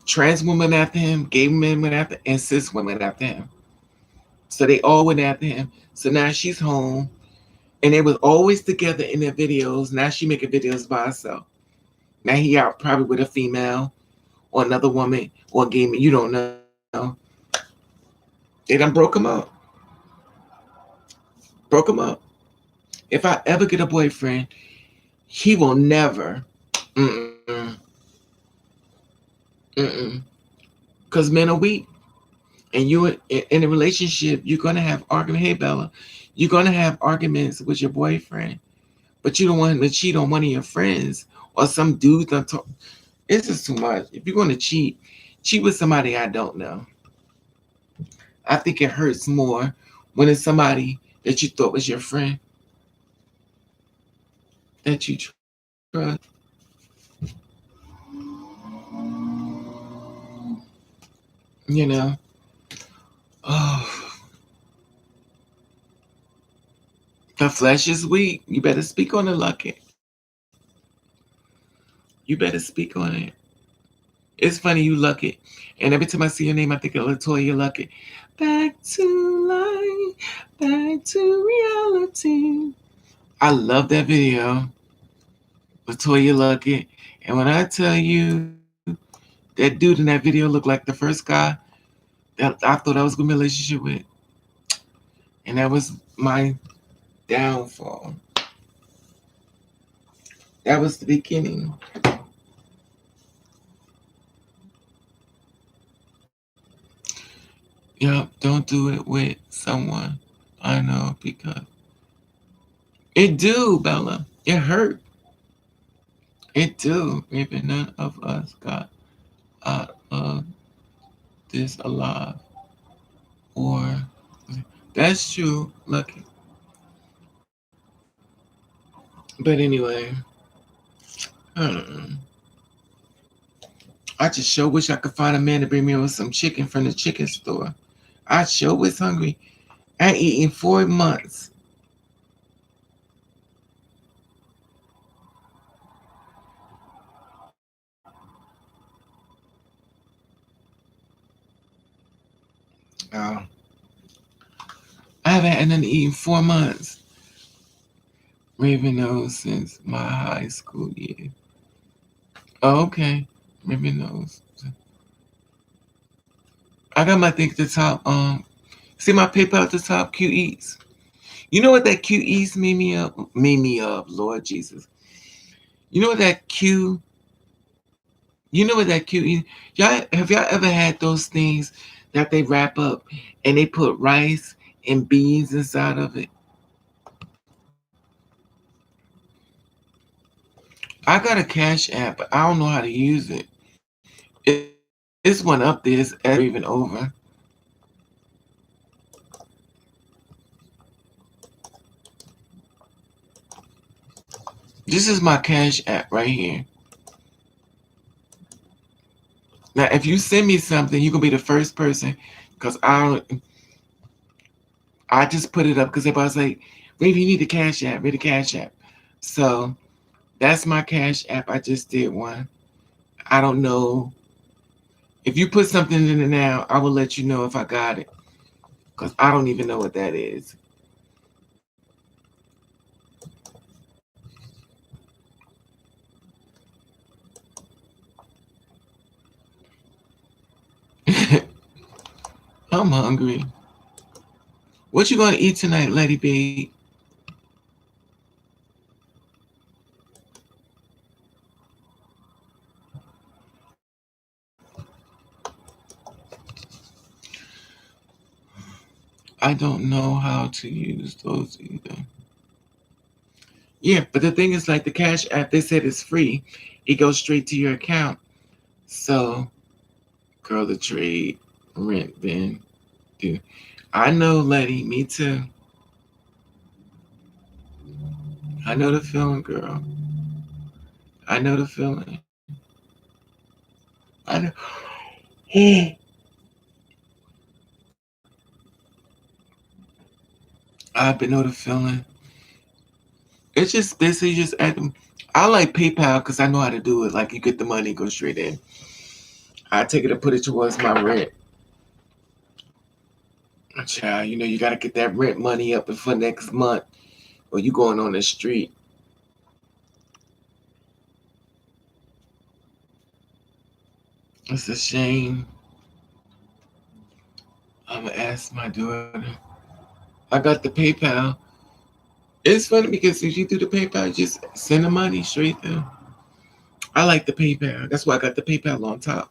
trans women after him, gay men went after, and cis women after him. So they all went after him. So now she's home, and they was always together in their videos. Now she making videos by herself. Now he out probably with a female or another woman or a gay man. You don't know. They done broke him up. Broke him up. If I ever get a boyfriend, he will never. Mm-mm. Mm-mm. Because men are weak. And you in a relationship, you're gonna have argument. Hey Bella, you're gonna have arguments with your boyfriend, but you don't want him to cheat on one of your friends or some dude. It's just too much. If you're gonna cheat with somebody I don't know. I think it hurts more when it's somebody that you thought was your friend that you trust. You know. Oh, the flesh is weak. You better speak on it, Lucky. You better speak on it. It's funny you Lucky. And every time I see your name, I think of Latoya Lucky. Back to life, back to reality. I love that video, Latoya Lucky. And when I tell you that dude in that video looked like the first guy that I thought I was gonna be in a relationship with, and that was my downfall. That was the beginning. Yep, don't do it with someone I know because it do, Bella. It hurt. It do. Maybe none of us got out of this alive. Or that's true, Lucky. But anyway, I just sure wish I could find a man to bring me over some chicken from the chicken store. I sure was hungry. I ain't eaten 4 months. Oh, I haven't had nothing to eat in 4 months. Raven knows since my high school year. Oh, okay. Raven knows. I got my thing at the top. See my paper at the top? Q Eats. You know what that Q Eats made me up? Made me up, Lord Jesus. You know what that Q? You know what that Q Eats? Y'all ever had those things that they wrap up and they put rice and beans inside of it? I got a Cash App, but I don't know how to use it. It's one up there. It's even over. This is my Cash App right here. Now, if you send me something, you can be the first person, because I just put it up because everybody's like, maybe you need the Cash App, read the Cash App. So that's my Cash App. I just did one. I don't know. If you put something in it now, I will let you know if I got it. Because I don't even know what that is. I'm hungry. What you gonna eat tonight, Lady B? I don't know how to use those either. Yeah, but the thing is, like the Cash App, they said it's free. It goes straight to your account. So, girl, the trade, rent, Ben, do. I know, Letty. Me too. I know the feeling, girl. I know the feeling. I know. I've been know the feeling. It's just basically just acting. I like PayPal because I know how to do it. Like you get the money, go straight in. I take it and put it towards my rent. Child, you know you gotta get that rent money up before next month, or you going on the street. It's a shame. I'm gonna ask my daughter. I got the PayPal. It's funny because if you do the PayPal, you just send the money straight there. I like the PayPal. That's why I got the PayPal on top.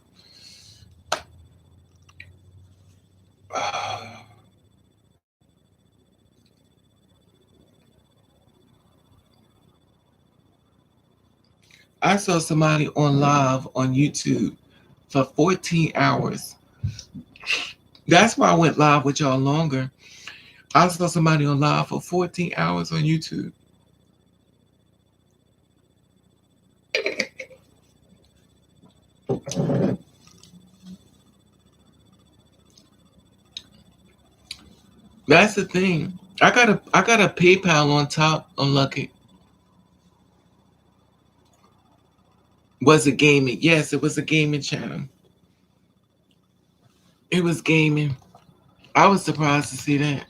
I saw somebody on live on YouTube for 14 hours. That's why I went live with y'all longer. I saw somebody on live for 14 hours on YouTube. That's the thing. I got a PayPal on top on Lucky. Was it gaming? Yes, it was a gaming channel. It was gaming. I was surprised to see that.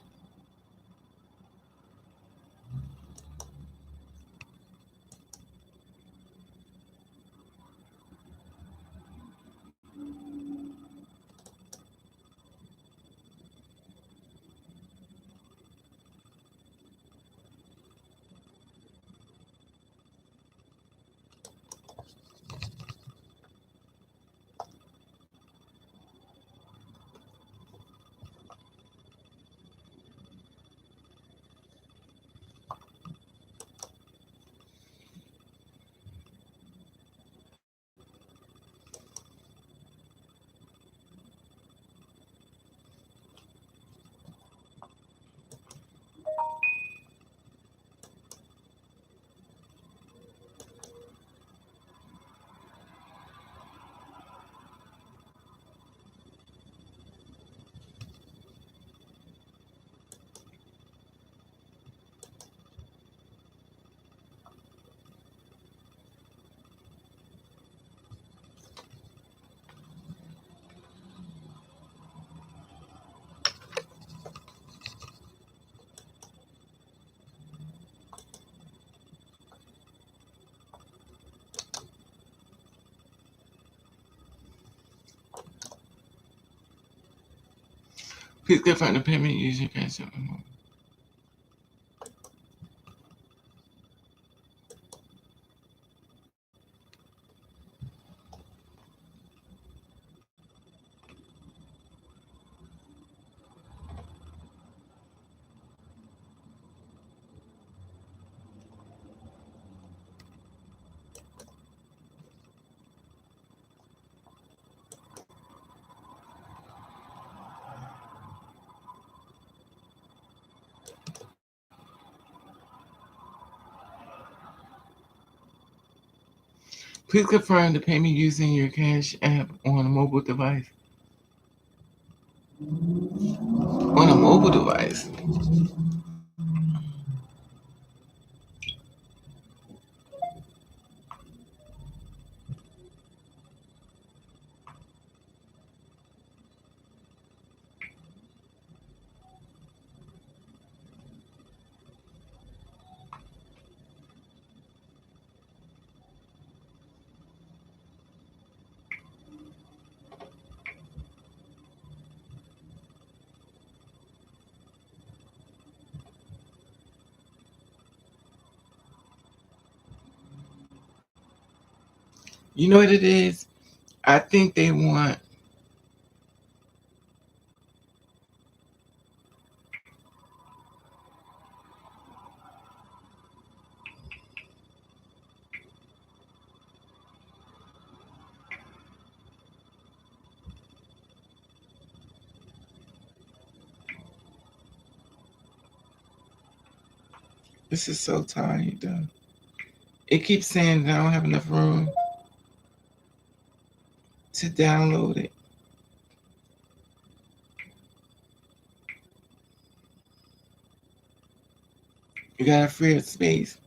Please confirm the payment using cash app. Please confirm the payment using your cash app on a mobile device. On a mobile device. You know what it is? I think they want this is so tight though. It keeps saying that I don't have enough room to download it. You gotta free up space.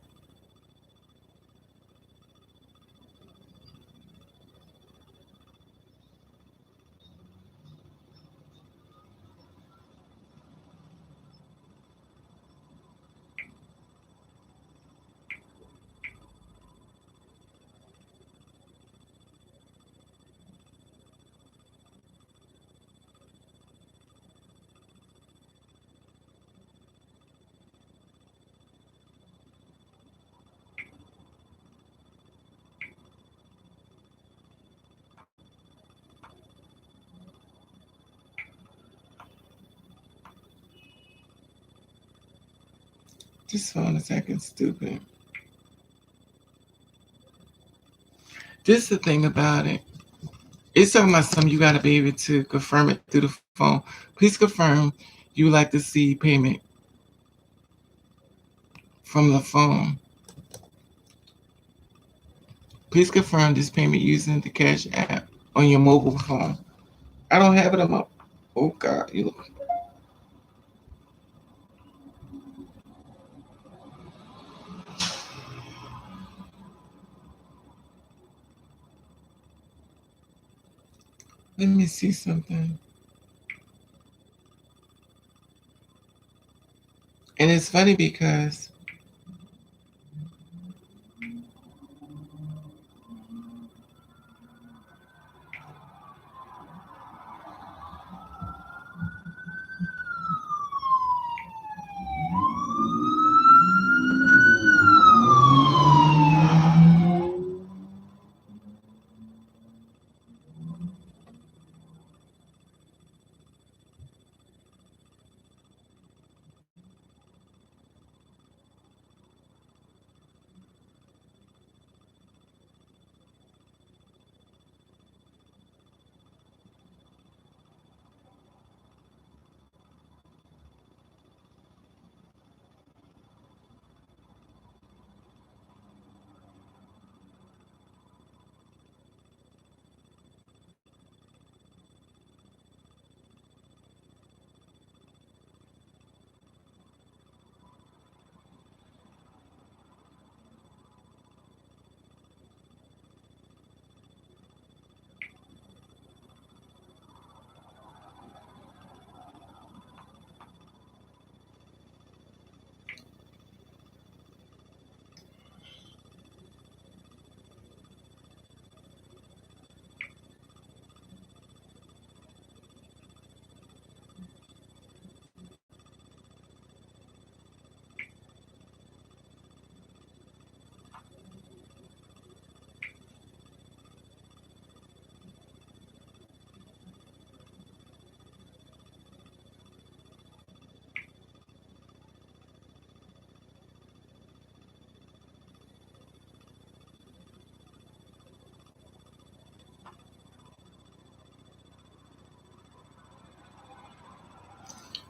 This phone is acting stupid. This is the thing about it. It's talking about something you gotta be able to confirm it through the phone. Please confirm you would like to see payment from the phone. Please confirm this payment using the Cash app on your mobile phone. I don't have it on my. Oh God, you look. Let me see something. And it's funny because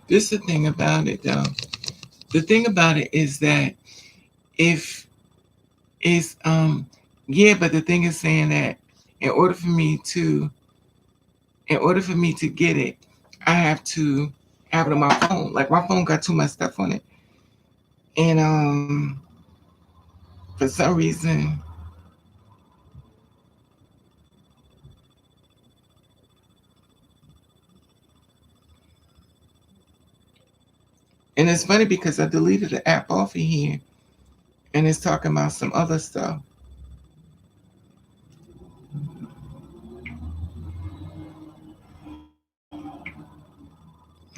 this is the thing about it though. The thing about it is that if it's yeah, but the thing is saying that in order for me to in order for me to get it, I have to have it on my phone. Like my phone got too much stuff on it. And for some reason and it's funny because I deleted the app off of here and it's talking about some other stuff.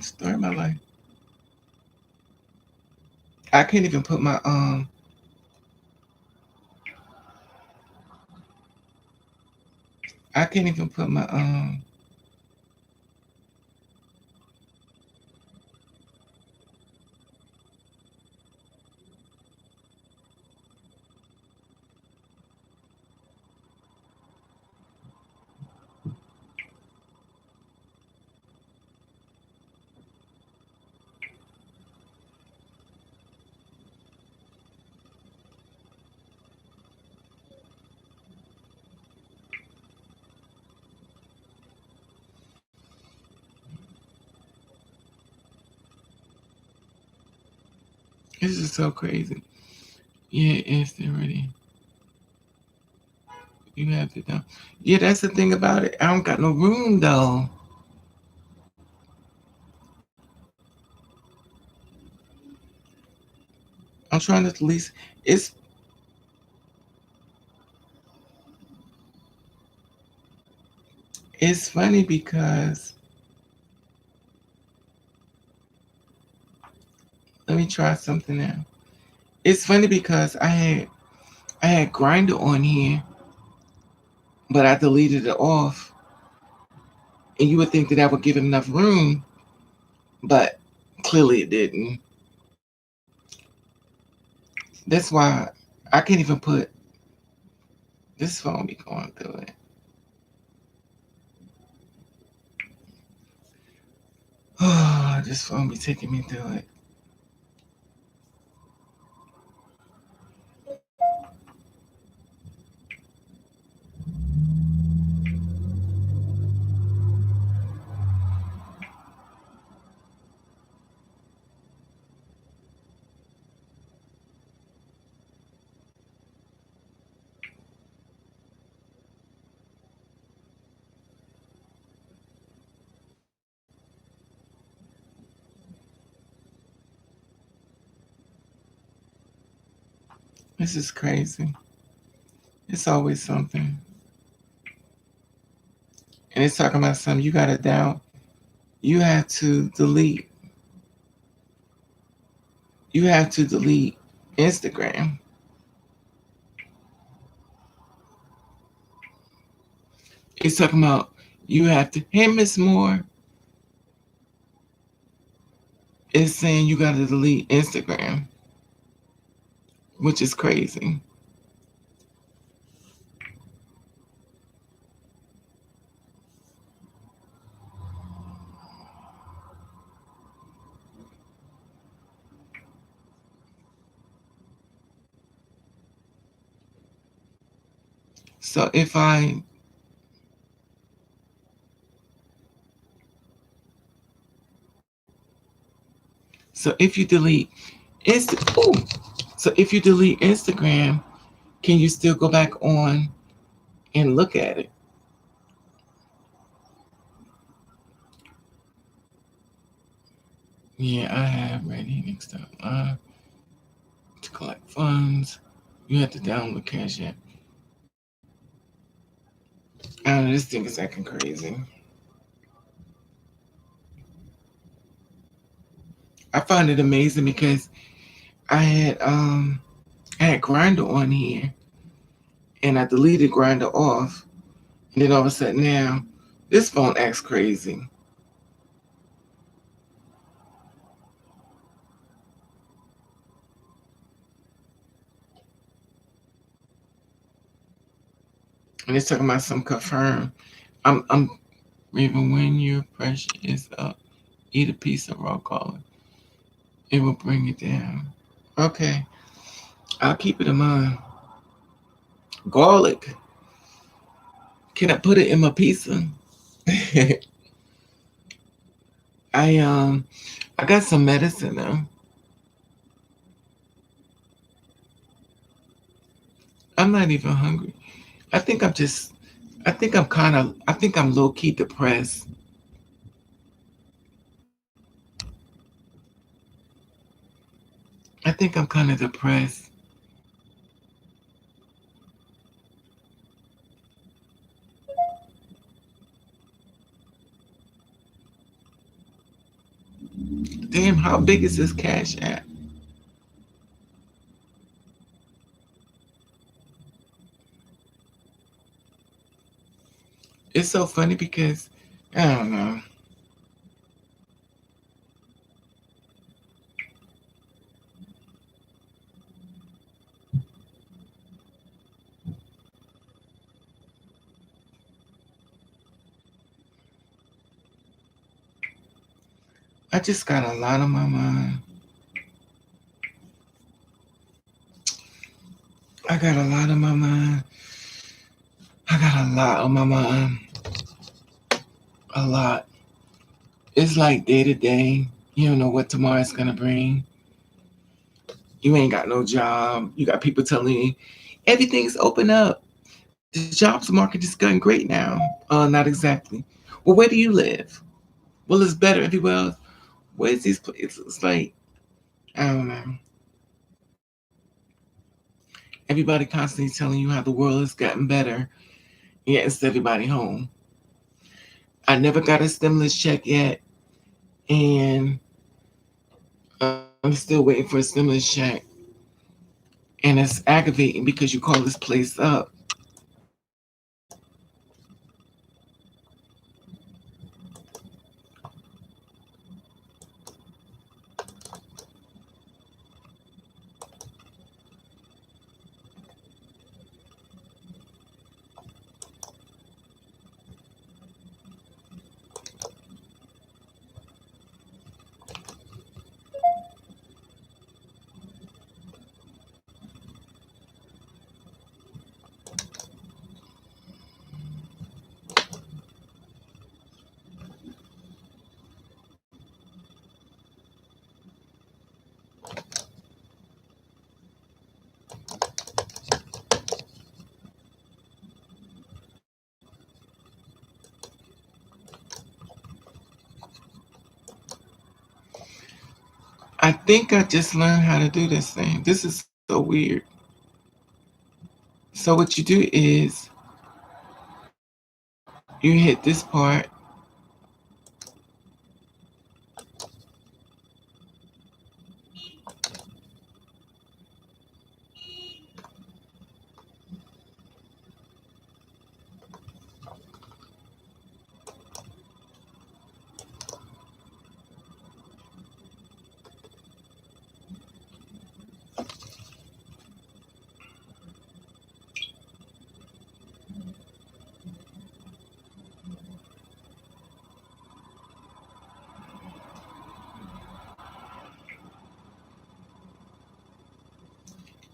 Story of my life. I can't even put my I can't even put my this is so crazy. Yeah, it's already. You have it down. Yeah, that's the thing about it. I don't got no room though. I'm trying to at least. It's funny because let me try something now. It's funny because I had Grinder on here, but I deleted it off, and you would think that I would give it enough room, but clearly it didn't. That's why I can't even put this phone be going through it. Oh, this phone be taking me through it. This is crazy. It's always something. And it's talking about something you got to down. You have to delete. You have to delete Instagram. It's talking about you have to. Hey, Miss Moore is saying you got to delete Instagram, which is crazy. So if I, so if you delete ooh, so if you delete Instagram, can you still go back on and look at it? Yeah, I have ready next time. To collect funds, you have to download Cash App. I don't know, this thing is acting crazy. I find it amazing because I had um I had Grinder on here and I deleted Grinder off, and then all of a sudden now this phone acts crazy. And it's talking about some confirm. I'm even when your pressure is up, eat a piece of raw garlic. It will bring it down. Okay, I'll keep it in mind. Garlic. Can I put it in my pizza? I um I got some medicine though. I'm not even hungry. I think I'm just I think I'm low key depressed. I think I'm kind of depressed. Damn, how big is this Cash App? It's so funny because I don't know. I just got a lot on my mind. I got a lot on my mind. I got a lot on my mind. A lot. It's like day to day. You don't know what tomorrow's gonna bring. You ain't got no job. You got people telling you everything's open up. The jobs market is going great now. Not exactly. Well, where do you live? Well, it's better everywhere else. Where's these places? It's like, I don't know. Everybody constantly telling you how the world has gotten better, yet it's everybody home. I never got a stimulus check yet, and I'm still waiting for a stimulus check. And it's aggravating because you call this place up. I think I just learned how to do this thing. This is so weird. So what you do is you hit this part.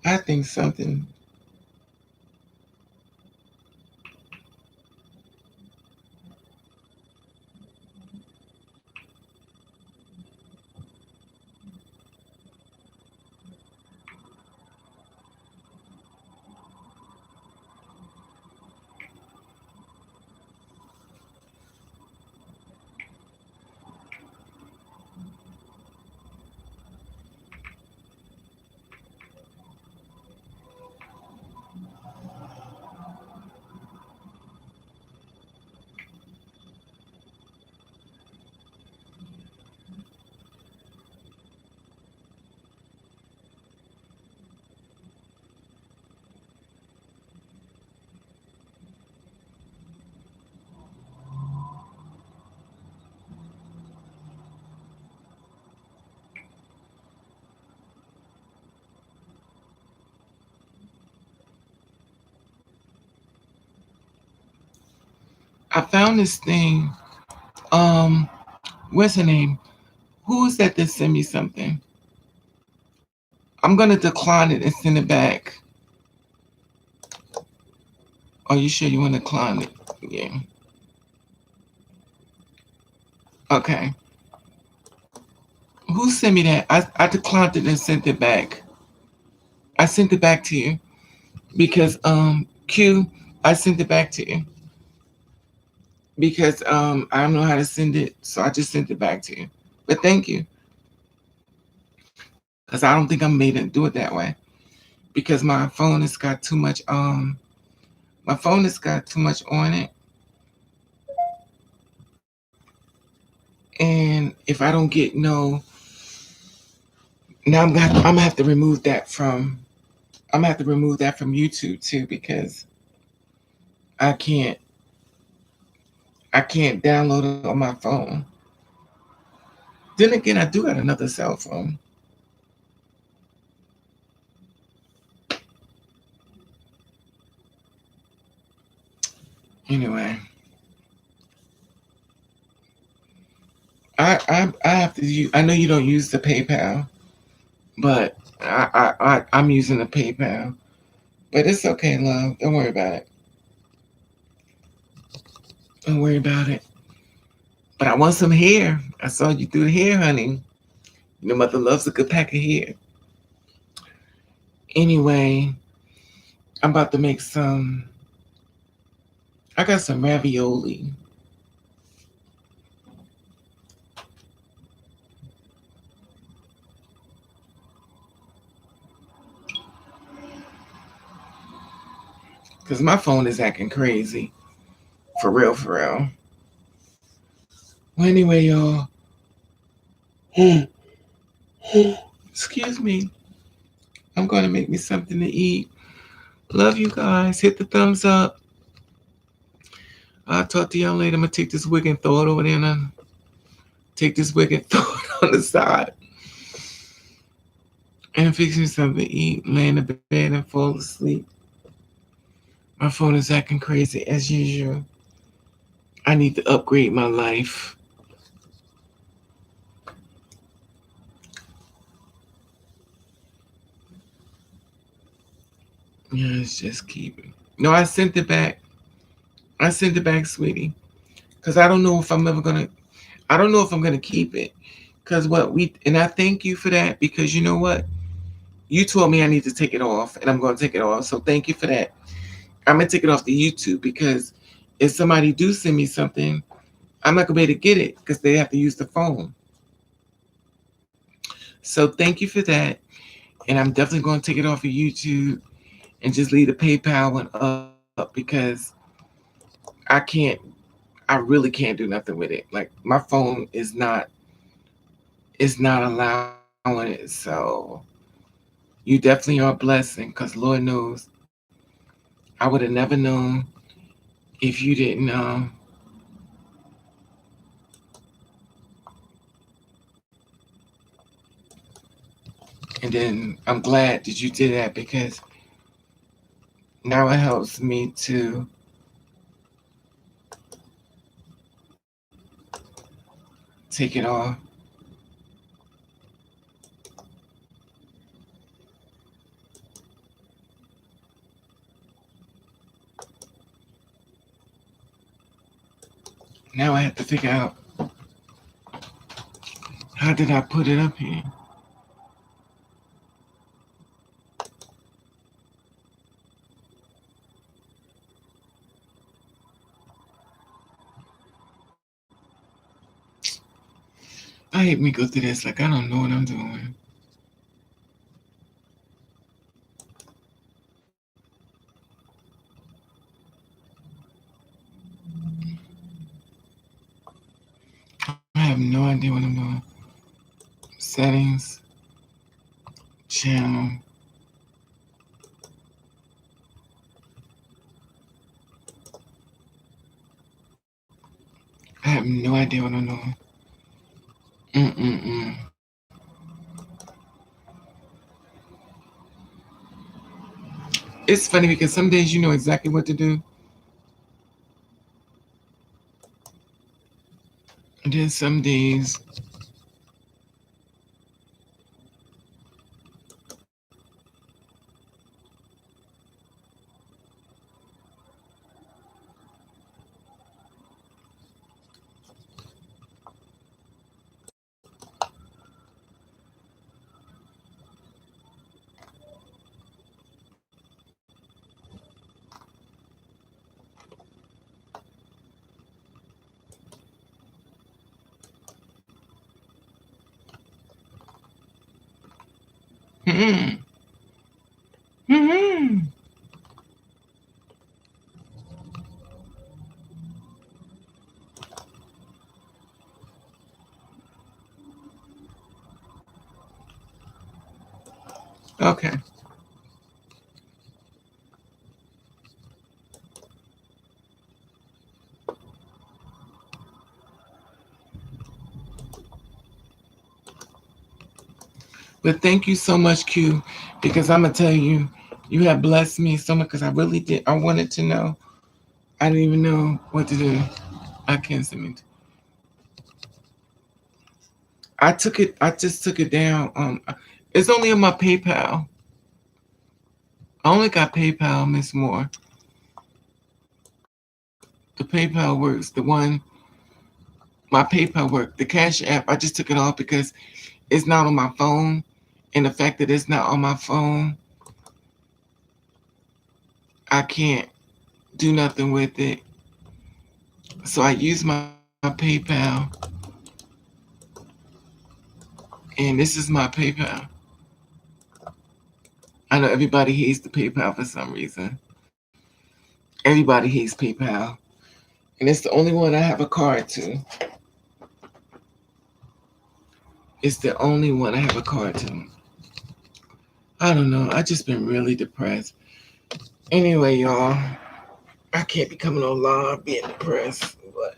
I think something. I found this thing. Um, what's her name? Who is that sent me something? I'm gonna decline it and send it back. Are you sure you want to decline it? Yeah. Okay. Who sent me that? I declined it and sent it back. I sent it back to you because Q. I sent it back to you because I don't know how to send it, so I just sent it back to you. But thank you, because I don't think I'm made to do it that way because my phone has got too much my phone has got too much on it, and if I don't get no, now I'm gonna have to remove that from I'm gonna have to remove that from YouTube too because I can't I can't download it on my phone. Then again, I do got another cell phone. Anyway, I have to use. I know you don't use the PayPal, but I'm using the PayPal. But it's okay, love. Don't worry about it. Don't worry about it. But I want some hair. I saw you do the hair, honey. Your mother loves a good pack of hair. Anyway, I'm about to make some. I got some ravioli. Because my phone is acting crazy. For real, for real. Well, anyway, y'all. Excuse me. I'm going to make me something to eat. Love you guys. Hit the thumbs up. I'll talk to y'all later. I'm going to take this wig and throw it over there and take this wig and throw it on the side. And fix me something to eat, lay in the bed and fall asleep. My phone is acting crazy as usual. I need to upgrade my life. Yeah, let's just keep it. No, I sent it back. I sent it back, sweetie. Because I don't know if I'm ever going to, I don't know if I'm going to keep it. Because and I thank you for that because you know what? You told me I need to take it off and I'm going to take it off. So thank you for that. I'm going to take it off the YouTube because if somebody do send me something, I'm not going to be able to get it because they have to use the phone. So thank you for that. And I'm definitely going to take it off of YouTube and just leave the PayPal one up because I can't, I really can't do nothing with it. Like my phone is not allowing it. So you definitely are a blessing because Lord knows I would have never known if you didn't. And then I'm glad that you did that because now it helps me to take it off. Now I have to figure out how did I put it up here. I hate me go through this like I don't know what I'm doing. I have no idea what I'm doing. Settings, channel. I have no idea what I'm doing. Mm-mm-mm. It's funny because some days you know exactly what to do, and then some days mm-mm, mm-mm. Okay. But thank you so much, Q, because I'm gonna tell you, you have blessed me so much because I really did. I wanted to know. I didn't even know what to do. I can't submit. I took it. I just took it down. It's only on my PayPal. I only got PayPal, Miss Moore. The PayPal works. The one, my PayPal work. The Cash App. I just took it off because it's not on my phone, and the fact that it's not on my phone, I can't do nothing with it. So I use my PayPal, and this is my PayPal. I know everybody hates the PayPal for some reason. Everybody hates PayPal, and it's the only one I have a card to. It's the only one I have a card to. I don't know. I just been really depressed. Anyway, y'all, I can't be coming on live being depressed, but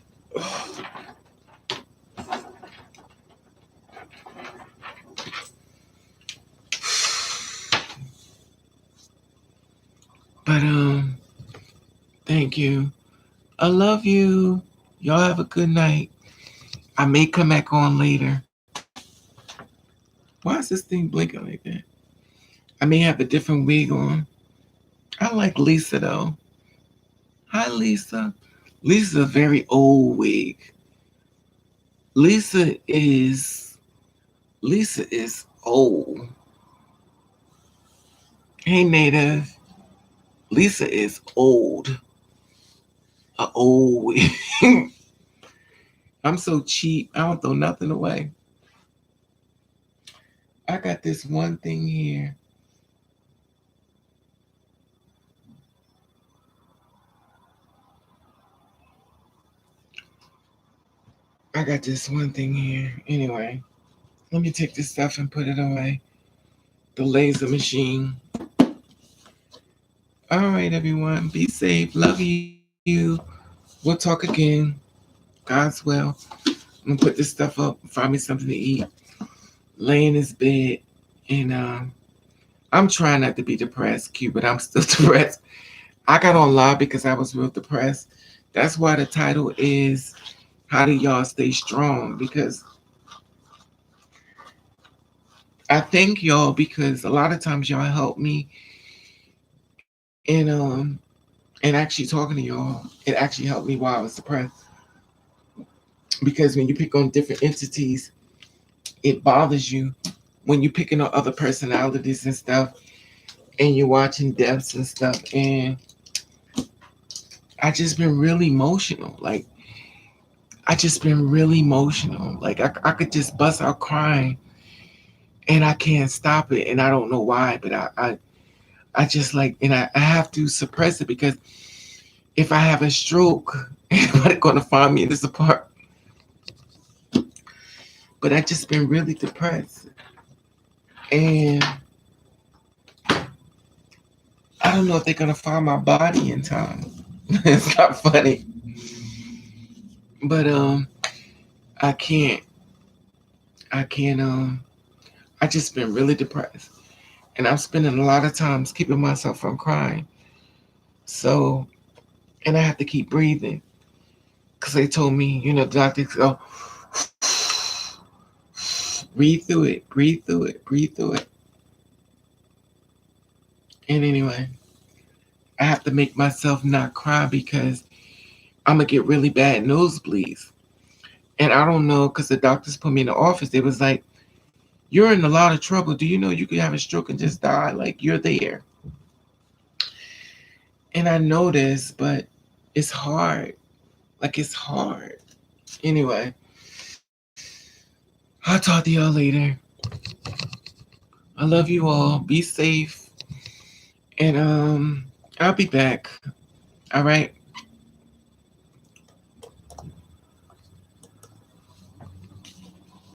but thank you. I love you. Y'all have a good night. I may come back on later. Why is this thing blinking like that? I may have a different wig on. I like Lisa though. Hi Lisa. Lisa's a very old wig. Lisa is Lisa is old. Hey Native. Lisa is old. A old wig. I'm so cheap. I don't throw nothing away. I got this one thing here. I got this one thing here. Anyway, let me take this stuff and put it away. The laser machine. All right, everyone. Be safe. Love you. We'll talk again. God's will. I'm gonna put this stuff up. Find me something to eat. Lay in this bed, and I'm trying not to be depressed, Q, but I'm still depressed. I got on live because I was real depressed. That's why the title is "How do y'all stay strong?" Because I thank y'all because a lot of times y'all help me, and actually talking to y'all, it actually helped me while I was depressed. Because when you pick on different entities, it bothers you when you're picking on other personalities and stuff, and you're watching deaths and stuff. And I just been really emotional. Like I just been really emotional. Like I could just bust out crying, and I can't stop it, and I don't know why, but I just like, and I have to suppress it because if I have a stroke, everybody's gonna find me in this apartment. But I just been really depressed, and I don't know if they're gonna find my body in time. It's not funny, but I can't, I can't, I just been really depressed, and I'm spending a lot of times keeping myself from crying. So, and I have to keep breathing because they told me, the doctors go, breathe through it, breathe through it, breathe through it. And anyway, I have to make myself not cry because I'm gonna get really bad nosebleeds. And I don't know because the doctors put me in the office. They was like, "You're in a lot of trouble. Do you know you could have a stroke and just die? Like you're there." And I know this, but it's hard. Like it's hard. Anyway, I'll talk to y'all later. I love you all. Be safe. And I'll be back. All right.